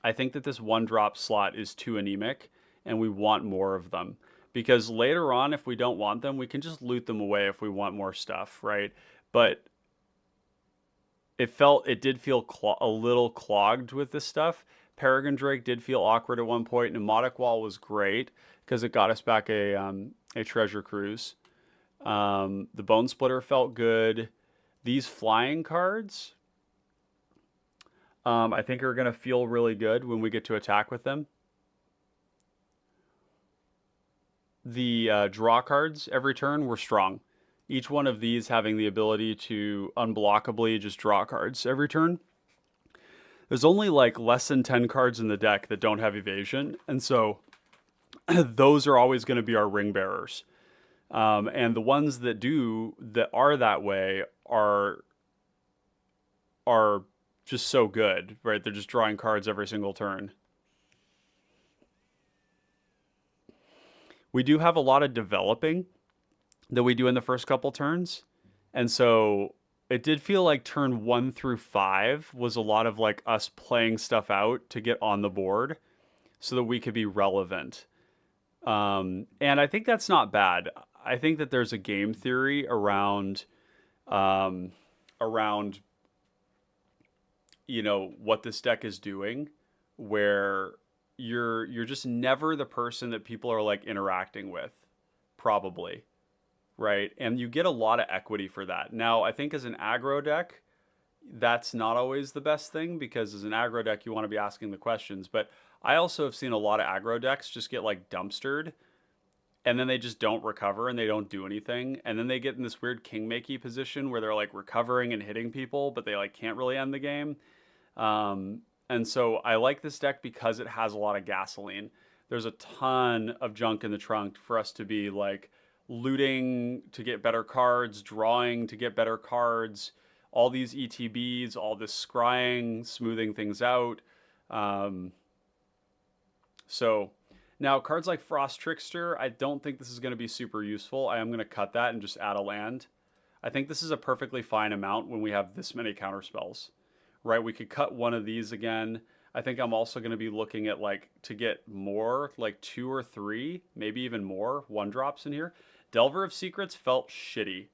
I think that this 1-drop slot is too anemic, and we want more of them. Because later on, if we don't want them, we can just loot them away if we want more stuff, right? But it did feel a little clogged with this stuff. Peregrine Drake did feel awkward at one point. Mnemonic Wall was great because it got us back a treasure cruise. The Bone Splitter felt good. These flying cards, I think are going to feel really good when we get to attack with them. The draw cards every turn were strong. Each one of these having the ability to unblockably just draw cards every turn. There's only like less than 10 cards in the deck that don't have evasion, and so those are always going to be our ring bearers. And the ones that are that way are just so good, right? They're just drawing cards every single turn. We do have a lot of developing that we do in the first couple turns. And so it did feel like turn 1 through 5 was a lot of like us playing stuff out to get on the board so that we could be relevant. And I think that's not bad. I think that there's a game theory around what this deck is doing, where you're just never the person that people are like interacting with, probably, right? And you get a lot of equity for that. Now, I think as an aggro deck, that's not always the best thing, because as an aggro deck, you want to be asking the questions. But I also have seen a lot of aggro decks just get like dumpstered, and then they just don't recover and they don't do anything, and then they get in this weird kingmakey position where they're like recovering and hitting people, but they like can't really end the game. And so I like this deck because it has a lot of gasoline. There's a ton of junk in the trunk for us to be like looting to get better cards, drawing to get better cards, all these ETBs, all this scrying, smoothing things out. Um, so now cards like Frost Trickster, I don't think this is going to be super useful. I am going to cut that and just add a land. I think this is a perfectly fine amount when we have this many counter spells, right? We could cut one of these again. I think I'm also going to be looking at like to get more, like 2 or 3, maybe even more 1-drops in here. Delver of Secrets felt shitty.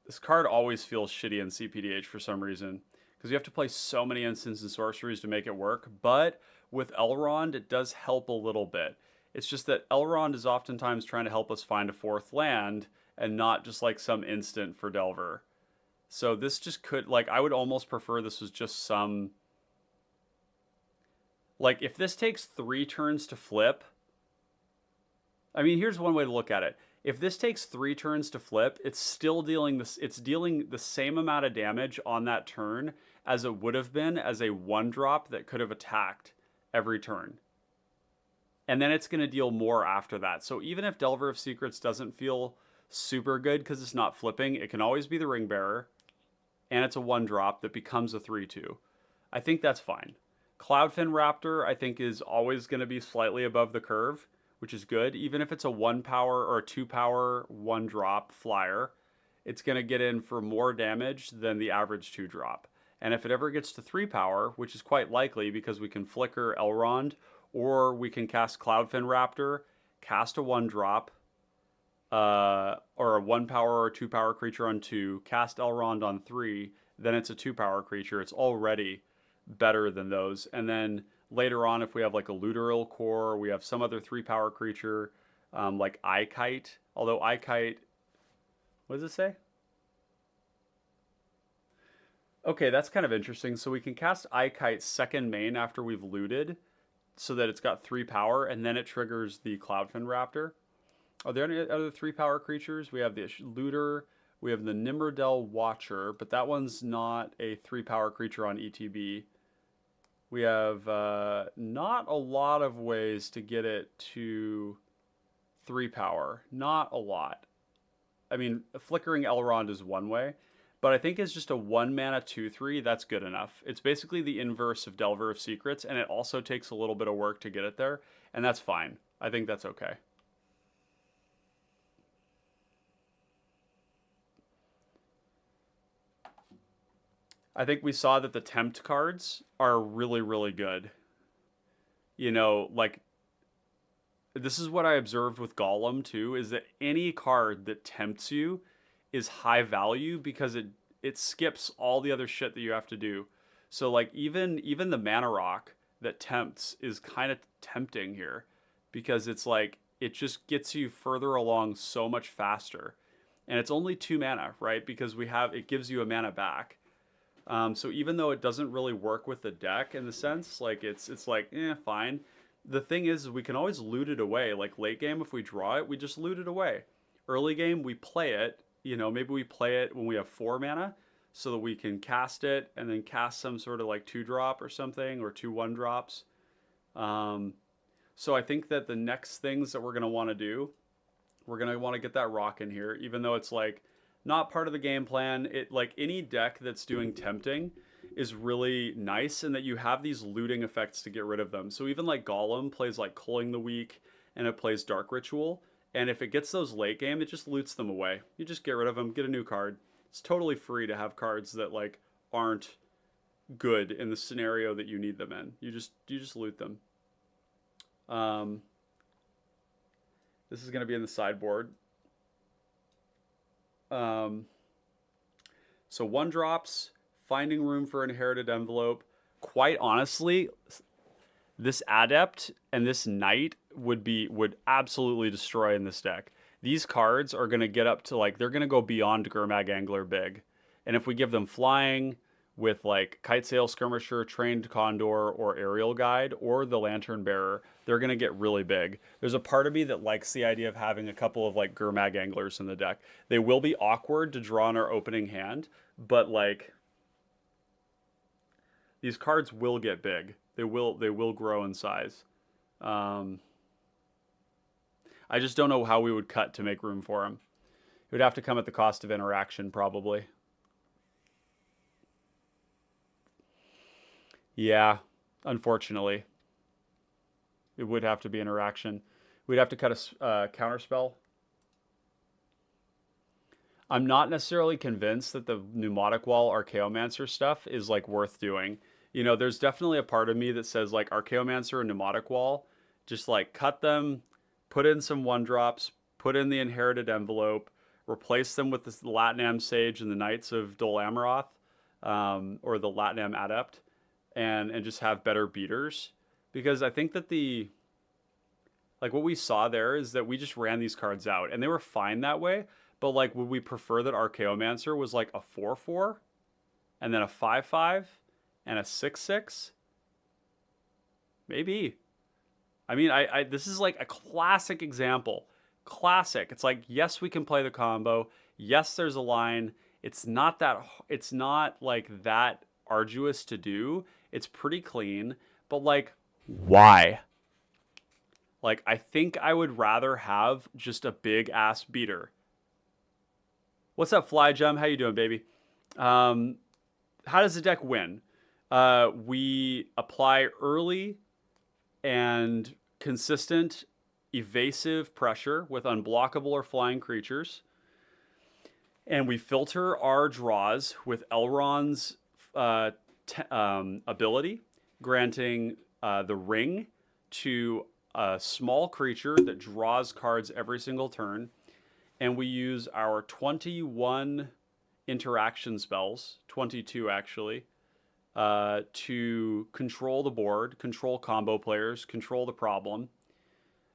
This card always feels shitty in cPDH for some reason, because you have to play so many instants and sorceries to make it work. But with Elrond, it does help a little bit. It's just that Elrond is oftentimes trying to help us find a 4th land and not just like some instant for Delver. So this just could, like, I would almost prefer this was just some, like, if this takes 3 turns to flip, I mean, here's one way to look at it. If this takes 3 turns to flip, it's still dealing this, it's dealing the same amount of damage on that turn as it would have been as a 1-drop that could have attacked every turn. And then it's going to deal more after that. So even if Delver of Secrets doesn't feel super good because it's not flipping, it can always be the Ring Bearer, and it's a 1-drop that becomes a 3/2. I think that's fine. Cloudfin Raptor, I think, is always going to be slightly above the curve, which is good. Even if it's a 1-power or a 2-power 1-drop flyer, it's going to get in for more damage than the average 2-drop. And if it ever gets to 3-power, which is quite likely because we can flicker Elrond, or we can cast Cloudfin Raptor, cast a 1-drop, or a 1-power or 2-power creature on 2, cast Elrond on 3, then it's a 2-power creature. It's already better than those. And then later on, if we have like a Looteril Core, we have some other 3-power creature, like Ikite. Although Ikite, what does it say? Okay, that's kind of interesting. So we can cast Ikite second main after we've looted, so that it's got 3 power, and then it triggers the Cloudfin Raptor. Are there any other 3-power creatures? We have the Looter, we have the Nimrodel Watcher, but that one's not a 3-power creature on ETB. We have not a lot of ways to get it to 3-power. Not a lot. I mean, flickering Elrond is one way, but I think it's just a 1-mana 2/3. That's good enough. It's basically the inverse of Delver of Secrets, and it also takes a little bit of work to get it there, and that's fine. I think that's okay. I think we saw that the tempt cards are really, really good. You know, like, this is what I observed with Golem too, is that any card that tempts you is high value because it skips all the other shit that you have to do. So like even the Mana Rock that tempts is kind of tempting here, because it's like it just gets you further along so much faster. And it's only 2 mana, right? Because it gives you a mana back. So even though it doesn't really work with the deck in the sense, like it's like, fine. The thing is we can always loot it away. Like late game, if we draw it, we just loot it away. Early game, we play it. You know, maybe we play it when we have 4 mana, so that we can cast it and then cast some sort of like 2-drop or something, or 2 1-drops. So I think that the next things that we're gonna want to do, we're gonna want to get that rock in here, even though it's like not part of the game plan. It, like, any deck that's doing tempting is really nice, in that you have these looting effects to get rid of them. So even like Golem plays like Culling the Weak, and it plays Dark Ritual, and if it gets those late game, it just loots them away. You just get rid of them, get a new card. It's totally free to have cards that like aren't good in the scenario that you need them in. You just loot them. This is going to be in the sideboard. So 1-drops, finding room for Inherited Envelope. Quite honestly, this Adept and this Knight would absolutely destroy in this deck. These cards are going to get up to, like, they're going to go beyond Gurmag Angler big. And if we give them flying, with like Kite Sail Skirmisher, Trained Condor, or Aerial Guide, or the Lantern Bearer, they're going to get really big. There's a part of me that likes the idea of having a couple of like Gurmag Anglers in the deck. They will be awkward to draw in our opening hand, but like these cards will get big. They will grow in size. I just don't know how we would cut to make room for them. It would have to come at the cost of interaction, probably. Yeah, unfortunately. It would have to be interaction. We'd have to cut a counter spell. I'm not necessarily convinced that the Pneumatic Wall Archaeomancer stuff is like worth doing. You know, there's definitely a part of me that says like Archaeomancer and Pneumatic Wall, just like cut them, put in some one drops, put in the Inherited Envelope, replace them with the Latinam Sage and the Knights of Dol Amroth, or the Latinam Adept, and just have better beaters. Because I think that the like what we saw there is that we just ran these cards out and they were fine that way. But like, would we prefer that Archaeomancer was like a 4/4 and then a 5/5 and a 6/6? Maybe. I mean, I this is like a classic example. Classic. It's like, yes, we can play the combo. Yes, there's a line. It's not like that arduous to do. It's pretty clean, but like, why? Like, I think I would rather have just a big ass beater. What's up, Fly Gem? How you doing, baby? How does the deck win? We apply early and consistent evasive pressure with unblockable or flying creatures. And we filter our draws with Elrond's ability, granting the ring to a small creature that draws cards every single turn. And we use our 21 interaction spells, 22 actually, to control the board, control combo players, control the problem,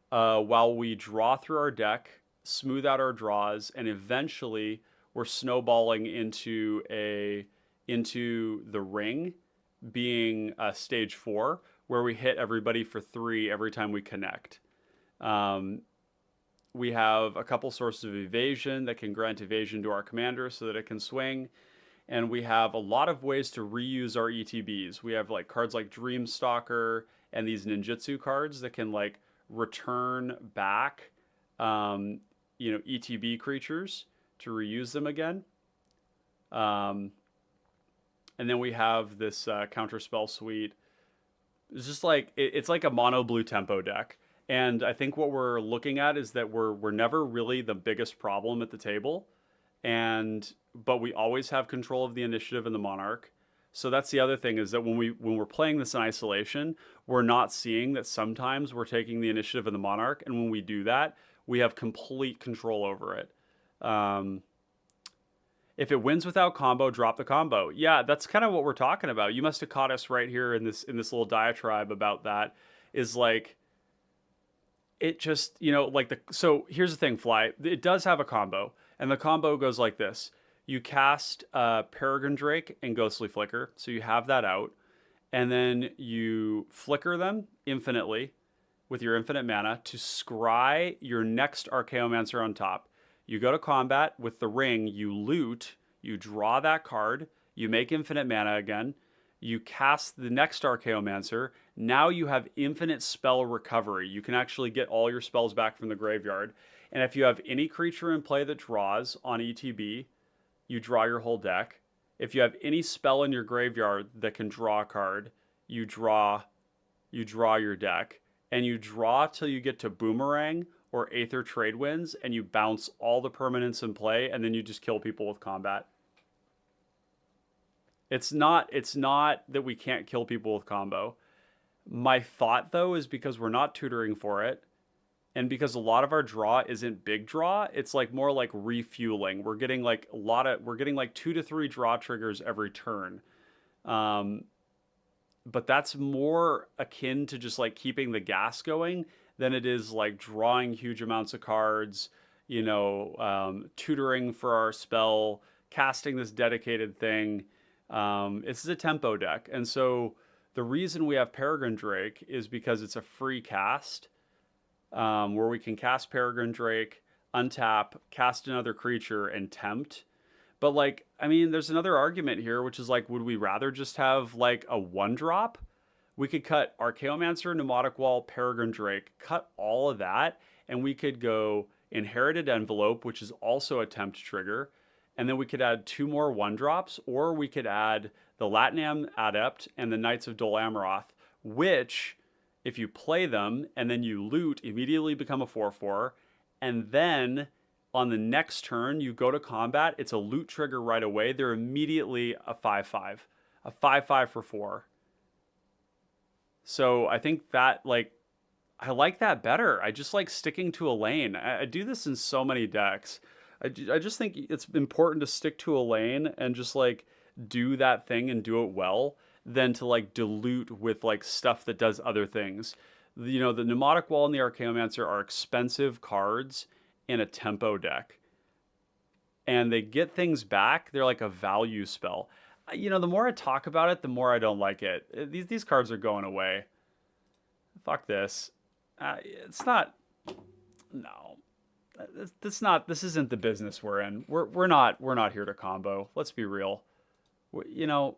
while we draw through our deck, smooth out our draws, and eventually we're snowballing into the ring, being stage 4, where we hit everybody for 3 every time we connect. We have a couple sources of evasion that can grant evasion to our commander so that it can swing. And we have a lot of ways to reuse our ETBs. We have like cards like Dreamstalker and these ninjutsu cards that can like return back, ETB creatures to reuse them again. And then we have this counterspell suite. It's just like it's like a mono blue tempo deck. And I think what we're looking at is that we're never really the biggest problem at the table, but we always have control of the initiative and the monarch. So that's the other thing, is that when we're playing this in isolation, we're not seeing that sometimes we're taking the initiative and the monarch, and when we do that, we have complete control over it. If it wins without combo, drop the combo. Yeah, that's kind of what we're talking about. You must have caught us right here in this little diatribe about that. Is like, it just, so here's the thing, Fly. It does have a combo, and the combo goes like this. You cast Peregrine Drake and Ghostly Flicker, so you have that out, and then you flicker them infinitely with your infinite mana to scry your next Archaeomancer on top. You go to combat with the ring, you loot, you draw that card, you make infinite mana again, you cast the next Archaeomancer. Now you have infinite spell recovery. You can actually get all your spells back from the graveyard. And if you have any creature in play that draws on ETB, you draw your whole deck. If you have any spell in your graveyard that can draw a card, you draw your deck. And you draw till you get to Boomerang or Aether Tradewinds, and you bounce all the permanents in play, and then you just kill people with combat. It's not that we can't kill people with combo. My thought, though, is because we're not tutoring for it, and because a lot of our draw isn't big draw, it's like more like refueling. We're getting like 2 to 3 draw triggers every turn. But that's more akin to just like keeping the gas going than it is like drawing huge amounts of cards, tutoring for our spell, casting this dedicated thing. This is a tempo deck. And so the reason we have Peregrine Drake is because it's a free cast where we can cast Peregrine Drake, untap, cast another creature, and tempt. But like, I mean, there's another argument here, which is like, would we rather just have like a 1-drop? We could cut Archaeomancer, Pneumatic Wall, Peregrine Drake, cut all of that, and we could go Inherited Envelope, which is also a tempt trigger, and then we could add 2 more 1-drops, or we could add the Latinam Adept and the Knights of Dol Amroth, which, if you play them and then you loot, immediately become a 4/4, and then on the next turn you go to combat, it's a loot trigger right away. They're immediately a 5/5, a 5/5 for 4. So I think that, like, I like that better. I just like sticking to a lane. I do this in so many decks. I just think it's important to stick to a lane and just like do that thing and do it well than to like dilute with like stuff that does other things. You know, the Pneumatic Wall and the Archaeomancer are expensive cards in a tempo deck. And they get things back. They're like a value spell. You know, the more I talk about it, the more I don't like it. These cards are going away. Fuck this. It's not. No, this isn't the business we're in. We're not here to combo. Let's be real. You know,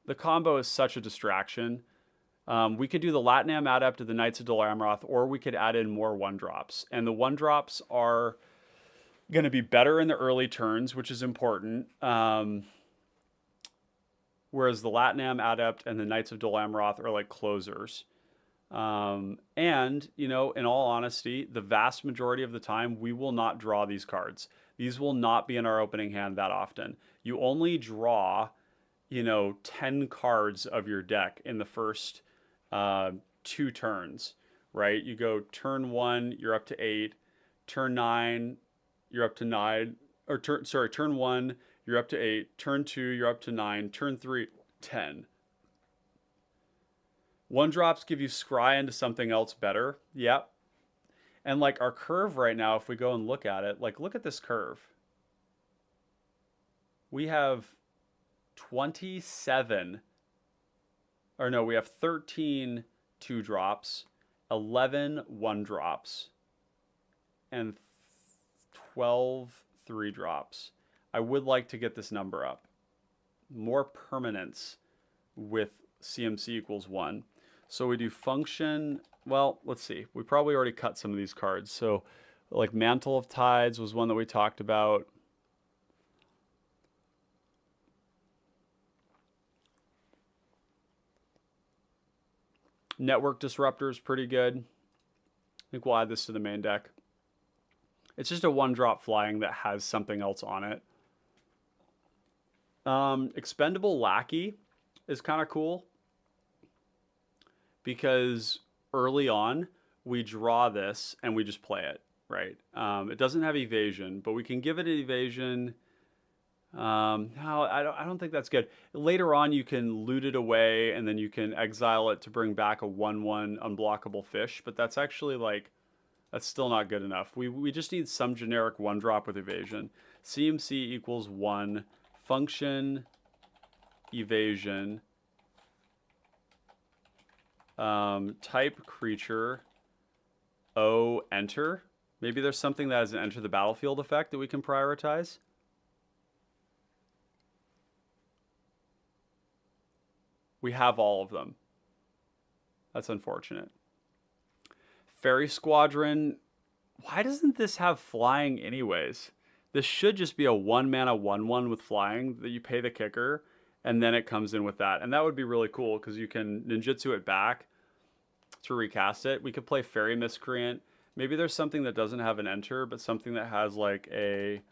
the combo is such a distraction. We could do the Latinam Adept to the Knights of Dol Amroth, or we could add in more 1-drops. And the 1-drops are going to be better in the early turns, which is important. Whereas the Latinam Adept and the Knights of Dol Amroth are like closers. And, you know, in all honesty, the vast majority of the time, we will not draw these cards. These will not be in our opening hand that often. You only draw, you know, 10 cards of your deck in the first 2 turns, right? You go turn 1, you're up to 8. Turn 9, you're up to 9. Or turn 1, you're up to 8. Turn 2, you're up to 9. Turn 3, 10. 1-drops give you scry into something else better. Yep. And like our curve right now, if we go and look at it, like look at this curve. We have 27, or no, we have 13 2-drops, 11 1-drops, and 12 3-drops. I would like to get this number up. More permanence with CMC equals 1. So we do function. Well, let's see. We probably already cut some of these cards. So like Mantle of Tides was one that we talked about. Network Disruptor is pretty good. I think we'll add this to the main deck. It's just a 1-drop flying that has something else on it. Expendable Lackey is kind of cool because early on we draw this and we just play it, right? It doesn't have evasion, but we can give it an evasion. No, I don't think that's good. Later on, you can loot it away and then you can exile it to bring back a 1/1 unblockable fish, but that's actually like, that's still not good enough. We just need some generic 1-drop with evasion. CMC equals 1. Function, evasion, type creature, O, enter. Maybe there's something that has an enter the battlefield effect that we can prioritize. We have all of them. That's unfortunate. Fairy Squadron. Why doesn't this have flying anyways? This should just be a 1-mana 1/1 with flying that you pay the kicker, and then it comes in with that. And that would be really cool because you can ninjutsu it back to recast it. We could play Fairy Miscreant. Maybe there's something that doesn't have an enter, but something that has like a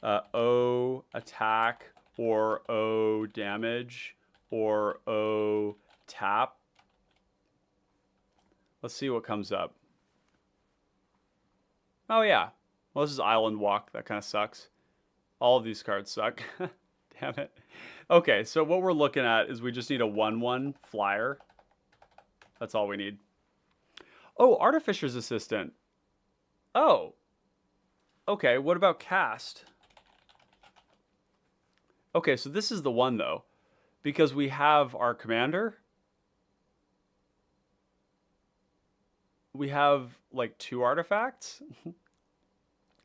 O attack or O damage or O tap. Let's see what comes up. Oh yeah. Well, this is Island Walk. That kind of sucks. All of these cards suck. Damn it. Okay, so what we're looking at is we just need a 1/1 flyer. That's all we need. Oh, Artificer's Assistant. Oh. Okay, what about Cast? Okay, so this is the one, though. because we have our commander. We have like 2 artifacts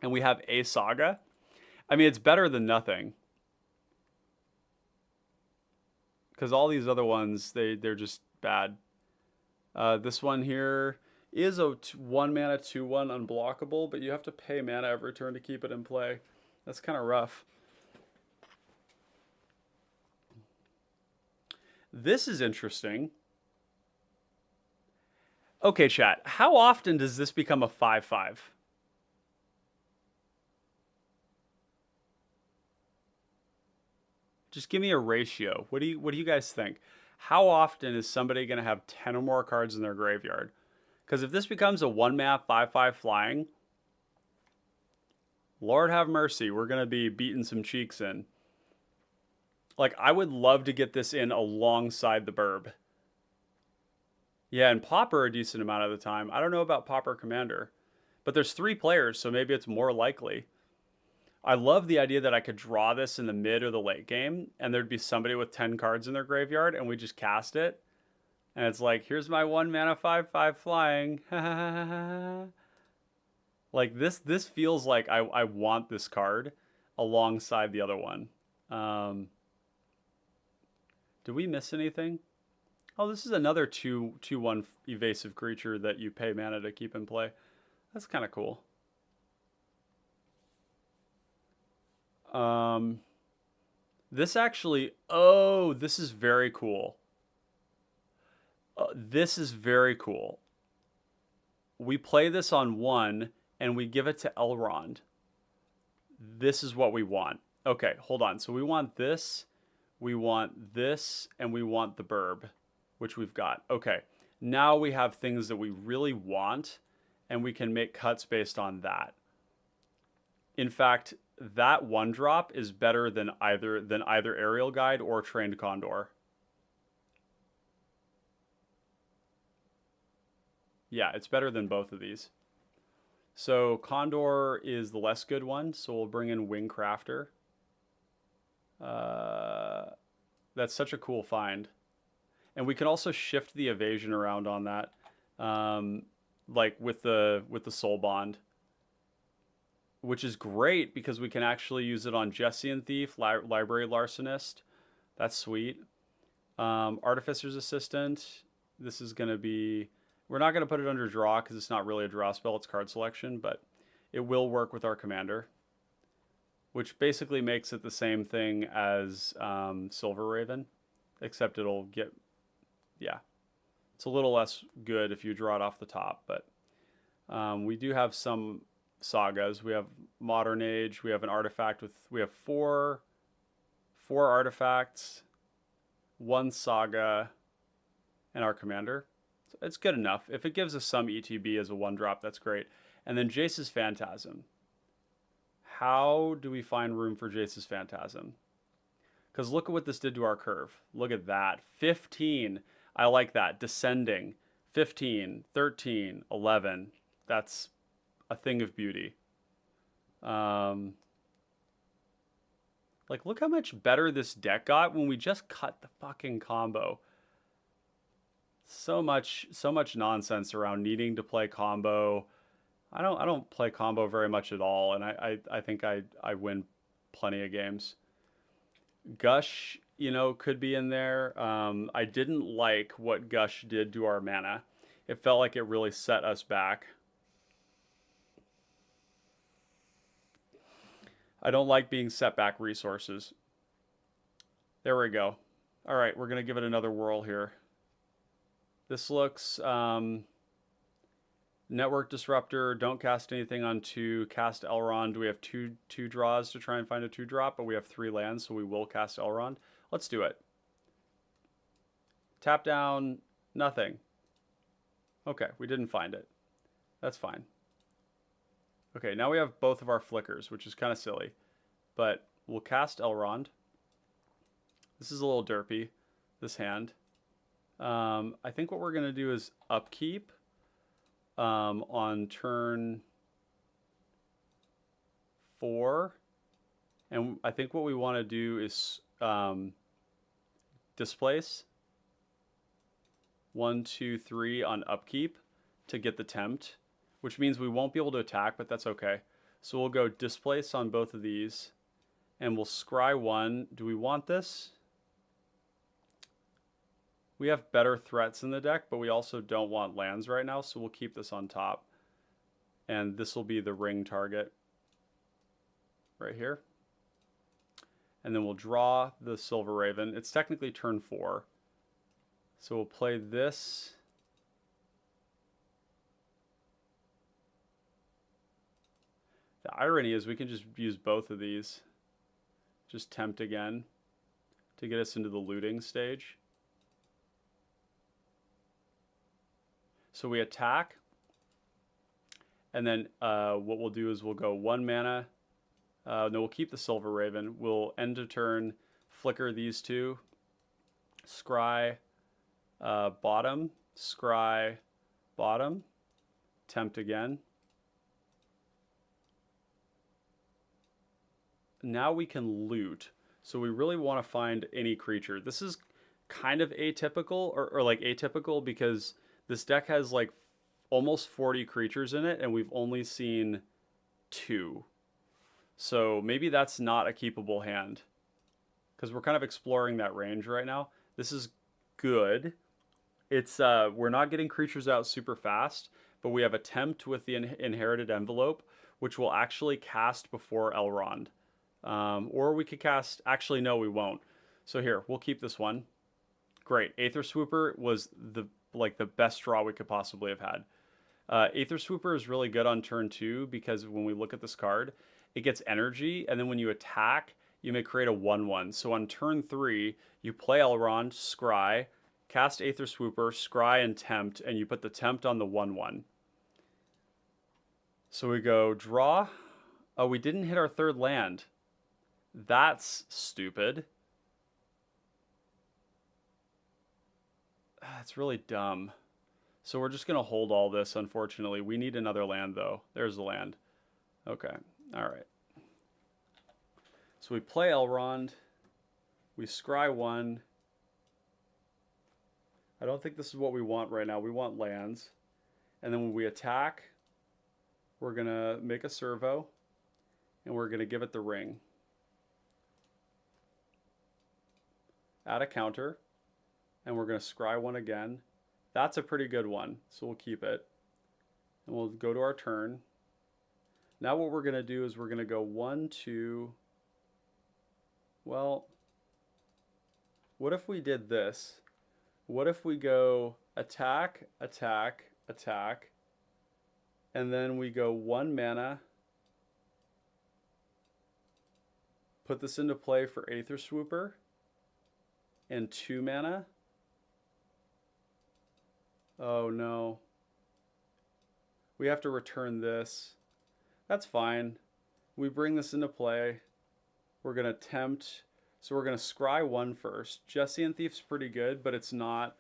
and we have a saga. I mean, it's better than nothing. Because all these other ones, they're just bad. This one here is a 1 mana 2/1 unblockable, but you have to pay mana every turn to keep it in play. That's kind of rough. This is interesting. Okay, chat. How often does this become a 5/5? Just give me a ratio. What do you guys think? How often is somebody going to have 10 or more cards in their graveyard? Because if this becomes a 1-mana 5/5 flying, Lord have mercy, we're going to be beating some cheeks in. Like, I would love to get this in alongside the Burb. Yeah, and Pauper a decent amount of the time. I don't know about Pauper Commander, but there's 3 players, so maybe it's more likely. I love the idea that I could draw this in the mid or the late game, and there'd be somebody with 10 cards in their graveyard, and we just cast it. And it's like, here's my 1 mana 5/5 flying. Like, this feels like I want this card alongside the other one. Did we miss anything? Oh, this is another 2/1 evasive creature that you pay mana to keep in play. That's kind of cool. This actually, oh, this is very cool. This is very cool. We play this on 1 and we give it to Elrond. This is what we want. Okay, hold on. So we want this, and we want the Burb, which we've got. Okay, now we have things that we really want, and we can make cuts based on that. In fact, that 1-drop is better than either Aerial Guide or Trained Condor. Yeah, it's better than both of these. So Condor is the less good one, so we'll bring in Wing Crafter. That's such a cool find. And we can also shift the evasion around on that, like with the Soul Bond, which is great because we can actually use it on Jessian Thief, Library Larcenist. That's sweet. Artificer's Assistant. This is going to be... We're not going to put it under draw because it's not really a draw spell. It's card selection, but it will work with our commander, which basically makes it the same thing as Silver Raven, except it'll get... Yeah. It's a little less good if you draw it off the top, but we do have some sagas. We have Modern Age. We have an artifact with... We have four artifacts, 1 saga, and our commander. So it's good enough. If it gives us some ETB as a 1-drop, that's great. And then Jace's Phantasm. How do we find room for Jace's Phantasm? Because look at what this did to our curve. Look at that. 15. I like that. Descending. 15, 13, 11. That's a thing of beauty. Like, look how much better this deck got when we just cut the fucking combo. So much nonsense around needing to play combo. I don't play combo very much at all, and I think I win plenty of games. Gush, could be in there. I didn't like what Gush did to our mana. It felt like it really set us back. I don't like being set back resources. There we go. All right, we're gonna give it another whirl here. This looks Network Disruptor. Don't cast anything on 2. Cast Elrond. We have two draws to try and find a 2-drop, but we have 3 lands, so we will cast Elrond. Let's do it. Tap down. Nothing. Okay, we didn't find it. That's fine. Okay, now we have both of our flickers, which is kind of silly, but we'll cast Elrond. This is a little derpy, this hand. I think what we're going to do is upkeep on turn 4. And I think what we want to do is displace. 1, 2, 3 on upkeep to get the tempt, which means we won't be able to attack, but that's okay. So we'll go displace on both of these, and we'll scry 1. Do we want this? We have better threats in the deck, but we also don't want lands right now, so we'll keep this on top. And this will be the ring target right here. And then we'll draw the Silver Raven. It's technically turn 4. So we'll play this. The irony is we can just use both of these. Just tempt again to get us into the looting stage. So we attack. And then what we'll do is we'll go 1 mana. No, we'll keep the Silver Raven. We'll end of turn, flicker these two. Scry bottom. Scry bottom. Tempt again. Now we can loot. So we really want to find any creature. This is kind of atypical, or like atypical, because this deck has like almost 40 creatures in it, and we've only seen 2. So maybe that's not a keepable hand, because we're kind of exploring that range right now. This is good. It's we're not getting creatures out super fast, but we have a tempt with the inherited envelope, which will actually cast before Elrond. Or we could cast, actually no, we won't. So here, we'll keep this one. Great. Aether Swooper was the best draw we could possibly have had. Aether Swooper is really good on turn 2 because when we look at this card, it gets energy, and then when you attack, you may create a 1/1. So on turn 3, you play Elrond, scry, cast Aether Swooper, scry, and tempt, and you put the tempt on the 1/1. So we go draw. Oh, we didn't hit our 3rd land. That's stupid. That's really dumb. So we're just going to hold all this, unfortunately. We need another land, though. There's the land. Okay. All right. So we play Elrond. We scry 1. I don't think this is what we want right now. We want lands. And then when we attack, we're going to make a servo, and we're going to give it the ring. Add a counter, and we're going to scry 1 again. That's a pretty good one, so we'll keep it. And we'll go to our turn. Now what we're going to do is we're going to go 1, 2. Well, what if we did this? What if we go attack, attack, attack, and then we go 1 mana, put this into play for Aether Swooper, and 2 mana. Oh no. We have to return this. That's fine. We bring this into play. We're going to tempt. So we're going to scry 1 first. Jessian Thief's pretty good, but it's not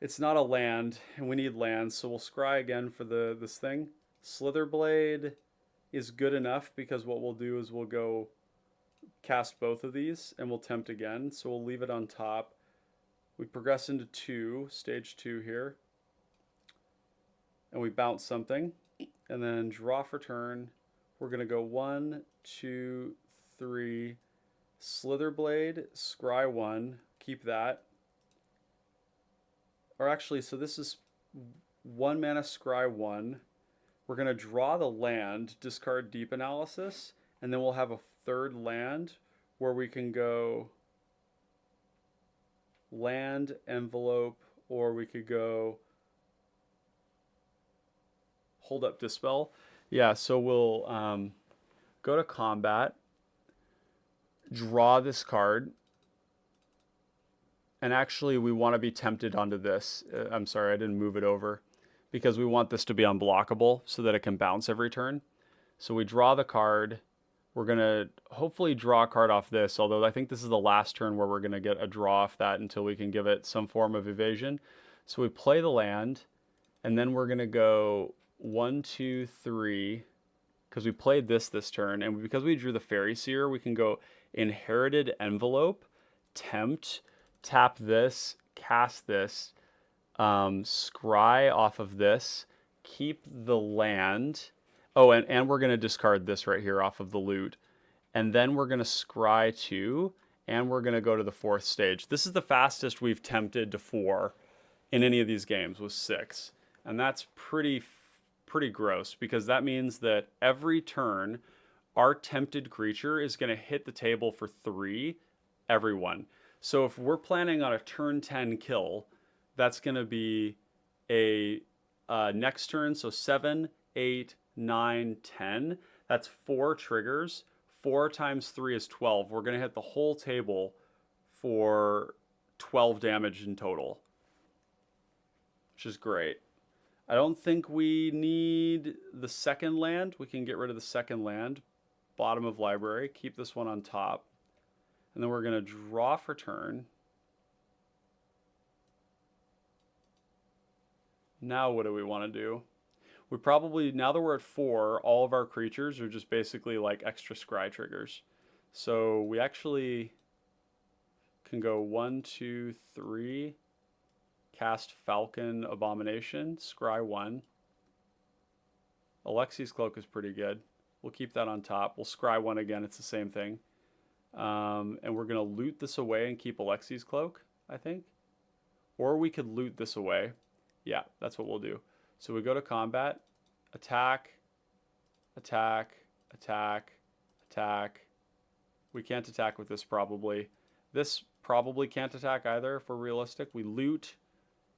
a land, and we need lands, so we'll scry again for this thing. Slitherblade is good enough because what we'll do is we'll go cast both of these, and we'll tempt again, so we'll leave it on top. We progress into 2, stage 2 here, and we bounce something, and then draw for turn. We're going to go 1, 2, 3, Slitherblade, scry 1, keep that. Or actually, so this is 1 mana scry 1. We're going to draw the land, discard Deep Analysis, and then we'll have a 3rd land where we can go land, envelope, or we could go hold up, dispel. Yeah, so we'll go to combat, draw this card, and actually we want to be tempted onto this. I'm sorry, I didn't move it over because we want this to be unblockable so that it can bounce every turn. So we draw the card. We're going to hopefully draw a card off this, although I think this is the last turn where we're going to get a draw off that until we can give it some form of evasion. So we play the land, and then we're going to go 1, 2, 3, because we played this turn, and because we drew the Fairy Seer, we can go Inherited Envelope, Tempt, tap this, cast this, scry off of this, keep the land. Oh, and we're going to discard this right here off of the loot. And then we're going to scry 2, and we're going to go to the 4th stage. This is the fastest we've tempted to 4 in any of these games, was 6. And that's pretty gross, because that means that every turn our tempted creature is going to hit the table for 3 every one. So if we're planning on a turn 10 kill, that's going to be a next turn, so 7, 8, 9, 10. That's 4 triggers. 4 times 3 is 12. We're going to hit the whole table for 12 damage in total, which is great. I don't think we need the second land. We can get rid of the second land. Bottom of library. Keep this one on top. And then we're going to draw for turn. Now what do we want to do? We probably, now that we're at 4, all of our creatures are just basically like extra scry triggers. So we actually can go 1, 2, 3, cast Falcon Abomination, scry 1. Alexi's Cloak is pretty good. We'll keep that on top. We'll scry 1 again, it's the same thing. And we're going to loot this away and keep Alexi's Cloak, I think. Or we could loot this away. Yeah, that's what we'll do. So we go to combat, attack, attack, attack, attack. We can't attack with this probably. This probably can't attack either if we're realistic. We loot,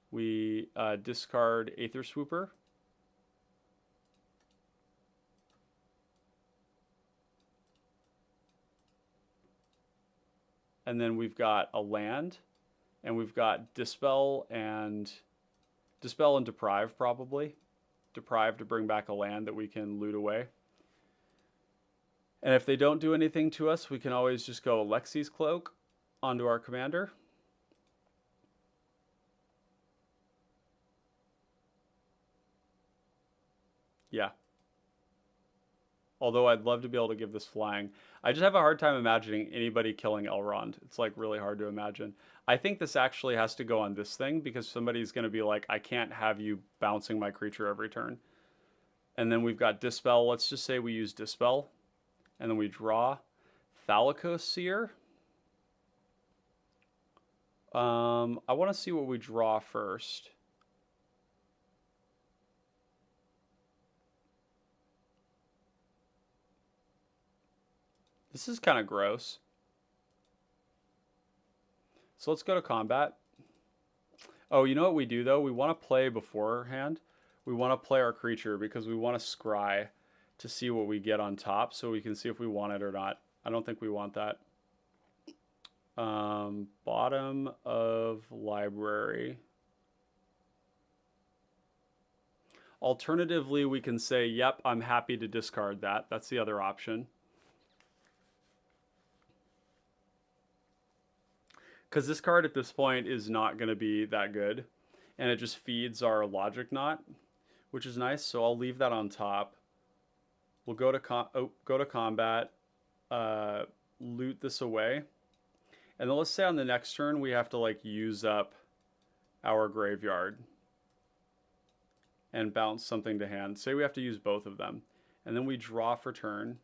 we discard Aether Swooper. And then we've got a land, and we've got Dispel and Deprive probably. Deprive to bring back a land that we can loot away. And if they don't do anything to us, we can always just go Alexi's Cloak onto our commander. Yeah. Although I'd love to be able to give this flying. I just have a hard time imagining anybody killing Elrond. It's like really hard to imagine. I think this actually has to go on this thing, because somebody's going to be like, I can't have you bouncing my creature every turn. And then we've got Dispel. Let's just say we use Dispel. And then we draw Thalacoseer. I want to see what we draw first. This is kind of gross. So let's go to combat. Oh, you know what we do though? We want to play beforehand. We want to play our creature because we want to scry to see what we get on top, so we can see if we want it or not. I don't think we want that. Bottom of library. Alternatively, we can say, yep, I'm happy to discard that. That's the other option. Because this card at this point is not going to be that good. And it just feeds our Logic Knot, which is nice. So I'll leave that on top. We'll go to combat, loot this away. And then let's say on the next turn we have to like use up our graveyard and bounce something to hand. Say we have to use both of them. And then we draw for turn.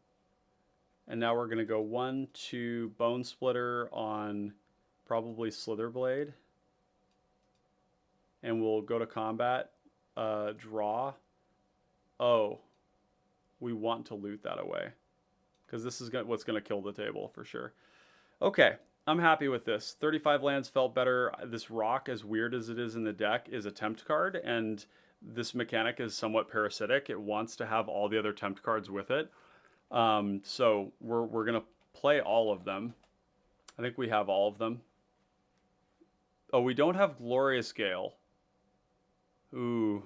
And now we're going to go 1, 2, Bone Splitter on probably Slitherblade. And we'll go to combat, draw. Oh, we want to loot that away, because this is what's going to kill the table for sure. Okay, I'm happy with this. 35 lands felt better. This rock, as weird as it is in the deck, is a tempt card, and this mechanic is somewhat parasitic. It wants to have all the other tempt cards with it. So we're going to play all of them. I think we have all of them. Oh, we don't have Glorious Gale. Ooh.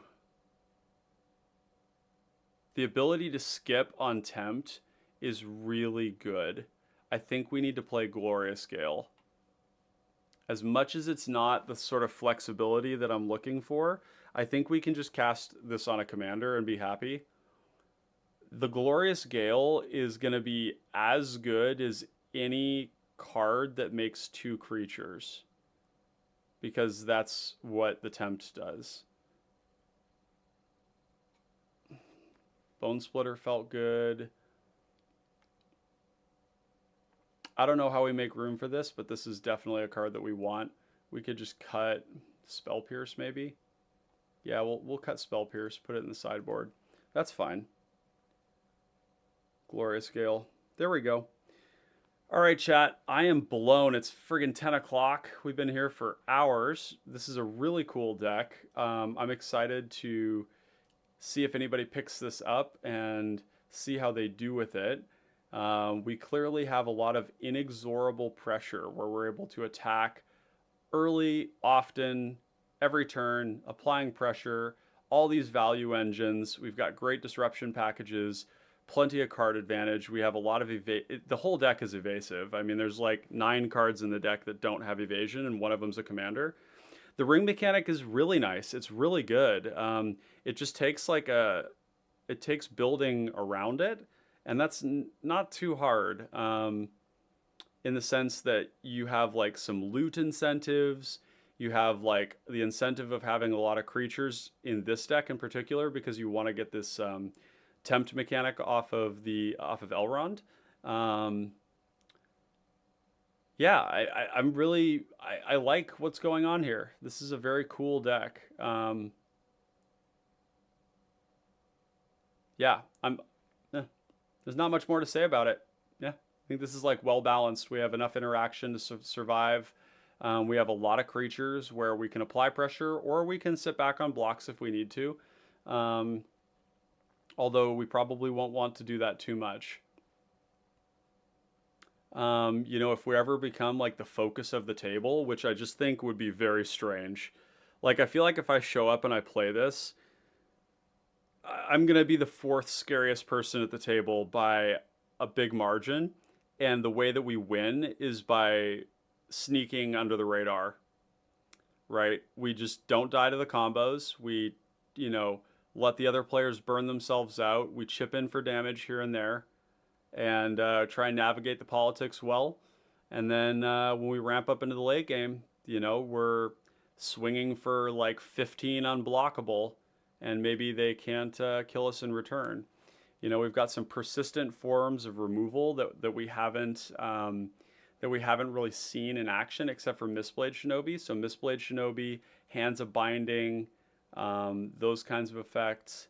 The ability to skip on tempt is really good. I think we need to play Glorious Gale. As much as it's not the sort of flexibility that I'm looking for, I think we can just cast this on a commander and be happy. The Glorious Gale is going to be as good as any card that makes 2 creatures. because that's what the tempt does. Bone Splitter felt good. I don't know how we make room for this, but this is definitely a card that we want. We could just cut Spell Pierce maybe. Yeah, we'll cut Spell Pierce, put it in the sideboard. That's fine. Glorious Gale. There we go. All right, chat. I am blown. It's friggin' 10 o'clock. We've been here for hours. This is a really cool deck. I'm excited to see if anybody picks this up and see how they do with it. We clearly have a lot of inexorable pressure where we're able to attack early, often, every turn, applying pressure, all these value engines. We've got great disruption packages, plenty of card advantage. We have a lot of the whole deck is evasive. I mean, there's like 9 cards in the deck that don't have evasion, and one of them's a commander. The ring mechanic is really nice. It's really good. It just takes it takes building around it, and that's not too hard. In the sense that you have like some loot incentives, you have like the incentive of having a lot of creatures in this deck in particular because you want to get this tempt mechanic off of Elrond. Yeah, I'm really I like what's going on here. This is a very cool deck. Yeah, there's not much more to say about it. Yeah, I think this is like well balanced. We have enough interaction to survive. We have a lot of creatures where we can apply pressure, or we can sit back on blocks if we need to. Although we probably won't want to do that too much. You know, if we ever become like the focus of the table, which I just think would be very strange. Like, I feel like if I show up and I play this, I'm going to be the 4th scariest person at the table by a big margin. And the way that we win is by sneaking under the radar, right? We just don't die to the combos. We, you know, let the other players burn themselves out. We chip in for damage here and there and try and navigate the politics well. And then when we ramp up into the late game, you know, we're swinging for like 15 unblockable, and maybe they can't kill us in return. You know, we've got some persistent forms of removal that we haven't really seen in action except for Mistblade Shinobi. So Mistblade Shinobi, Hands of Binding, those kinds of effects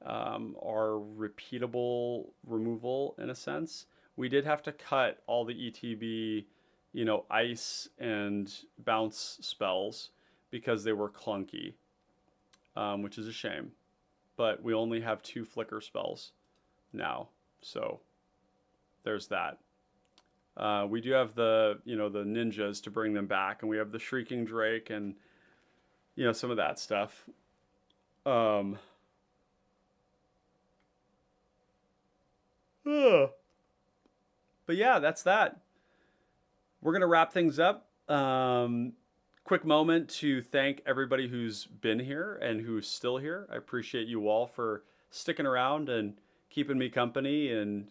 are repeatable removal in a sense. We did have to cut all the ETB, you know, ice and bounce spells because they were clunky, which is a shame. But we only have 2 flicker spells now, so there's that. We do have the, you know, the ninjas to bring them back, and we have the Shrieking Drake and, you know, some of that stuff. But yeah, that's that. We're going to wrap things up. Quick moment to thank everybody who's been here and who's still here. I appreciate you all for sticking around and keeping me company and,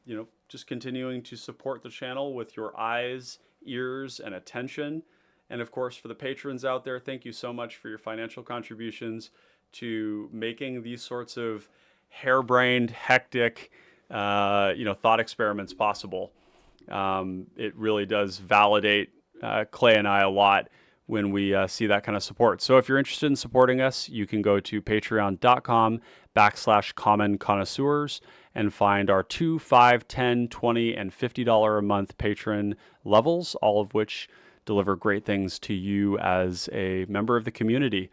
you know, just continuing to support the channel with your eyes, ears, and attention. And of course, for the patrons out there, thank you so much for your financial contributions to making these sorts of harebrained, hectic, you know, thought experiments possible. It really does validate Clay and I a lot when we see that kind of support. So if you're interested in supporting us, you can go to patreon.com/common connoisseurs and find our $2, $5, $10, $20, and $50 a month patron levels, all of which deliver great things to you as a member of the community.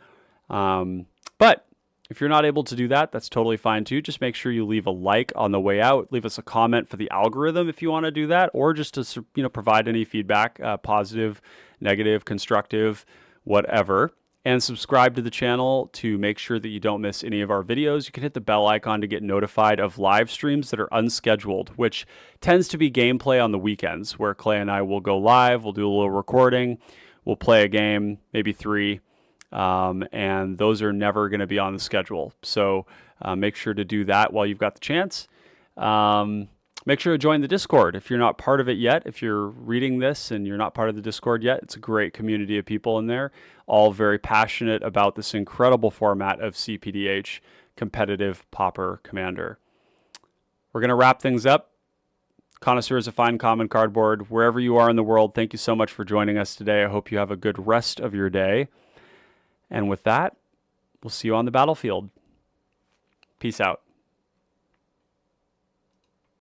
But if you're not able to do that, that's totally fine too. Just make sure you leave a like on the way out. Leave us a comment for the algorithm if you want to do that, or just to, you know, provide any feedback, positive, negative, constructive, whatever. And subscribe to the channel to make sure that you don't miss any of our videos. You can hit the bell icon to get notified of live streams that are unscheduled, which tends to be gameplay on the weekends, where Clay and I will go live, we'll do a little recording, we'll play a game, maybe 3. And those are never going to be on the schedule. So make sure to do that while you've got the chance. Make sure to join the Discord if you're not part of it yet. If you're reading this and you're not part of the Discord yet, it's a great community of people in there, all very passionate about this incredible format of cPDH, competitive Pauper Commander. We're going to wrap things up. Connoisseur is a fine common cardboard. Wherever you are in the world, thank you so much for joining us today. I hope you have a good rest of your day. And with that, we'll see you on the battlefield. Peace out.